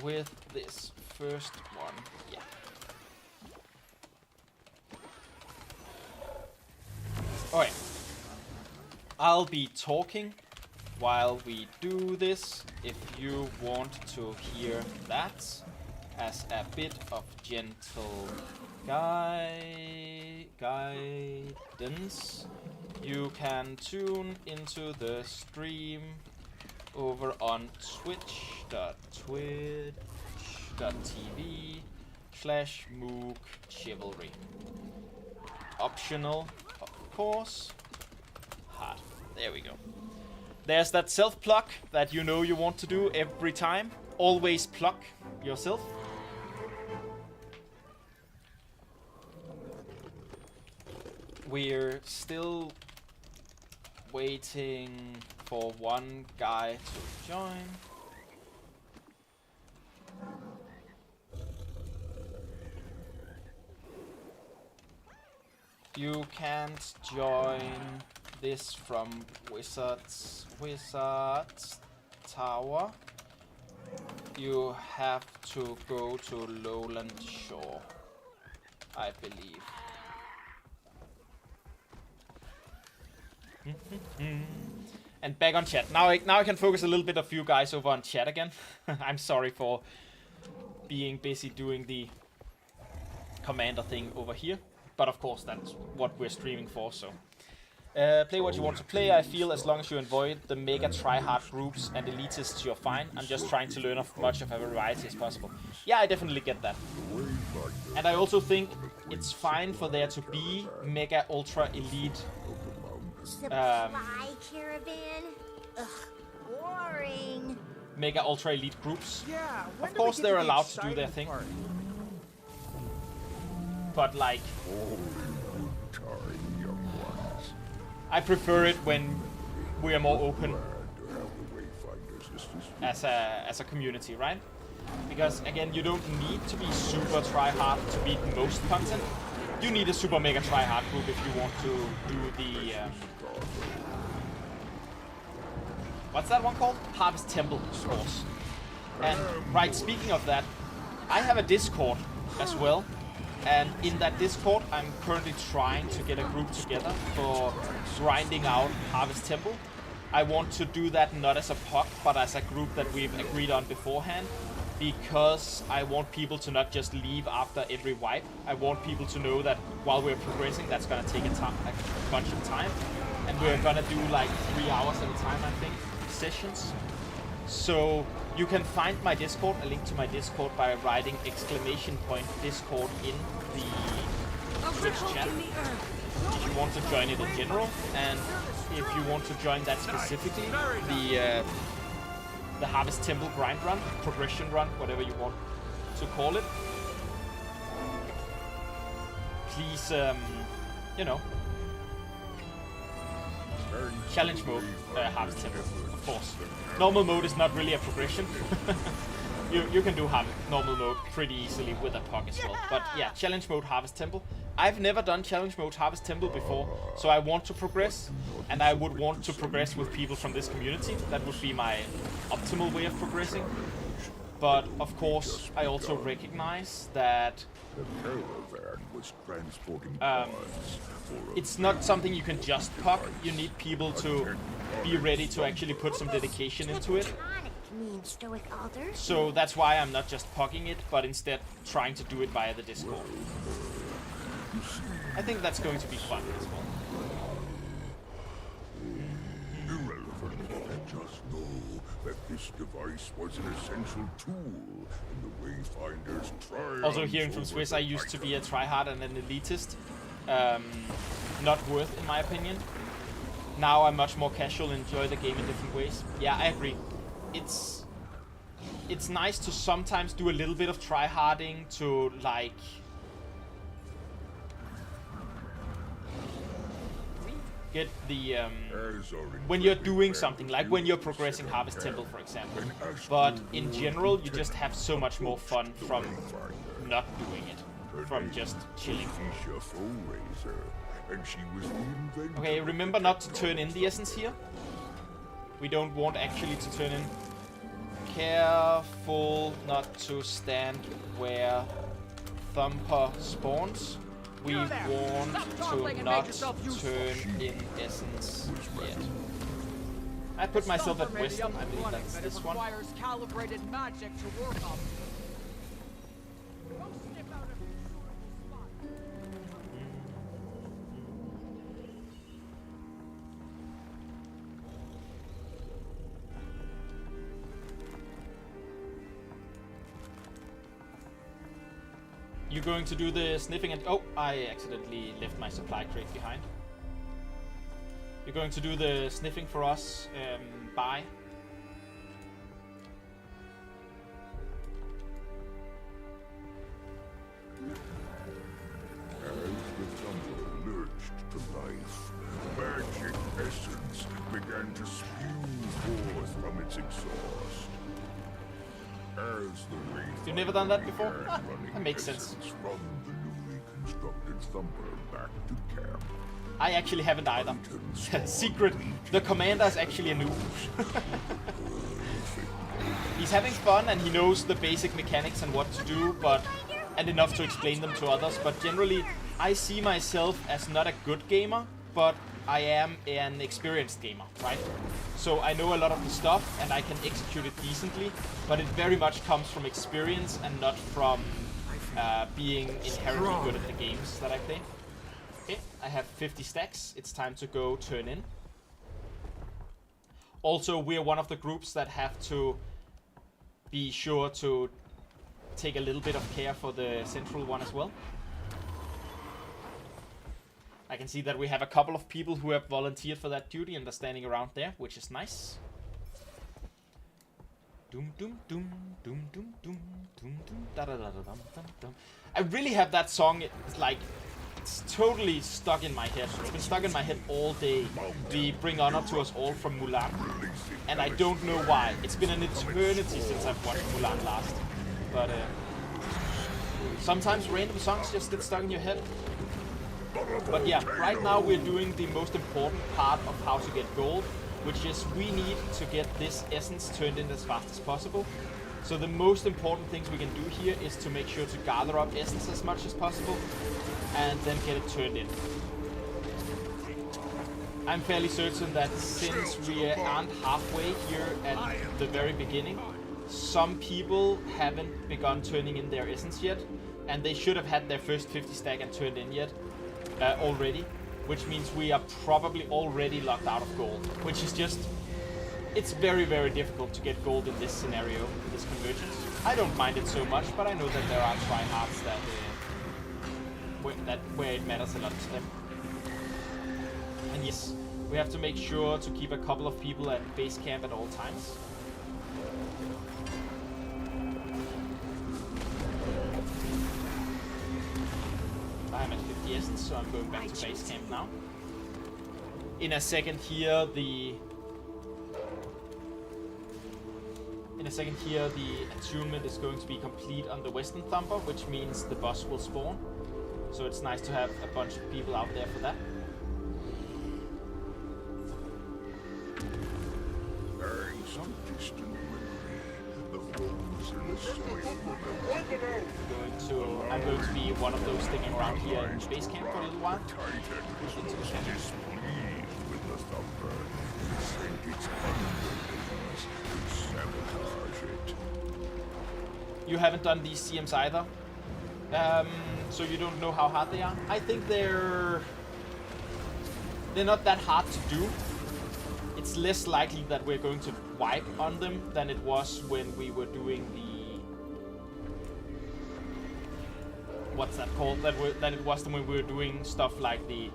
With this first one, yeah. Alright. I'll be talking while we do this, if you want to hear that, as a bit of gentle guidance. You can tune into the stream over on twitch.tv/mookchivalry. Optional, of course. Hard. There we go. There's that self-pluck that you know you want to do every time. Always pluck yourself. We're still waiting for one guy to join. You can't join this from Wizard's Tower. You have to go to Lowland Shore, I believe. And back on chat. Now I can focus a little bit of you guys over on chat again. I'm sorry for being busy doing the commander thing over here. But of course that's what we're streaming for, so. Play what you want to play. I feel as long as you avoid the mega try-hard groups and elitists, you're fine. I'm just trying to learn as much of a variety as possible. Yeah, I definitely get that. And I also think it's fine for there to be mega ultra elite Supply caravan? Ugh, boring. Mega ultra elite groups. Yeah, of course they're allowed to do their thing. But like, I prefer it when we are more open as a community, right? Because again, you don't need to be super try hard to beat most content. You need a super mega try hard group if you want to do what's that one called? Harvest Temple, of course. And right, speaking of that, I have a Discord as well. And in that Discord, I'm currently trying to get a group together for grinding out Harvest Temple. I want to do that not as a POC, but as a group that we've agreed on beforehand, because I want people to not just leave after every wipe. I want people to know that while we're progressing, that's gonna take a bunch of time, and we're gonna do like 3 hours at a time, I think, sessions. So you can find my Discord, a link to my Discord, by writing !Discord in the Twitch chat if you want to join it in general, and if you want to join that specifically, the Harvest Temple grind run, progression run, whatever you want to call it. Please, you know, challenge mode, Harvest Temple, of course. Normal mode is not really a progression. you can do normal mode pretty easily with a POC as well. But yeah, challenge mode Harvest Temple. I've never done challenge mode Harvest Temple before, so I want to progress, and I would want to progress with people from this community. That would be my optimal way of progressing. But of course, I also recognize that it's not something you can just POC. You need people to be ready to actually put some dedication into it. So that's why I'm not just POCing it, but instead trying to do it via the Discord. I think that's going to be fun as well. Irrelevant. Just know that this device was an essential tool in the Wayfinder's triumph. Also, hearing from Swiss, I used to be a tryhard and an elitist. Not worth, in my opinion. Now I'm much more casual and enjoy the game in different ways. Yeah, I agree. It's nice to sometimes do a little bit of tryharding to, like, get the when you're doing something, like when you're progressing Harvest Temple, for example. But in general, you just have so much more fun from not doing it, from just chilling. Okay, remember not to turn in the essence here. We don't want actually to turn in. Careful not to stand where Thumper spawns. We want to not turn in essence yet. I put myself at Western, I believe that's this one. Calibrated magic to work on. You're going to do the sniffing and... Oh, I accidentally left my supply crate behind. You're going to do the sniffing for us, bye. As the thunder lurched to life, magic essence began to spew forth from its exhaust. As the You've never done that before? Ah, that makes sense. From the newly constructed Thumper back to camp. I actually haven't either. Secret. The commander is actually a noob. He's having fun and he knows the basic mechanics and what to do, and enough to explain them to others. But generally, I see myself as not a good gamer, but I am an experienced gamer, right? So I know a lot of the stuff and I can execute it decently, but it very much comes from experience and not from being inherently good at the games that I play. Okay, I have 50 stacks. It's time to go turn in. Also, we're one of the groups that have to be sure to take a little bit of care for the central one as well. I can see that we have a couple of people who have volunteered for that duty and are standing around there, which is nice. Doom doom doom doom doom doom doom doom da da da da dum dum dum. I really have that song. It's like it's totally stuck in my head. It's been stuck in my head all day. The Bring Honor to Us All from Mulan, and I don't know why. It's been an eternity since I've watched Mulan last. But sometimes random songs just get stuck in your head. But yeah, right now we're doing the most important part of how to get gold, which is we need to get this essence turned in as fast as possible. So the most important things we can do here is to make sure to gather up essence as much as possible and then get it turned in. I'm fairly certain that since we aren't halfway here at the very beginning, some people haven't begun turning in their essence yet, and they should have had their first 50 stack and turned in yet already, which means we are probably already locked out of gold, which is just, it's very, very difficult to get gold in this scenario, in this convergence. I don't mind it so much, but I know that there are tryhards where it matters a lot to them. And yes, we have to make sure to keep a couple of people at base camp at all times. I'm at 50 essence, so I'm going back to base camp now. In a second here, the attunement is going to be complete on the Western Thumper, which means the boss will spawn. So it's nice to have a bunch of people out there for that. Bearing some distant memory, the bones in the soil. I'm going to be one of those sticking around here in base camp for a little while. Displeased with the Thumper. Send its underlings to sabotage it. You haven't done these CMs either, so you don't know how hard they are. I think they're not that hard to do. It's less likely that we're going to wipe on them than it was when we were doing the... What's that called? Than it was when we were doing stuff like the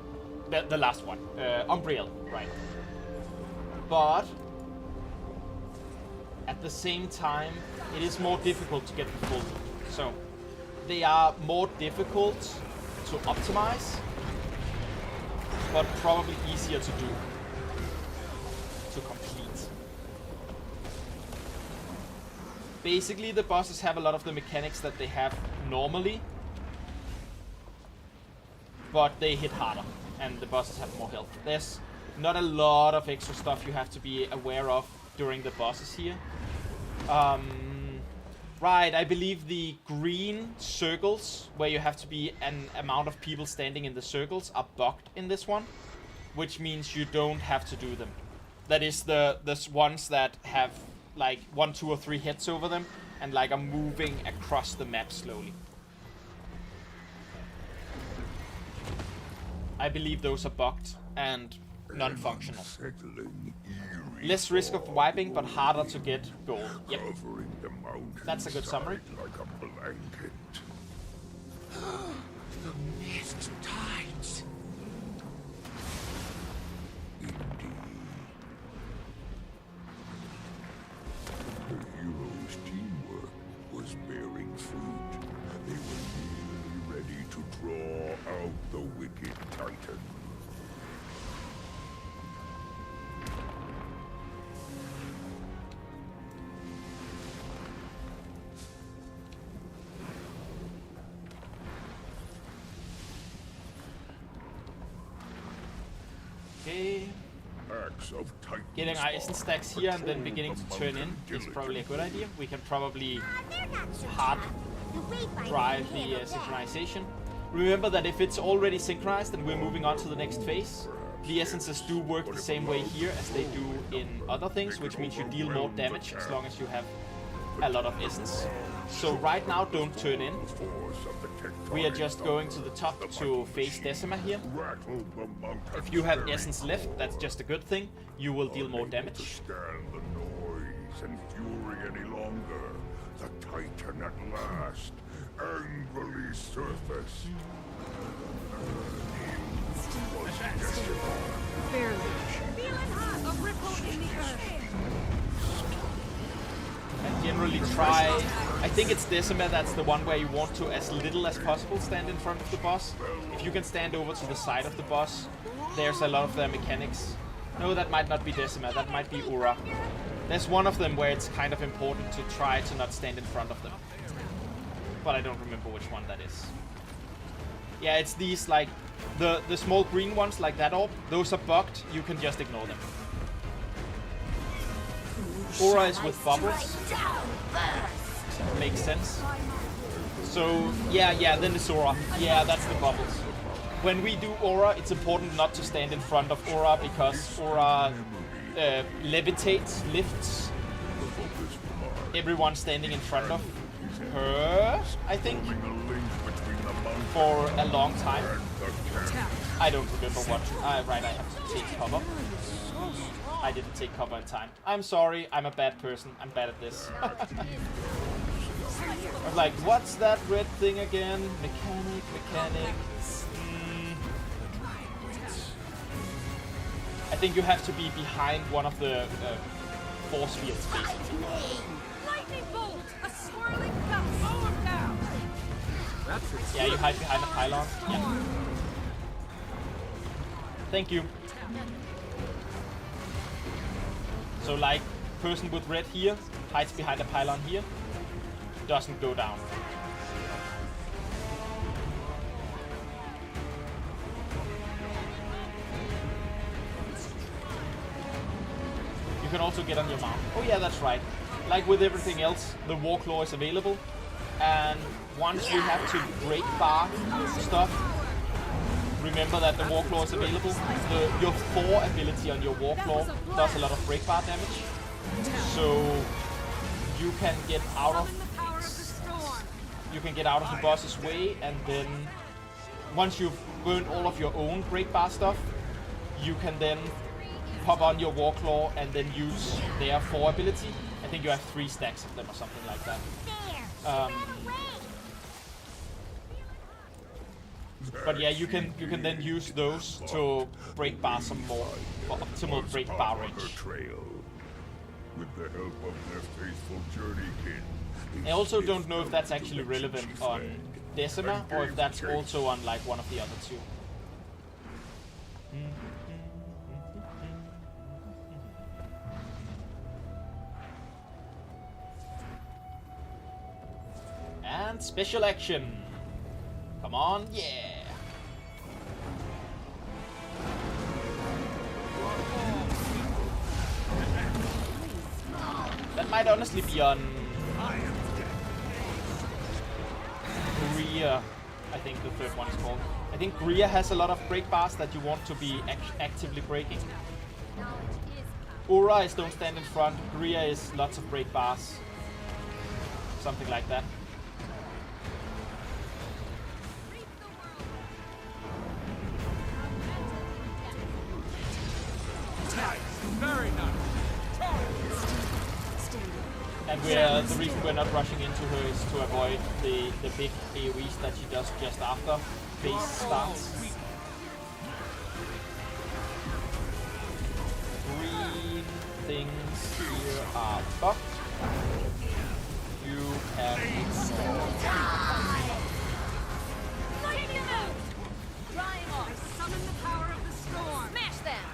last one. Umbriel, right. But at the same time, it is more difficult to get the full. So they are more difficult to optimize, but probably easier to do. To complete. Basically, the bosses have a lot of the mechanics that they have normally, but they hit harder, and the bosses have more health. There's not a lot of extra stuff you have to be aware of during the bosses here. Right, I believe the green circles, where you have to be an amount of people standing in the circles, are bugged in this one, which means you don't have to do them. That is the ones that have like 1, 2, or 3 hits over them and like are moving across the map slowly. I believe those are bugged and non-functional. Less risk of wiping, but harder to get gold. Yep. That's a good summary. Like a blanket. The mist tides. The heroes' teamwork was bearing fruit. They were nearly ready to draw out the wicked Titan. Okay. Getting our essence stacks here and then beginning to turn in is probably a good idea. We can probably hard drive the synchronization. Remember that if it's already synchronized and we're moving on to the next phase, the essences do work the same way here as they do in other things, which means you deal more damage as long as you have a lot of essence. So right now, don't turn in. We are just going to the top to face Decima here. If you have essence left, that's just a good thing. You will deal more damage. Stand the noise and fury any longer. The Titan at last angrily surfaced. Barely. Feeling hot, a ripple in the earth. And generally try, I think it's Decima that's the one where you want to, as little as possible, stand in front of the boss. If you can stand over to the side of the boss, there's a lot of their mechanics. No, that might not be Decima, that might be Ura. There's one of them where it's kind of important to try to not stand in front of them. But I don't remember which one that is. Yeah, it's these, like, the small green ones, like that orb, those are bugged, you can just ignore them. Aura is with bubbles. Makes sense. So, yeah, then it's Aura. Yeah, that's the bubbles. When we do Aura, it's important not to stand in front of Aura because Aura levitates, lifts everyone standing in front of her, I think, for a long time. I don't remember what. Right, I have to take cover. I didn't take cover in time. I'm sorry, I'm a bad person. I'm bad at this. I was like, what's that red thing again? Mechanic. I think you have to be behind one of the force fields, basically. Lightning bolt! A swirling belt! Slow him down! Yeah, you hide behind the pylon. Yeah. Thank you. So, like, person with red here hides behind the pylon here, doesn't go down. You can also get on your mount. Oh yeah, that's right. Like with everything else, the Warclaw is available, and once you have to break bar stuff, remember that the Warclaw is available. Your 4 ability on your Warclaw does a lot of break bar damage, so you can get out of the boss's way, and then once you've burned all of your own break bar stuff, you can then pop on your Warclaw and then use their 4 ability. I think you have 3 stacks of them or something like that. But yeah, you can then use those to break bar some more for optimal break bar range. With the help of their faithful journeykin. I also don't know if that's actually relevant on Decima or if that's also on like one of the other 2. And special action. Come on, yeah. That might honestly be on Gria, I think the third one is called. I think Gria has a lot of break bars that you want to be actively breaking. Aura is don't stand in front. Gria is lots of break bars. Something like that. Very nice. And the reason we're not rushing into her is to avoid the big AoEs that she does just after phase starts. Green things here are fucked. You can Lightning out! Drying off. Summon the power of the storm. Smash them!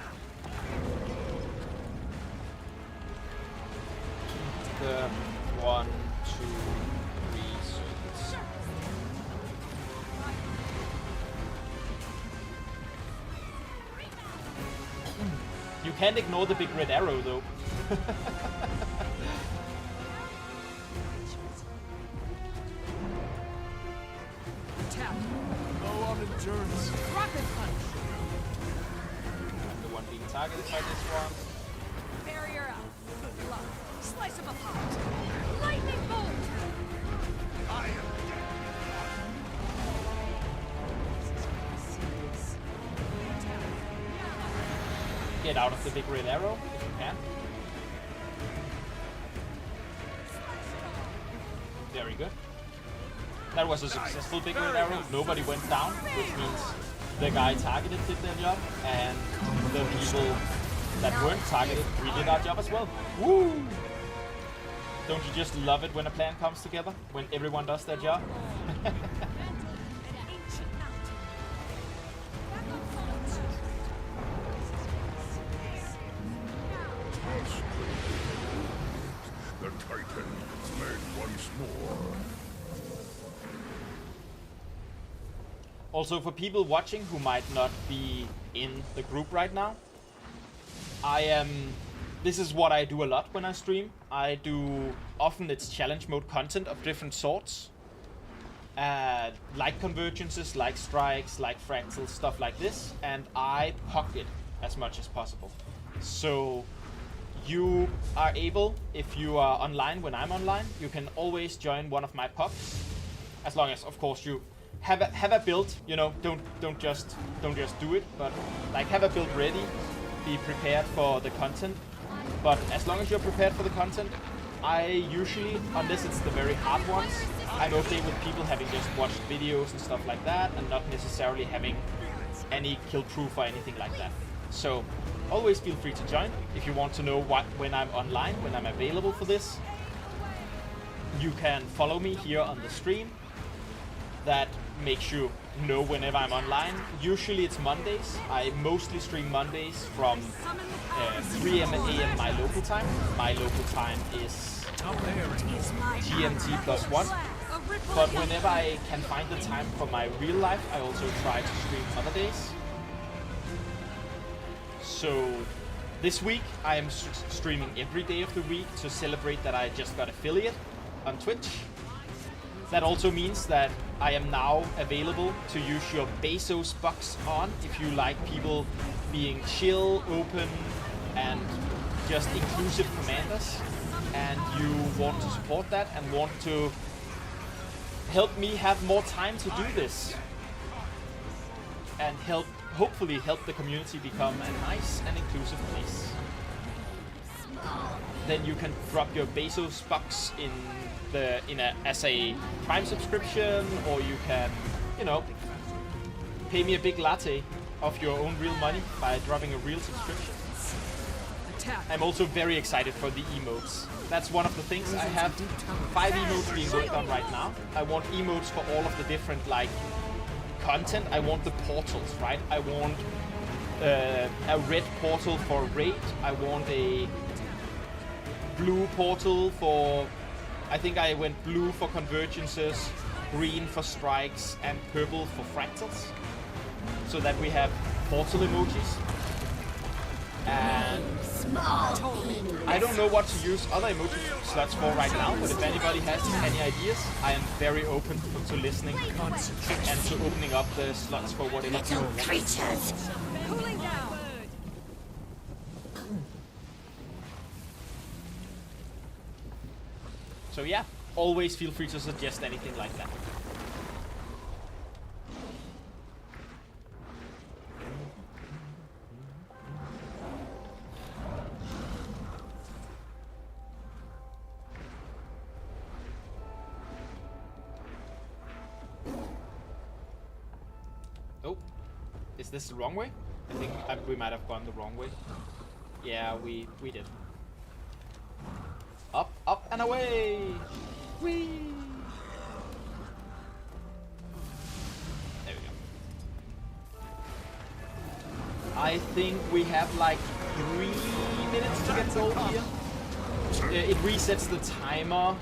the 1, 2, 3 circuits. You can't ignore the big red arrow though. Tap. Low on endurance. Rocket punch. I'm the one being targeted by this one. Barrier up. Good luck. Slice him apart. Lightning bolt. I am Get out of the big red arrow if you can. Very good. That was a successful big red arrow. Nobody went down, which means the guy targeted did their job, and the people that weren't targeted, we did our job as well. Woo! Don't you just love it when a plan comes together? When everyone does their job? The Titan fled once more. Also, for people watching who might not be in the group right now, I am this is what I do a lot when I stream. Often it's challenge mode content of different sorts. Like convergences, like strikes, like fractals, stuff like this. And I pocket as much as possible. So you are able, if you are online when I'm online, you can always join one of my pucks. As long as, of course, you have a build, you know, don't just do it, but like have a build ready, be prepared for the content. But as long as you're prepared for the content, I usually, unless it's the very hard ones, I'm okay with people having just watched videos and stuff like that, and not necessarily having any kill proof or anything like that. So always feel free to join if you want to know when I'm online, when I'm available for this. You can follow me here on the stream. That makes you know whenever I'm online. Usually it's Mondays. I mostly stream Mondays from 3 a.m. my local time. My local time is GMT +1. But whenever I can find the time for my real life, I also try to stream other days. So this week I am streaming every day of the week to celebrate that I just got affiliate on Twitch. That also means that I am now available to use your Bezos bucks on if you like people being chill, open, and just inclusive commanders, and you want to support that and want to help me have more time to do this and hopefully help the community become a nice and inclusive place. Then you can drop your Bezos bucks as a Prime subscription, or you can, you know, pay me a big latte of your own real money by dropping a real subscription. I'm also very excited for the emotes. That's one of the things. I have 5 emotes being worked on right now. I want emotes for all of the different, like, content. I want the portals, right? I want a red portal for raid. I want a blue portal for... I think I went blue for convergences, green for strikes, and purple for fractals. So that we have portal emojis. And I don't know what to use other emoji slots for right now, but if anybody has any ideas, I am very open to listening and to opening up the slots for whatever you want. Creatures! Cooling down! So yeah, always feel free to suggest anything like that. Oh, is this the wrong way? I think we might have gone the wrong way. Yeah, we did. Up, up, and away! Whee! There we go. I think we have like 3 minutes to get gold here. It resets the timer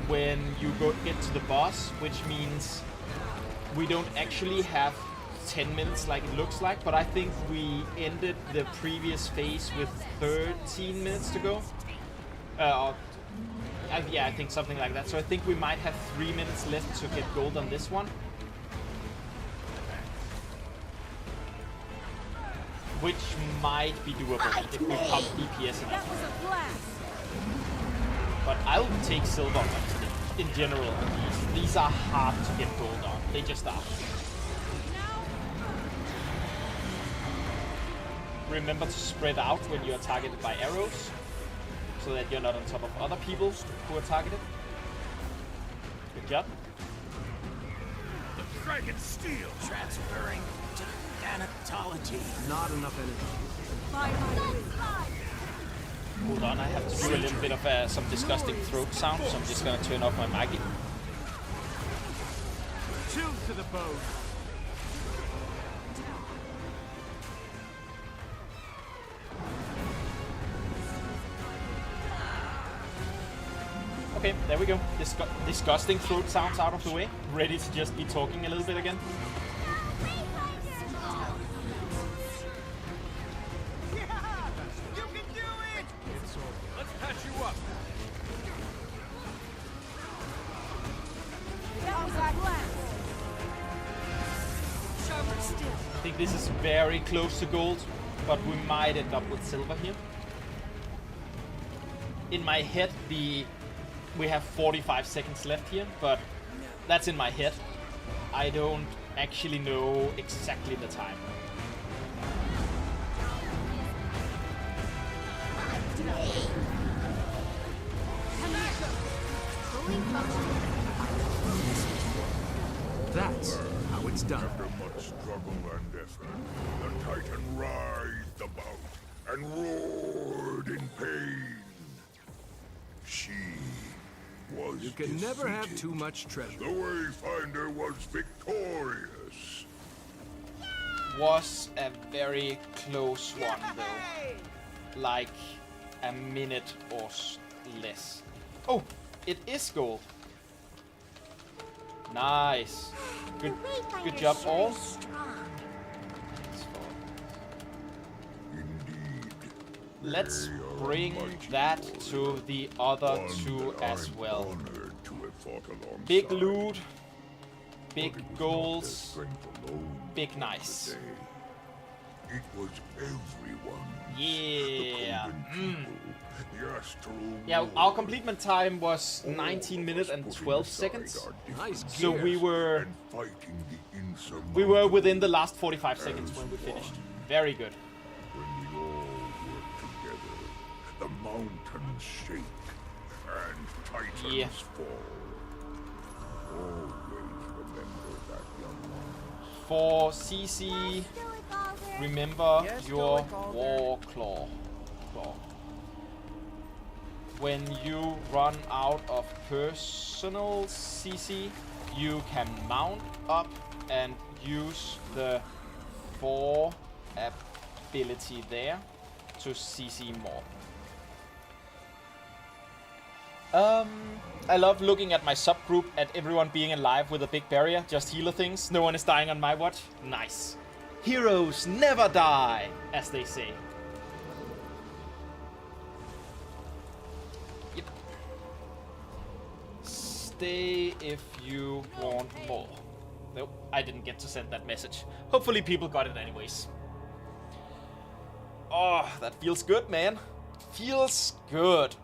when you get to the boss, which means we don't actually have 10 minutes like it looks like, but I think we ended the previous phase with 13 minutes to go. Yeah, I think something like that. So I think we might have 3 minutes left to get gold on this one. Which might be doable if we pump DPS enough. That was a blast. But I'll take silver in general on these. These are hard to get gold on. They just are. Remember to spread out when you are targeted by arrows, so that you're not on top of other people who are targeted. Good job. The dragon steel Transferring to thanatology. Not enough energy. Hold on, I have to do a little bit of some disgusting throat sound, so I'm just gonna turn off my mic. Chill to the bone. Okay, there we go. Disgusting throat sounds out of the way. Ready to just be talking a little bit again. I think this is very close to gold, but we might end up with silver here. In my head, we have 45 seconds left here, but that's in my head. I don't actually know exactly the time. That's how it's done. After much struggle and effort, the Titan writhed about and roared in pain. She was You can never have defeated. too much treasure. The Wayfinder was victorious. Was a very close one though. Like a minute or less. Oh, it is gold. Nice. Good job all. Let's bring that to the other two as well. Big loot, big goals, big nice. It was everyone. Yeah. The astral Yeah, our completement time was 19 minutes and 12 seconds. Nice So gear. we were within the last 45 seconds when we finished. Very good. When we all work together, the mountains shake and titans fall. Always remember that, young ones. For CC, remember your war claw. When you run out of personal CC, you can mount up and use the 4 ability there to CC more. I love looking at my subgroup at everyone being alive with a big barrier, just healer things. No one is dying on my watch. Nice. Heroes never die, as they say. Yep. Stay if you want more. Nope, I didn't get to send that message. Hopefully people got it anyways. Oh, that feels good, man. Feels good.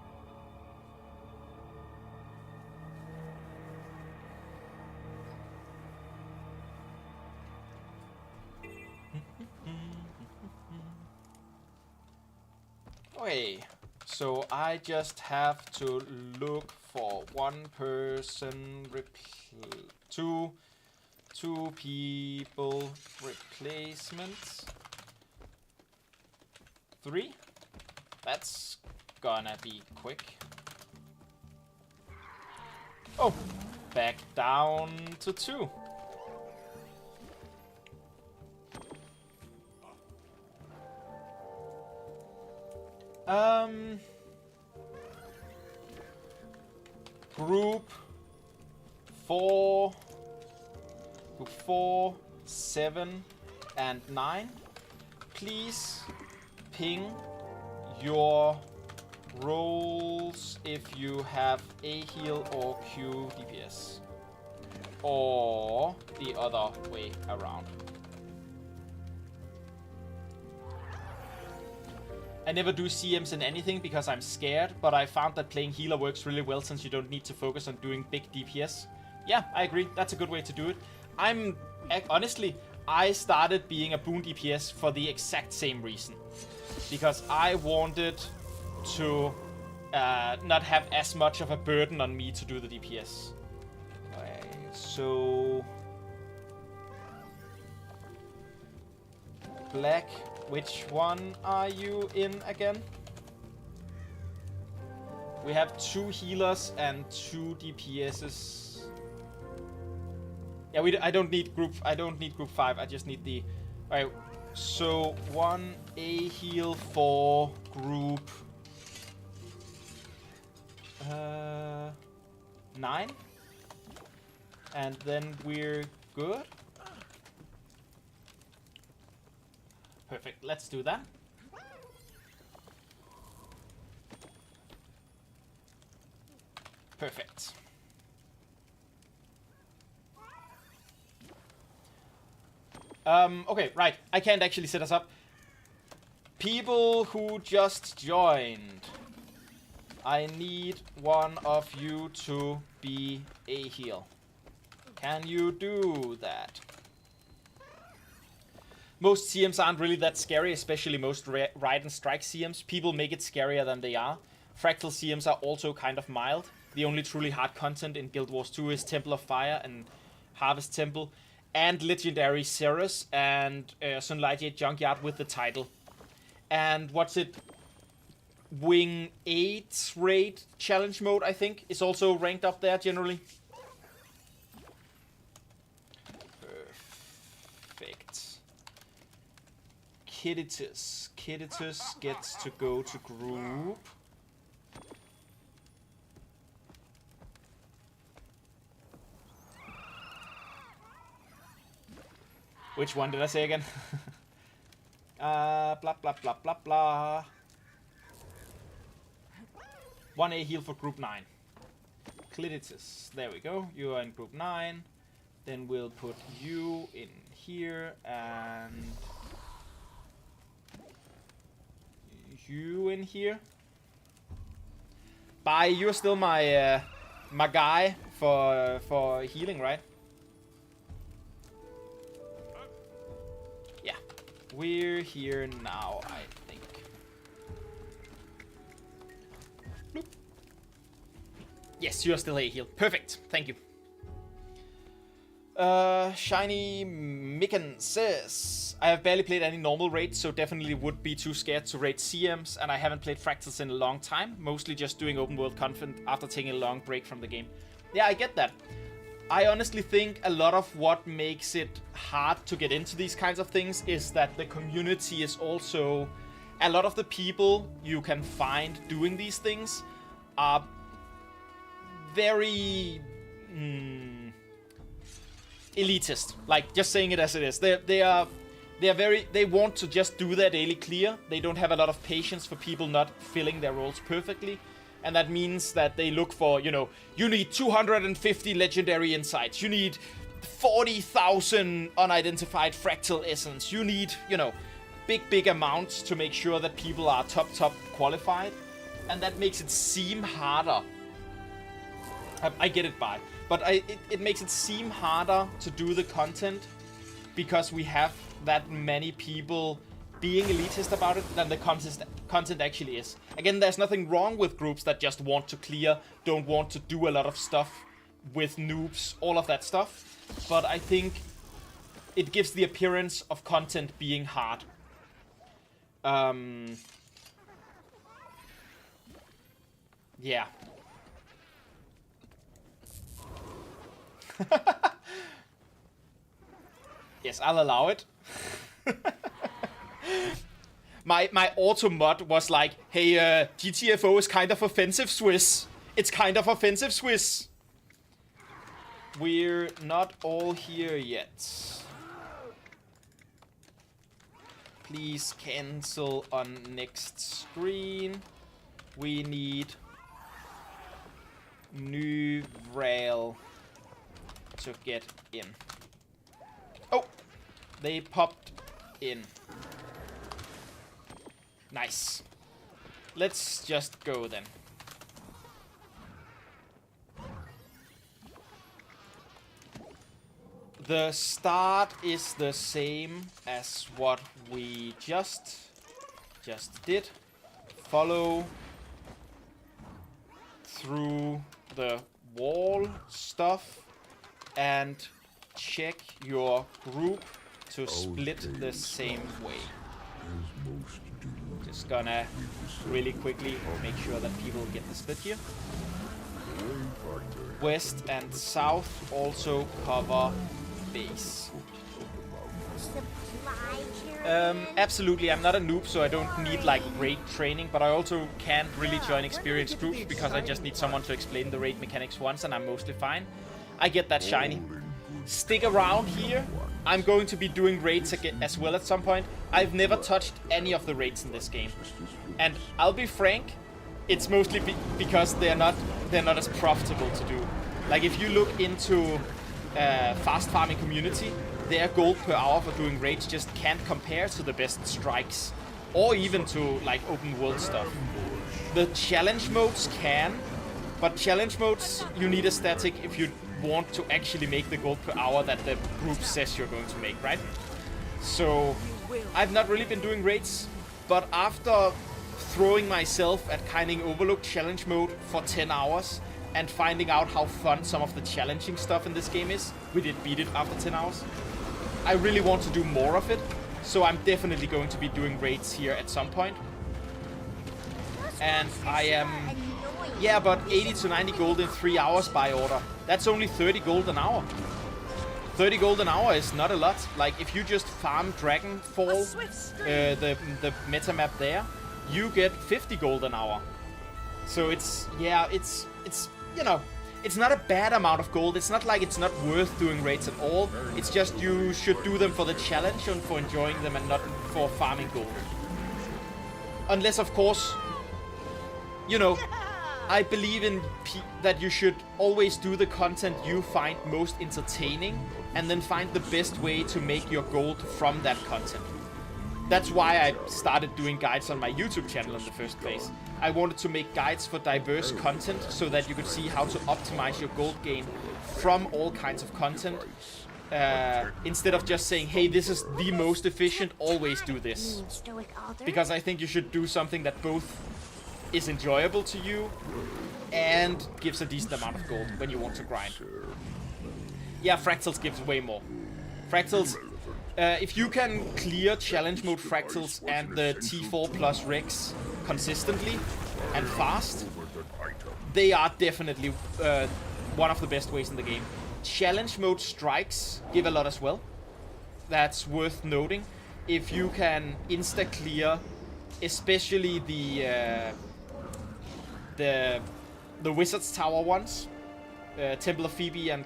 Okay, so I just have to look for one person, two people replacements. 3. That's gonna be quick. Oh, back down to 2. Group 4, 7, and 9. Please ping your roles if you have A heal or Q DPS. Or the other way around. I never do CMs in anything because I'm scared, but I found that playing healer works really well since you don't need to focus on doing big DPS. Yeah, I agree. That's a good way to do it. Honestly, I started being a boon DPS for the exact same reason. Because I wanted to not have as much of a burden on me to do the DPS. Okay, so... Black, which one are you in again? We have 2 healers and 2 DPSs. Yeah, I don't need group 5. I just need the. All right. So 1 A heal for group 9, and then we're good. Perfect. Let's do that. Perfect. Okay, right. I can't actually set us up. People who just joined. I need one of you to be a heal. Can you do that? Most CMs aren't really that scary, especially most ride and strike CMs. People make it scarier than they are. Fractal CMs are also kind of mild. The only truly hard content in Guild Wars 2 is Temple of Fire and Harvest Temple, and Legendary Ceres and Sunlight Jade Junkyard with the title. And what's it? Wing 8 raid challenge mode, I think, is also ranked up there generally. Perfect. Kidditus. Kidditus gets to go to group. Which one did I say again? Blah, blah, blah, blah, blah. 1A heal for group 9. Clititus. There we go. You are in group 9. Then we'll put you in here and you in here. Bye. You're still my my guy for healing, right? Yeah. We're here now, I think. Bloop. Yes, you're still a heal. Perfect. Thank you. Shiny Micken says, I have barely played any normal raids, so definitely would be too scared to raid CMs, and I haven't played Fractals in a long time, mostly just doing open world content after taking a long break from the game. Yeah, I get that. I honestly think a lot of what makes it hard to get into these kinds of things is that the community is also... A lot of the people you can find doing these things are very... elitist, like just saying it as it is. They want to just do their daily clear. They don't have a lot of patience for people not filling their roles perfectly, and that means that they look for, you know, you need 250 legendary insights, you need 40,000 unidentified fractal essence, you need, you know, big amounts to make sure that people are top qualified, and that makes it seem harder. I get it, bye. But it makes it seem harder to do the content because we have that many people being elitist about it than the content actually is. Again, there's nothing wrong with groups that just want to clear, don't want to do a lot of stuff with noobs, all of that stuff. But I think it gives the appearance of content being hard. Yeah. Yes, I'll allow it. my auto mod was like, hey, GTFO is kind of offensive, Swiss. It's kind of offensive, Swiss. We're not all here yet. Please cancel on next screen. We need new rail to get in. Oh, they popped in. Nice. Let's just go then. The start is the same as what we just did. Follow through the wall stuff and check your group to split the same way. Just gonna really quickly make sure that people get the split here. West and south also cover base. Absolutely, I'm not a noob, so I don't need like raid training, but I also can't really join experienced groups because I just need someone to explain the raid mechanics once and I'm mostly fine. I get that, Shiny. Stick around here. I'm going to be doing raids again as well at some point. I've never touched any of the raids in this game. And I'll be frank, it's mostly because they're not as profitable to do. Like if you look into fast farming community, their gold per hour for doing raids just can't compare to the best strikes, or even to like open world stuff. The challenge modes can, but challenge modes you need a static if you want to actually make the gold per hour that the group says you're going to make, right? So I've not really been doing raids, but after throwing myself at Kinding Overlook challenge mode for 10 hours and finding out how fun some of the challenging stuff in this game is, we did beat it after 10 hours, I really want to do more of it, so I'm definitely going to be doing raids here at some point. And I am... yeah, but 80 to 90 gold in 3 hours by order. That's only 30 gold an hour. 30 gold an hour is not a lot. Like, if you just farm Dragonfall, the meta map there, you get 50 gold an hour. So it's, yeah, it's you know, it's not a bad amount of gold. It's not like it's not worth doing raids at all. It's just you should do them for the challenge and for enjoying them and not for farming gold. Unless, of course, you know, I believe in that you should always do the content you find most entertaining and then find the best way to make your gold from that content. That's why I started doing guides on my YouTube channel in the first place. I wanted to make guides for diverse content so that you could see how to optimize your gold gain from all kinds of content. Instead of just saying, hey, this is the most efficient, always do this. Because I think you should do something that both is enjoyable to you and gives a decent amount of gold when you want to grind. Yeah, Fractals gives way more. Fractals, if you can clear challenge mode Fractals and the T4 plus Rex consistently and fast, they are definitely one of the best ways in the game. Challenge mode strikes give a lot as well. That's worth noting. If you can insta clear, especially the Wizard's Tower ones, Temple of Phoebe and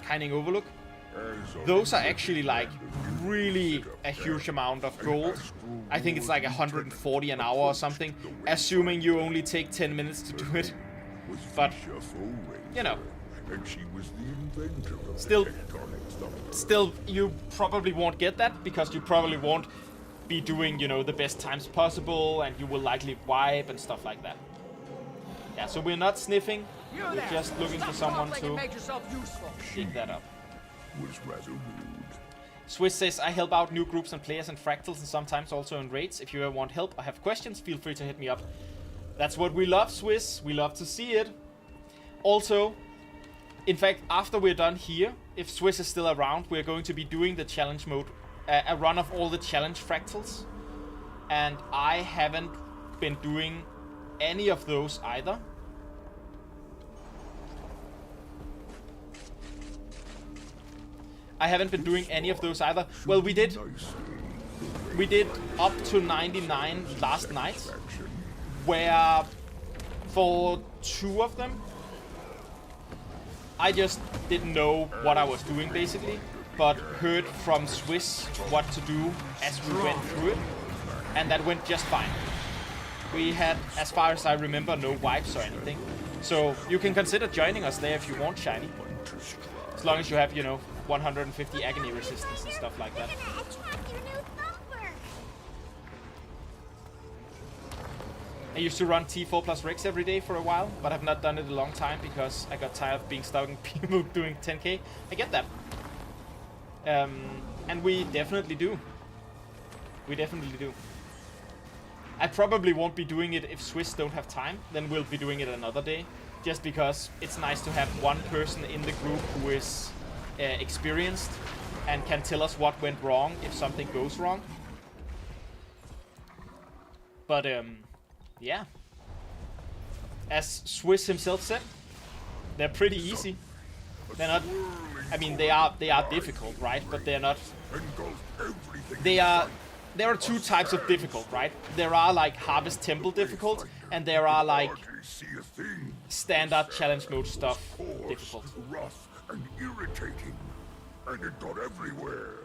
Kinding Overlook, those are actually like really a huge amount of gold. I think it's like 140 an hour or something, assuming you only take 10 minutes to do it. But, you know, still you probably won't get that because you probably won't be doing, you know, the best times possible, and you will likely wipe and stuff like that. Yeah, so we're not sniffing, we're just looking for someone to dig that up. Was rather rude. Swiss says, I help out new groups and players in Fractals and sometimes also in raids. If you ever want help or have questions, feel free to hit me up. That's what we love, Swiss. We love to see it. Also, in fact, after we're done here, if Swiss is still around, we're going to be doing the challenge mode, a run of all the challenge Fractals. And I haven't been doing any of those either. I haven't been doing any of those either. Well, we did up to 99 last night, where for 2 of them, I just didn't know what I was doing basically, but heard from Swiss what to do as we went through it, and that went just fine. We had, as far as I remember, no wipes or anything. So you can consider joining us there if you want, Shiny. As long as you have, you know, 150 agony resistance and stuff like that. I used to run T4 plus Rex every day for a while, but I've not done it a long time because I got tired of being stuck in people doing 10k. I get that. And we definitely do. We definitely do. I probably won't be doing it if Swiss don't have time, then we'll be doing it another day. Just because it's nice to have one person in the group who is experienced and can tell us what went wrong if something goes wrong. But yeah, as Swiss himself said, they're pretty easy. They're not, I mean, they are difficult, right? But they're not, there are 2 types of difficult, right? There are like Harvest Temple difficult, and there are like standard challenge mode stuff difficult. Rough and irritating, and it got everywhere.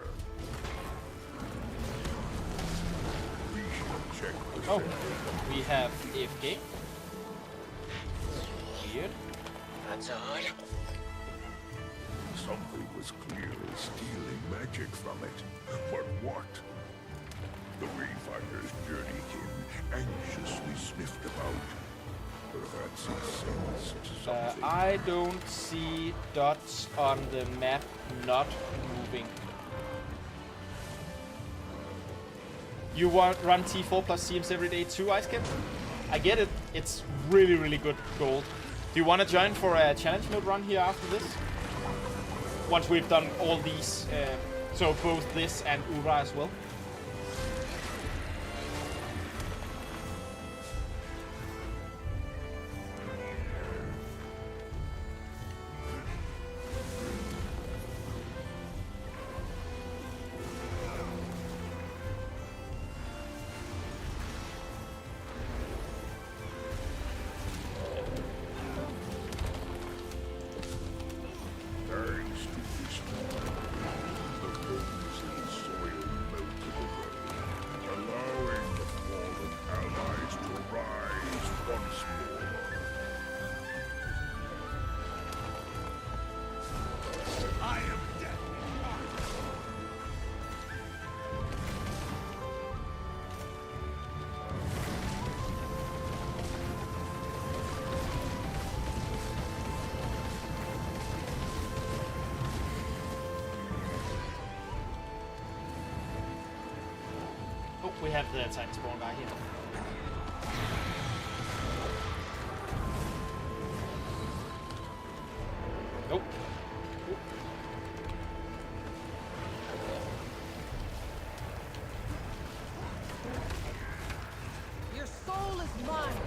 We should check the Oh, we have AFK. Weird. That's odd. Something was clearly stealing magic from it. But what? The Wayfinder's journeykin anxiously sniffed about. Perhaps he sensed something. I don't see dots on the map not moving. You run T4 plus CMs every day too, Icekip? I get it. It's really, really good gold. Do you want to join for a challenge mode run here after this? Once we've done all these, so both this and Ura as well. Thanks to this one, the frozen soil melted away, allowing the fallen allies to rise once more. I am dead. Oh, we have the Titan spawn guy here. Nope. Your soul is mine.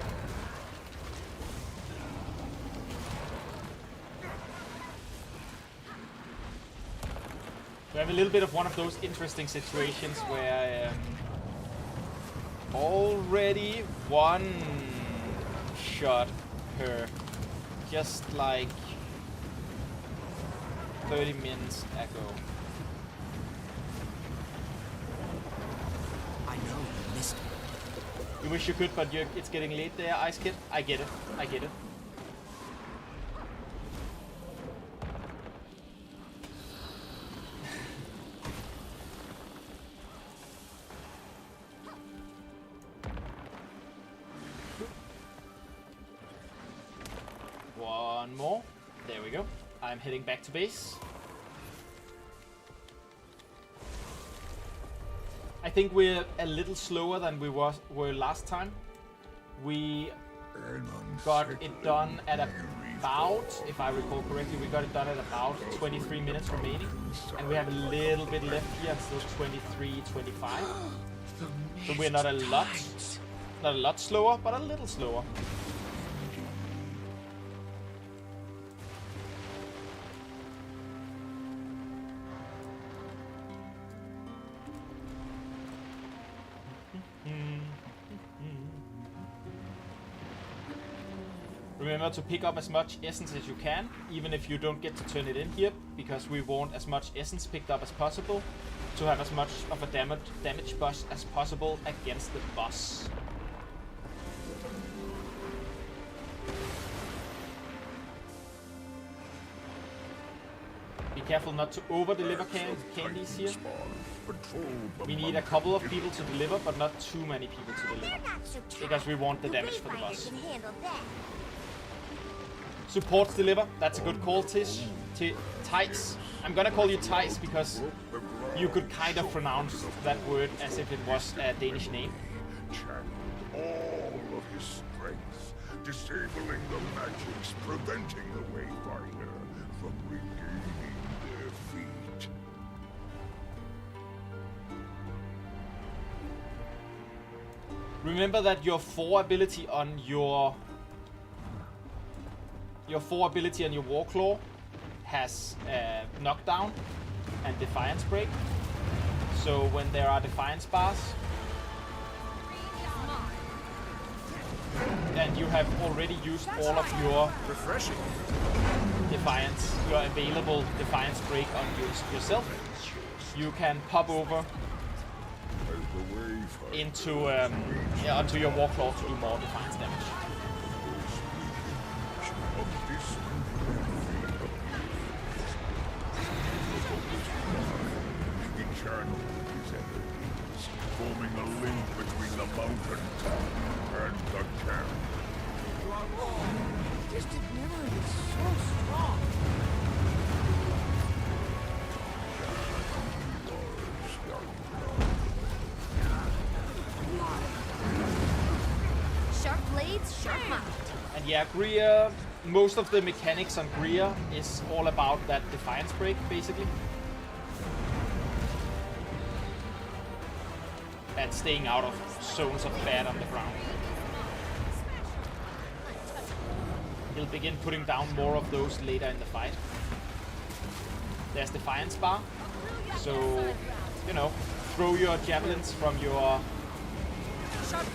We have a little bit of one of those interesting situations where already one shot her just like 30 minutes ago. I know you missed it. You wish you could, but it's getting late there, Ice Kid. I get it. I get it. One more. There we go. I'm heading back to base. I think we're a little slower than we were last time. We got it done at about, if I recall correctly, we got it done at about 23 minutes remaining. And we have a little bit left here, still 23, 25. So we're not a lot slower, but a little slower. Remember to pick up as much essence as you can, even if you don't get to turn it in here, because we want as much essence picked up as possible to have as much of a damage buff as possible against the boss. Be careful not to over-deliver candies here. We need a couple of people to deliver, but not too many people to deliver, because we want the damage for the boss. Supports deliver. That's a good call, Tish. Tice. I'm gonna call you Tice because you could kind of pronounce that word as if it was a Danish name. All of his strength, disabling the magics, preventing the Wayfinder from regaining their feet. Remember that your 4 ability on your Warclaw has knockdown and defiance break. So when there are defiance bars and you have already used all of your defiance, your available defiance break on yourself, you can pop over into onto your Warclaw to do more defiance damage. channel his energies, forming a link between the mountain top and the camp. You are wrong. Distant memory is so strong. Sharp blades, sharp mind. And yeah, Greer, most of the mechanics on Greer is all about that Defiance break, basically. And staying out of zones of bad on the ground. He'll begin putting down more of those later in the fight. There's Defiance bar, so, you know, throw your javelins from your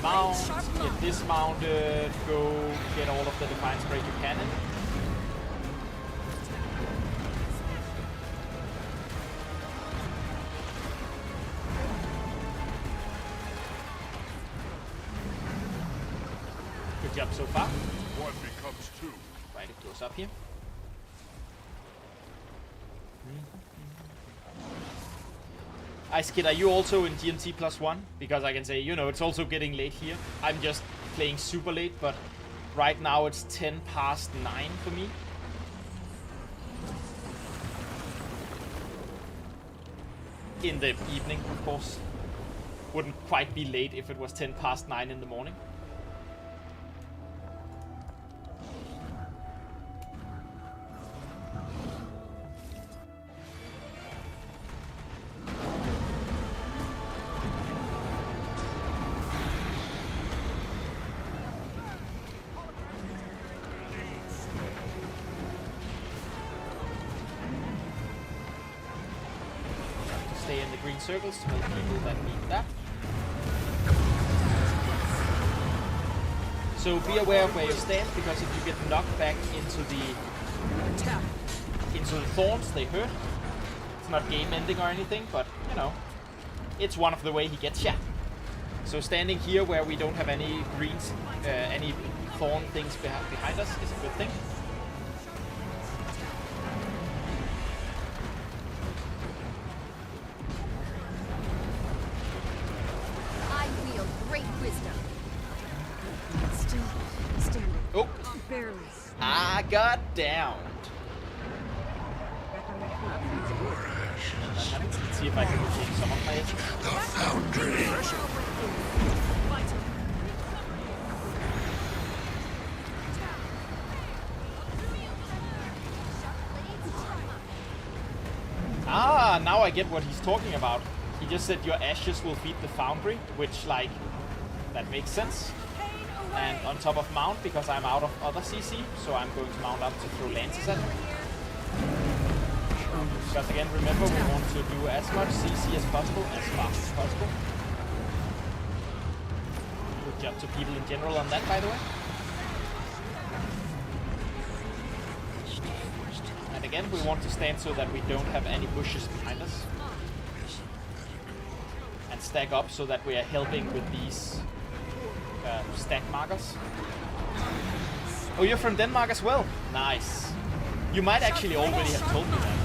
mount, get dismounted, go get all of the Defiance break you can in. Good job so far. One becomes two. Right, it goes up here. Ice Kid, are you also in GMT +1? Because I can say, you know, it's also getting late here. I'm just playing super late, but right now it's 10 past 9 for me. In the evening, of course. Wouldn't quite be late if it was 10 past 9 in the morning. Stay in the green circles to help people that need that. So be aware of where you stand, because if you get knocked back into the thorns, they hurt. It's not game ending or anything, but you know, it's one of the way he gets ya. So standing here where we don't have any greens, any thorn things behind us is a good thing. I wield great wisdom. Still standing. Oh! Barely. I got downed. Let's see if I can retain some of my edges. The Foundry! Ah, now I get what he's talking about. He just said your ashes will feed the Foundry, which, like, that makes sense. And on top of mount, because I'm out of other CC, so I'm going to mount up to throw lances at him. Because again, remember, we want to do as much CC as possible, as fast as possible. Good job to people in general on that, by the way. And again, we want to stand so that we don't have any bushes behind us. And stack up so that we are helping with these stack markers. Oh, you're from Denmark as well? Nice. You might actually already have told me that.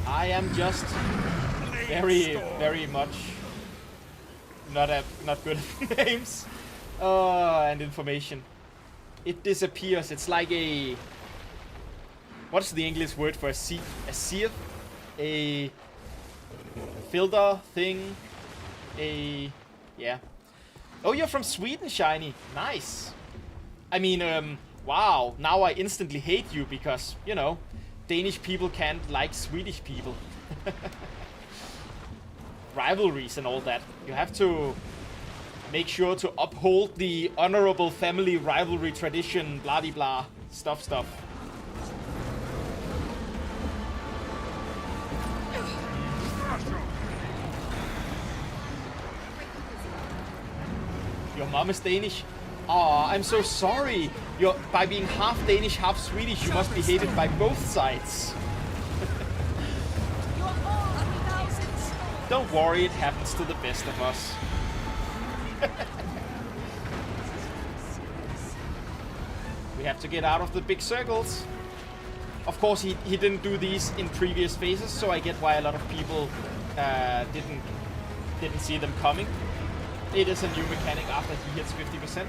I am just very, very much not good at names and information. It disappears. It's like a... What's the English word for a sieve? A sieve? A filter thing? A... Yeah. Oh, you're from Sweden, Shiny. Nice. I mean, wow. Now I instantly hate you because, you know, Danish people can't like Swedish people. Rivalries and all that. You have to make sure to uphold the honorable family rivalry tradition, blah de blah, stuff. Your mom is Danish? Aw, I'm so sorry. By being half Danish, half Swedish, you must be hated by both sides. Don't worry, it happens to the best of us. We have to get out of the big circles. Of course, he didn't do these in previous phases, so I get why a lot of people didn't see them coming. It is a new mechanic after he hits 50%,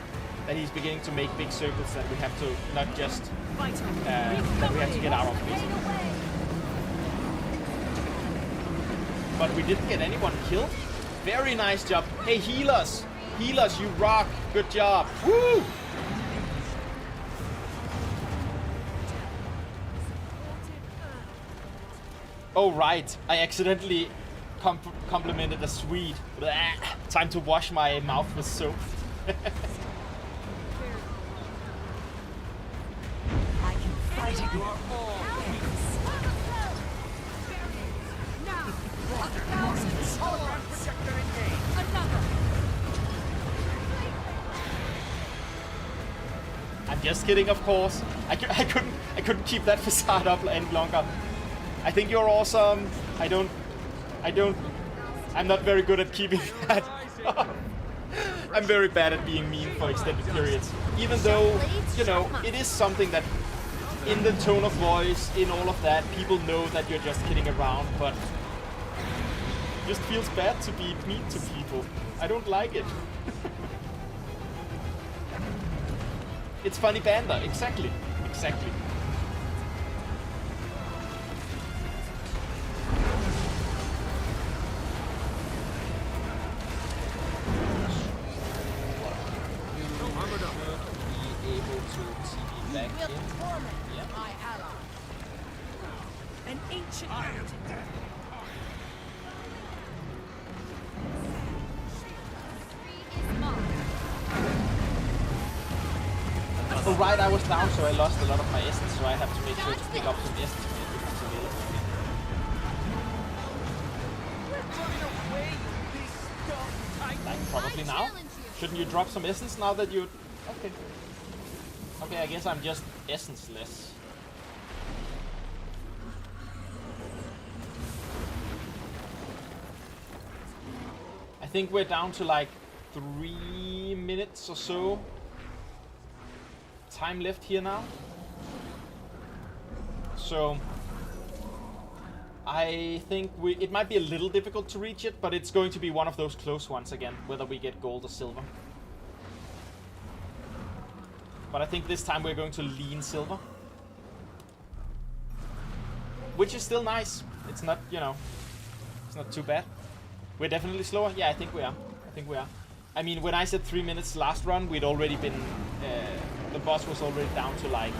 that he's beginning to make big circles that we have to not just that we have to get out of basically. But we didn't get anyone killed. Very nice job. Hey, healers! Healers, you rock! Good job! Woo! Oh right, I accidentally complimented a Swede. Blah. Time to wash my mouth with soap. I can fight again. I'm just kidding, of course. I couldn't keep that facade up any longer. I think you're awesome. I'm not very good at keeping that. I'm very bad at being mean for extended periods. Even though, you know, it is something that in the tone of voice, in all of that, people know that you're just kidding around, but it just feels bad to be mean to people. I don't like it. It's funny banter, exactly. Exactly. An ancient mountain. Oh right, I was down, so I lost a lot of my essence, so I have to make sure to pick up some essence when it becomes available. Like probably now? Shouldn't you drop some essence now that you... Okay. Okay, I guess I'm just essence-less. I think we're down to like 3 minutes or so time left here now. So I think it might be a little difficult to reach it, but it's going to be one of those close ones again, whether we get gold or silver. But I think this time we're going to lean silver, which is still nice. It's not, you know, it's not too bad. We're definitely slower. Yeah, I think we are. I think we are. I mean, when I said 3 minutes last run, we'd already been... the boss was already down to like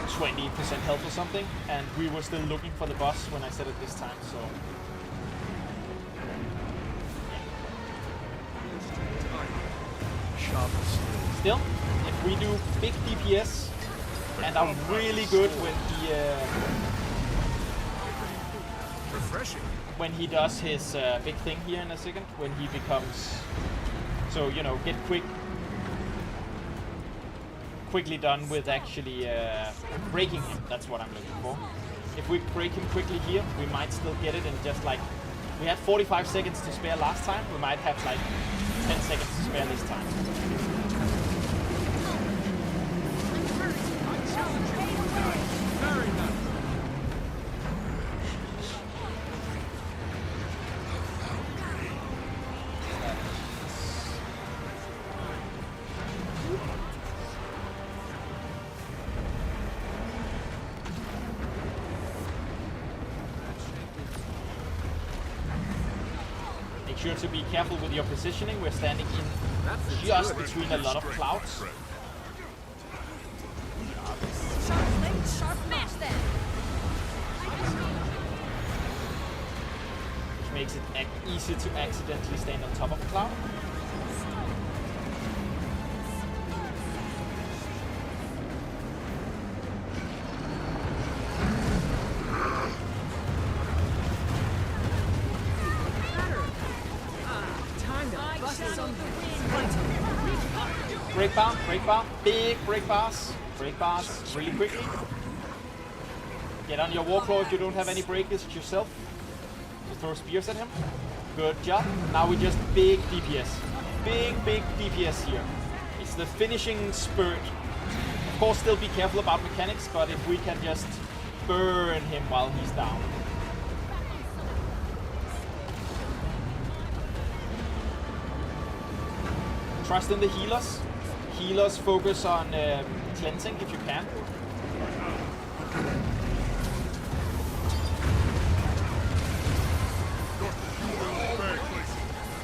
20% health or something, and we were still looking for the boss when I said it this time, so... Still, if we do big DPS and are really good when he... Refreshing. When he does his big thing here in a second, when he becomes... So, you know, get quickly done with actually breaking him. That's what I'm looking for. If we break him quickly here, we might still get it in just like... We had 45 seconds to spare last time. We might have like 10 seconds to spare this time. Very nice. Make sure to be careful with your positioning. We're standing in just between a lot of clouds. Sharp match then. Which makes it easy to accidentally stand on top of a cloud. Break bar, big break bars, really quickly. Get on your warclaw if you don't have any breakers yourself. Just throw spears at him. Good job. Now we just big DPS. Big DPS here. It's the finishing spurt of course, still be careful about mechanics, but if we can just burn him while he's down. Trust in the healers. Healers focus on cleansing if you can.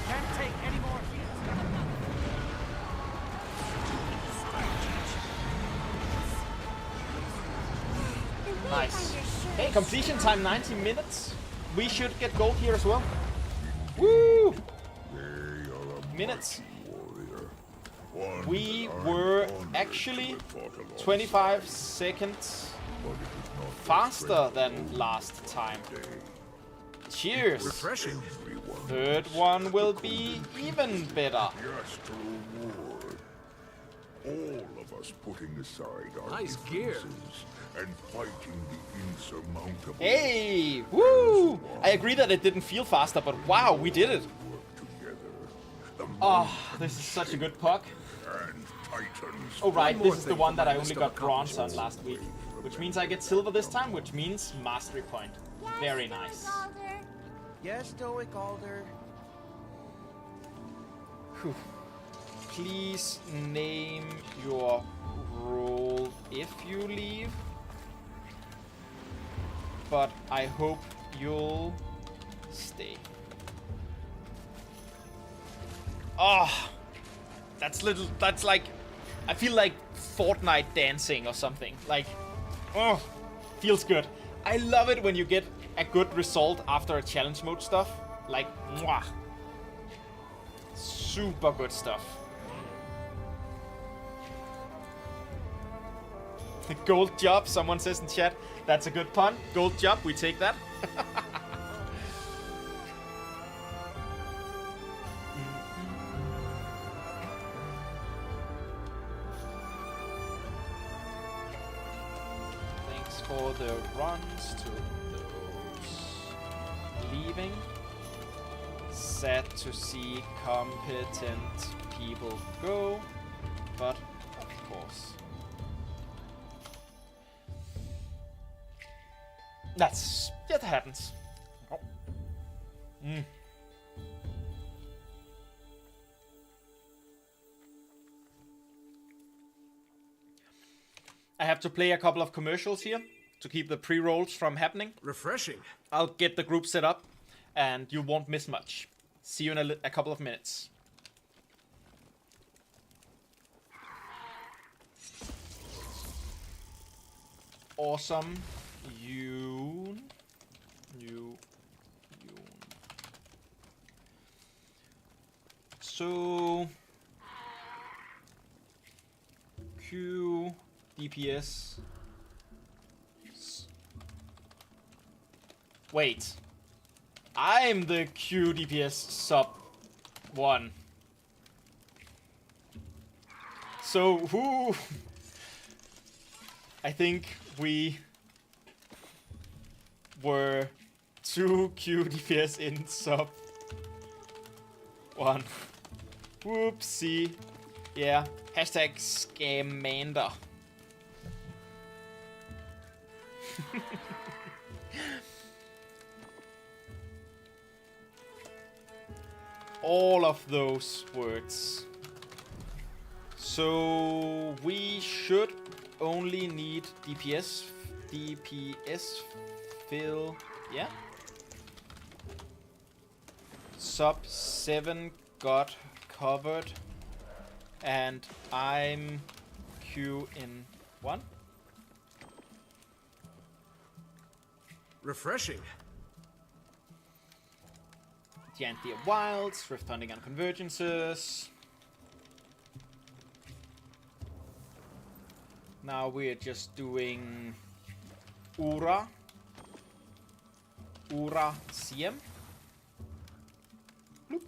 Can't take any more Nice. Hey, completion time 90 minutes. We should get gold here as well. Woo! Minutes. We were actually 25 seconds faster than last time. Cheers! refreshing. Third one will be even better. Just to reward all of us putting aside our Nice gear. differences and fighting the insurmountable. Hey! Woo! I agree that it didn't feel faster, but wow, we did it. Oh, this is such a good puck. Oh right, this is the one that I only got bronze on last week. Which means I get silver this time, which means mastery point. Very nice. Yes, Stoic Alder. Whew. Please name your role if you leave. But I hope you'll stay. Oh, that's like, I feel like Fortnite dancing or something. Like, oh, feels good. I love it when you get a good result after a challenge mode stuff. Like, mwah. Super good stuff. Gold job, someone says in chat. That's a good pun. Gold job, we take that. Thanks for the runs to those leaving. Sad to see competent people go, but of course. That happens. Oh. I have to play a couple of commercials here to keep the pre-rolls from happening. Refreshing. I'll get the group set up and you won't miss much. See you in a couple of minutes. Awesome. Yoon. So Q DPS. Wait. I'm the Q DPS sub 1. So who? I think we were 2 Q DPS in sub 1. Whoopsie. Yeah. Hashtag Scamander. All of those words. So we should only need DPS fill, yeah. Sub 7 got covered, and I'm Q in 1. Refreshing. Giantia Wilds, Rift Hunting and Convergences. Now we're just doing Ura CM. Bloop.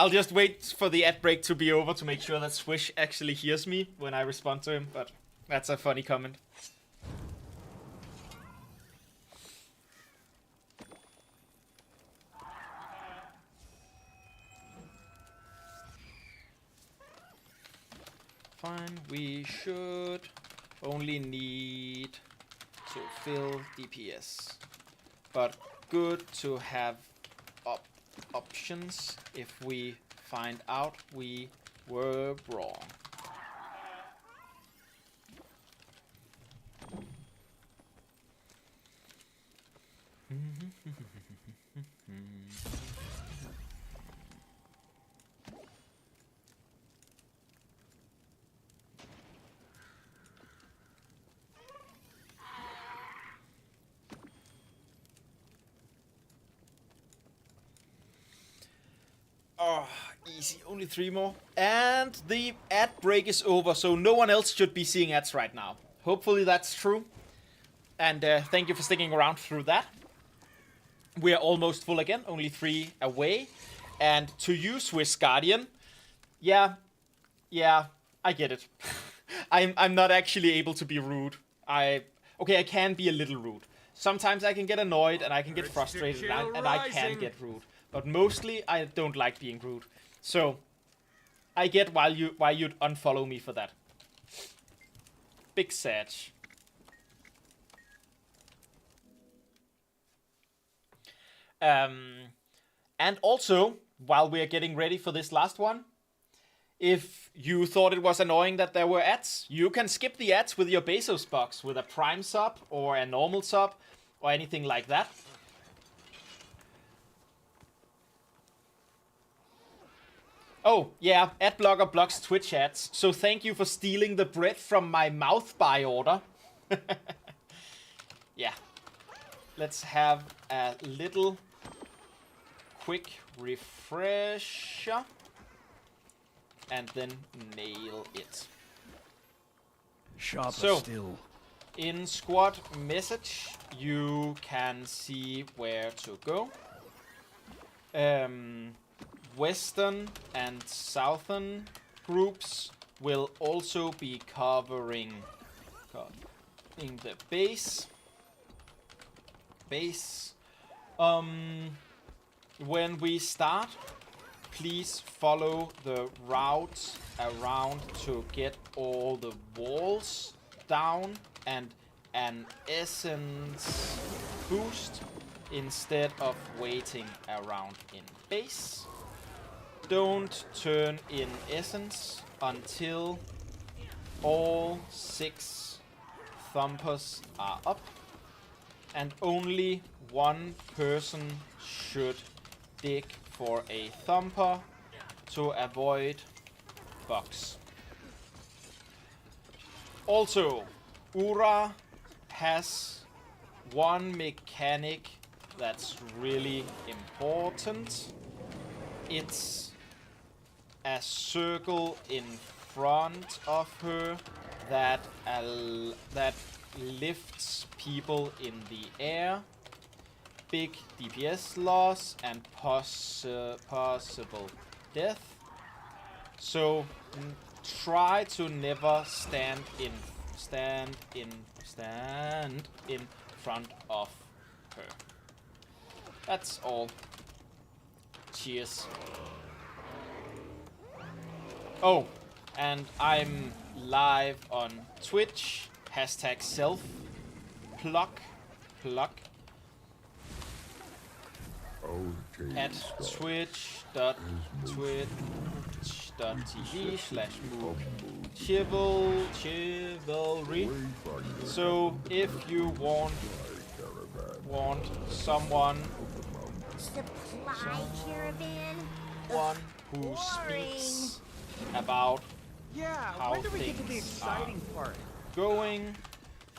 I'll just wait for the ad break to be over to make sure that Swish actually hears me when I respond to him, but that's a funny comment. Fine, we should only need to fill DPS, but good to have options if we find out we were wrong. Oh, easy. Only 3 more. And the ad break is over, so no one else should be seeing ads right now. Hopefully that's true. And thank you for sticking around through that. We're almost full again, only 3 away. And to you, Swiss Guardian, yeah, I get it. I'm not actually able to be rude. Okay, I can be a little rude. Sometimes I can get annoyed and I can get frustrated and I can get rude. But mostly, I don't like being rude. So, I get why you'd unfollow me for that. Big sad. And also, while we're getting ready for this last one, if you thought it was annoying that there were ads, you can skip the ads with your Bezos box, with a Prime sub or a normal sub or anything like that. Oh, yeah, Adblocker blocks Twitch ads, so thank you for stealing the bread from my mouth buy order. Yeah. Let's have a little quick refresher. And then nail it. Sharper so, still. In squad message, you can see where to go. Western and southern groups will also be covering the base. When we start, please follow the route around to get all the walls down and an essence boost instead of waiting around in base. Don't turn in essence until all 6 thumpers are up, and only 1 person should dig for a thumper to avoid bugs. Also, Ura has one mechanic that's really important. It's a circle in front of her that lifts people in the air. Big DPS loss and possible death. So try to never stand in front of her. That's all. Cheers. Oh, and I'm live on Twitch. #self pluck at twitch.tv/chivalry. So if you want someone who speaks about how things are going,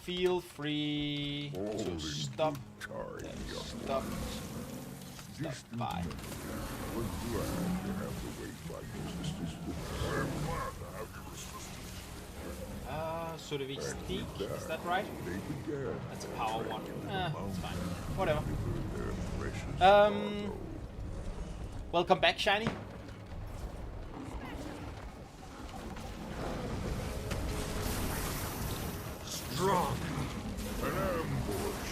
feel free to stop by. Sudovik Steak, is that right? That's a power one. It's fine. Whatever. Welcome back, Shiny. strong. An ambush.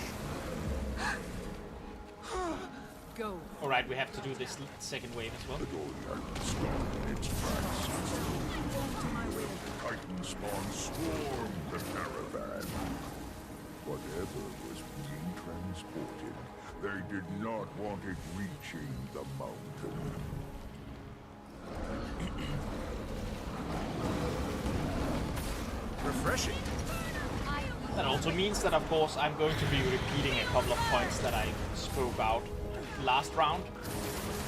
Go. Alright, we have to do this second wave as well. The door hadn't stopped in its tracks. Titan spawn swarmed the caravan. Whatever was being transported, they did not want it reaching the mountain. Refreshing. That also means that, of course, I'm going to be repeating a couple of points that I spoke out last round.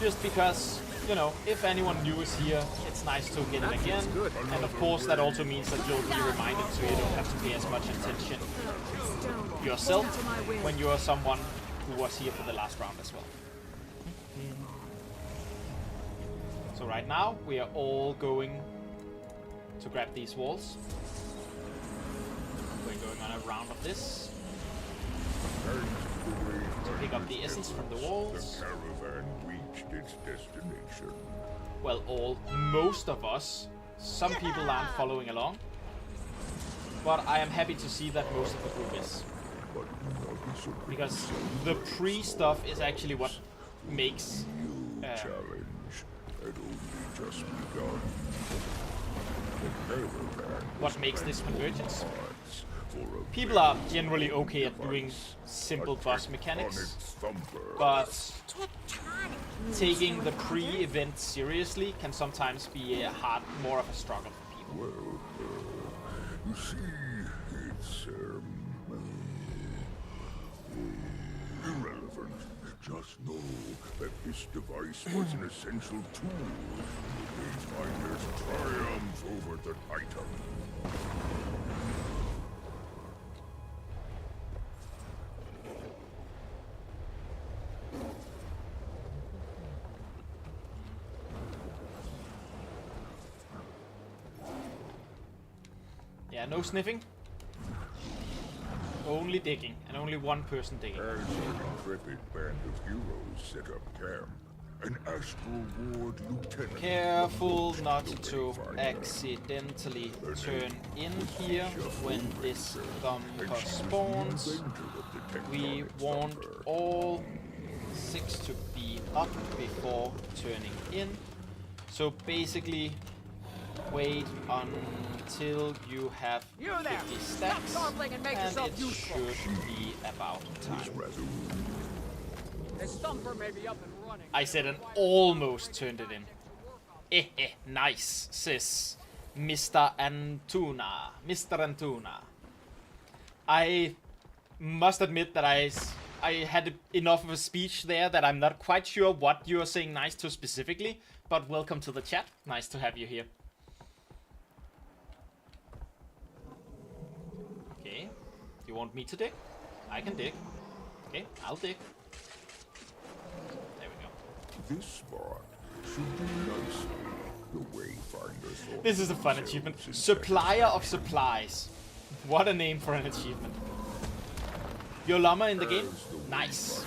Just because, you know, if anyone new is here, it's nice to get it again. And of course, that also means that you'll be reminded so you don't have to pay as much attention yourself when you are someone who was here for the last round as well. So right now, we are all going to grab these walls. We're going on a round of this. To pick up the essence from the walls. The caravan reached its destination. Well, most of us. Some people aren't following along. But I am happy to see that most of the group is. Because the pre-stuff is actually what makes... challenge had only just begun. What makes this convergence? People are generally okay at doing simple boss mechanics, but taking the pre-event seriously can sometimes be more of a struggle for people. Well, you see, it's irrelevant. Just know that this device was an essential tool in the Wayfinder's triumph over the Titan. Yeah, no sniffing. Only digging, and only one person digging. As an intrepid band of heroes set up camp, an Astral Ward lieutenant... Careful not to accidentally turn in here when this thumper spawns. We want all 6 to be up before turning in. So basically, wait until you have 50 stacks, and it should be about time. His thumper may be up and running. I said and almost turned it in. Nice, sis. Mr. Antuna. Mr. Antuna. I must admit that I had enough of a speech there that I'm not quite sure what you are saying nice to specifically, but welcome to the chat. Nice to have you here. Okay, you want me to dig? I can dig. Okay, I'll dig. There we go. This spot should be nicely the Wayfinder's. This is a fun achievement. Supplier of supplies. What a name for an achievement. Your llama in the game? Nice.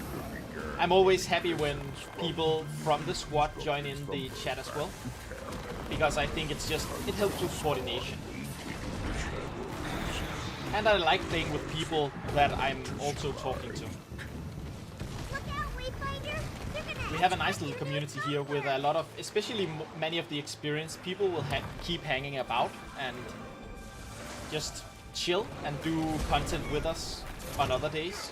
I'm always happy when people from the squad join in the chat as well. Because I think it helps with coordination. And I like playing with people that I'm also talking to. We have a nice little community here with a lot of, especially many of the experienced people will keep hanging about and just chill and do content with us on other days.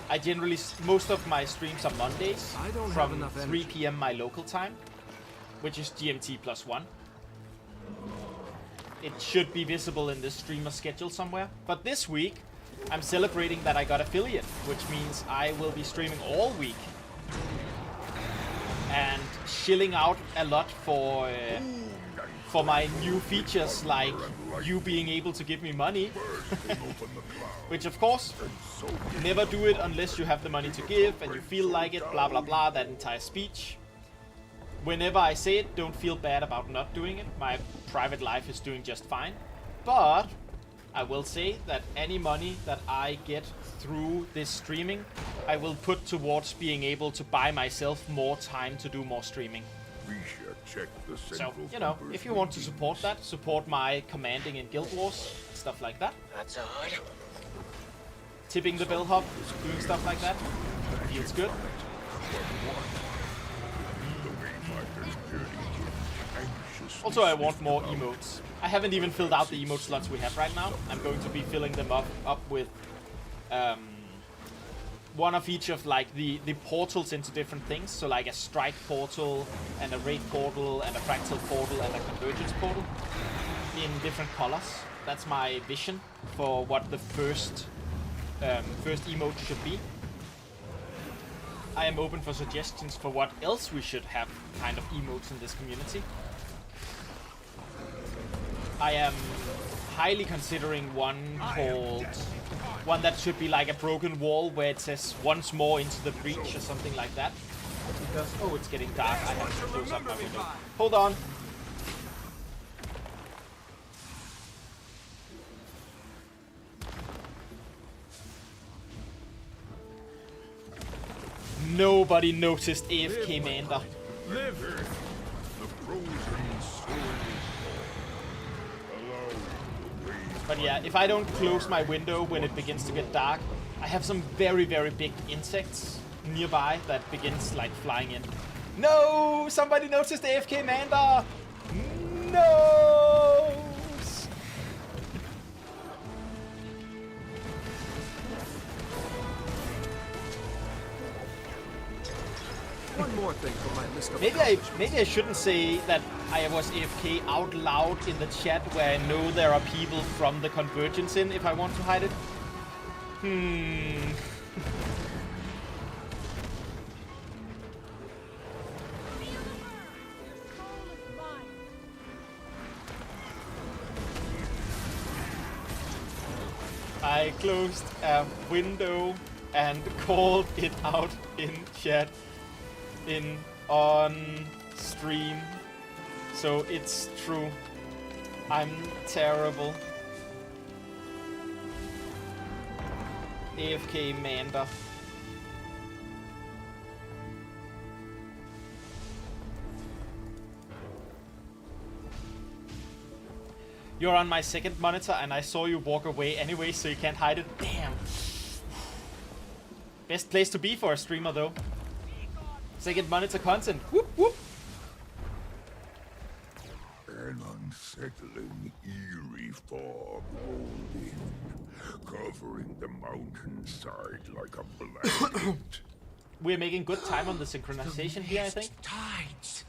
I generally, most of my streams are Mondays from 3 PM my local time, which is GMT +1. It should be visible in the streamer schedule somewhere. But this week, I'm celebrating that I got affiliate, which means I will be streaming all week. And shilling out a lot for my new features, like you being able to give me money. Which of course, never do it unless you have the money to give and you feel like it, blah blah blah, that entire speech. Whenever I say it, don't feel bad about not doing it. My private life is doing just fine. But I will say that any money that I get through this streaming, I will put towards being able to buy myself more time to do more streaming. So, you know, if you want to support that, support my commanding in Guild Wars, stuff like that. That's odd. tipping the bellhop, doing stuff like that. Feels good. Also, I want more emotes. I haven't even filled out the emote slots we have right now. I'm going to be filling them up with one of each of like the portals into different things. So like a strike portal and a raid portal and a fractal portal and a convergence portal in different colors. That's my vision for what the first emote should be. I am open for suggestions for what else we should have kind of emotes in this community. I am highly considering one that should be like a broken wall where it says once more into the breach or something like that. Because, oh, it's getting dark. I have to close up my window. Hold on. Nobody noticed AFK Mander. But yeah, if I don't close my window when it begins to get dark, I have some very, very big insects nearby that begins like flying in. No! Somebody noticed AFK Mander! No! One more thing for my list of Maybe I shouldn't say that I was AFK out loud in the chat where I know there are people from the Convergence in if I want to hide it. I closed a window and called it out in chat. On stream, so it's true. I'm terrible. AFK Mander. You're on my second monitor and I saw you walk away anyway, so you can't hide it. Damn. Best place to be for a streamer though. Second monitor content. Whoop whoop. An unsettling, eerie fog rolled in, covering the mountainside like a blanket. We're making good time on the synchronization here, I think. Tides.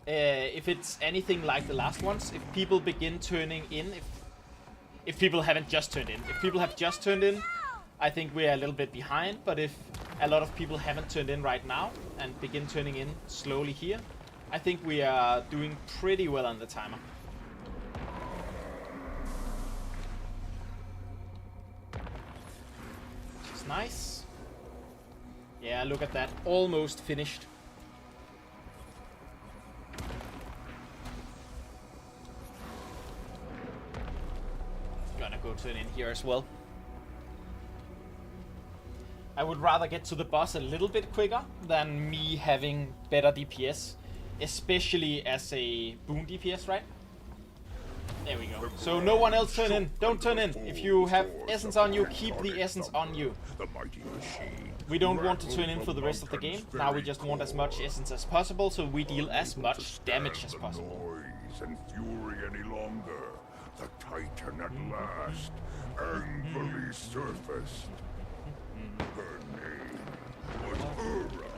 If it's anything like the last ones, if people begin turning in, if people haven't just turned in, if people have just turned in, I think we're a little bit behind, but if a lot of people haven't turned in right now and begin turning in slowly here, I think we are doing pretty well on the timer. Which is nice. Yeah, look at that. Almost finished. Gonna go turn in here as well. I would rather get to the boss a little bit quicker than me having better DPS, especially as a boon DPS, right? There we go. So no one else turn in. Don't turn in. If you have essence on you, keep the essence on you. We don't want to turn in for the rest of the game. Now we just want as much essence as possible, so we deal as much damage as possible. Noise and fury any longer. The Titan at last angrily surfaced. Her name was Ura.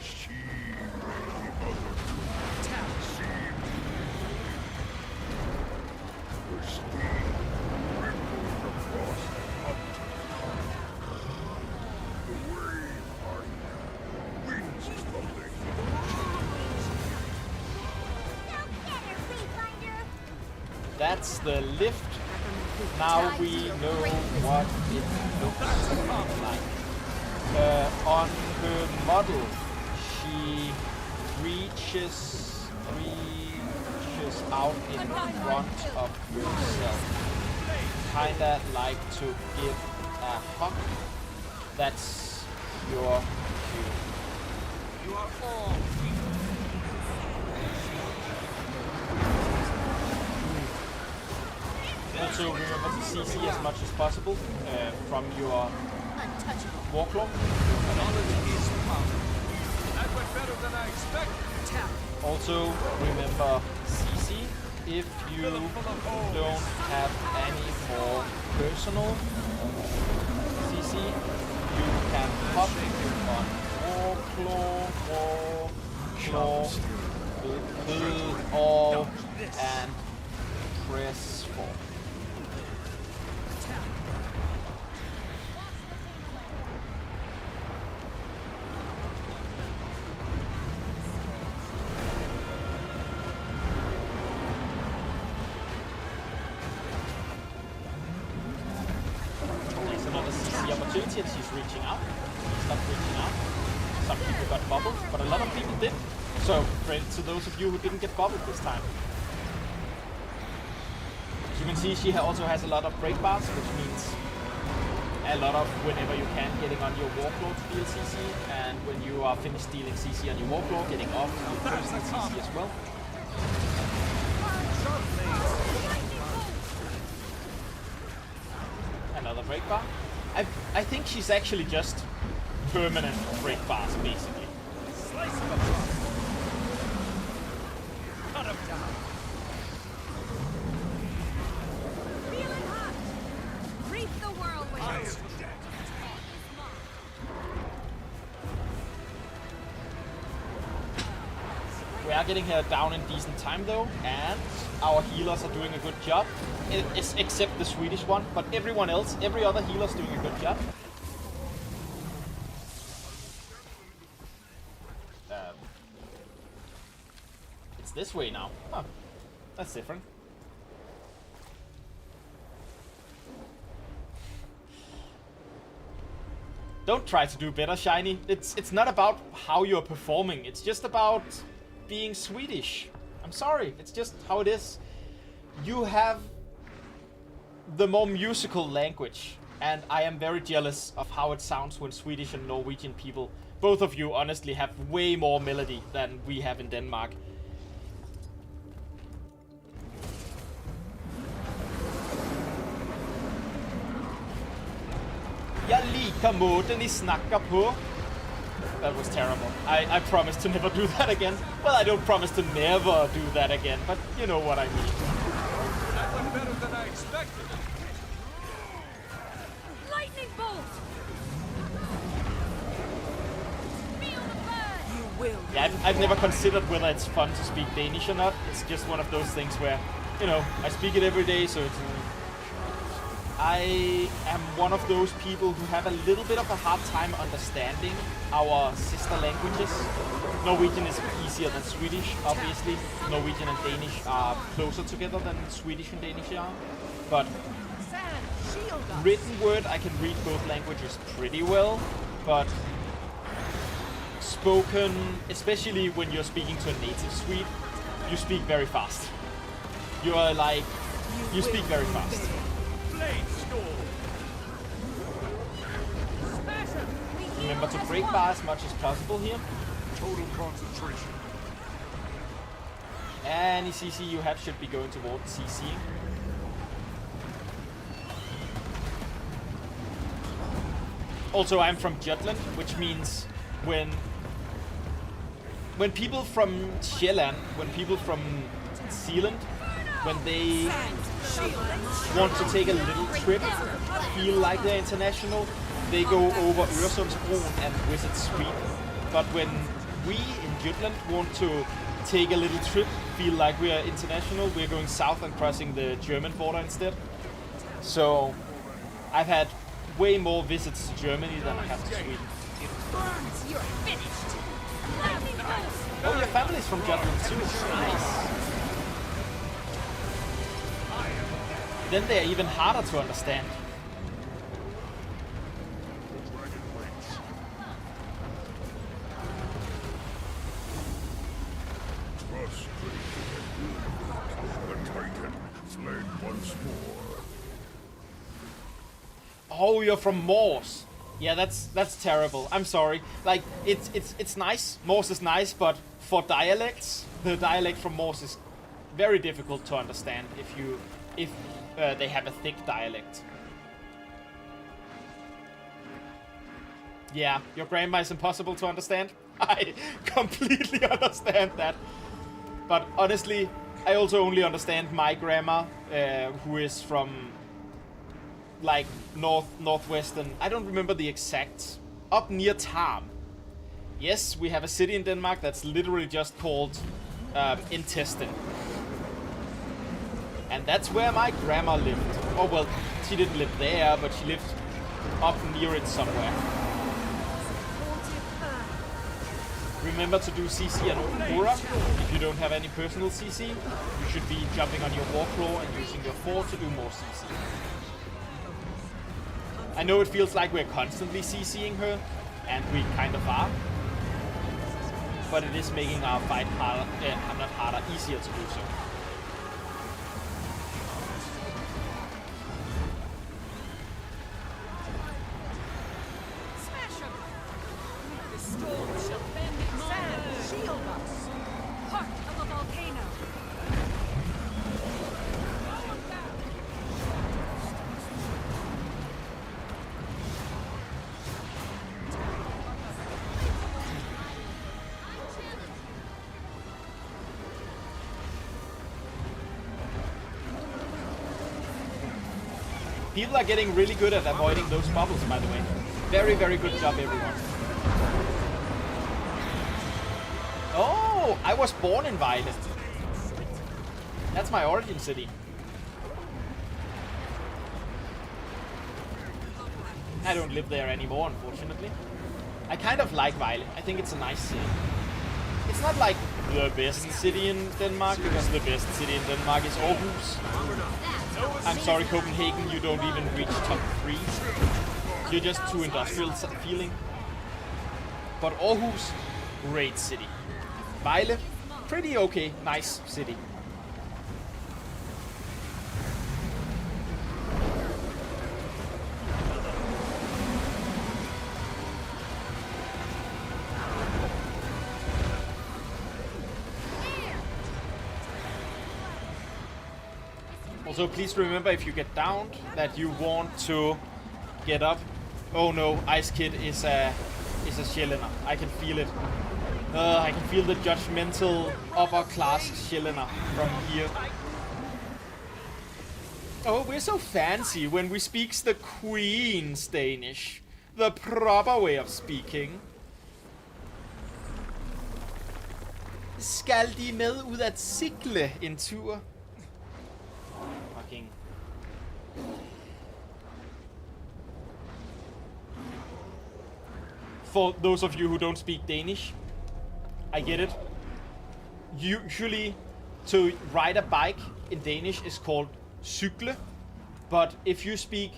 She made the other two seem. Her steam rippled across the mountain. The wayfinder wings floating. That's the lift. Now we know what it looks like. On her model, she reaches out in front of herself. Kinda like to give a hug. That's your cue. You are all Also remember to CC as much as possible from your warclaw. Knowledge is power. That went better than I expected. Also remember CC if you don't have any more personal CC. You can pop on warclaw, all, and press 4. There's another CC opportunity and she's reaching out. Stop reaching out. Some people got bubbled, but a lot of people did. So, credit to those of you who didn't get bubbled this time. As you can see, she also has a lot of break bars, which means a lot of whenever you can getting on your warclaw to deal CC, and when you are finished dealing CC on your warclaw, getting off your personal CC as well. Another break bar. I think she's actually just permanent break bars, basically. Slice him across. Cut him down. Feeling hot. Reap the whirlwind. I am dead. We are getting her down in decent time though, and our healers are doing a good job. Except the Swedish one, but everyone else, every other healer's doing a good job. It's this way now. Huh. That's different. Don't try to do better, Shiny. It's not about how you're performing. It's just about being Swedish. I'm sorry. It's just how it is. You have the more musical language, and I am very jealous of how it sounds when Swedish and Norwegian people, both of you honestly, have way more melody than we have in Denmark. Jeg liker måten I snakker på. That was terrible. I promise to never do that again. Well, I don't promise to never do that again, but you know what I mean. That went better than I expected. Lightning bolt. Feel the burn. You will. Yeah, I've never considered whether it's fun to speak Danish or not. It's just one of those things where, you know, I speak it every day, so it's... I am one of those people who have a little bit of a hard time understanding our sister languages. Norwegian is easier than Swedish, obviously. Norwegian and Danish are closer together than Swedish and Danish are. But written word, I can read both languages pretty well. But spoken, especially when you're speaking to a native Swede, you speak very fast. You are like, you speak very fast. Remember to break bar as much as possible here. Total concentration. Any CC you have should be going towards CCing. Also, I'm from Jutland, which means when people from Sjælland, when people from Zealand, when they want to take a little trip, feel like they're international, they go over Øresundsbroen and visit Sweden. But when we in Jutland want to take a little trip, feel like we are international, we're going south and crossing the German border instead. So I've had way more visits to Germany than I have to Sweden. It burns. You're finished. Lightning bolt. Oh, your family's from Jutland too. Nice. Then they're even harder to understand. Oh, you're from Morse. Yeah, that's terrible. I'm sorry. Like it's nice. Morse is nice, but for dialects, the dialect from Morse is very difficult to understand. they have a thick dialect. Yeah, your grandma is impossible to understand. I completely understand that. But honestly, I also only understand my grandma, who is from like northwestern. I don't remember the exact. Up near Tarm. Yes, we have a city in Denmark that's literally just called Intestine. And that's where my grandma lived. Oh well, she didn't live there, but she lived up near it somewhere. Remember to do CC and Aura. If you don't have any personal CC, you should be jumping on your Warclaw and using your 4 to do more CC. I know it feels like we're constantly CCing her, and we kind of are. But it is making our fight harder, not harder, easier to do so. Smash him! The storm shall bend its sand, shield us! Heart of a volcano! People are getting really good at avoiding those bubbles, by the way. Very, very good job, everyone. Oh, I was born in Violet. That's my origin city. I don't live there anymore, unfortunately. I kind of like Violet. I think it's a nice city. It's not like the best city in Denmark, because the best city in Denmark is Aarhus. I'm sorry, Copenhagen, you don't even reach top 3. You're just too industrial feeling. But Aarhus, great city. Vejle, pretty okay, nice city. Also, please remember, if you get downed, that you want to get up. Oh no, Ice Kid is a Schillener. I can feel it. I can feel the judgmental upper class Schillener from here. Oh, we're so fancy when we speak the Queen's Danish. The proper way of speaking. Skal de med ud at cykle en tur? Fucking. For those of you who don't speak Danish, I get it. Usually, to ride a bike in Danish is called cykle, but if you speak,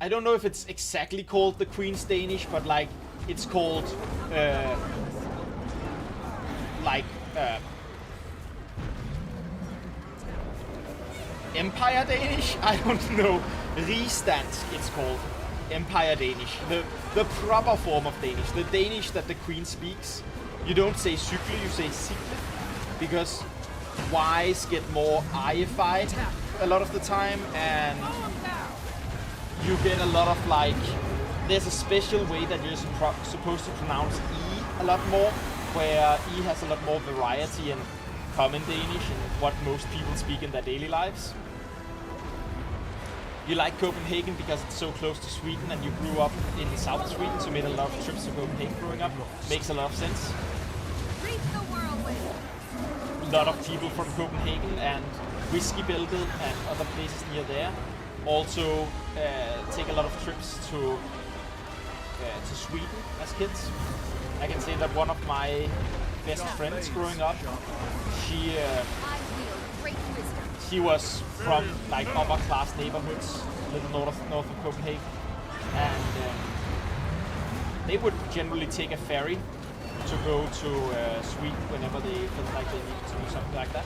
I don't know if it's exactly called the Queen's Danish, but like it's called Empire Danish? I don't know. Rigsdansk it's called. Empire Danish. The proper form of Danish. The Danish that the Queen speaks. You don't say cykle, you say cykle. Because Y's get more I-ified a lot of the time. And you get a lot of like... There's a special way that you're supposed to pronounce E a lot more. Where E has a lot more variety in common Danish and what most people speak in their daily lives. You like Copenhagen because it's so close to Sweden and you grew up in South Sweden, so you made a lot of trips to Copenhagen growing up. Makes a lot of sense. A lot of people from Copenhagen and Whiskey Belted and other places near there also take a lot of trips to Sweden as kids. I can say that one of my best friends growing up, she was from like upper class neighborhoods, a little north of Copenhagen, and they would generally take a ferry to go to Sweden whenever they felt like they needed to do something like that.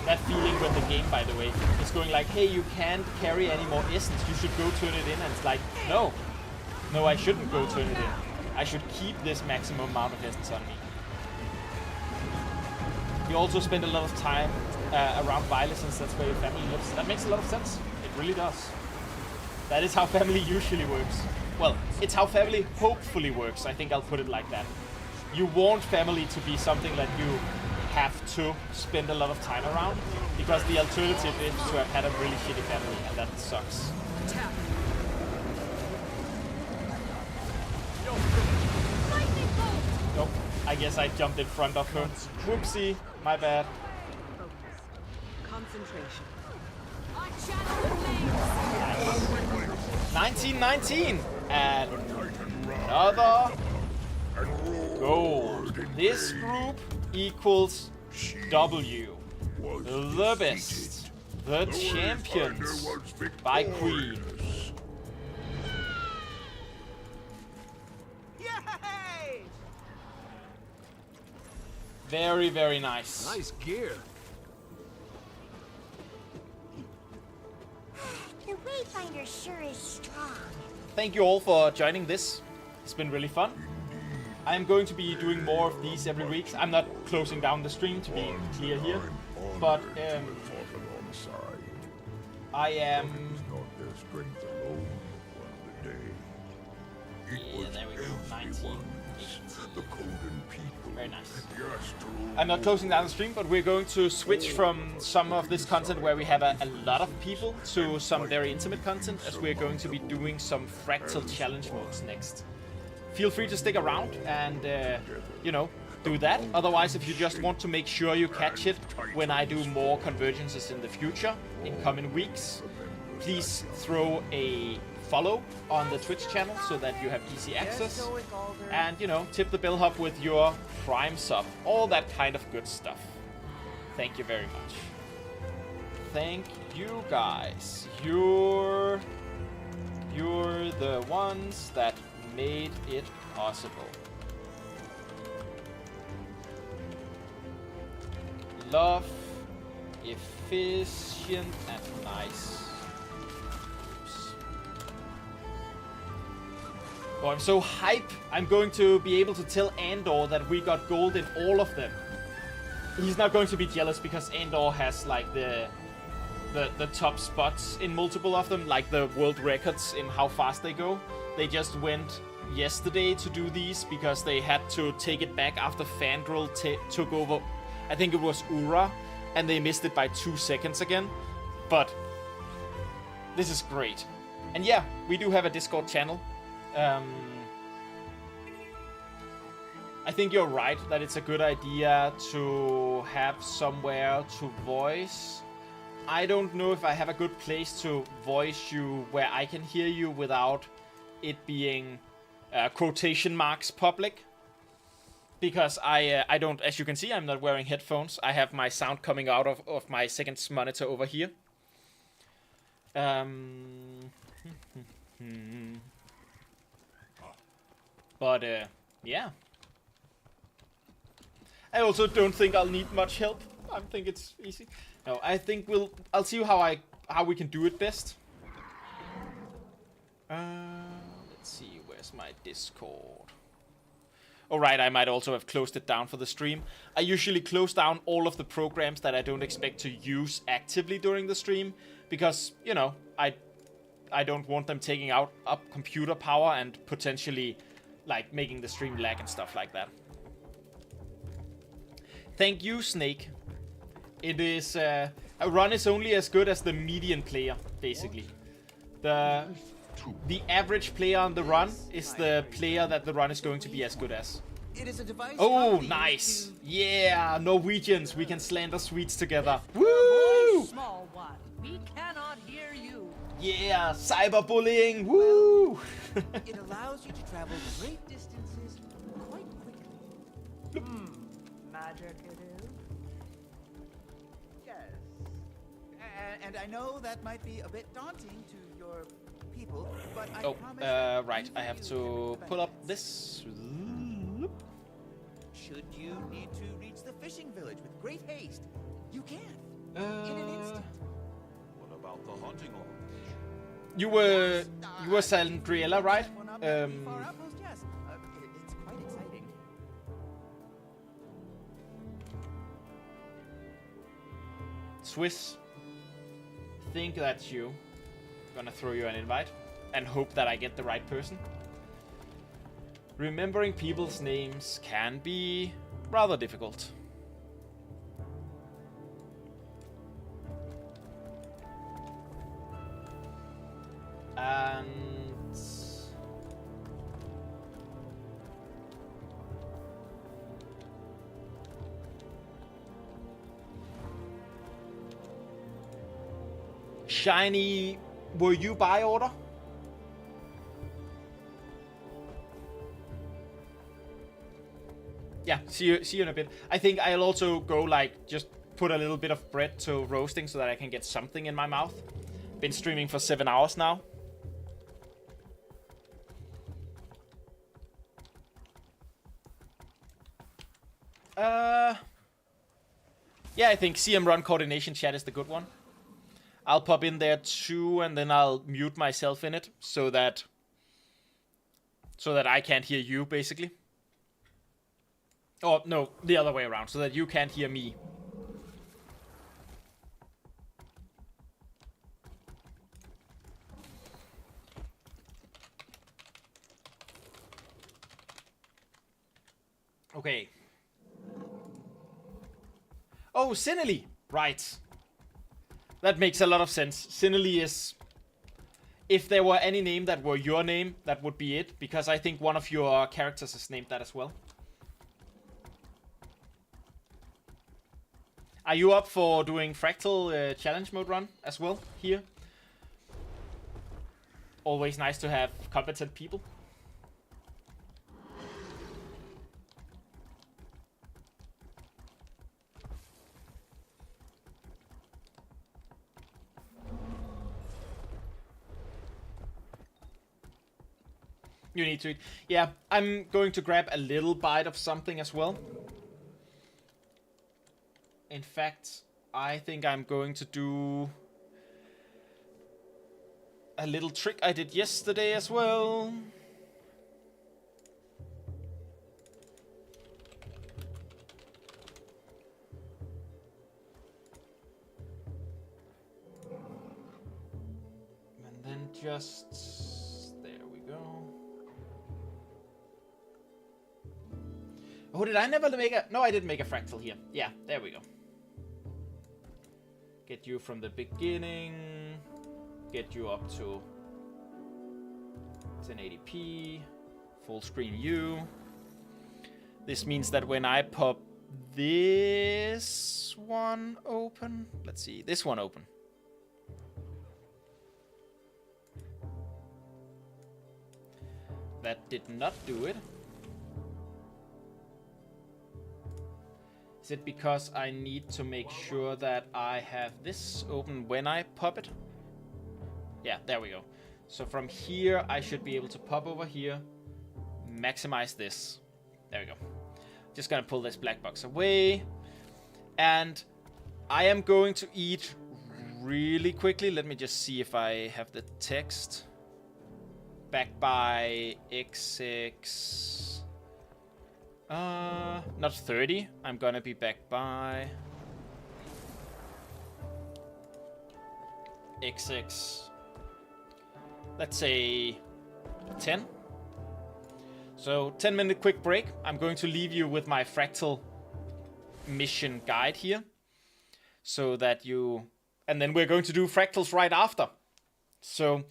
That feeling when the game, by the way, is going like, hey, you can't carry any more essence, you should go turn it in, and it's like, no, I shouldn't go turn it in. I should keep this maximum amount of essence on me. You also spend a lot of time around Violet since that's where your family lives. That makes a lot of sense. It really does. That is how family usually works. Well, it's how family hopefully works. I think I'll put it like that. You want family to be something that you have to spend a lot of time around, because the alternative is to have had a really shitty family, and that sucks. Nope, I guess I jumped in front of her. Whoopsie, my bad. Concentration. Nice. 1919 and another gold. This group equals W. The best. The champions by Queen. Yay! Very, very nice. Nice gear. The Wayfinder sure is strong. Thank you all for joining this. It's been really fun. I'm going to be doing more of these every week. I'm not closing down the stream, to be clear here, but I am... Yeah, there we go, 19. Very nice. I'm not closing down the stream, but we're going to switch from some of this content where we have a lot of people to some very intimate content, as we're going to be doing some Fractal challenge modes next. Feel free to stick around and, you know, do that. Otherwise, if you just want to make sure you catch it when I do more convergences in the future, in coming weeks, please throw a follow on the Twitch channel so that you have easy access. And, you know, tip the bellhop with your Prime sub. All that kind of good stuff. Thank you very much. Thank you guys. You're the ones that made it possible. Love, efficient, and nice. Oops. Oh, I'm so hype. I'm going to be able to tell Andor that we got gold in all of them. He's not going to be jealous because Andor has like the top spots in multiple of them, like the world records in how fast they go. They just went yesterday to do these because they had to take it back after Fandral took over. I think it was Ura, and they missed it by 2 seconds again. But this is great. And yeah, we do have a Discord channel. I think you're right that it's a good idea to have somewhere to voice. I don't know if I have a good place to voice you where I can hear you without it being quotation marks public. Because I don't, as you can see, I'm not wearing headphones. I have my sound coming out of my second monitor over here. But yeah. I also don't think I'll need much help. I think it's easy. No, I think I'll see how we can do it best. Let's see, where's my Discord? Alright, I might also have closed it down for the stream. I usually close down all of the programs that I don't expect to use actively during the stream, because, you know, I don't want them taking up computer power and potentially, like, making the stream lag and stuff like that. Thank you, Snake. It is, a run is only as good as the median player, basically. The average player on the run is the player that the run is going to be as good as. Oh, nice! Yeah, Norwegians, we can slander Swedes together. Woo! Small one, we cannot hear you. Yeah, cyberbullying. Woo! It allows you to travel great distances quite quickly. Magic it is. Yes. And I know that might be a bit daunting to your people, but I promise. Right, I have to pull up this. Should you need to reach the fishing village with great haste, you can. In an instant. What about the hunting lodge? You were Sandriella, right? Far outpost, yes. Swiss, think that's you. Gonna throw you an invite and hope that I get the right person. Remembering people's names can be rather difficult. And Shiny, were you buy order? Yeah, see you in a bit. I think I'll also go like just put a little bit of bread to roasting so that I can get something in my mouth. Been streaming for 7 hours now. Yeah, I think CM Run coordination chat is the good one. I'll pop in there too, and then I'll mute myself in it so that I can't hear you, basically. Oh, no, the other way around, so that you can't hear me. Okay. Oh, Sinely! Right. That makes a lot of sense. Sinely is... If there were any name that were your name, that would be it. Because I think one of your characters is named that as well. Are you up for doing Fractal challenge mode run as well here? Always nice to have competent people. You need to eat. Yeah, I'm going to grab a little bite of something as well. In fact, I think I'm going to do a little trick I did yesterday as well. And then just... There we go. Oh, did I never make a... No, I did make a fractal here. Yeah, there we go. Get you from the beginning. Get you up to 1080p. Full screen you. This means that when I pop this one open... Let's see, this one open. That did not do it. Is it because I need to make sure that I have this open when I pop it? Yeah, there we go. So from here, I should be able to pop over here, maximize this. There we go. Just gonna pull this black box away. And I am going to eat really quickly. Let me just see if I have the text. Back by XX... not 30. I'm gonna be back by XX. Let's say 10. So 10-minute quick break. I'm going to leave you with my Fractal mission guide here, so that you... And then we're going to do Fractals right after. So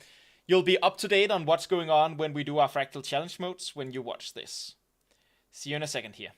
you'll be up to date on what's going on when we do our Fractal challenge modes when you watch this. See you in a second here.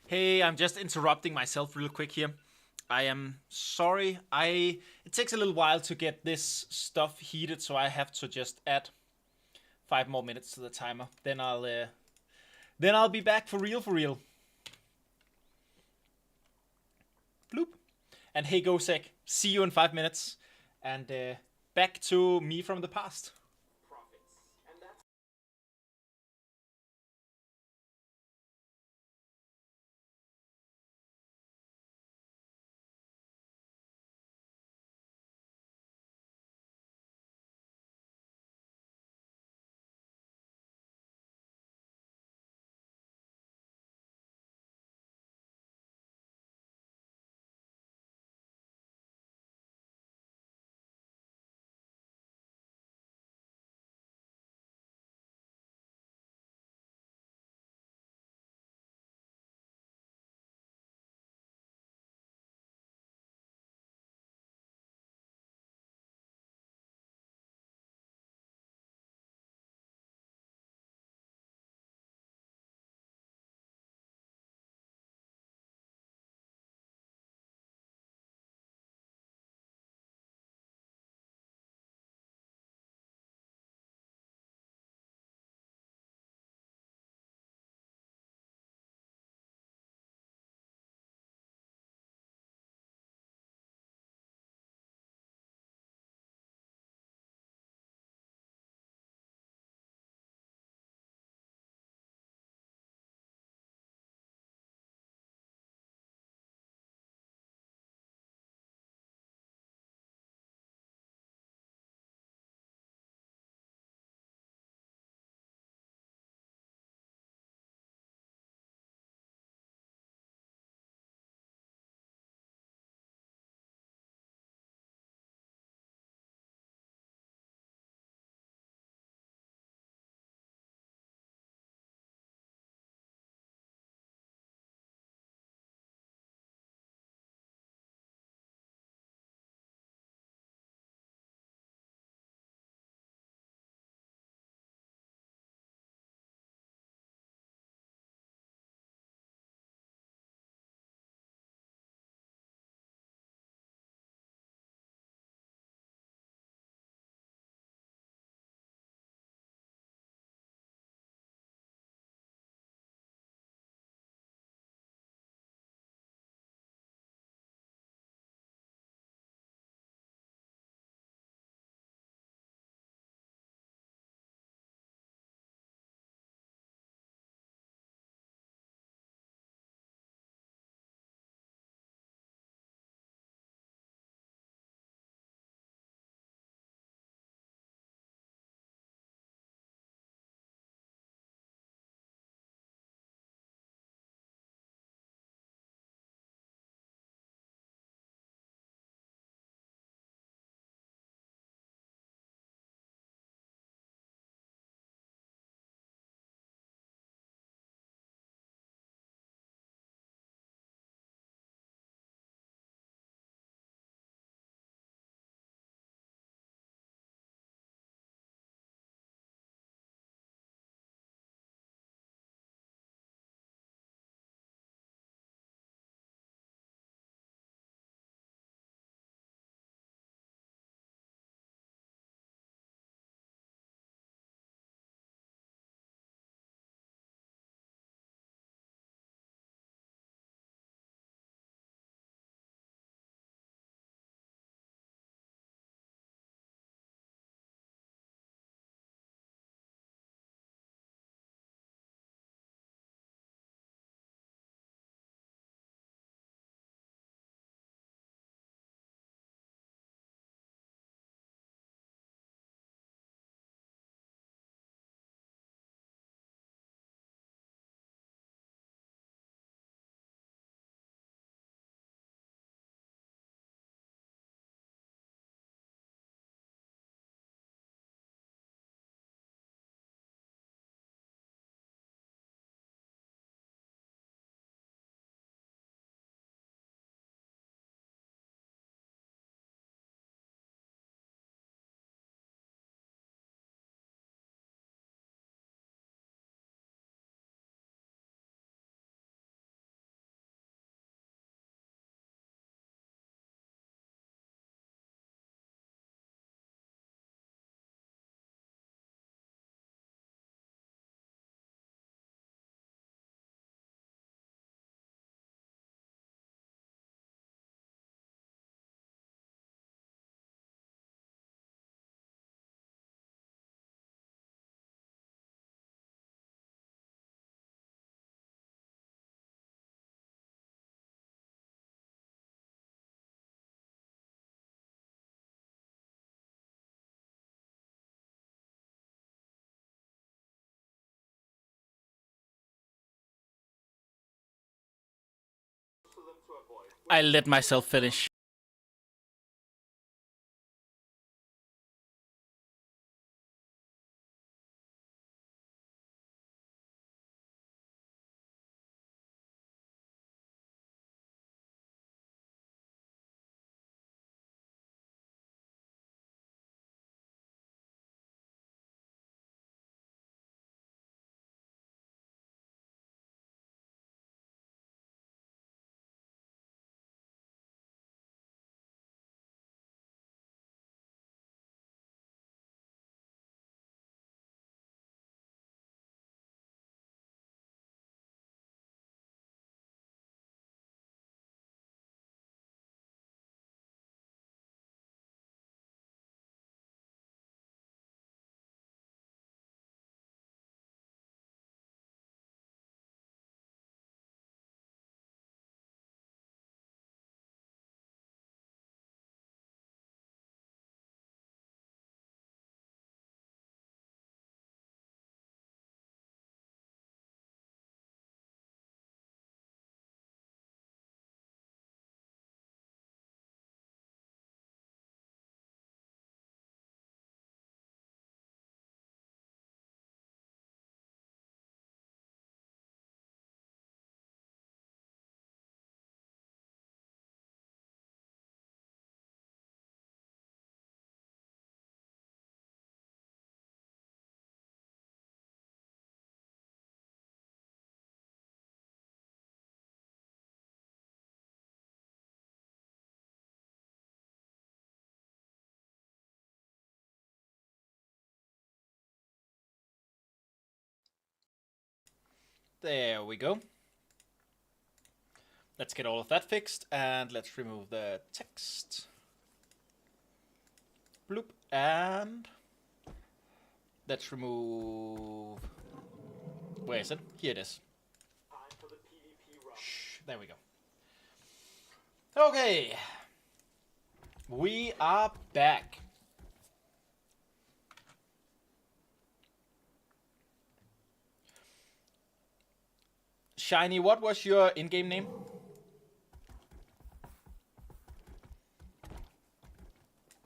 Hey, I'm just interrupting myself real quick here. I am sorry. It takes a little while to get this stuff heated, so I have to just add 5 more minutes to the timer. Then I'll be back for real. Bloop. And hey, Gosek, see you in 5 minutes. And back to me from the past. I let myself finish. There we go. Let's get all of that fixed, and let's remove the text. Bloop, and let's remove... Where is it? Here it is. Shh, there we go. Okay. We are back. Shiny, what was your in-game name?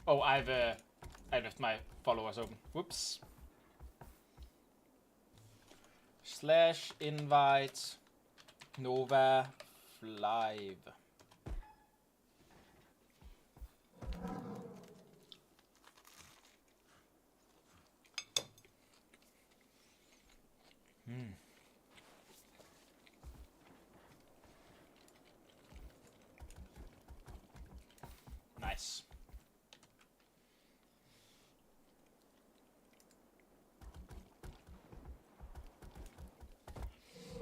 Oh, I left my followers open. Whoops. / invite Nova Live. Nice.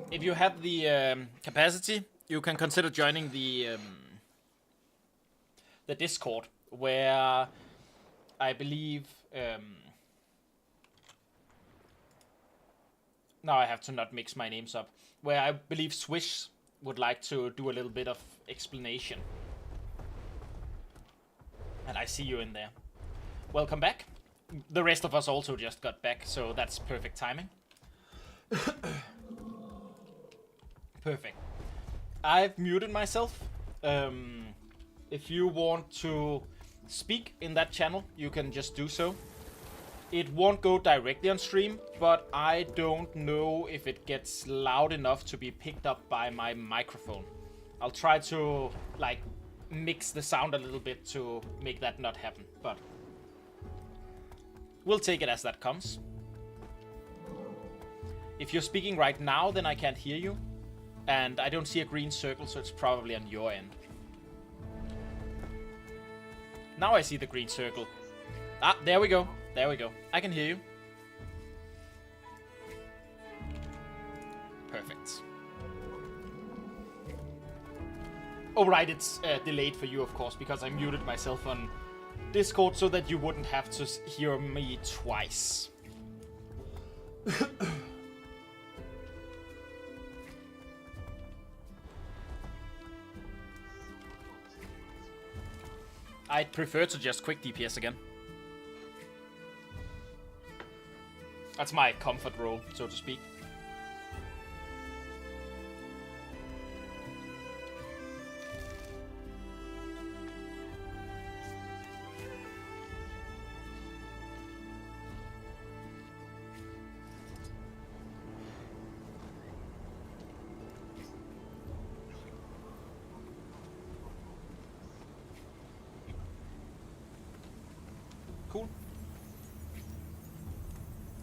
If you have the capacity, you can consider joining the Discord, where I believe now I have to not mix my names up. Where I believe Swish would like to do a little bit of explanation. And I see you in there. Welcome back. The rest of us also just got back, so that's perfect timing. Perfect. I've muted myself. If you want to speak in that channel, you can just do so. It won't go directly on stream, but I don't know if it gets loud enough to be picked up by my microphone. I'll try to, like, mix the sound a little bit to make that not happen, but we'll take it as that comes. If you're speaking right now, then I can't hear you, and I don't see a green circle, so it's probably on your end. Now I see the green circle. Ah, there we go. There we go. I can hear you. Perfect. Oh, right, it's delayed for you, of course, because I muted myself on Discord so that you wouldn't have to hear me twice. I'd prefer to just quick DPS again. That's my comfort role, so to speak.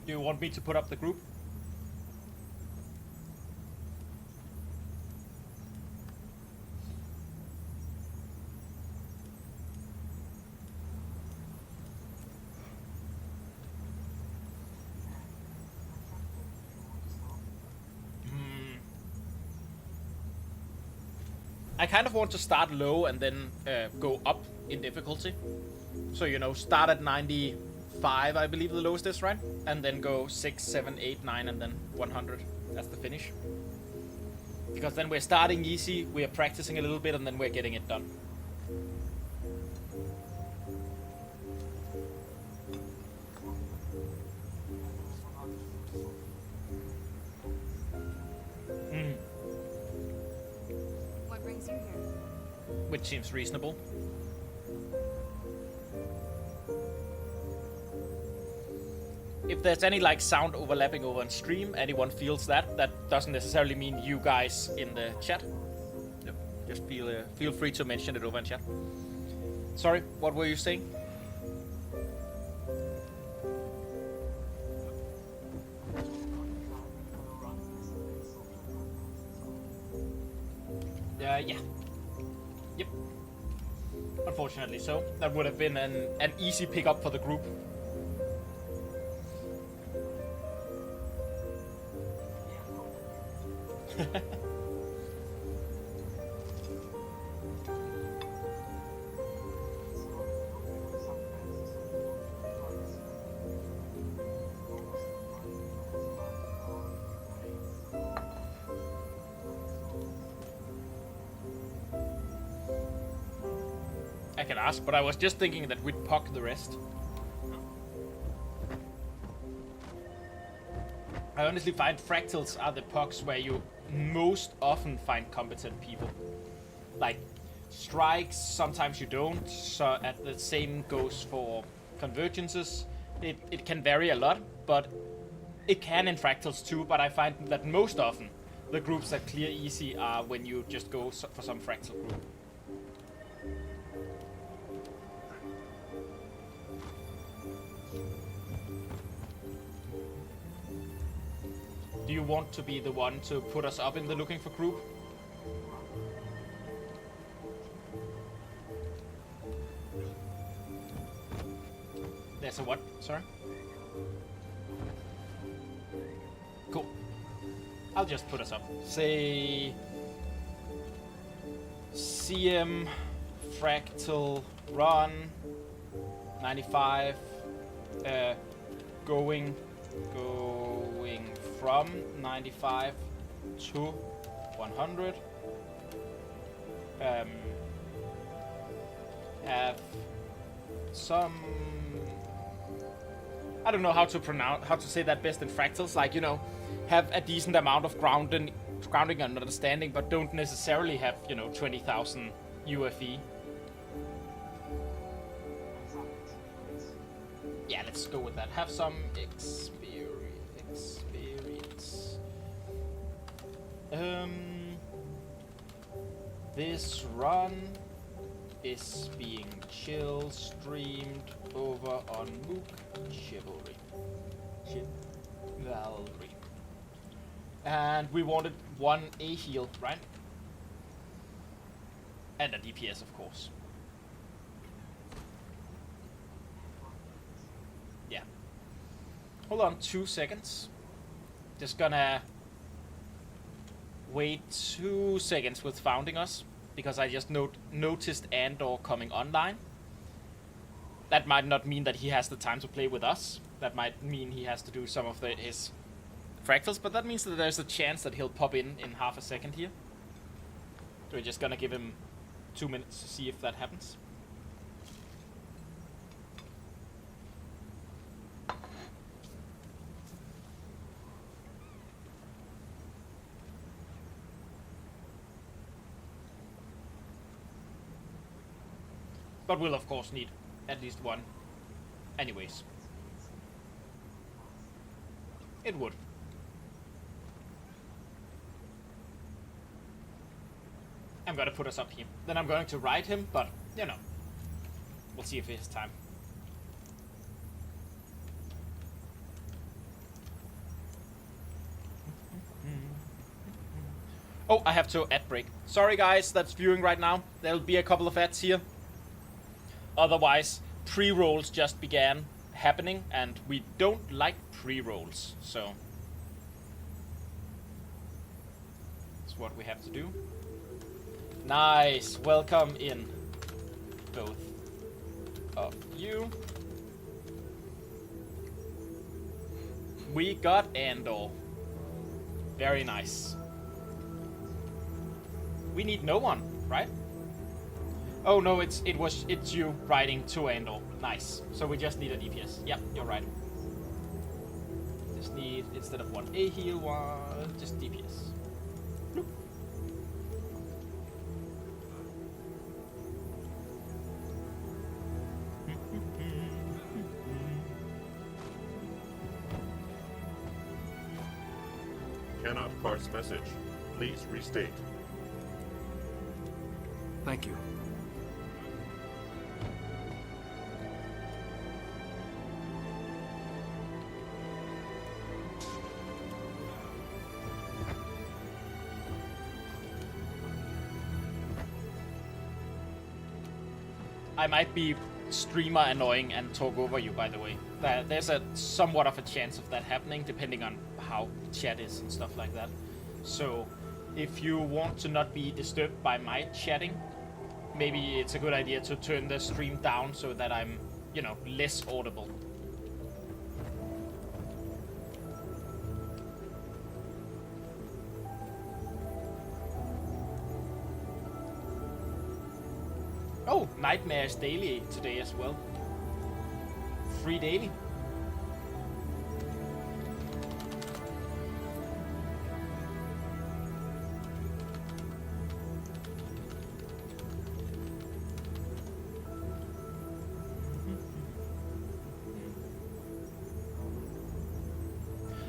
Do you want me to put up the group? I kind of want to start low and then go up in difficulty. So, you know, start at 95, I believe the lowest is, right? And then go 6, 7, 8, 9, and then 100. That's the finish. Because then we're starting easy, we are practicing a little bit, and then we're getting it done. What brings you here? Which seems reasonable. If there's any like sound overlapping over on stream, anyone feels that, that doesn't necessarily mean you guys in the chat. Yep. Just feel free to mention it over in chat. Sorry, what were you saying? Yeah. Yep. Unfortunately so. That would have been an easy pickup for the group. I can ask, but I was just thinking that we'd puck the rest. I honestly find fractals are the pucks where you most often find competent people. Like strikes, sometimes you don't. So at the same goes for convergences. It can vary a lot, but it can in fractals too. But I find that most often the groups that clear easy are when you just go for some fractal group. Do you want to be the one to put us up in the looking for group? There's a what? Sorry? Cool. I'll just put us up. Say... CM... Fractal... Run... 95... Going from 95 to 100. Have some... I don't know how to say that best in fractals. Like, you know, have a decent amount of grounding and understanding, but don't necessarily have, you know, 20,000 UFE. Yeah, let's go with that. Have some experience. This run is being chill streamed over on Mook Chivalry. And we wanted one A heal, right? And a DPS, of course. Yeah. Hold on 2 seconds. Just gonna wait 2 seconds with founding us, because I just noticed Andor coming online. That might not mean that he has the time to play with us. That might mean he has to do some of his fractals, but that means that there's a chance that he'll pop in half a second here. So we're just gonna give him 2 minutes to see if that happens. But we'll of course need at least one anyways. It would. I'm gonna put us up here. Then I'm going to ride him, but, you know, we'll see if he has time. Oh, I have to ad break. Sorry guys, that's viewing right now. There'll be a couple of ads here. Otherwise, pre-rolls just began happening, and we don't like pre-rolls, so that's what we have to do. Nice, welcome in, both of you. We got Andor. Very nice. We need no one, right? Oh no, it's you riding to Andor. Nice. So we just need a DPS. Yep, you're right. Just need, instead of one A heal, one just DPS. Bloop. Cannot parse message. Please restate. Thank you. I might be streamer annoying and talk over you, by the way. There's a somewhat of a chance of that happening, depending on how chat is and stuff like that. So, if you want to not be disturbed by my chatting, maybe it's a good idea to turn the stream down so that I'm, you know, less audible. Oh, Nightmares daily today as well. Free daily.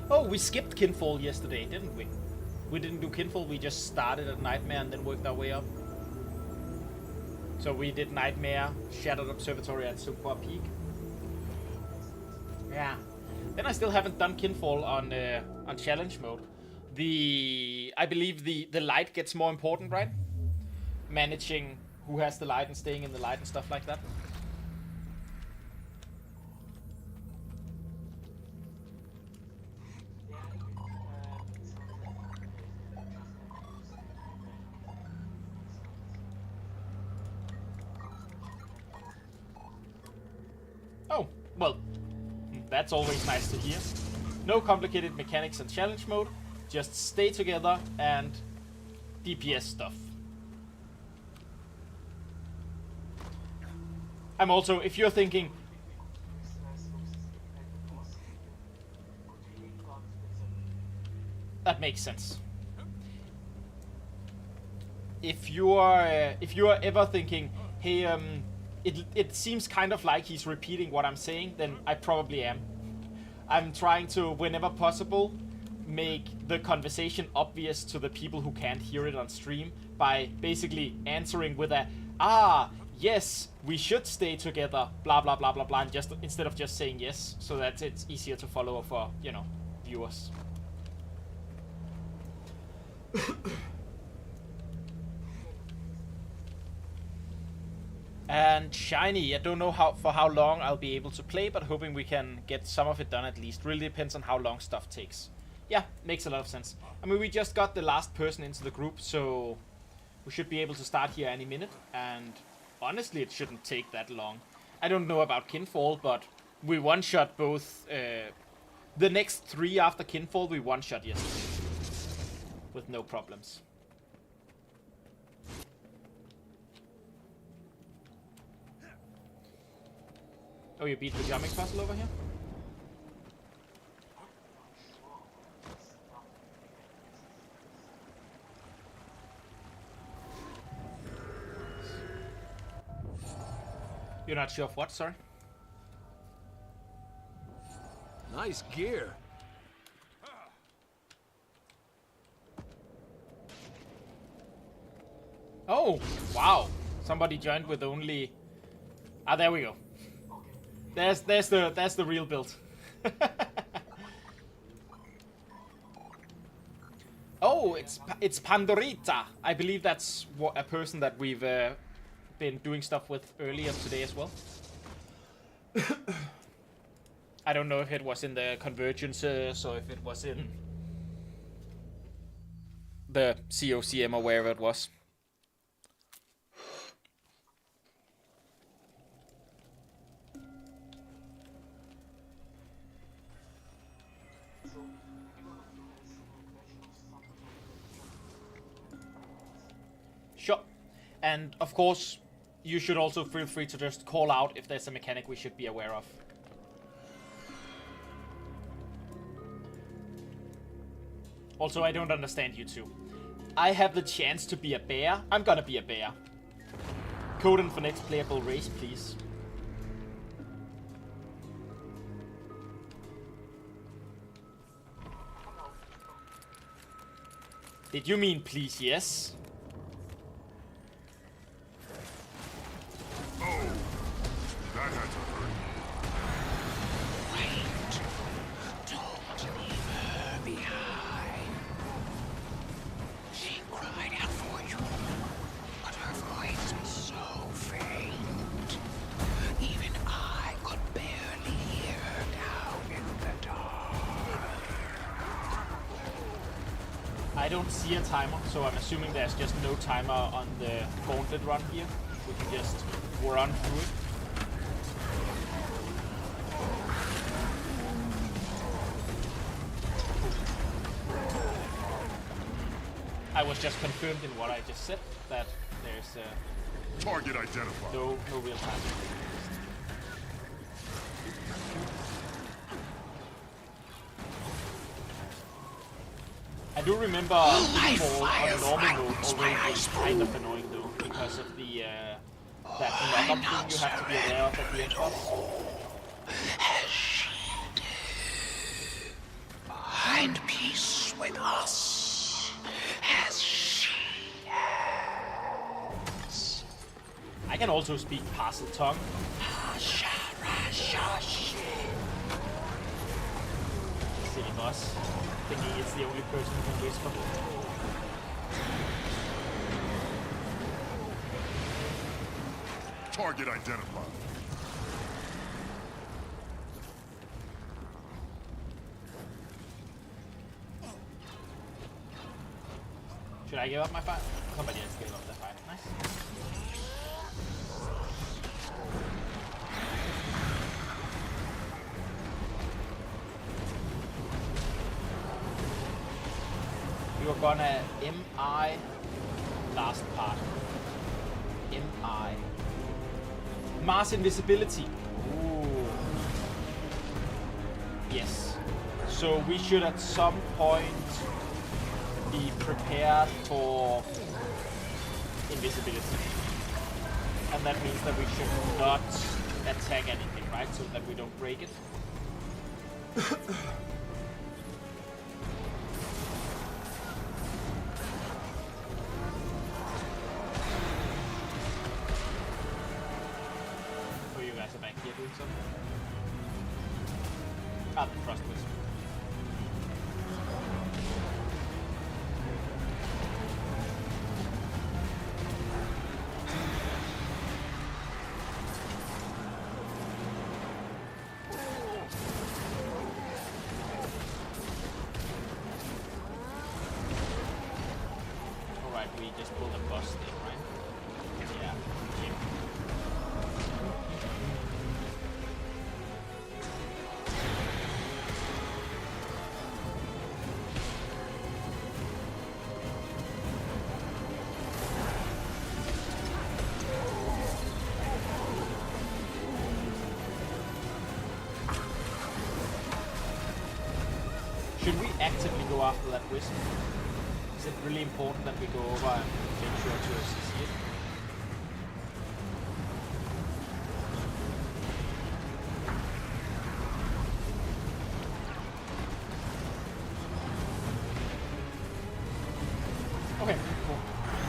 Oh, we skipped Kinfall yesterday, didn't we? We didn't do Kinfall, we just started at Nightmare and then worked our way up. So we did Nightmare, Shattered Observatory, and Sumpua Peak. Yeah. Then I still haven't done Kinfall on challenge mode. I believe the light gets more important, right? Managing who has the light and staying in the light and stuff like that. Oh, well, that's always nice to hear. No complicated mechanics and challenge mode, just stay together and DPS stuff. I'm also, if you're thinking, that makes sense. If you are ever thinking, hey, it seems kind of like he's repeating what I'm saying, then I probably am. I'm trying to, whenever possible, make the conversation obvious to the people who can't hear it on stream by basically answering with a, yes, we should stay together, blah, blah, blah, blah, blah, and just, instead of just saying yes, so that it's easier to follow for, you know, viewers. And Shiny, I don't know for how long I'll be able to play, but hoping we can get some of it done at least. Really depends on how long stuff takes. Yeah, makes a lot of sense. I mean, we just got the last person into the group, so we should be able to start here any minute. And honestly, it shouldn't take that long. I don't know about Kinfall, but we one-shot both. The next 3 after Kinfall, we one-shot yesterday. With no problems. Oh, you beat the jumping puzzle over here? You're not sure of what, sorry? Nice gear. Oh, wow. Somebody joined with only... Ah, there we go. That's the real build. Oh, it's Pandorita. I believe that's a person that we've been doing stuff with earlier today as well. I don't know if it was in the Convergences or if it was in the COCM or wherever it was. Sure. And of course, you should also feel free to just call out if there's a mechanic we should be aware of. Also, I don't understand you two. I have the chance to be a bear. I'm gonna be a bear. Code in for next playable race, please. Did you mean please yes? Oh, that had to hurt. Wait. Don't leave her behind. She cried out for you, but her voice was so faint. Even I could barely hear her down in the dark. I don't see a timer, so I'm assuming there's just no timer on the gauntlet run here. We can just run through it. I was just confirmed in what I just said, that there's target identified. No real time. I do remember Pitfall on normal mode already was kind of annoying though, because of the that knock-up thing you have to be aware of at the end boss. Find peace with us, as she has. I can also speak parcel tongue. Silly boss, thinking it's the only person who can whisper. Target identified. Should I give up my fight? Somebody else gave up their fight. Nice. You are gonna MI last part. MI. Mars invisibility. Ooh. Yes. So we should at some point be prepared for invisibility. And that means that we should not attack anything, right? So that we don't break it. Oh, you guys are back here doing something? Ah, the Frost Wisp. We just pulled a bus thing, right? Yeah. Should we actively go after that wisp? Is it really important that we go over and make sure to see it? Okay, cool.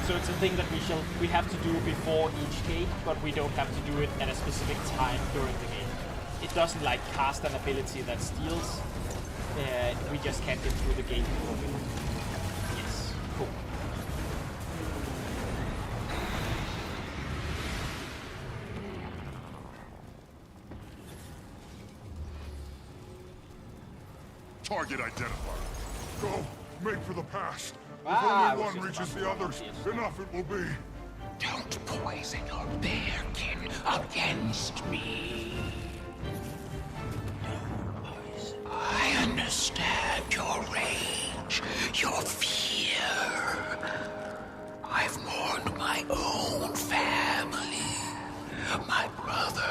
So it's a thing that we have to do before each gate, but we don't have to do it at a specific time during the game. It doesn't like cast an ability that steals. We just can't get through the gate before we. Yes. Target identified. Go, make for the pass. If Ah, only one reaches the others, enough it will be. Don't poison your bearkin against me. I understand your rage, your fear. I've mourned my own family, my brother.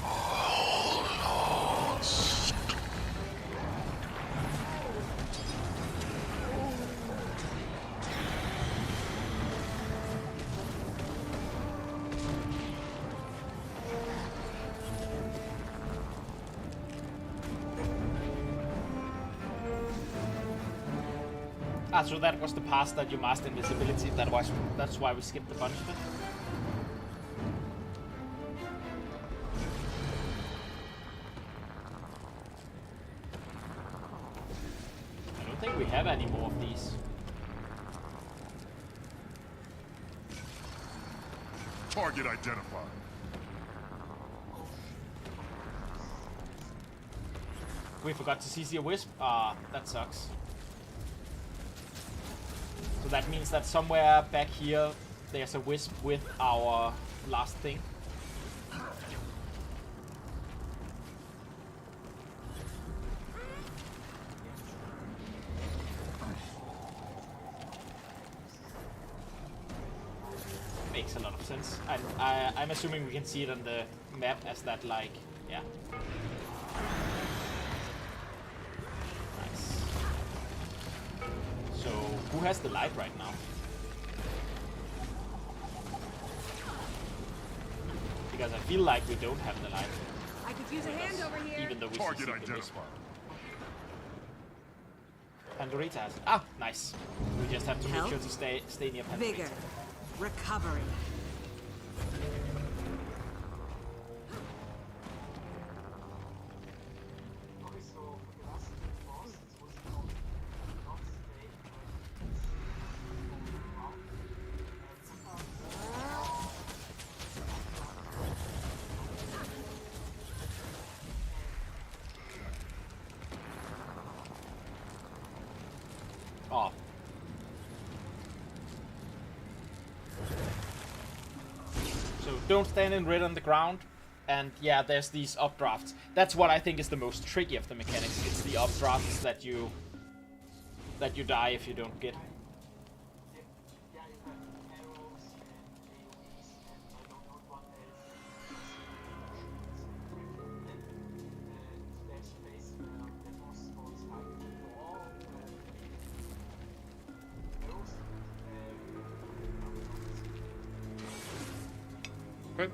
All lost. Ah, so that was the pass that you mastered invisibility. That's why we skipped the punishment. I don't think we have any more of these. Target identified. We forgot to CC a wisp. Ah, that sucks. So that means that somewhere back here there's a wisp with our last thing. Makes a lot of sense. I'm assuming we can see it on the map as that, like, yeah. Nice. So, who has the light right now? Because I feel like we don't have the light. I could use a hand over here. Even though we Target see the wisp. identified. Pandorita has it. Ah, nice. We just have to make sure to stay near Pandorita. Vigor. Recovery. Oh. So don't stand in red on the ground. And yeah, there's these updrafts. That's what I think is the most tricky of the mechanics. It's the updrafts that you die if you don't get. Okay.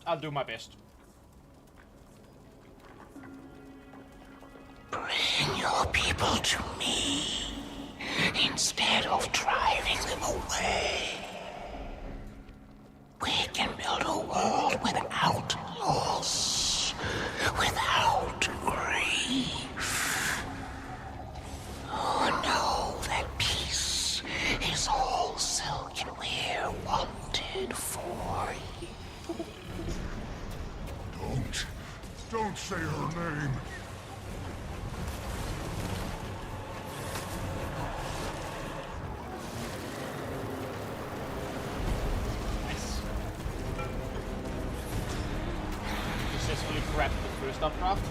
I'll do my best. Bring your people to me instead of driving them away. We can build a world without loss, without grief. Oh no, that peace is all Silken Weir wanted for you. Don't say her name. Nice. Successfully grabbed the first updraft.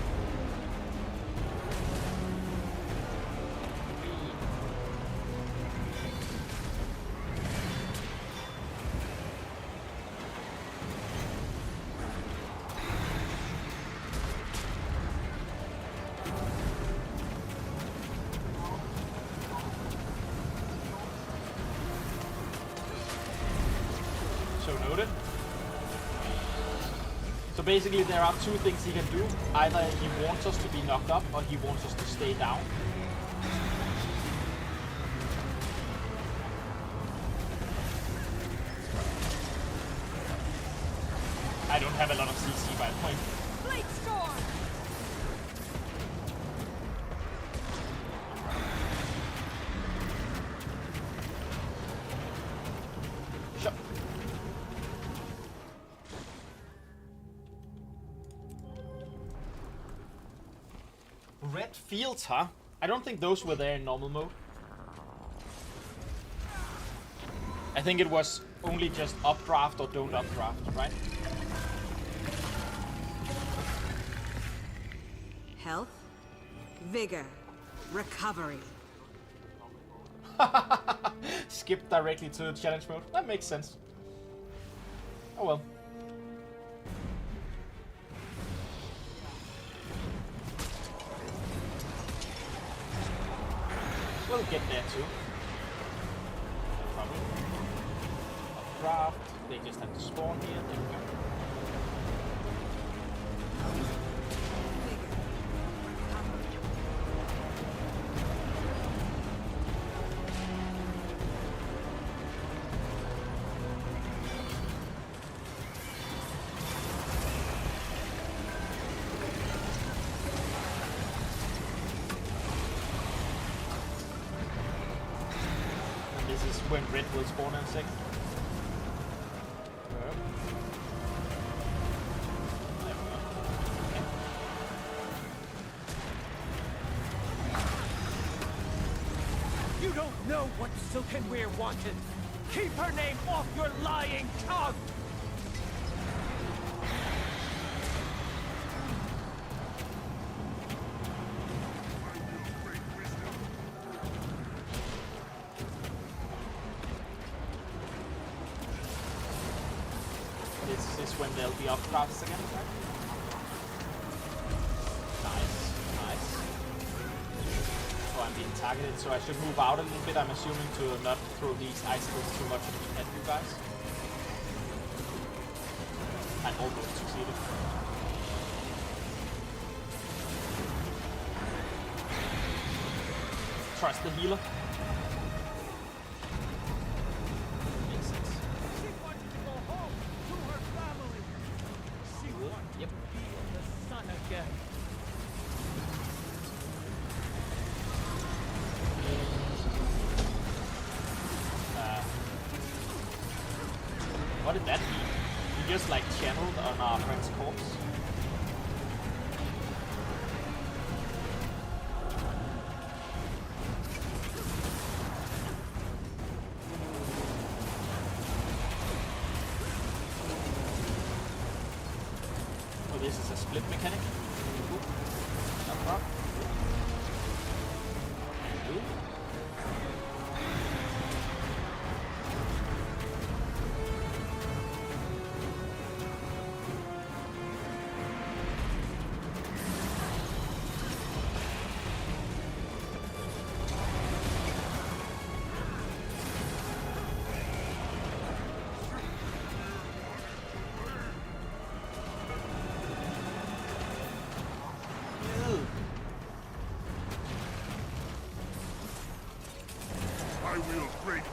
Noted. So basically there are two things he can do. Either he wants us to be knocked up or he wants us to stay down. I don't have a lot of CC by the point. Blade storm. Sure. Quiet fields, huh? I don't think those were there in normal mode. I think it was only just updraft or don't updraft, right? Health, vigor, recovery. Skip directly to the challenge mode. That makes sense. Oh well. We'll get there too. No problem. Updraft. They just have to spawn here. There we go. When red will spawn in a second. You don't know what Silkenweir wanted. Keep her name off your lying tongue! When there'll be updrafts again, right? Nice, nice. Oh, I'm being targeted, so I should move out a little bit, I'm assuming, to not throw these icicles too much at you guys. I almost succeeded. Trust the healer. What did that mean? You just like channeled on our friend's corpse? Oh, this is a split mechanic. Up front. Ooh.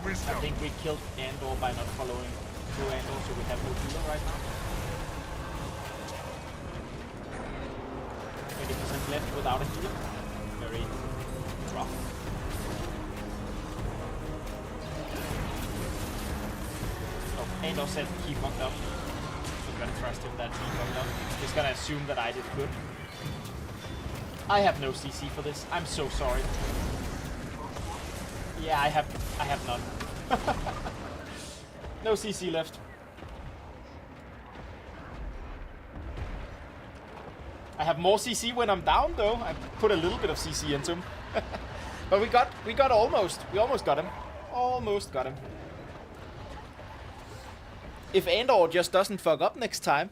I think we killed Andor by not following through Andor, so we have no healer right now. 20% left without a healer. Very rough. Oh, Andor said he fucked up. I'm gonna trust him that he fucked up. He's gonna assume that I did good. I have no CC for this. I'm so sorry. Yeah, I have none. No CC left. I have more CC when I'm down though. I put a little bit of CC into him. But we got almost. We almost got him. Almost got him. If Andor just doesn't fuck up next time.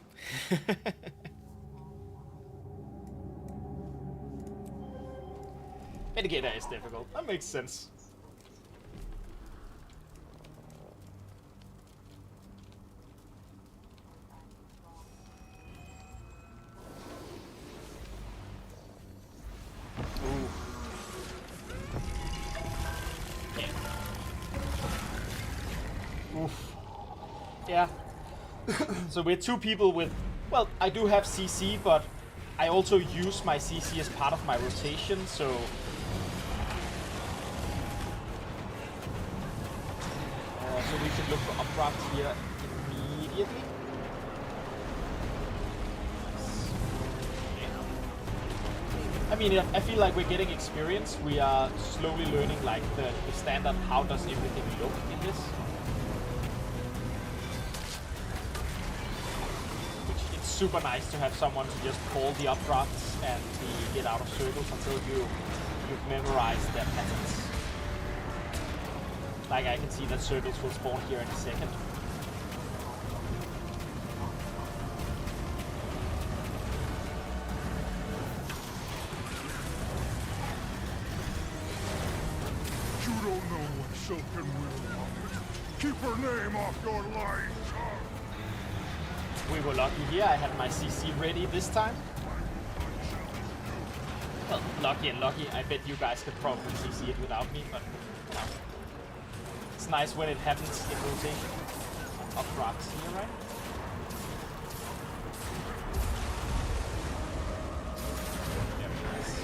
Mitigator is difficult. That makes sense. Oof. Yeah. So we're two people with... Well, I do have CC, but I also use my CC as part of my rotation, so... So we should look for updraft here immediately. I I mean, I feel like we're getting experience. We are slowly learning like the standard, how does everything look in this. Which it's super nice to have someone to just call the updrafts and the get out of circles until you've memorized their patterns. Like I can see that circles will spawn here in a second. You don't know what Silken will want. Keep her name off your lying tongue. We were lucky here. I had my CC ready this time. Well, lucky and lucky. I bet you guys could probably CC it without me, but you know. It's nice when it happens in rotation. Updrafts here, right? There it is.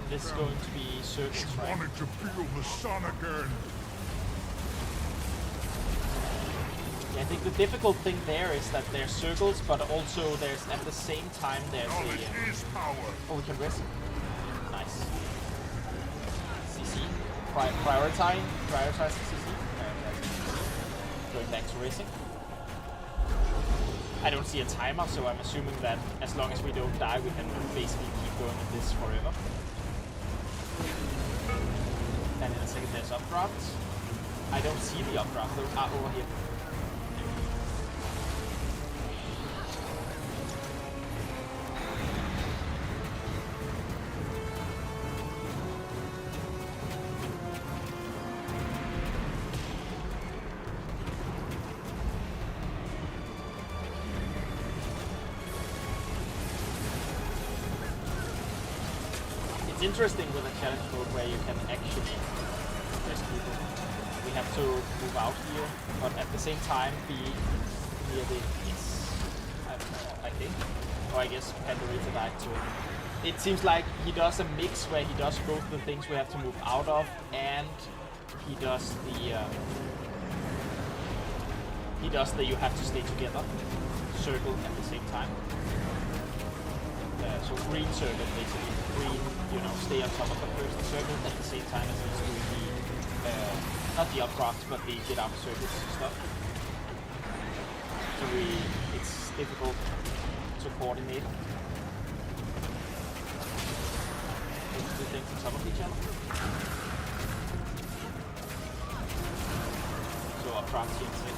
This is going to be circles, right? Wanted to feel the sun again. Yeah, I think the difficult thing there is that there's circles, but also there's at the same time there's oh, we can rest. Nice. CC. Prioritizing CC. Going back to racing. I don't see a timer, so I'm assuming that as long as we don't die, we can basically keep going at this forever. And in a second there's updrafts. I don't see the updraft, those are over here. It's interesting with a challenge mode where you can actually rest people. We have to move out here, but at the same time be near the I think. Or I guess Pandorita died too. It seems like he does a mix where he does both the things we have to move out of and he does the you have to stay together circle at the same time. So green circle basically. Green, you know, stay on top of the person circle at the same time as he's doing the, not the updrafts, but the get out of circles stuff. So it's difficult to coordinate. Those two things on top of each other. So updrafts here instead.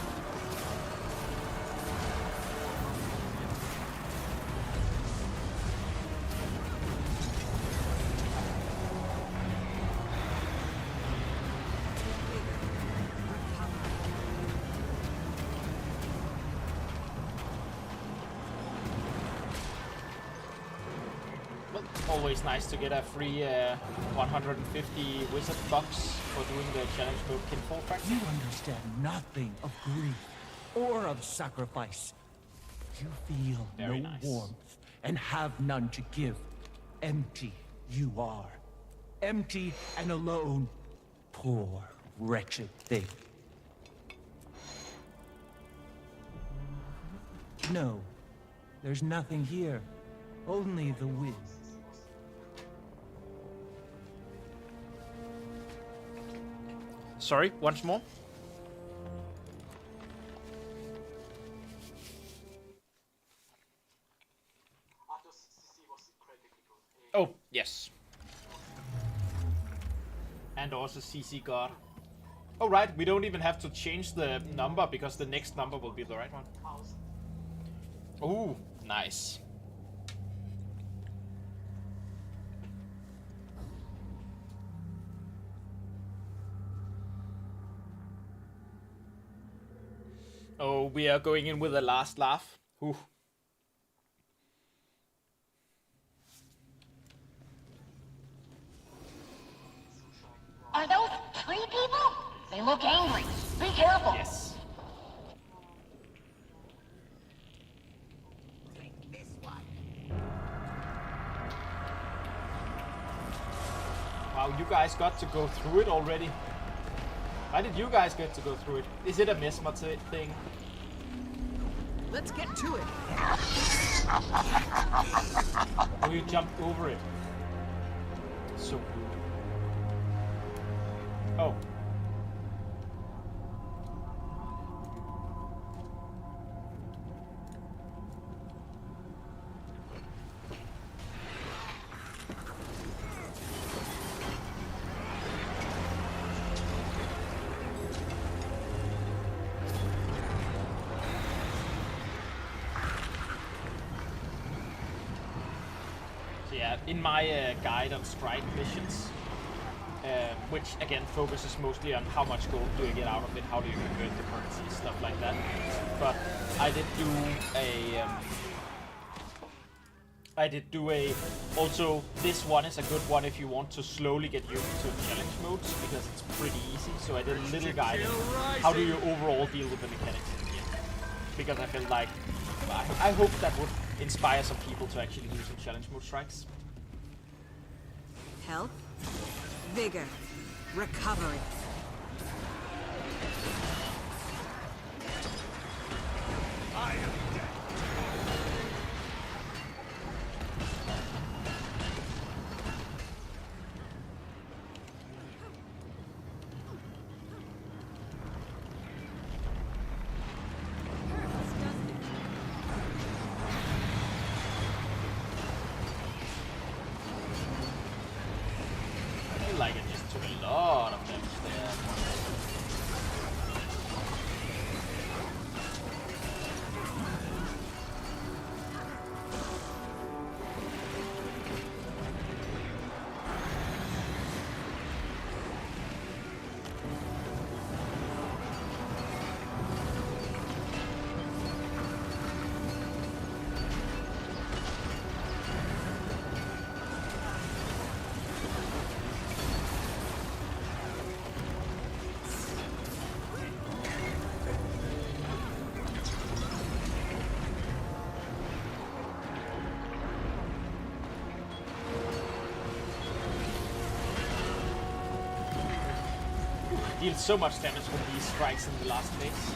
Always nice to get a free 150 wizard bucks for doing the challenge mode Kinfall Fractals. You understand nothing of grief or of sacrifice. You feel Very no nice. warmth and have none to give. Empty you are. Empty and alone. Poor, wretched thing. No, there's nothing here. Only the wind. Sorry, once more. Oh, yes. And also CC God. Oh right, we don't even have to change the number because the next number will be the right one. Ooh, nice. Oh, we are going in with a last laugh. Ooh. Are those tree people? They look angry. Be careful. Yes. Wow, you guys got to go through it already. Why did you guys get to go through it? Is it a Mesmer thing? Let's get to it. Oh, you jumped over it. So rude. Oh. In my guide on strike missions, which again focuses mostly on how much gold do you get out of it, how do you convert the currency, stuff like that. But I did do a also this one is a good one if you want to slowly get used to challenge modes, because it's pretty easy. So I did a little guide on how do you overall deal with the mechanics in here, because I felt like I hope that would inspire some people to actually do some challenge mode strikes. Health, vigor, recovery. I am dead. Like it just took a lot of damage there. Deal so much damage from these strikes in the last phase.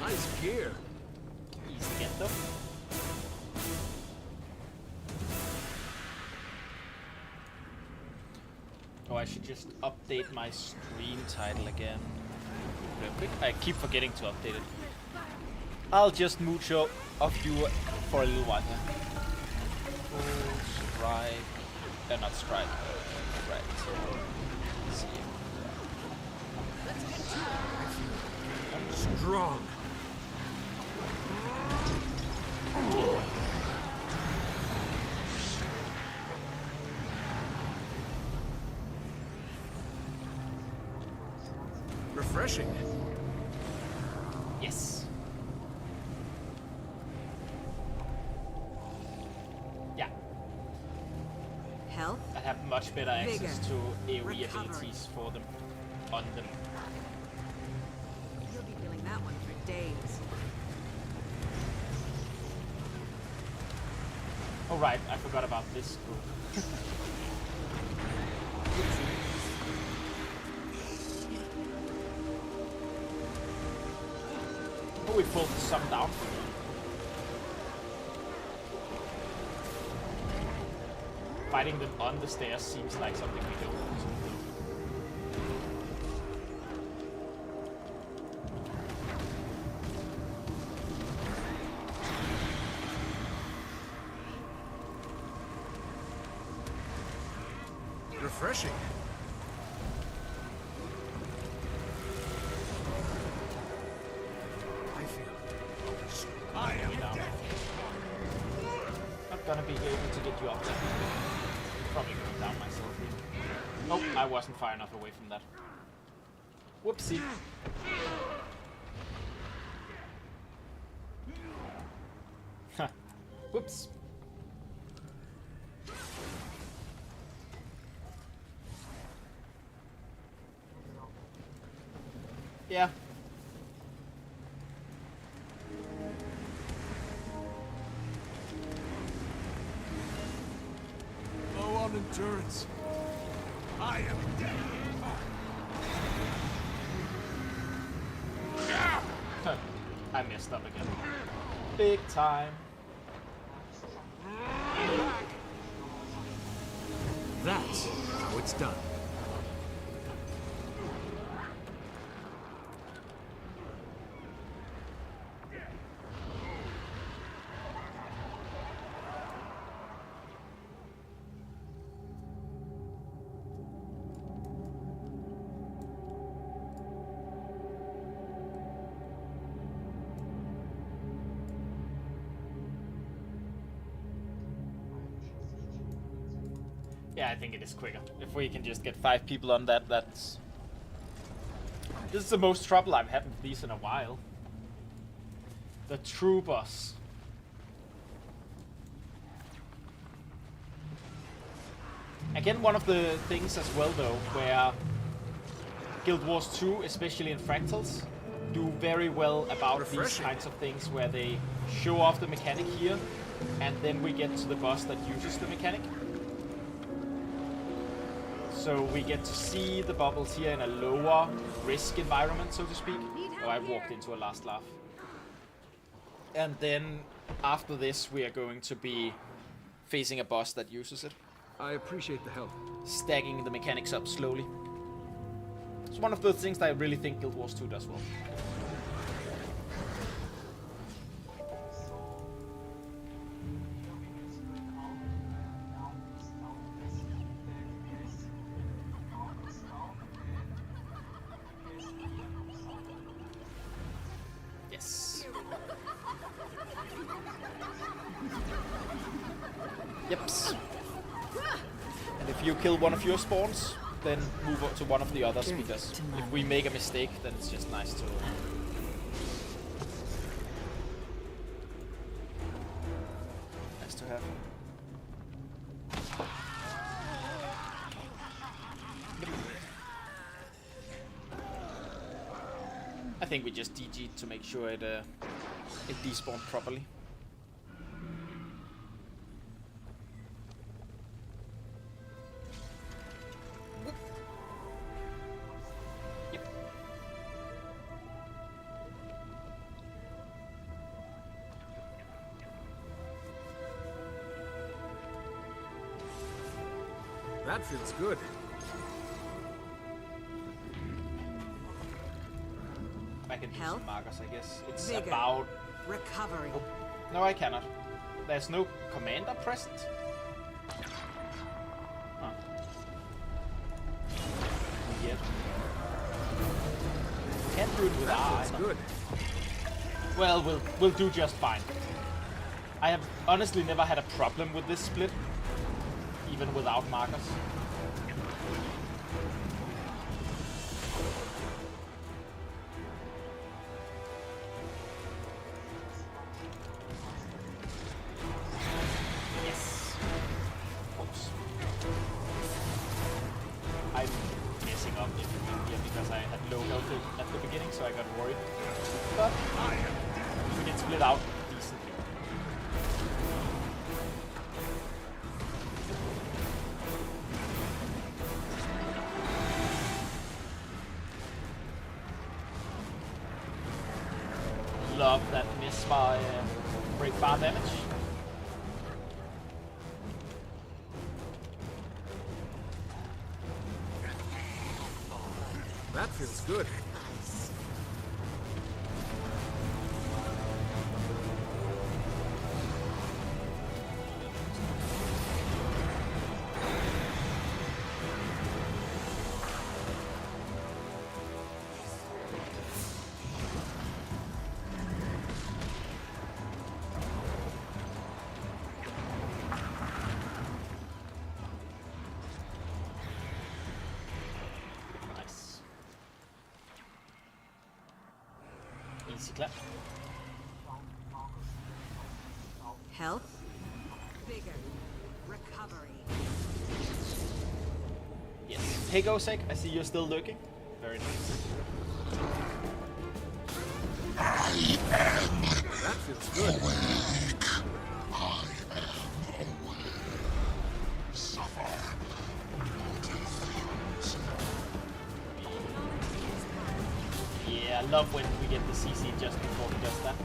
Nice gear. Easy to get though. Oh, I should just update my stream title again. Real quick. I keep forgetting to update it. I'll just mooch up of you for a little while here. Full strike. Not strike. Right. Let's see. Strong. Refreshing. Yes. Health, I have much better access vigor, to AoE recovery. abilities for them, on them. You'll be feeling that one for days. Oh right, I forgot about this group. Oh, we pulled some down. Fighting them on the stairs seems like something we don't want to do. Refreshing. I feel. I am dead. Not gonna be able to get you up there. Probably going down myself here. Oh, I wasn't far enough away from that. Whoopsie. Huh. Whoops. Yeah. beyond endurance. I am dead. I messed up again. Big time. That's how it's done. Yeah, I think it is quicker. If we can just get 5 people on that, that's... This is the most trouble I've had with these in a while. The true boss. Again, one of the things as well though, where Guild Wars 2, especially in Fractals, do very well about these kinds of things where they show off the mechanic here, and then we get to the boss that uses the mechanic. So we get to see the bubbles here in a lower risk environment, so to speak. Oh, I walked into a last laugh. And then after this, we are going to be facing a boss that uses it. I appreciate the help. Stacking the mechanics up slowly. It's one of those things that I really think Guild Wars 2 does well. Yeps. And if you kill one of your spawns, then move up to one of the others, because if we make a mistake, then it's just nice to... Nice to have. I think we just DG'd to make sure it despawned properly. That feels good. I can do some markers, I guess. It's Vigor. about... Recovery. Oh. No, I cannot. There's no commander present? Huh. Weird. Can't do it with R. Good. Well, we'll do just fine. I have honestly never had a problem with this split, even without markers. Yes. Of course. I'm messing up everything here because I had low health at the beginning, so I got worried. But we can split out decently. Love that miss by break bar damage. That feels good. Easy clap. Health. Vigor. Recovery. Yes. Hey, Gosek, I see you're still lurking. Very nice. I am that feels good. awake. I am awake. Suffer. I love when we get the CC just before he does that.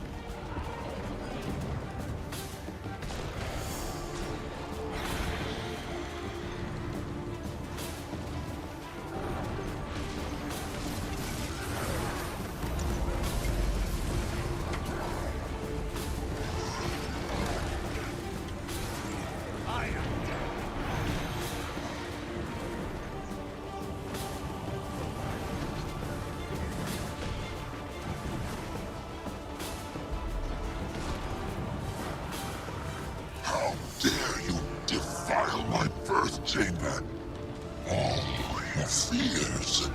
Chamber. All your fears,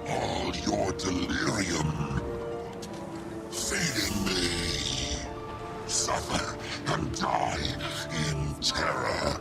all your delirium, feeding me. Suffer and die in terror.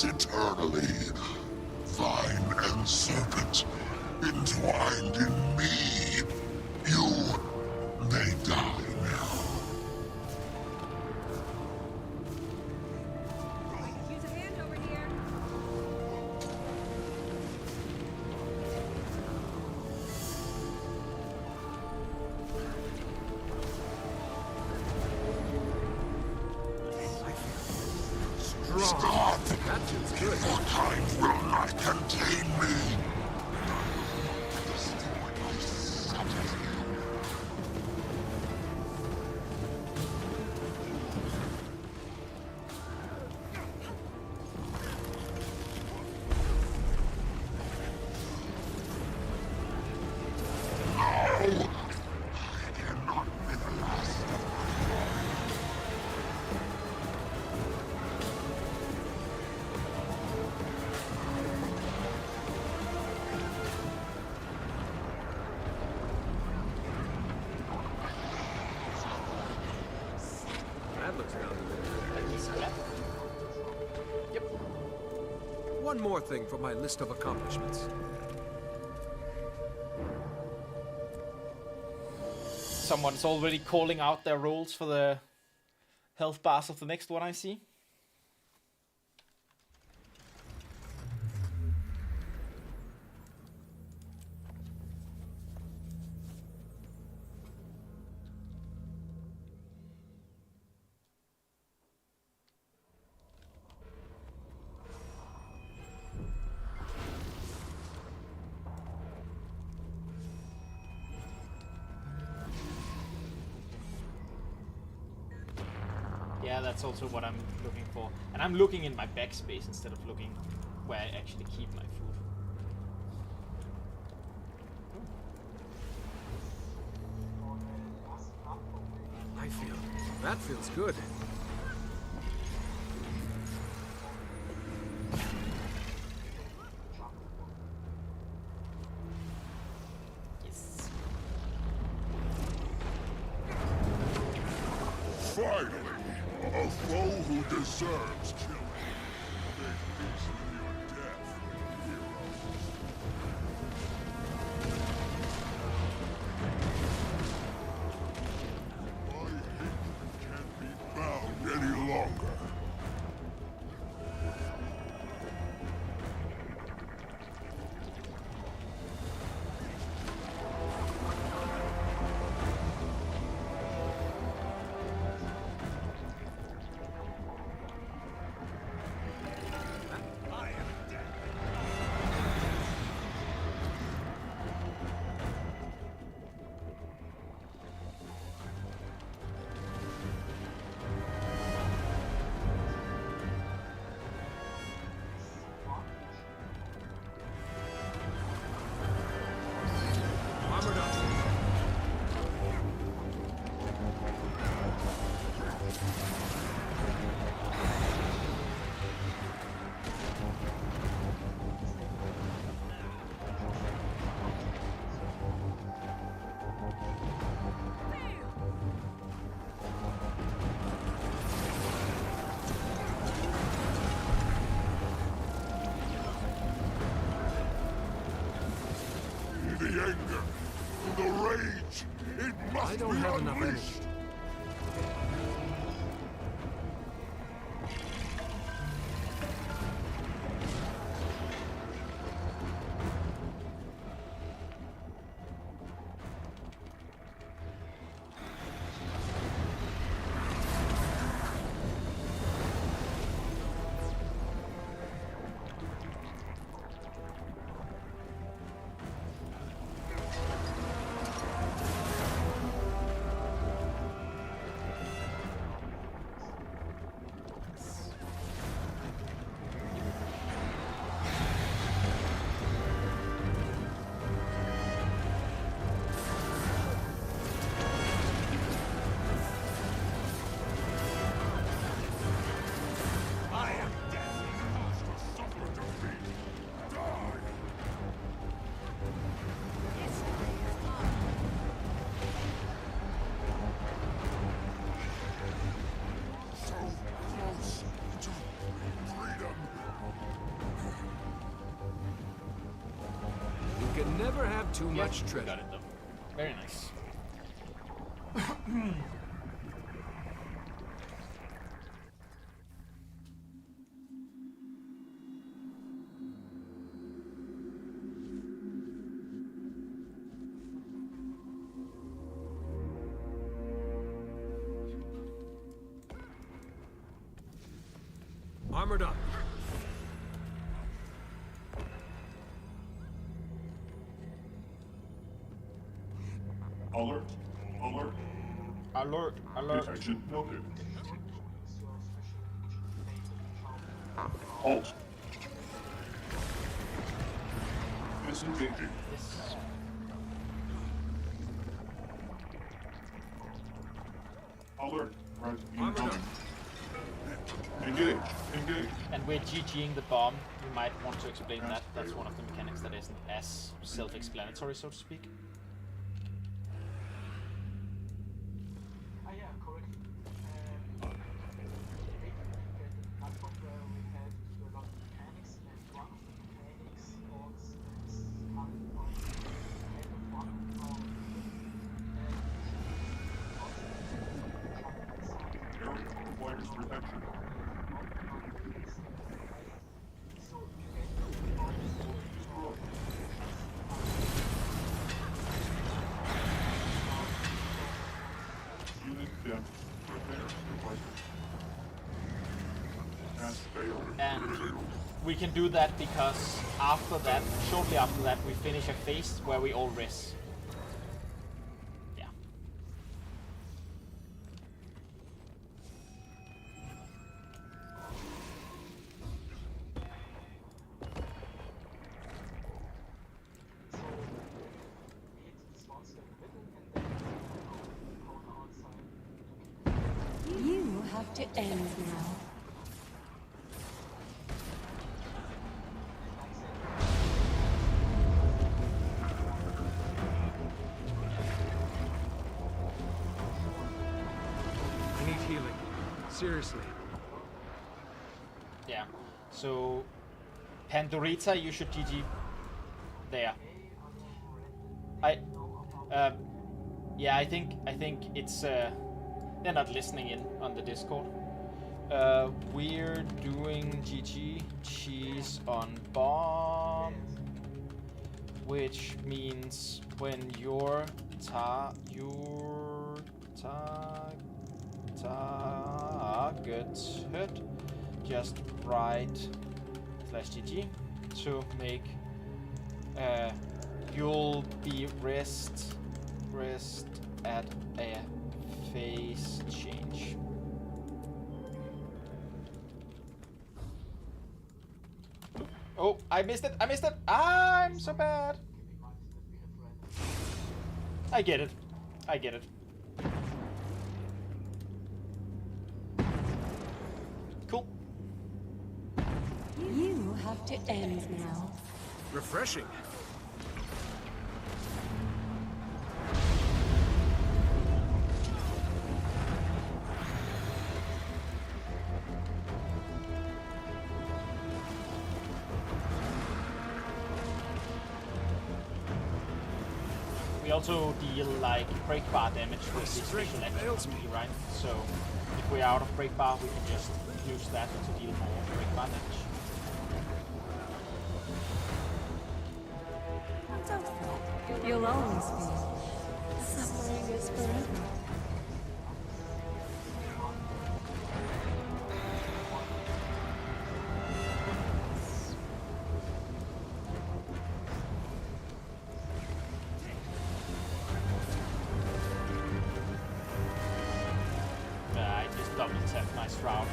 Eternally, vine and serpent entwined in me. You may die now. Use a hand over here. Stop! That feels good. Your kind will not contain me. One more thing from my list of accomplishments. Someone's already calling out their roles for the health bars of the next one, I see. Yeah, that's also what I'm looking for. And I'm looking in my backspace instead of looking where I actually keep my food. That feels good. Yes. Finally, a foe who deserves killing. They hasten your death, heroes. My hatred can't be bound any longer. anger, to the rage. It must I don't be have enough energy. unleashed. You can never have too much treasure. Got it though. Very nice. Armored up. Alert. Alert. Alert. Alert. Detection noted. Halt. Disengaging. Alert. Right. Incoming. Engage. Engage. And we're GGing the bomb. You might want to explain that. That's one of the mechanics that isn't as self-explanatory, so to speak. And we can do that because after that, shortly after that, we finish a phase where we all res. Yeah. You have to end now. Seriously. Yeah. So, Pandorita, you should GG there. Yeah, I think it's they're not listening in on the Discord. We're doing GG. She's on bomb, which means when your target's hit, just write /GG to make you'll be rest at a phase change. Oh, I missed it! I'm so bad! I get it. Cool. You have to end now. Refreshing. We also deal like break bar damage with this special action, right? So if we're out of break bar, we can just use that to deal more break bar damage. Don't fret. You'll always be. Suffering is forever. I just double tapped my shroud.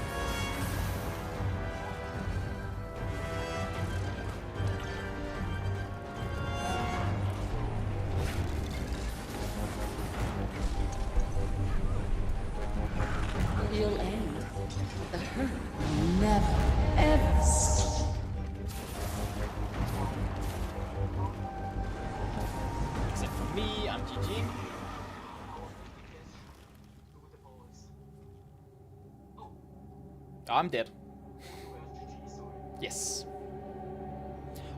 You'll end. The hurt will never, ever stop. Except for me, I'm GG. I'm dead. Yes.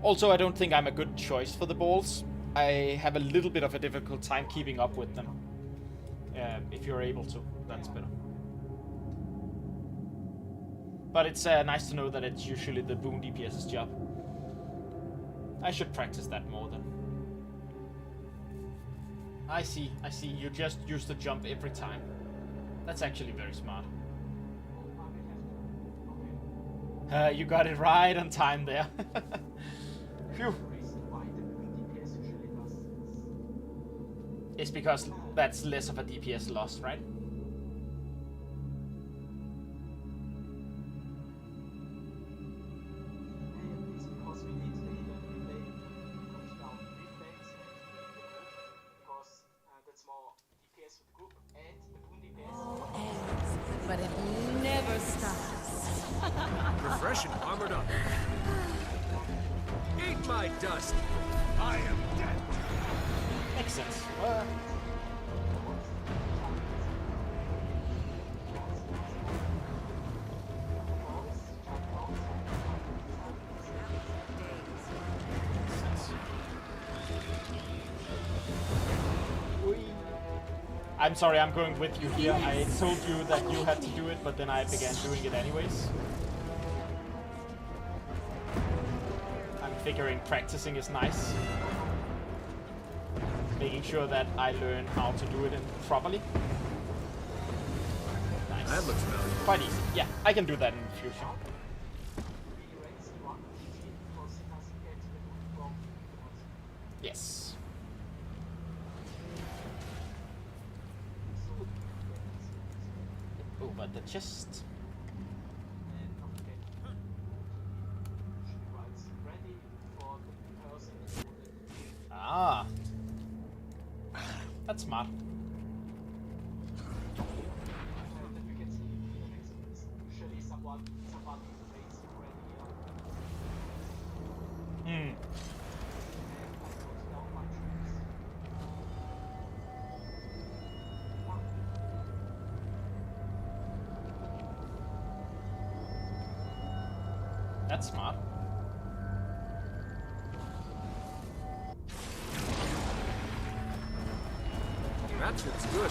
Also, I don't think I'm a good choice for the balls. I have a little bit of a difficult time keeping up with them. If you're able to, that's better. But it's nice to know that it's usually the boon DPS's job. I should practice that more then. I see. You just use the jump every time. That's actually very smart. You got it right on time there. Phew. It's because that's less of a DPS loss, right? But it never stops. Refreshing, armored up. Eat my dust. I am dead. Makes sense. I'm sorry, I'm going with you here. I told you that you had to do it, but then I began doing it anyways. I'm figuring practicing is nice. Making sure that I learn how to do it properly. Nice. That looks valuable. Quite easy. Yeah, I can do that in the future. Yes. Oh, but the chest. Ah. That's smart. Hmm. That's smart. That shit's good.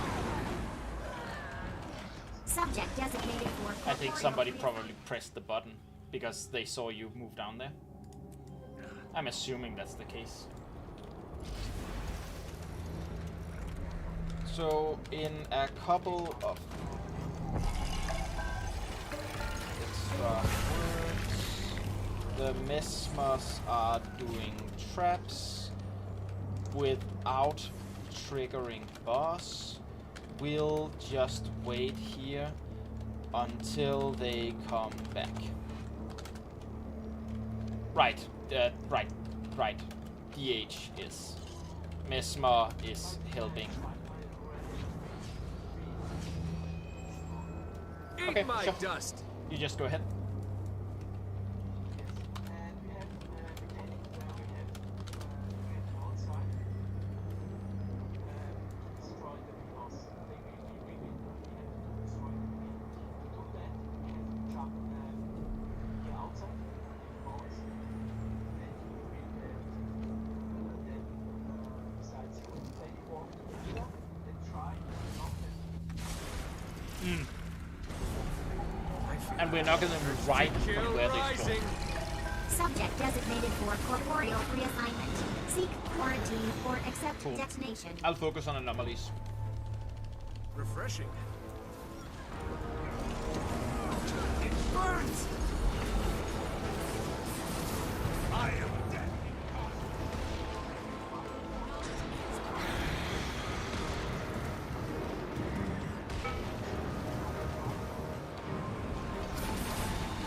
Subject designated for. I think somebody probably pressed the button because they saw you move down there. I'm assuming that's the case. So in a couple of extra words, the Mesmers are doing traps without triggering boss. We'll just wait here until they come back. Right, right. DH is. Mesmer is helping. Eat my dust. You just go ahead. And we're knocking them right from where they spawn. Subject designated for corporeal reassignment. Seek quarantine or accept detonation. I'll focus on anomalies. Refreshing. It burns! I am dead.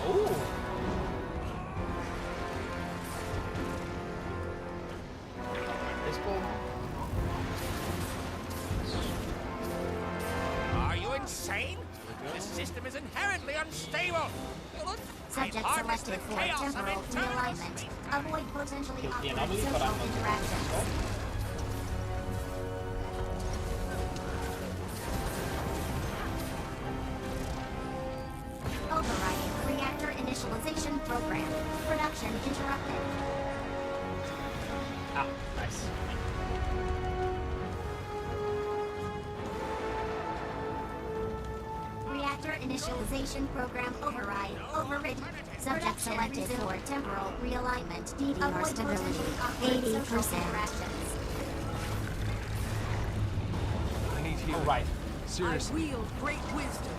Oh. This ball. Are you insane? This system is inherently unstable. Subject selected for temporal realignment. Avoid potentially awkward anomaly, but social I'm not interactions. Overriding reactor initialization program. Production interrupted. Ah, nice. Reactor initialization program override overridden. Subject selected for temporal realignment. DDR stability 80%. I need healing. All right. Seriously. I wield great wisdom.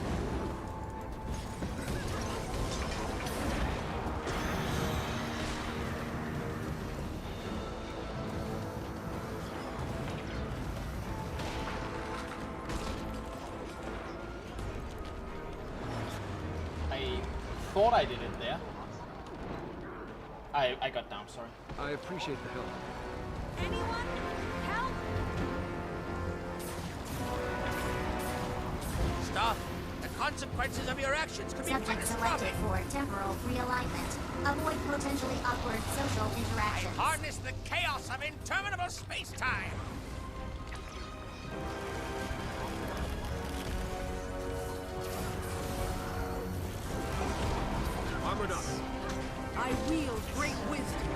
I thought I did it there. I got down, sorry. I appreciate the help. Anyone? Help! Stop. The consequences of your actions could be Subject selected catastrophic. for temporal realignment. Avoid potentially awkward social I interactions. harness the chaos of interminable space-time. Armored up. I wield great wisdom.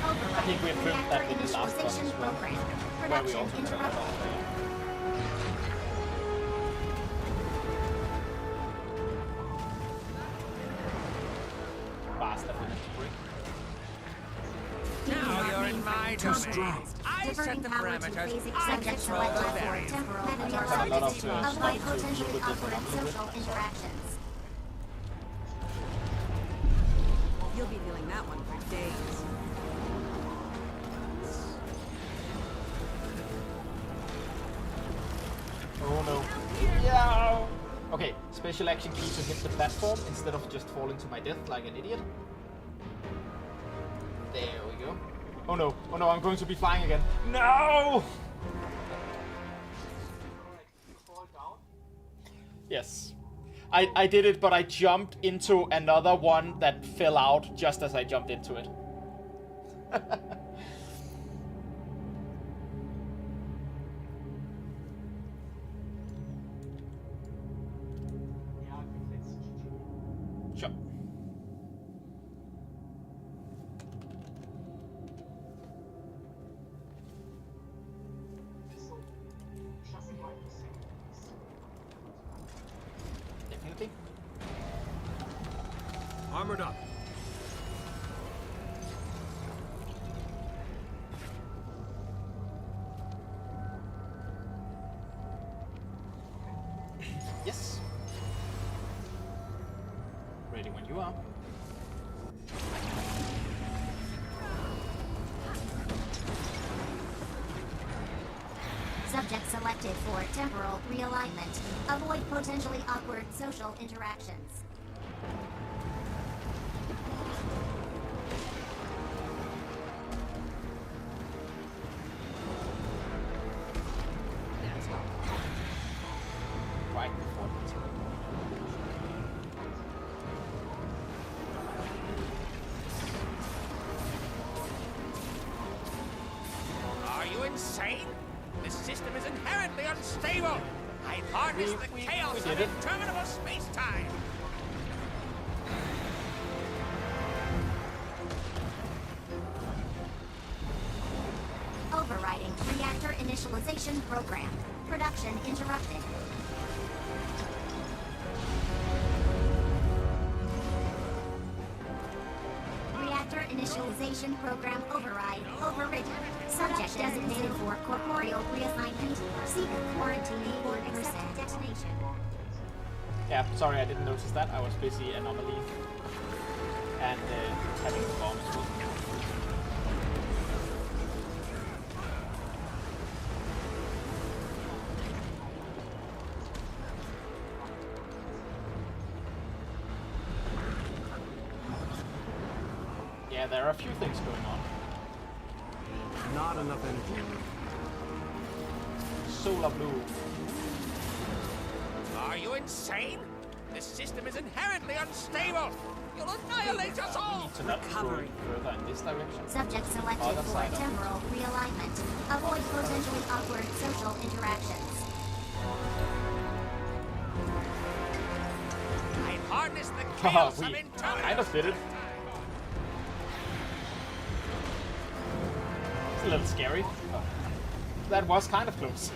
I think we have filmed that in the last one Initialization as well. program. Where we Production also got that interrupted. off there. Bastard with its brick. Now you're in my domain. I set Diverting the power to parameters. basic I subject control selected the for variance. temporal a lot of realignment. stuff Avoid to potentially deal with awkward this one. social interactions. You'll be feeling that one for days. Oh no. Yeah. Okay, special action key to hit the platform instead of just falling to my death like an idiot. There we go. Oh no, I'm going to be flying again. No! Yes. I did it, but I jumped into another one that fell out just as I jumped into it. Sure. Definitely. Armored up. Yes. Ready when you are. Subject selected for temporal realignment. Avoid potentially awkward social interactions. Right before the Are you insane? This system is inherently unstable. I harness the chaos of did it. interminable space-time. Overriding reactor initialization program. Production interrupted. Digitalization program override overridden. Subject designated for corporeal reassignment. Secret quarantine for accepted detonation. Yeah, sorry, I didn't notice that. I was busy anomaly and having the bomb as well. Yeah, there are a few things going on. Not enough energy. Solar blue. Are you insane? This system is inherently unstable. You'll annihilate us all. We need to not go further in this direction. Subject selected for temporal realignment. Avoid potentially awkward social interactions. I harness the chaos of We internal. kind of did it. It's a little scary. That was kind of close.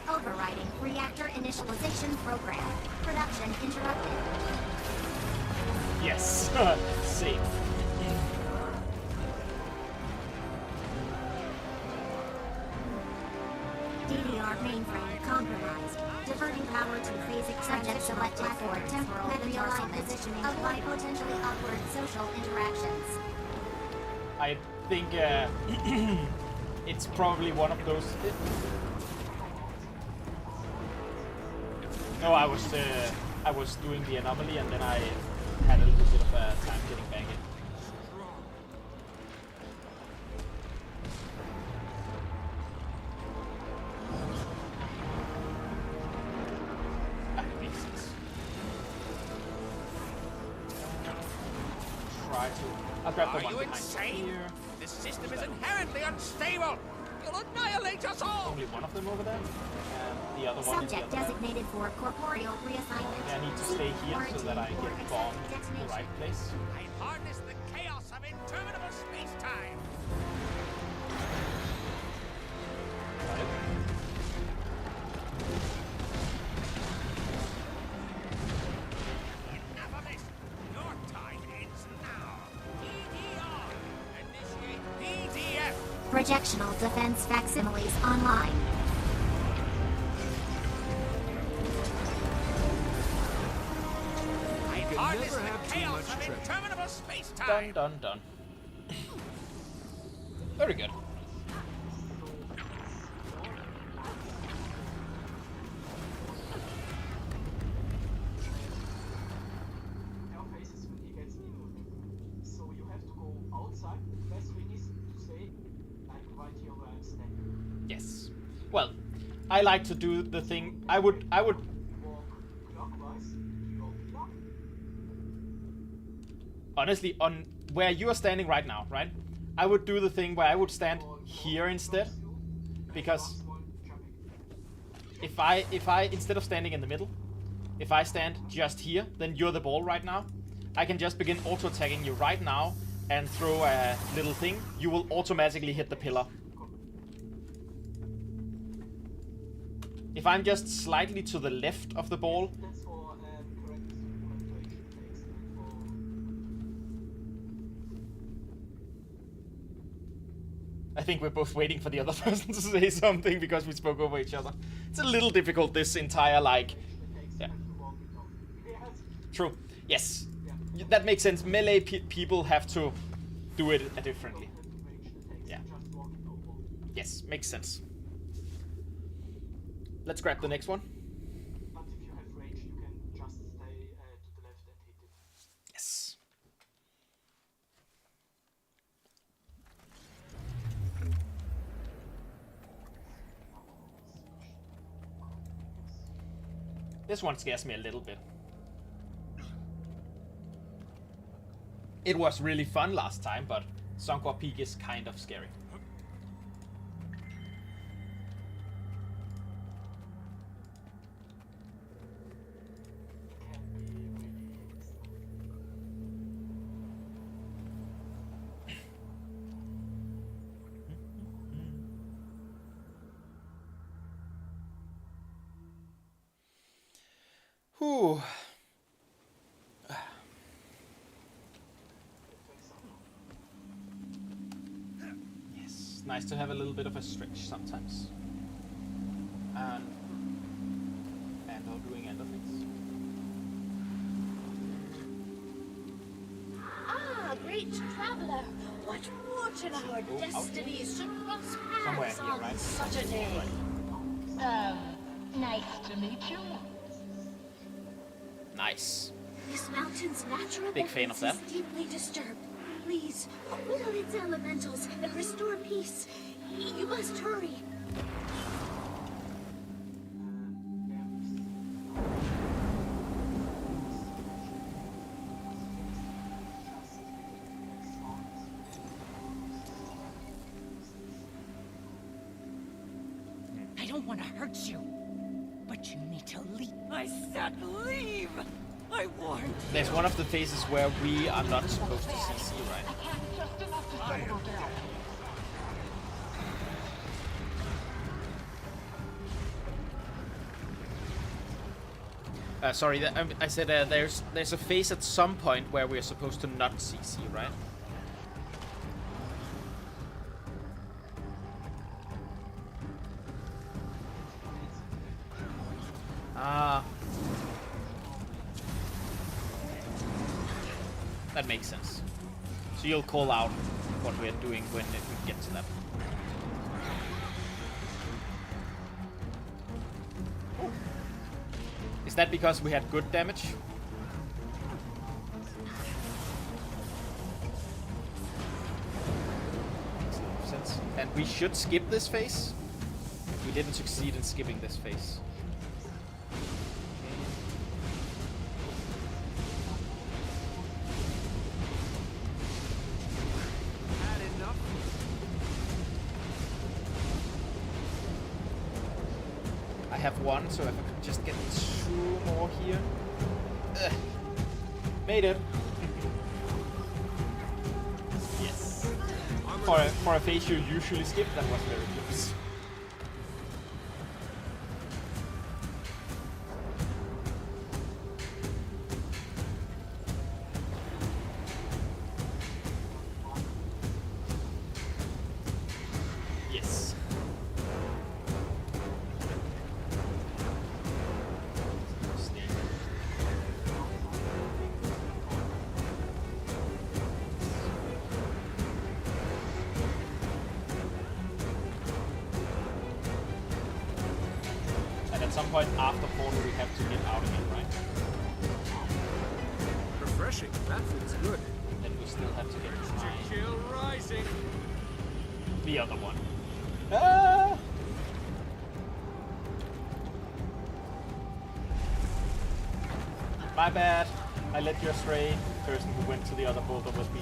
Overriding reactor initialization program. Production interrupted. Yes. Safe. DDR mainframe compromised. Diverting power to phasic subject selected for temporal realignment. Avoid potentially awkward social interactions. I think it's probably one of those. No, I was doing the anomaly and then I had a little bit of time getting back in. That makes sense. Try to. I'll grab the Are one you behind insane? here. This system is inherently unstable. You'll annihilate us all. Only one of them over there, and the other one is the Subject other designated for corporeal reassignment. I need to stay here so that I get bombed in the right place. I harness the chaos of interminable space-time. Got it. Enough of this. Your time ends now. EDR. Initiate PDF. Projectional defense facsimiles online. I harness the chaos of interminable space-time. Done. Very good. So you have to go outside. The best thing is to stay like right here where I'm standing. Yes. Well, I like to do the thing. I would. Walk clockwise. Go clock. Honestly, on where you are standing right now, right? I would do the thing where I would stand here instead, because if I instead of standing in the middle, if I stand just here, then you're the ball right now. I can just begin auto-attacking you right now and throw a little thing. You will automatically hit the pillar. If I'm just slightly to the left of the ball, That's for correct punctuation text and for I think we're both waiting for the other person to say something because we spoke over each other. It's a little difficult, this entire, like... Yeah. True. Yes. That makes sense. Melee people have to do it differently. Yeah. Yes, makes sense. Let's grab the next one. But if you have range, you can just stay to the left and hit it. Yes. This one scares me a little bit. It was really fun last time, but Sunkor Peak is kind of scary. Whew. It's nice to have a little bit of a stretch sometimes. And while doing other things. Ah, great traveler! What fortune our destinies should cross paths on right? such a day! Nice to meet you. Nice. This mountain's natural Big fan of that. balance is deeply disturbed. Please, whittle its elementals and restore peace. You must hurry. I don't want to hurt you, but you need to leave. I said leave! I warned you. There's one of the phases where we are not supposed to CC, right? Sorry, I said there's a phase at some point where we're supposed to not CC, right? That makes sense. So you'll call out what we're doing when we get to that. Is that because we had good damage? Makes a lot of sense. And we should skip this phase. We didn't succeed in skipping this phase. I have one, so if I could just get 2 more here. Ugh. Made it. Yes. For a phase you usually skip, that was very close. Yes. At some point after portal we have to get out again, right? Refreshing. That feels good. Then we still have to get Chill rising. the other one. Ah! My bad. I let you astray. The person who went to the other boulder was me.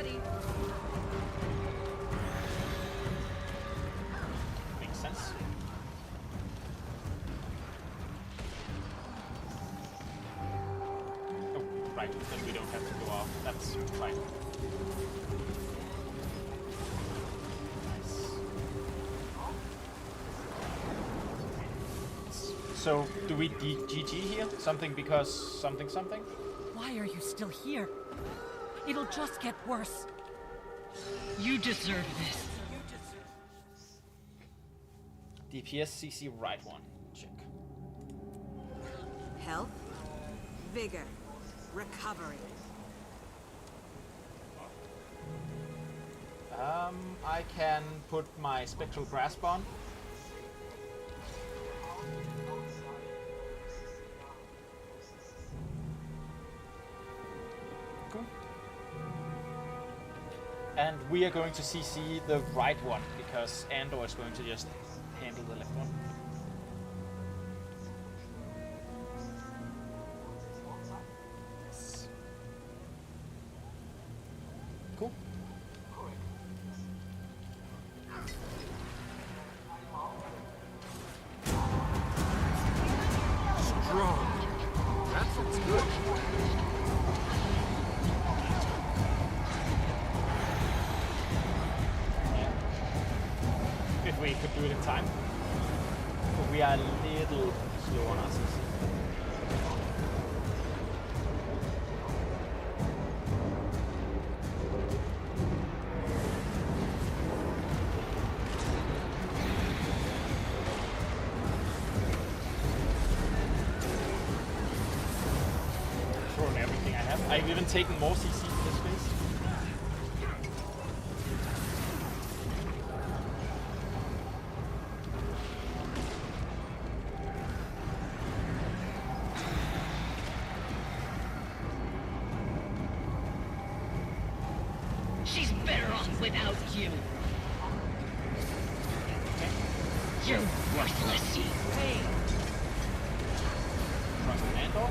buddy. Makes sense. Oh, right, then we don't have to go out. That's fine. So, do we GG here? Something because something? Why are you still here? It'll just get worse. You deserve this. DPS CC right one. Check. Health, vigor, recovery. I can put my Spectral Grasp on. Cool. And we are going to CC the right one, because Andor is going to just handle the left one. Yes. Cool. Strong. That feels good. If we could do it in time. But we are a little slow on our CC. Throwing everything I have. I've even taken more CC for this phase. She's better off without you. You're worthless. Hey, Trust in Andor.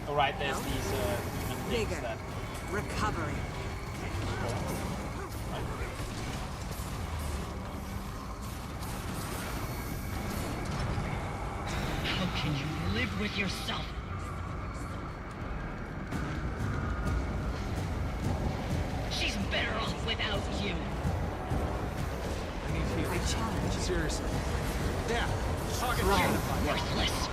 Alright, there's these things Vigor, that... recovery. How can you live with yourself? She's better off without you. I need healing. I challenge you. Seriously. There. Target You're identified. worthless.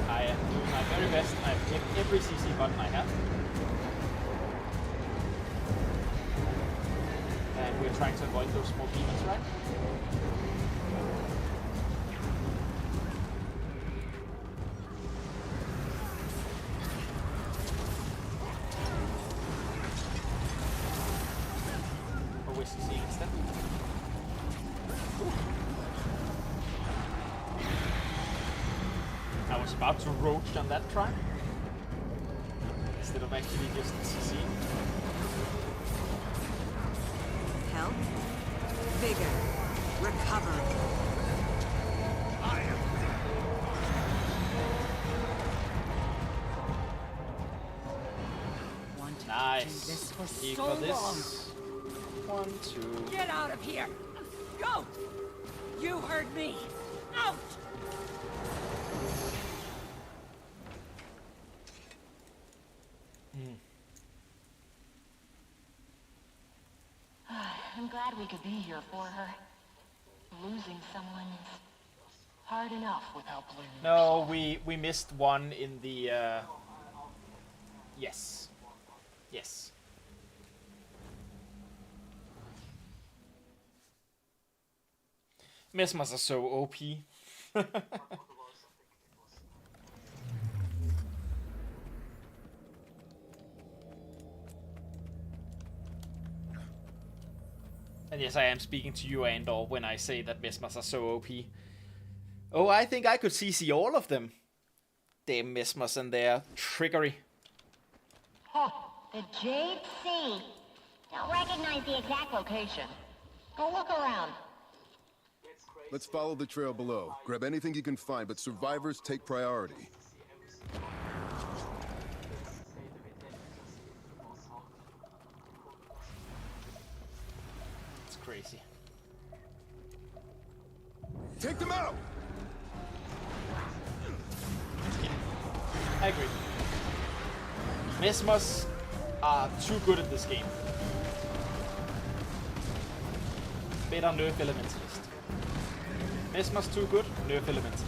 I am doing my very best. I've hit every CC button I have. And we're trying to avoid those small demons, right? Or we're CCing instead. I was about to roach on that try. Instead of actually just CCing. Health, vigor, recovery. Nice. this for Here so for this. long. 1, 2. Get out of here! Go! You heard me! Out! I'm glad we could be here for her. Losing someone is hard enough without blaming. No, we missed one in the. Yes. Yes. Mesmers are so OP. And yes, I am speaking to you, Andor, when I say that Mesmers are so OP. Oh, I think I could CC all of them. Damn Mesmers and their trickery. Huh, the Jade Sea. Don't recognize the exact location. Go look around. Let's follow the trail below. Grab anything you can find, but survivors take priority. It's crazy. Take them out! Yeah, I agree. Mesmers are too good at this game. Better nerf elementalist. Mesmer's too good, nerf elementalist.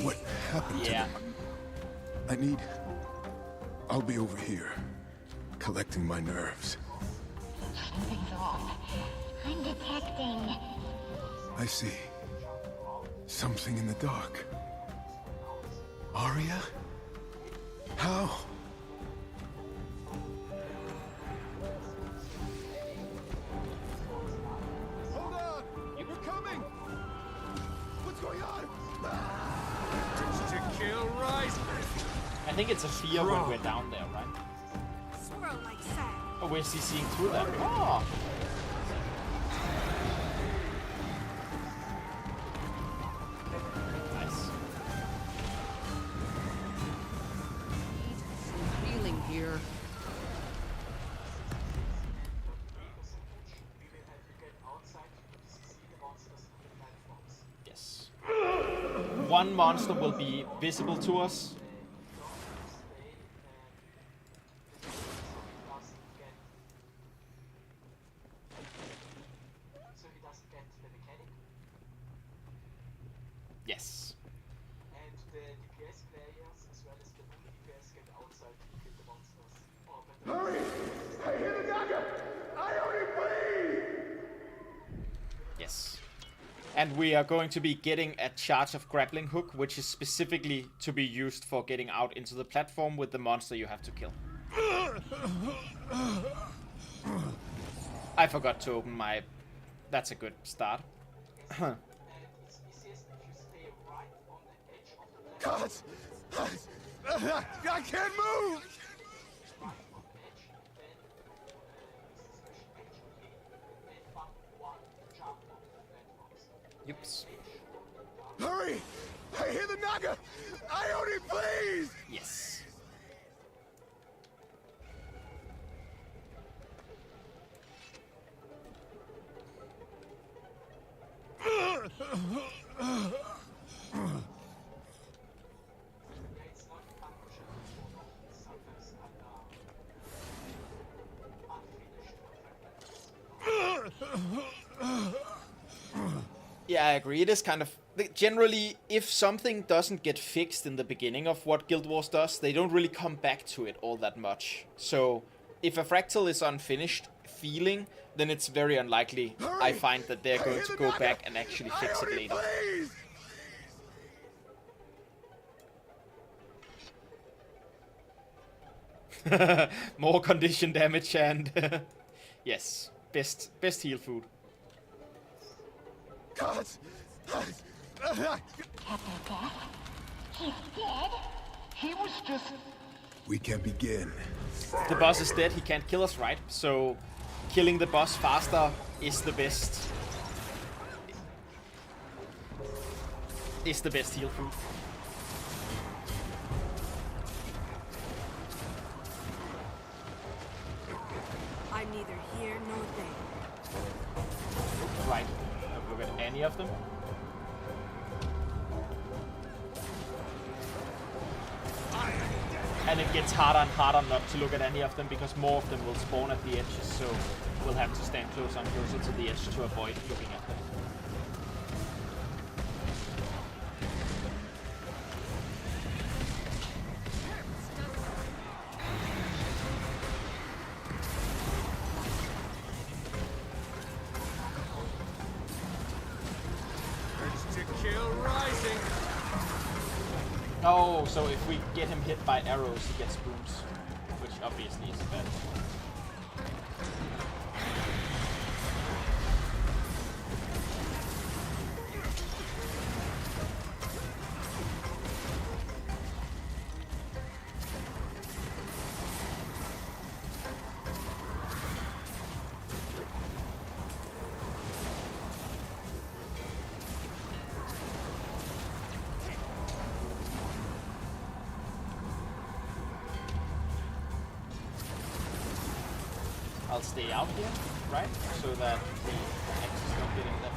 What happened to them? I'll be over here, collecting my nerves. Something's off. I'm detecting. I see. Something in the dark. Arya? How? Hold on! You're coming! What's going on? To kill rise. I think it's a fear when we're down there, right? Swirl like sand. Oh, we're seeing through that. Oh! Nice. Healing here. Yes. One monster will be visible to us. Yes. And the DPS players as well as the non-DPS get outside to kill the monsters. Hurry! I hear the dagger! Ione, please! Yes. And we are going to be getting a charge of grappling hook, which is specifically to be used for getting out into the platform with the monster you have to kill. I forgot to open my... That's a good start. God! I can't move! Yips. Hurry! I hear the Naga! Ione, please! Yes. Yeah, I agree. It is kind of... Generally, if something doesn't get fixed in the beginning of what Guild Wars does, they don't really come back to it all that much. So, if a Fractal is unfinished feeling, then it's very unlikely, I find, that they're going to go back and actually fix it later. More condition damage and... yes, best heal food. God! Captain Death? He's dead? He was just... We can begin. The boss is dead, he can't kill us, right? So, killing the boss faster is the best... is the best heal food. I'm neither here nor there. Right. Don't look at any of them. And it gets harder and harder not to look at any of them because more of them will spawn at the edges, so we'll have to stand closer and closer to the edge to avoid looking at them. Oh, so if we get him hit by arrows, he gets booms, which obviously is bad. I'll stay out here, right? So that the axes don't get in there.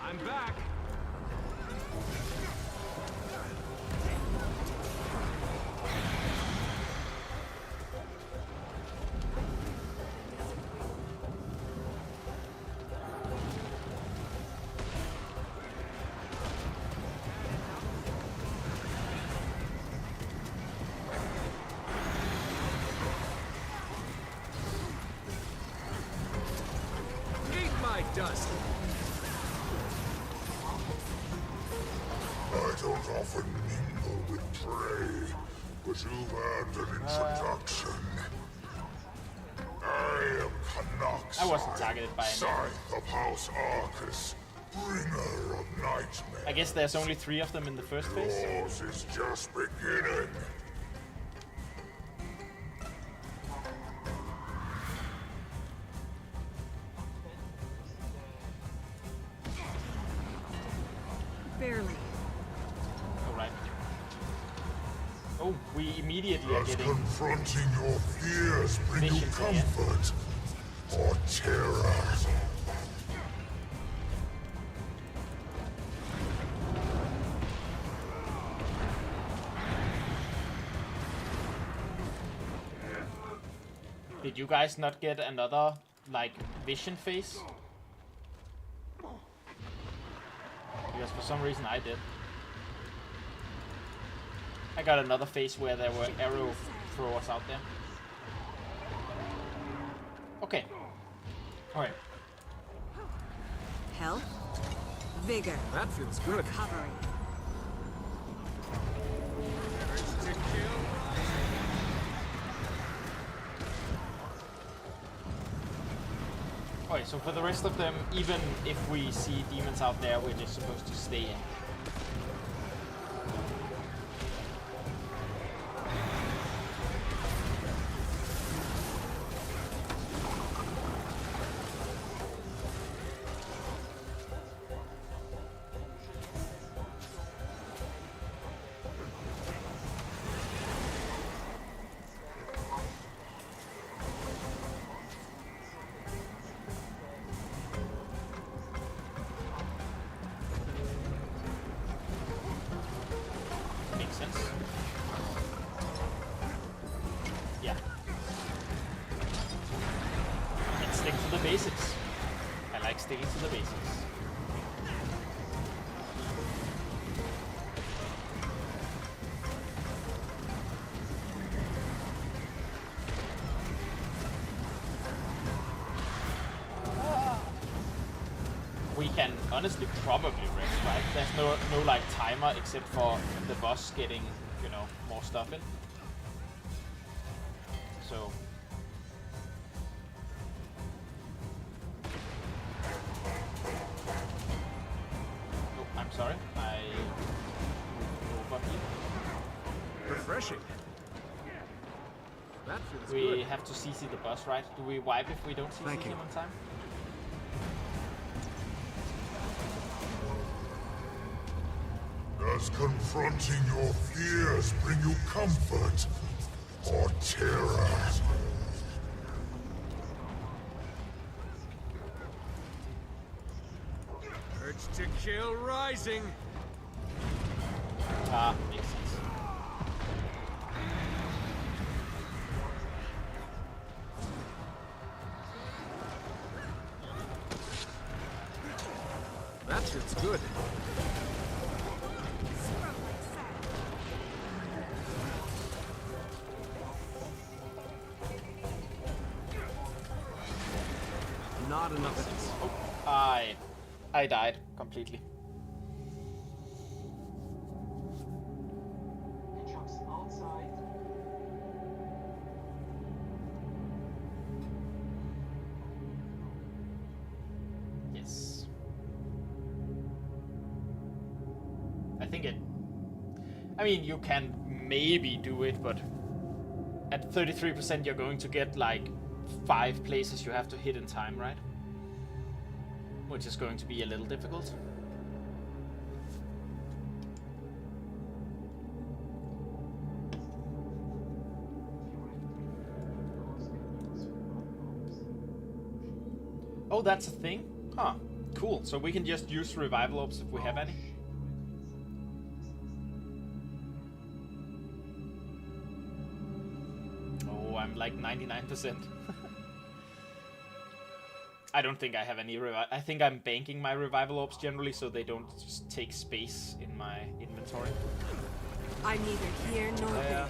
I'm back. Eat my dust. I don't often mingle with prey, but you've earned an introduction. I am Canox. I wasn't targeted by any. Scythe of House Arcus, bringer of nightmare. I guess there's only 3 of them in the first phase. Yours is just beginning. Barely. Alright. Oh, we immediately are Does getting confronting your fears bring you missions again. comfort or terror? Did you guys not get another, like, vision phase? Because for some reason I did. I got another phase where there were arrow throwers out there. Okay. Alright. Health, vigor, That feels good. recovery. Urge to kill. Alright, so for the rest of them, even if we see demons out there, we're just supposed to stay in. Makes sense. Yeah. And stick to the basics. I like sticking to the basics. We can honestly probably rest, right? There's no like timer except for the boss getting, you know, more stuff in. So oh, I'm sorry. I moved over here. Refreshing. That feels We good. have to CC the boss, right? Do we wipe if we don't CC Thank you. him on time? Does confronting your fears bring you comfort or terror? Urge to kill rising. Ah, makes sense. That shit's good. hard enough as it's... Oh, I died completely. Jumps outside. Yes. I think it... I mean, you can maybe do it, but at 33% you're going to get like 5 places you have to hit in time, right? Which is going to be a little difficult. Oh, that's a thing? Huh. Cool. So we can just use revival orbs if we have any. Oh, I'm like 99%. I don't think I have any I think I'm banking my revival orbs generally so they don't just take space in my inventory. I'm neither here nor there.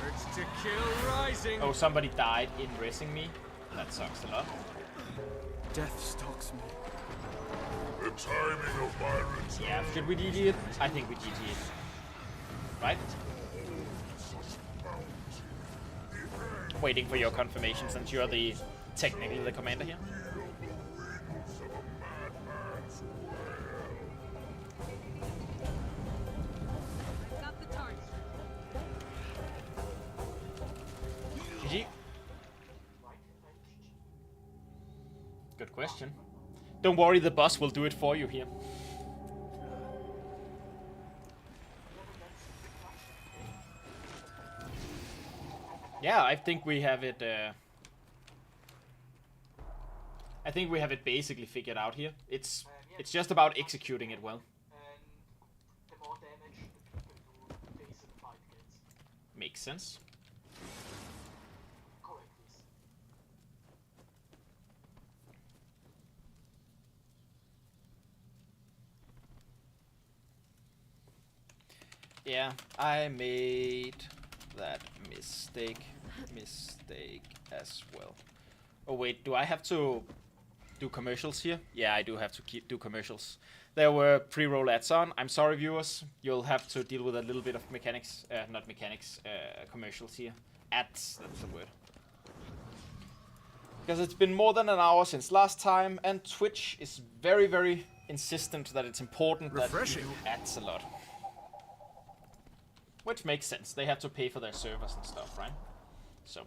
Urge to kill rising. Oh, somebody died in racing me. That sucks a lot. Death stalks me. The timing of my return. Yeah, should we GG it? I think we GG it. Right? Waiting for your confirmation since you're the technically the commander here. Got the target. GG. Good question. Don't worry, the boss will do it for you here. Yeah, I think we have it. I think we have it basically figured out here. It's just about executing it well. And the more damage the base in the fight gets. Makes sense. Correct this. Yeah, I made that mistake as well. Oh wait, do I have to do commercials here? Yeah, I do have to do commercials. There were pre-roll ads on. I'm sorry, viewers. You'll have to deal with a little bit of mechanics, not mechanics, commercials here. Ads, that's the word. Because it's been more than an hour since last time, and Twitch is very, very insistent that it's important that you do ads a lot. Which makes sense. They have to pay for their servers and stuff, right? So.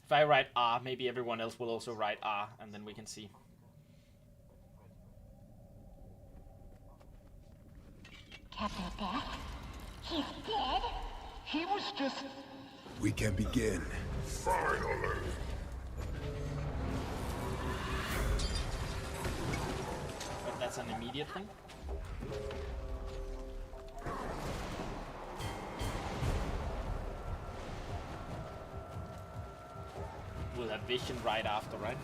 If I write R, maybe everyone else will also write R, and then we can see. Captain Death? He's dead? He was just... We can begin. Finally. But that's an immediate thing. We'll have vision right after, right?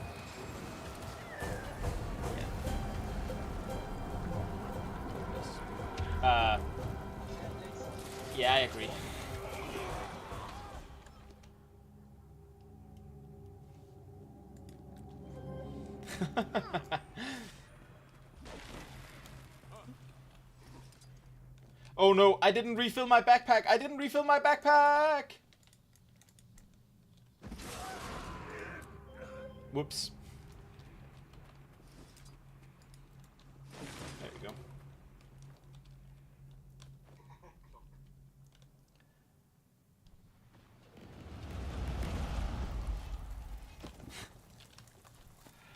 Yeah. Yeah, I agree. Oh no, I didn't refill my backpack! I didn't refill my backpack! Whoops. There we go.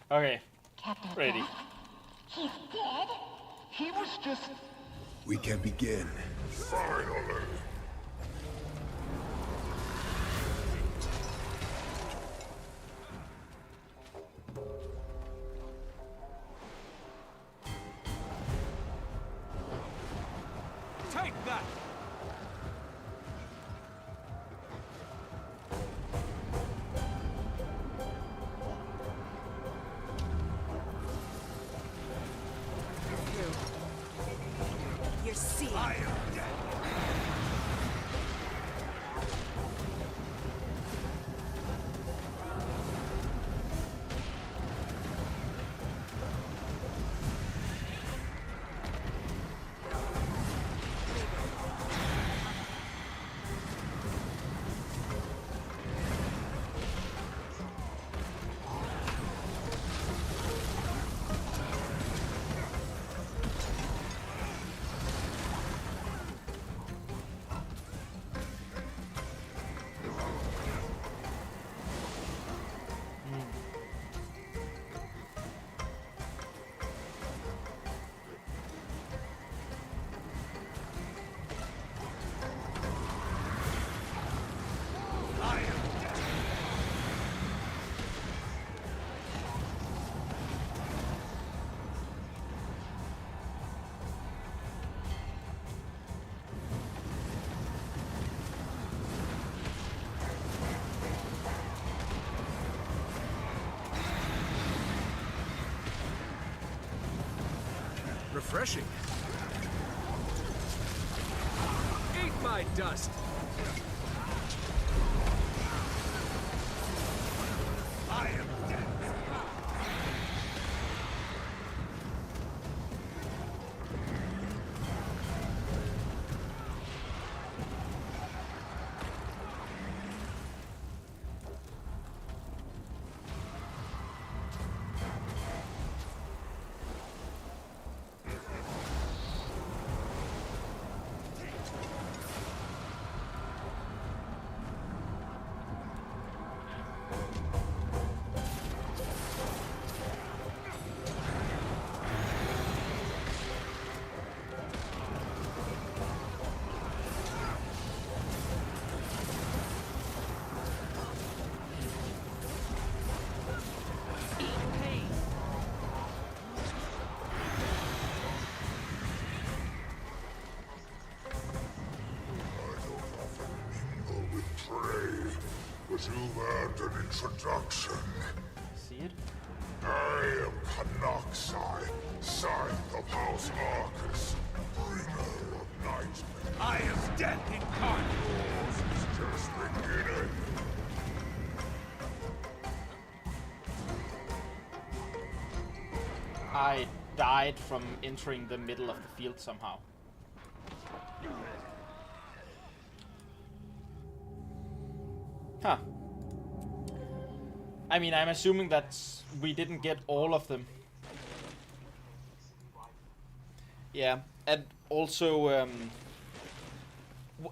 Okay. Captain Ready. Death? He's dead? He was just... We can begin. Finally. Take that! You're seeing. I am dead. Refreshing. Eat my dust. I am dead. But you've earned an introduction. See it? I am Canoxai, Scythe of House Arcus, bringer of night. I am death incarnate. Yours is just beginning. I died from entering the middle of the field somehow. Huh. I mean, I'm assuming that we didn't get all of them. Yeah, and also,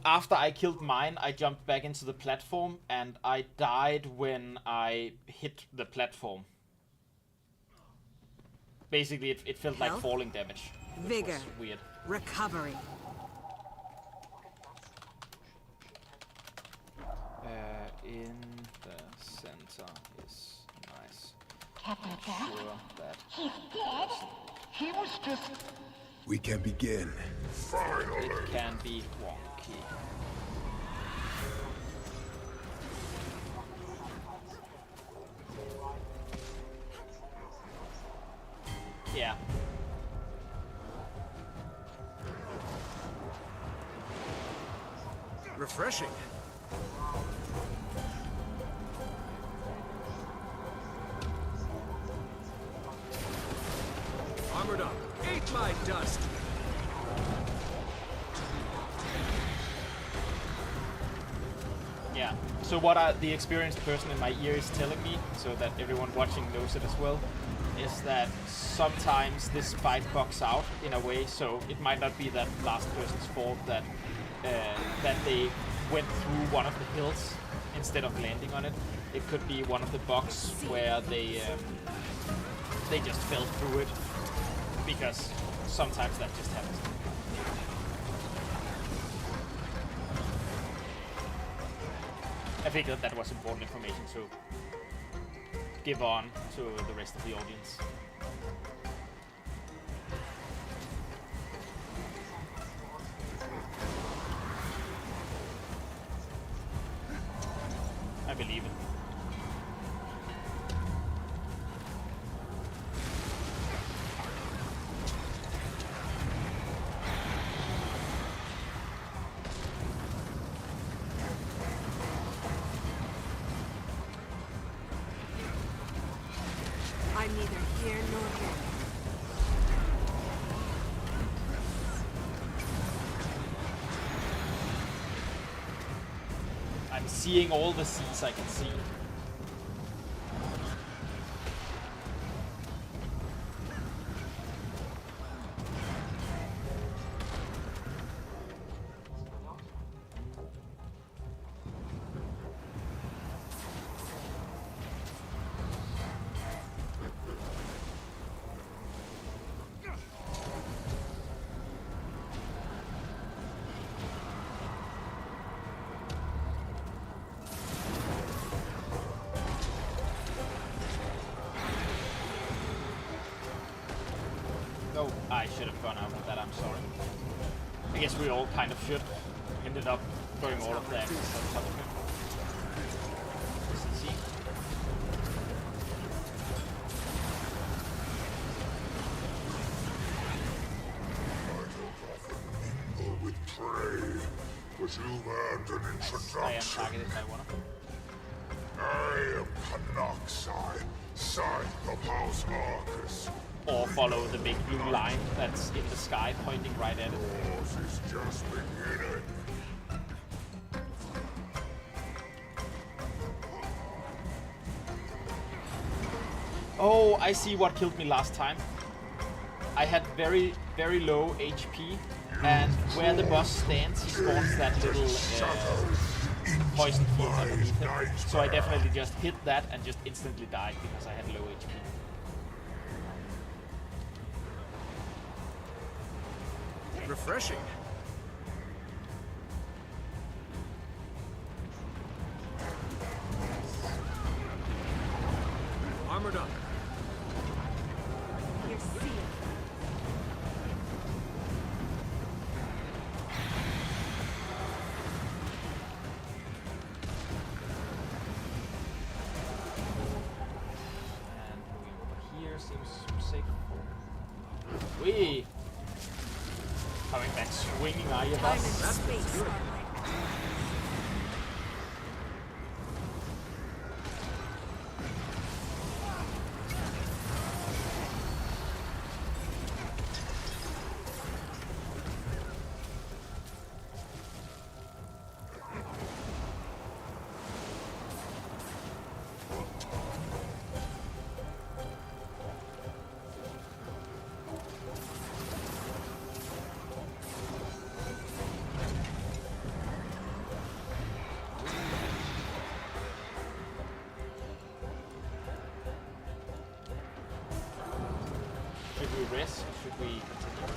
after I killed mine, I jumped back into the platform, and I died when I hit the platform. Basically, it felt like falling damage. Vigor. Weird. Recovery. In the center is nice. Captain Jack? Sure that He's dead? He was just... We can begin. Finally. It can be wonky. Yeah. Refreshing. Armored up. Eat my dust. Yeah. So what the experienced person in my ear is telling me, so that everyone watching knows it as well, is that sometimes this fight bugs out in a way, so it might not be that last person's fault that that they went through one of the hills instead of landing on it. It could be one of the bugs where they just fell through it, because sometimes that just happens. I figured that was important information to give on to the rest of the audience. I believe it. I'm neither here nor there. I'm seeing all the seas I can see. Oh, I should have gone out with that, I'm sorry. I guess we all kind of should. Ended up going all of that on top of him. CC. but you've earned an introduction. I am targeted by one of them. I am Canoxai, Scythe of House Arcus. Or follow the big blue line that's in the sky pointing right at it. Yours is just beginning. Oh, I see what killed me last time. I had very, very low HP, and where the boss stands, he spawns that little poison field underneath him. So I definitely just hit that and just instantly died because I had low HP. Refreshing. Armored up. You're sealed. And moving over here seems safe. Wee! Coming back swinging, are you, Time and boss? space. Should we rest or should we continue?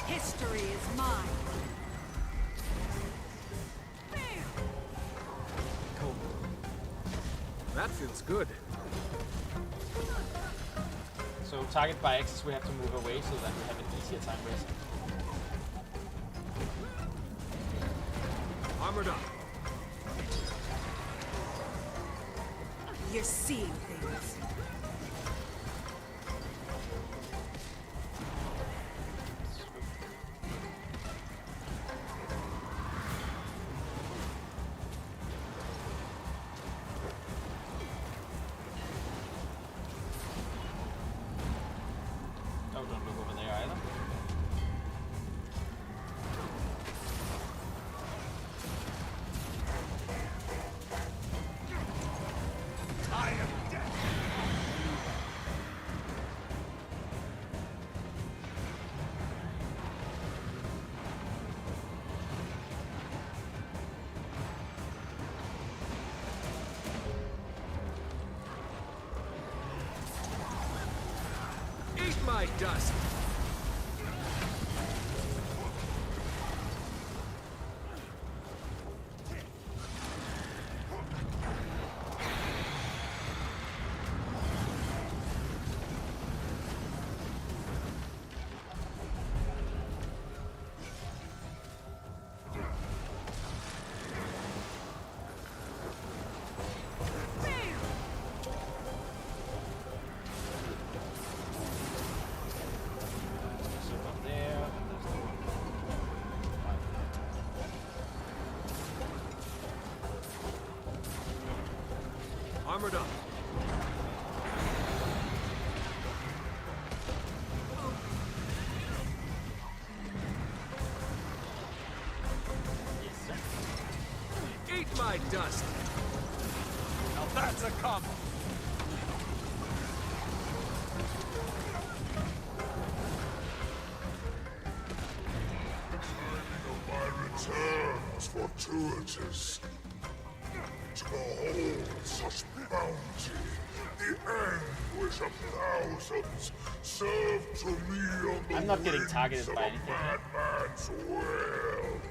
History is mine. Cool. That feels good. So target by axis we have to move away so that we have an easier time resting. Armored up. You're seeing things. Oh, don't look over there either. I am dead. Eat my dust. So from there, and there's the Armored up. yes, sir. Eat my dust. Now that's a combo. My return was fortuitous. To behold such bounty, the anguish of thousands, served to me on the I'm not getting wings targeted of by a anything. madman's will.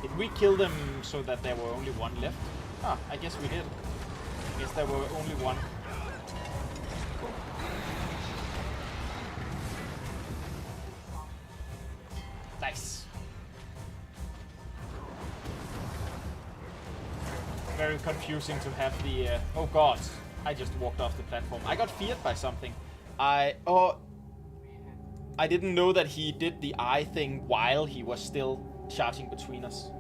Did we kill them so that there were only one left? Ah, I guess we did. I guess there were only one. Nice. Very confusing to have the... oh god, I just walked off the platform. I got feared by something. I didn't know that he did the eye thing while he was still charging between us.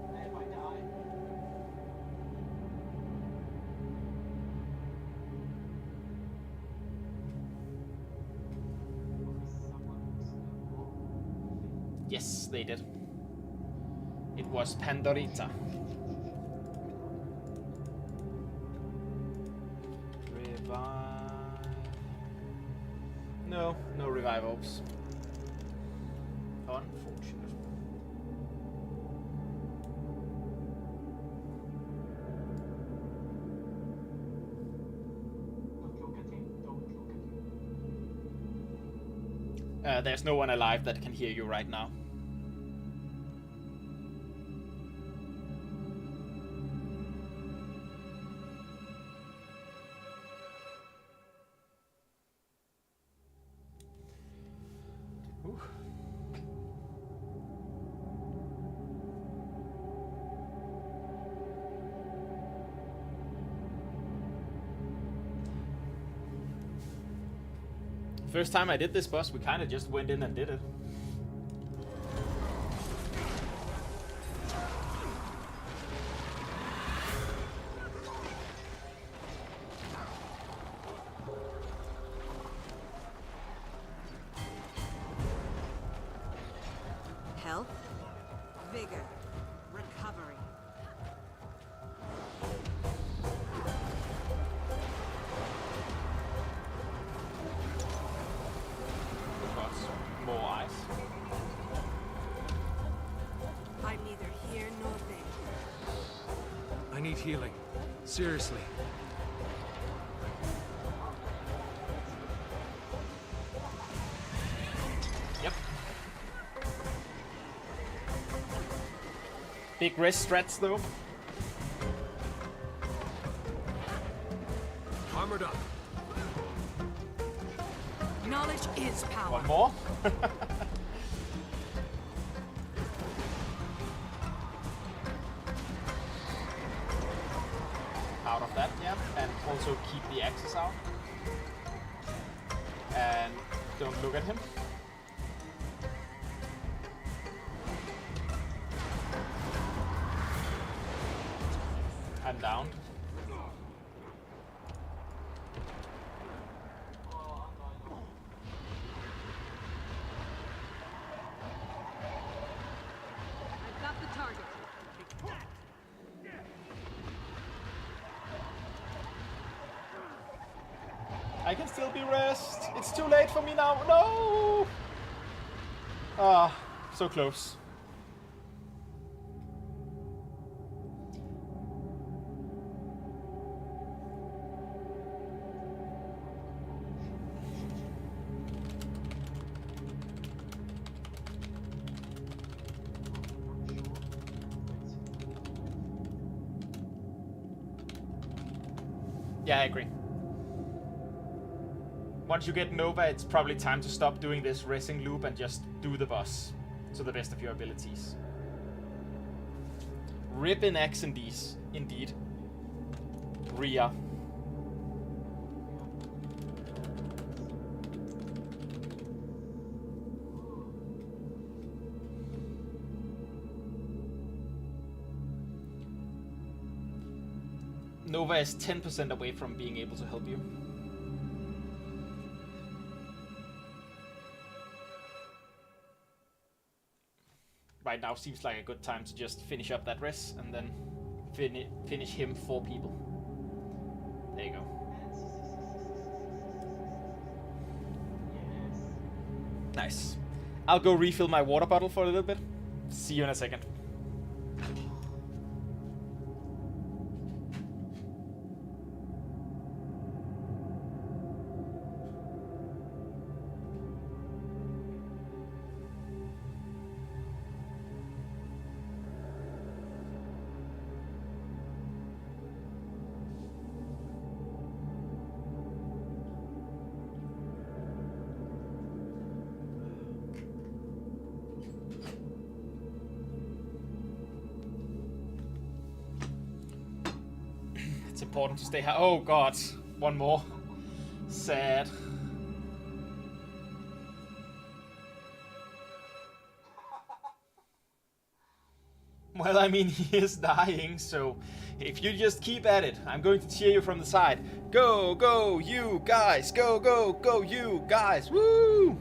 Yes, they did. It was Pandorita. Revive. No, no revive orbs. Unfortunate. There's no one alive that can hear you right now. Ooh. First time I did this boss, we kind of just went in and did it. Health, vigor, recovery. More eyes. I'm neither here nor there. I need healing. Seriously. Yep. Big wrist strats though. Armored up. Knowledge is power. One more. Out of that, yeah. And also keep the axes out. And don't look at him. I'm down. I've got the target. I can still be rest. It's too late for me now. No! Ah, so close. Yeah, I agree. Once you get Nova, it's probably time to stop doing this racing loop and just do the boss to the best of your abilities. Rip in X indeed. Rhea. Nova is 10% away from being able to help you. Right now seems like a good time to just finish up that res and then finish him for people. There you go. Nice. I'll go refill my water bottle for a little bit. See you in a second. It's important to stay high. Oh god, one more. Sad. Well, I mean, he is dying, so if you just keep at it, I'm going to cheer you from the side. Go, go, you guys! Go, go, go, you guys! Woo!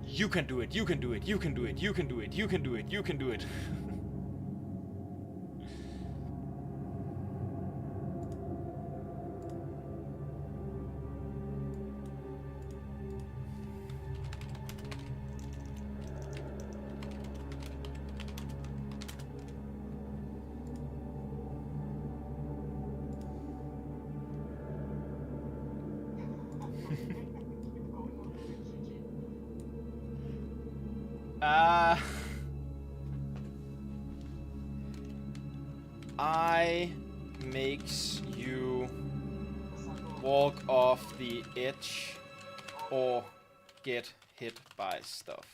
You can do it, you can do it, you can do it, you can do it, you can do it, you can do it. I makes you walk off the edge or get hit by stuff.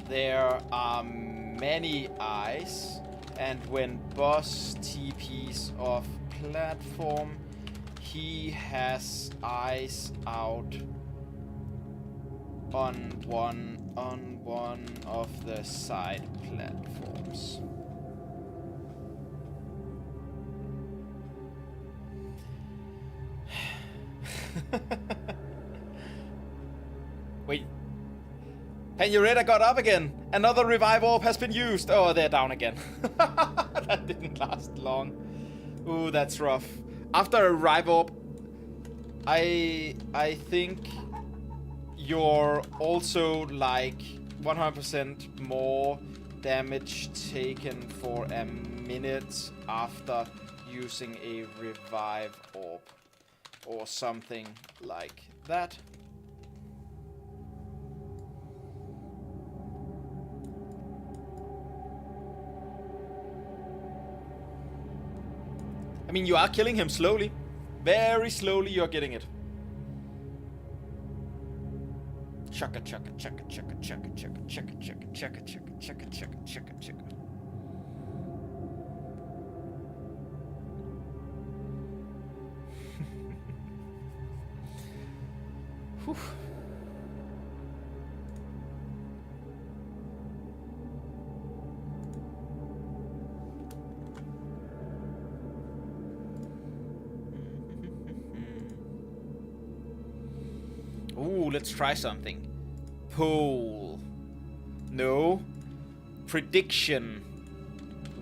There are many eyes, and when boss TPs off platform, he has eyes out on one of the side platforms. Wait. Penuretta got up again. Another revive orb has been used. Oh, they're down again. That didn't last long. Ooh, that's rough. After a revive orb, I think you're also like 100% more damage taken for a minute after using a revive orb or something like that. I mean, you are killing him slowly. Very slowly you're getting it. Chugga chugga chugga chugga chugga chugga chugga chugga chugga chugga chugga chugga chugga chugga. Whew. Ooh, let's try something. Poll. No. Prediction.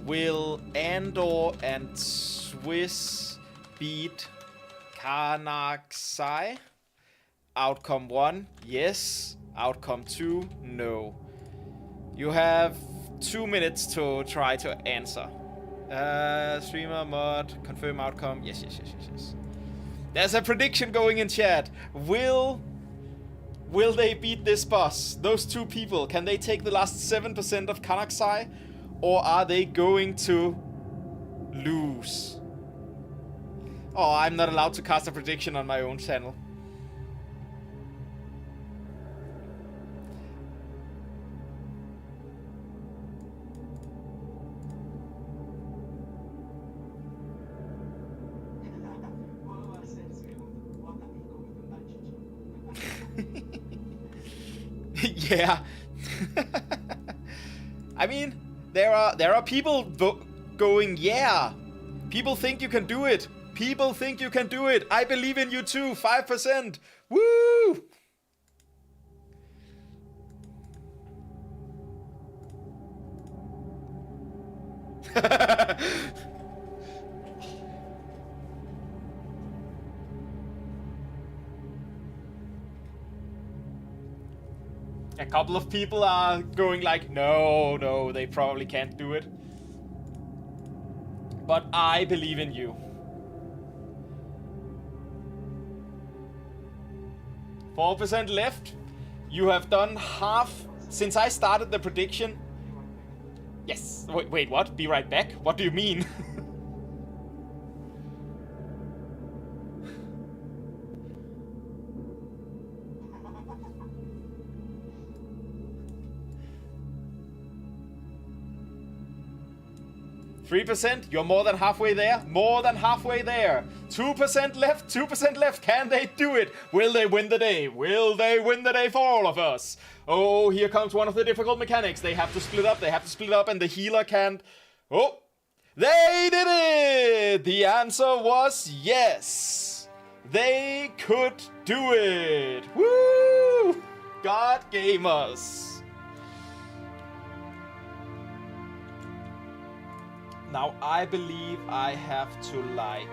Will Andor and Swiss beat Karnaxai? Outcome 1, yes. Outcome 2, no. You have 2 minutes to try to answer. Streamer, mod, confirm outcome. Yes. There's a prediction going in chat. Will they beat this boss? Those two people, can they take the last 7% of Karnaxai? Or are they going to lose? Oh, I'm not allowed to cast a prediction on my own channel. Yeah. I mean, there are people going, yeah. People think you can do it. People think you can do it. I believe in you too. 5%. Woo! A couple of people are going like, no, they probably can't do it. But I believe in you. 4% left. You have done half since I started the prediction. Yes. Wait, what? Be right back? What do you mean? 3%, you're more than halfway there. More than halfway there. 2% left, 2% left. Can they do it? Will they win the day? Will they win the day for all of us? Oh, here comes one of the difficult mechanics. They have to split up, and the healer can't... Oh, they did it! The answer was yes. They could do it. Woo! God gamers. Now, I believe I have to, like,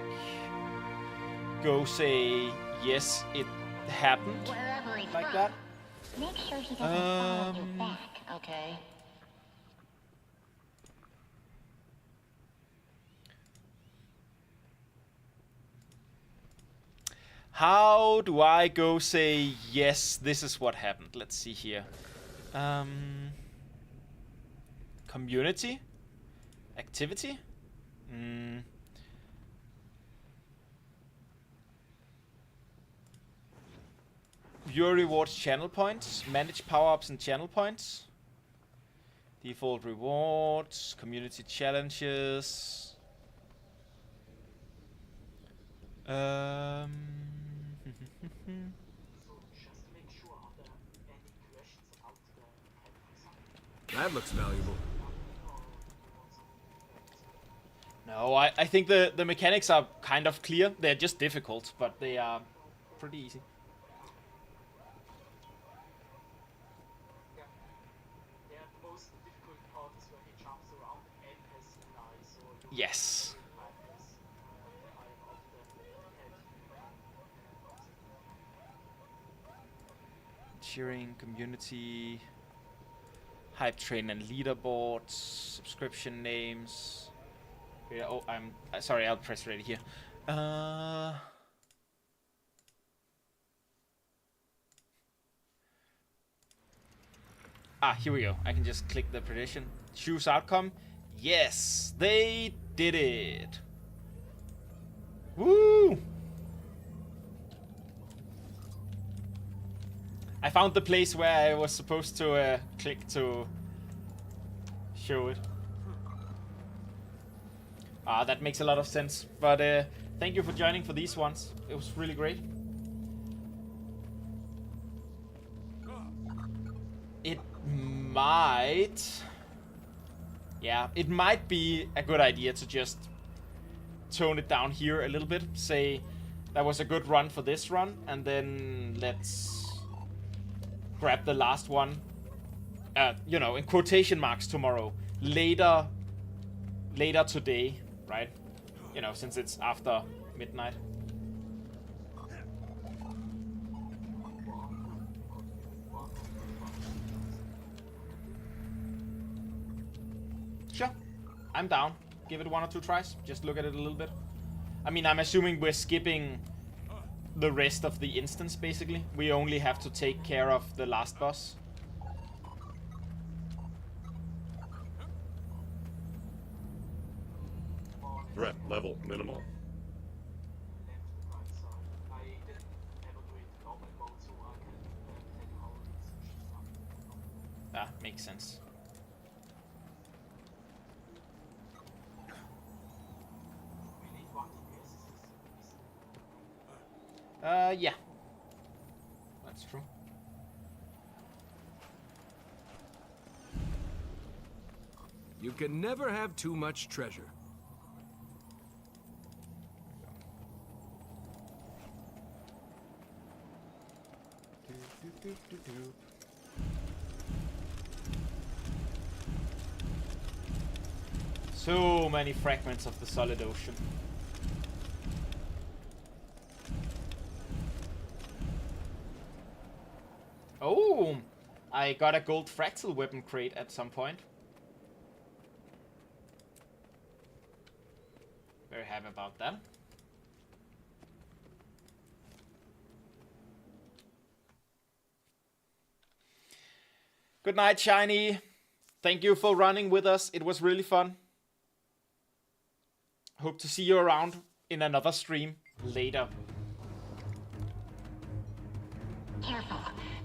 go say, yes, it happened. Wherever he's like from. that. Make sure he doesn't follow you back, okay? How do I go say, yes, this is what happened? Let's see here. Community? Activity? Viewer rewards channel points. Manage power-ups and channel points. Default rewards. Community challenges. That looks valuable. No, I think the mechanics are kind of clear. They're just difficult, but they are pretty easy. Yes. Cheering, community, hype train and leaderboards, subscription names. Yeah, oh, I'm sorry, I'll press ready here. Here we go. I can just click the prediction. Choose outcome. Yes, they did it. Woo! I found the place where I was supposed to click to show it. That makes a lot of sense. But thank you for joining for these ones. It was really great. It might... Yeah, it might be a good idea to just tone it down here a little bit. Say that was a good run for this run, and then let's grab the last one. You know, in quotation marks tomorrow. Later today, right? You know, since it's after midnight. Sure, I'm down. Give it 1 or 2 tries. Just look at it a little bit. I mean, I'm assuming we're skipping the rest of the instance, basically. We only have to take care of the last boss. Threat level minimal. Makes sense. Yeah. That's true. You can never have too much treasure. So many fragments of the solid ocean. Oh, I got a gold fractal weapon crate at some point. Very happy about that. Good night, Shiny. Thank you for running with us. It was really fun. Hope to see you around in another stream later. Careful.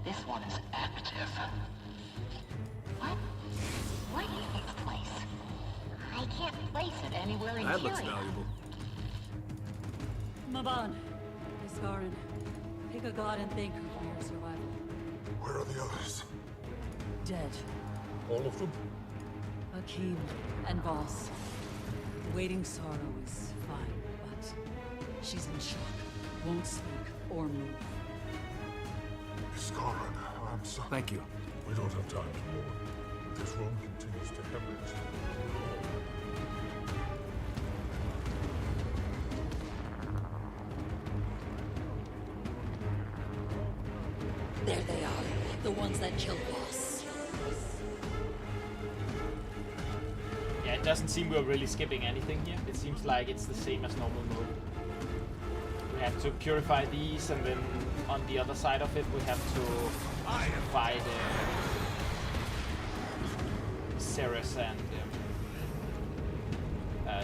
This one is active. What? Where is this place? I can't place it anywhere in That looks Tyria. valuable. Maban, Iskarin, pick a god and thank her for your survival. Where are the others? Dead. All of them? Akeem and Voss. Waiting sorrow is fine, but she's in shock. Won't speak or move. Iskarin, I'm sorry. Thank you. We don't have time to mourn. This room continues to hemorrhage. There they are, the ones that killed Voss. Yeah, it doesn't seem we're really skipping anything here. It seems like it's the same as normal mode. We have to purify these, and then on the other side of it we have to fight Ceres and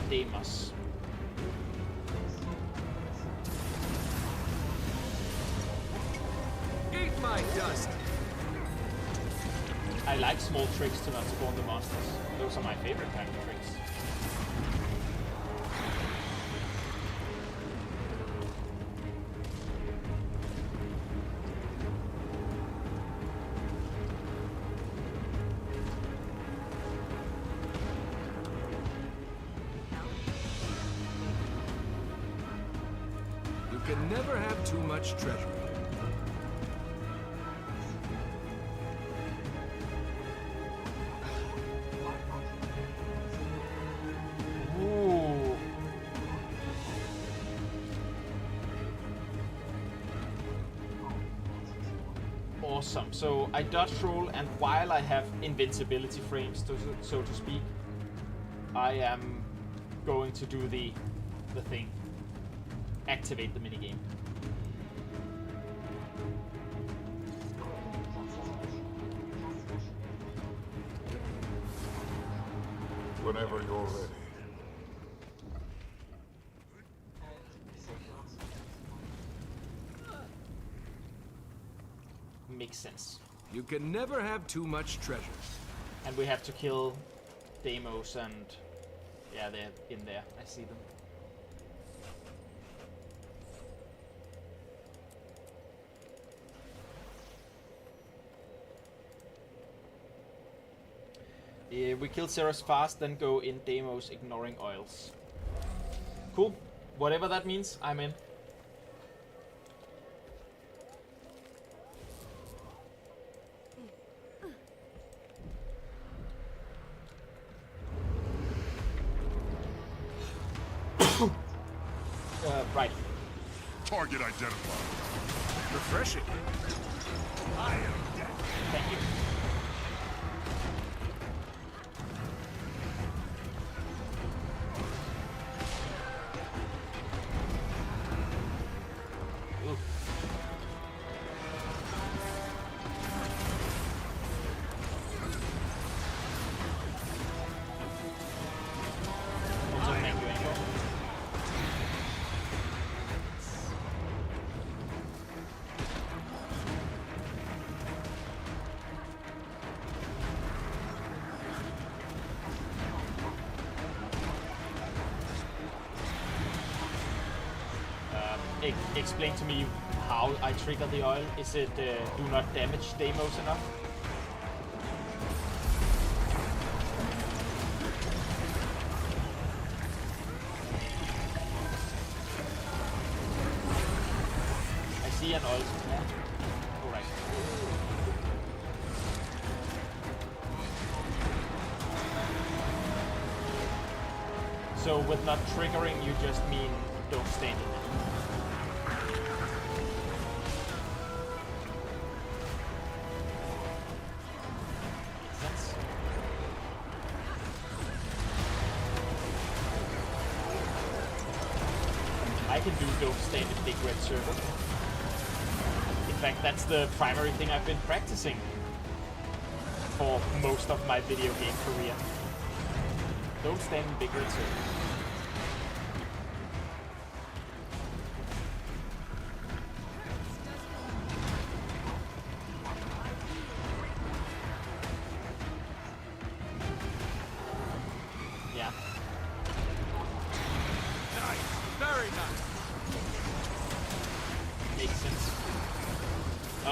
Deimos. Eat my dust! I like small tricks to not spawn the monsters. Those are my favorite kind of tricks. You can never have too much treasure. Ooh. Awesome. So I dodge roll, and while I have invincibility frames, so to speak, I am going to do the thing. Activate the minigame. Whenever you're ready. Makes sense. You can never have too much treasure. And we have to kill Deimos, and yeah, they're in there. I see them. We kill Ceres fast, then go in Deimos, ignoring oils. Cool. Whatever that means, I'm in. Right. Target identified. Refreshing. I am dead. Thank you. Explain to me how I trigger the oil. Is it do not damage Deimos enough? I see an oil. Alright. So with not triggering, you just mean don't stand in it. I can do don't stand in big red circle. In fact, that's the primary thing I've been practicing for most of my video game career. Don't stand in big red circle.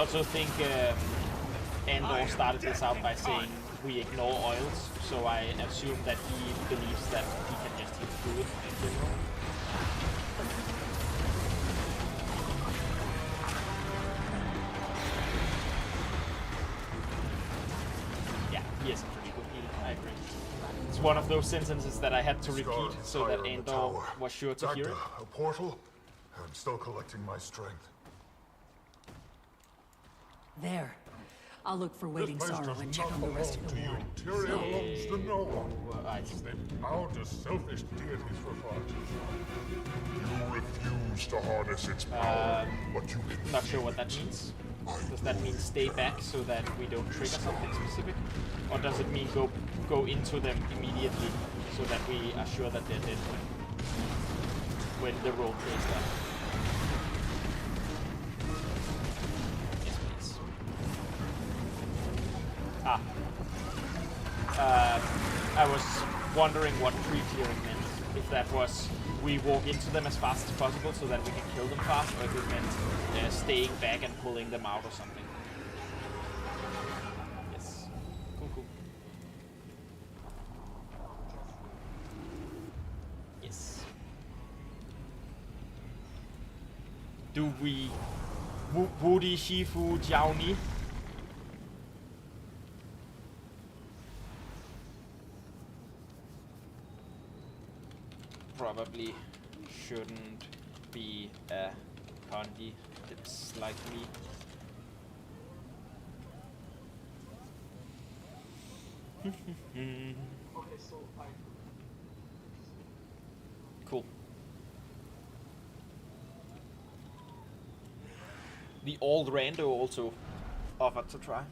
also think Andor started this out by saying we ignore oils, so I assume that he believes that he can just hit through it in general. Yeah, he is a pretty good healer, I agree. It's one of those sentences that I had to repeat so that Andor was sure to hear it. A portal? I'm still collecting my strength. There. I'll look for Waiting Sorrow and check on the rest of the ward. Tyria belongs to no one. They bow to selfish deities for far too long. You refuse to harness its power, but you can. Not sure what that means. Does that mean stay back so that we don't trigger something specific? Or does it mean go into them immediately so that we are sure that they're dead when the role plays that? Yes, please. I was wondering what pre-clearing meant. If that was we walk into them as fast as possible so that we can kill them fast, or if it meant staying back and pulling them out or something. Yes. Cool. Yes. Do we... Wudi Shifu Jiaoni? Probably shouldn't be a Condi. It's like me. Okay, so Cool. The old rando also offered to try.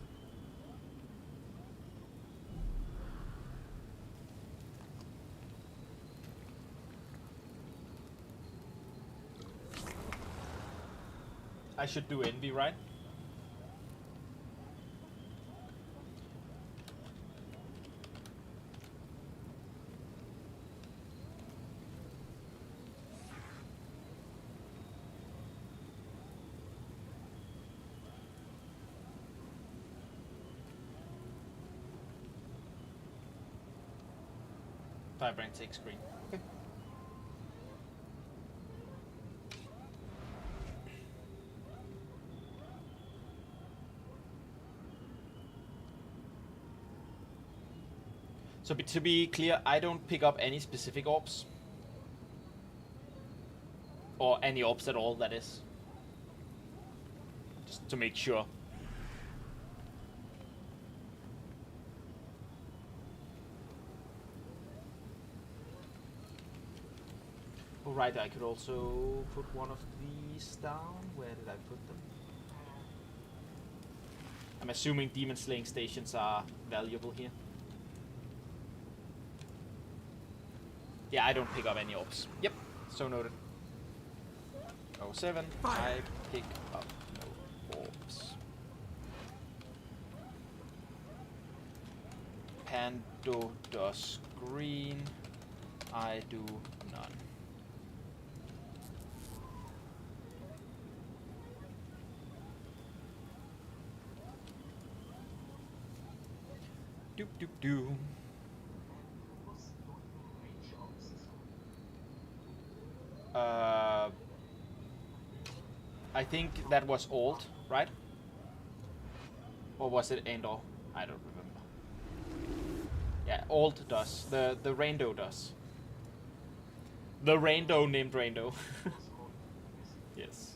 I should do envy, right? Vibrant take screen. Okay. So to be clear, I don't pick up any specific orbs. Or any orbs at all, that is. Just to make sure. Alright, I could also put one of these down. Where did I put them? I'm assuming demon slaying stations are valuable here. Yeah, I don't pick up any orbs. Yep, so noted. 07, I pick up no orbs. Pando does green. I do none. Doop doop doo. I think that was alt, right? Or was it Andor? I don't remember. Yeah, alt does. The rando does. The rando named Rando. Yes.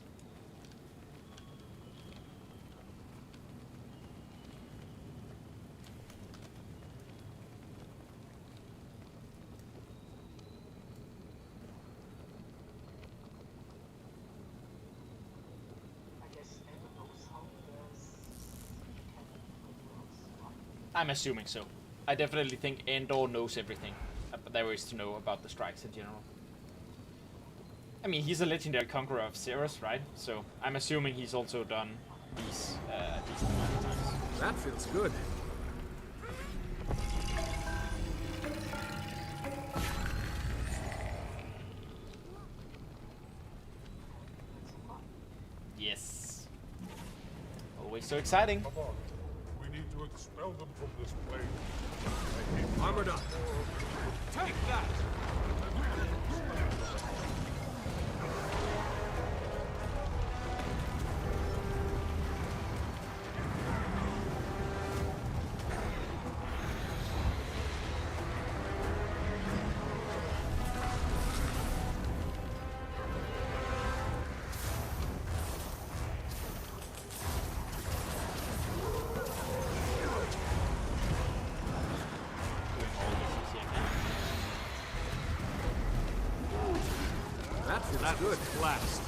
I'm assuming so. I definitely think Andor knows everything there is to know about the strikes in general. I mean, he's a legendary conqueror of Ceres, right? So I'm assuming he's also done these at least a number of times. That feels good. So exciting. Come on. We need to expel them from this place. Armored up. Take that! That's good. Blast.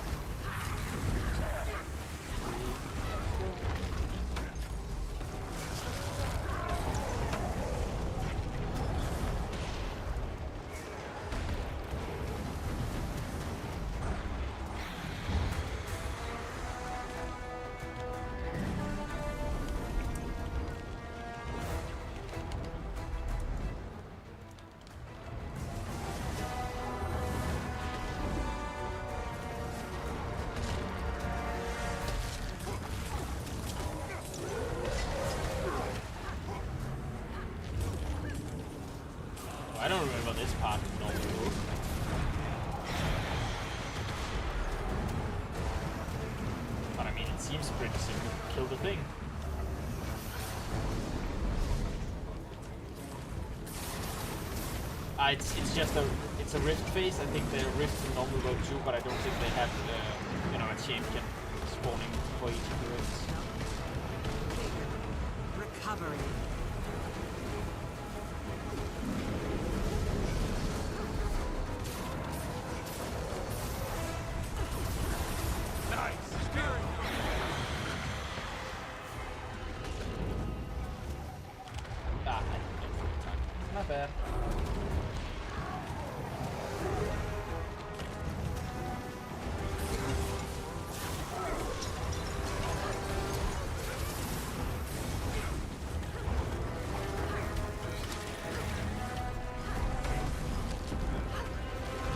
I don't remember this part in normal mode. But I mean, it seems pretty simple to kill the thing. It's just a rift phase. I think there are rifts in normal mode too, but I don't think they have a champion spawning for each of the rifts. Recovery. Not bad.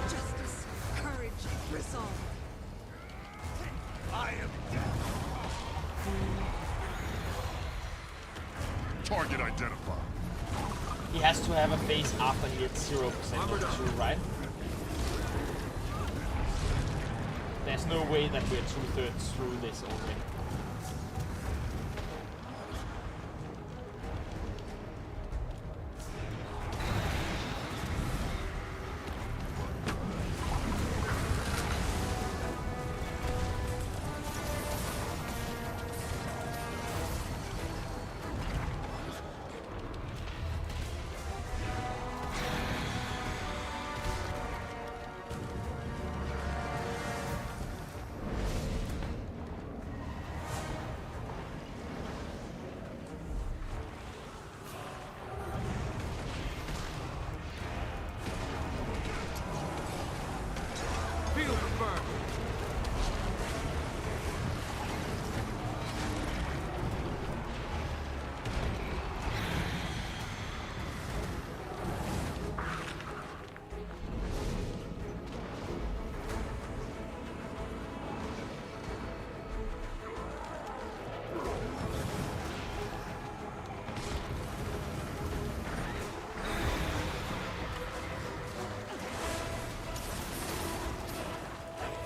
Justice, courage, resolve. I am dead. Target identified. He has to have a phase after he hits 0% of 2, right? There's no way that we're 2/3 through this already.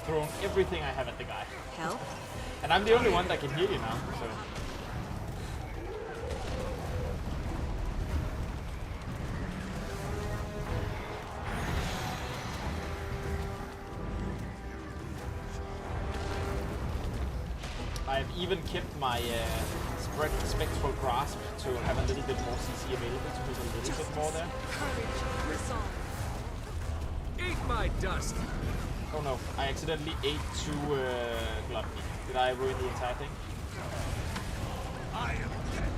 Thrown everything I have at the guy. Help? And I'm the only one that can heal you now, so. I've even kept my spectral grasp to have a little bit more CC available to hit a little bit more there. Courage, resolve. Eat my dust. Oh no, I accidentally ate 2 gluttony. Did I ruin the entire thing? I am dead.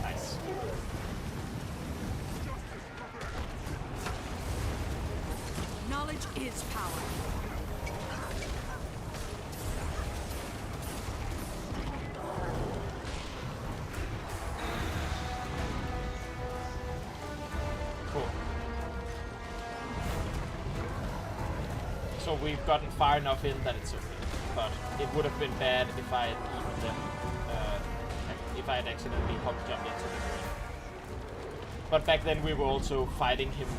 Nice. Knowledge is power. So we've gotten far enough in that it's okay. But it would have been bad if I had eaten them, if I had accidentally hop jumped into the green. But back then we were also fighting him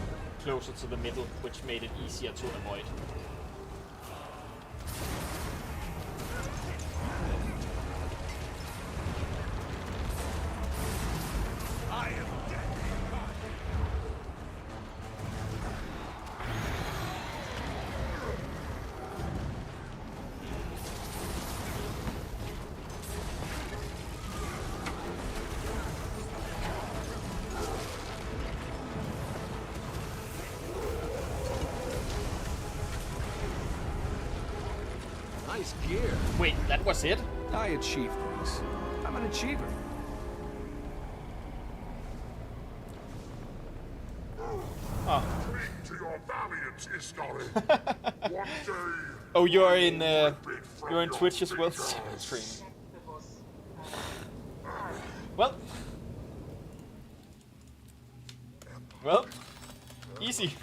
closer to the middle, which made it easier to avoid. Nice gear. Wait, that was it? I achieve things. I'm an achiever. Oh. To your valiance, Iskari. One day. Oh, you're in Twitch as well, stream. Well, easy.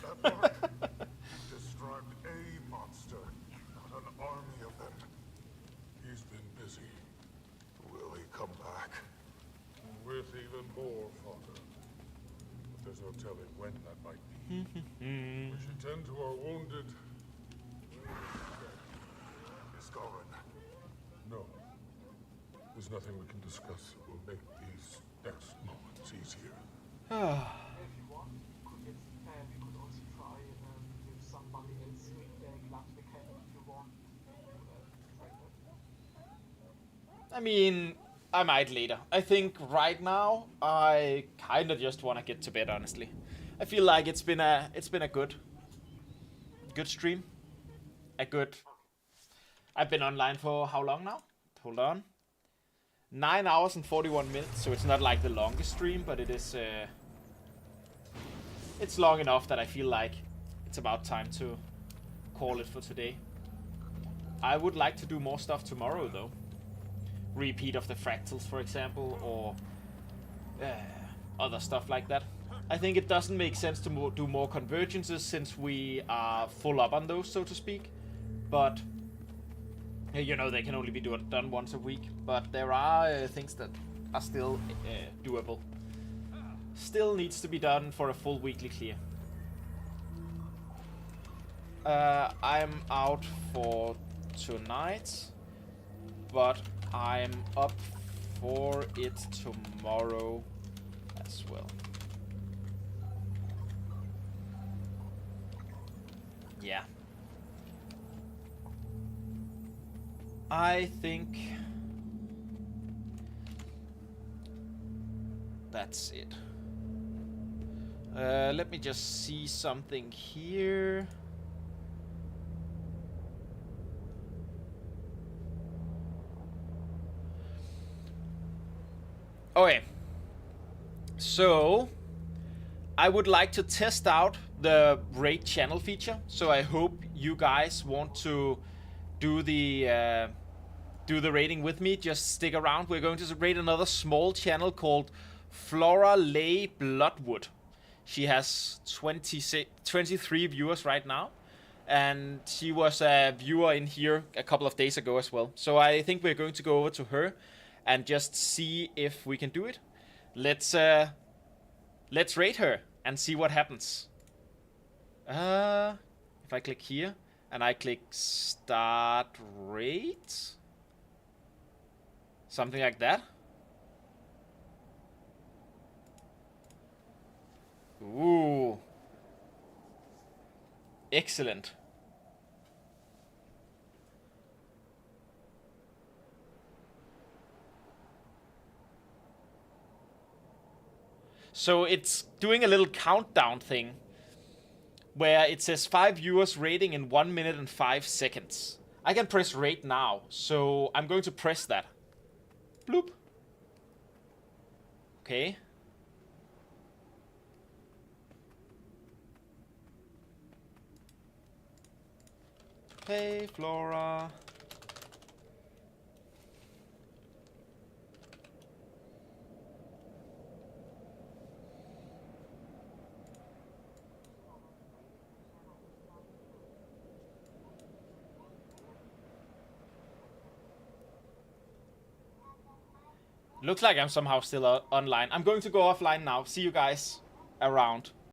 Described a monster, not an army of them. He's been busy. Will he come back? With even more fodder. But there's no telling when that might be. We should tend to our wounded. Iskarin. No. There's nothing we can discuss that will make these next moments easier. If you want, we could also try with somebody else with the glass mechanic if you want. I mean, I might later. I think right now I kind of just want to get to bed, honestly. I feel like it's been a good stream. I've been online for how long now? Hold on. 9 hours and 41 minutes, so it's not like the longest stream, but it is it's long enough that I feel like it's about time to call it for today. I would like to do more stuff tomorrow though. Repeat of the Fractals, for example, or other stuff like that. I think it doesn't make sense to do more convergences since we are full up on those, so to speak. But you know, they can only be done once a week. But there are things that are still doable. Still needs to be done for a full weekly clear. I'm out for tonight, but I'm up for it tomorrow as well. Yeah. I think that's it. Let me just see something here. Okay. So, I would like to test out the raid channel feature. So I hope you guys want to do the raiding with me. Just stick around. We're going to raid another small channel called Flora Lay Bloodwood. She has 23 viewers right now, and she was a viewer in here a couple of days ago as well. So I think we're going to go over to her and just see if we can do it. Let's raid her and see what happens. If I click here and I click start raid, something like that. Ooh. Excellent. So it's doing a little countdown thing where it says 5 viewers rating in 1 minute and 5 seconds. I can press rate now, so I'm going to press that. Bloop. Okay. Hey, Flora. Looks like I'm somehow still online. I'm going to go offline now. See you guys around.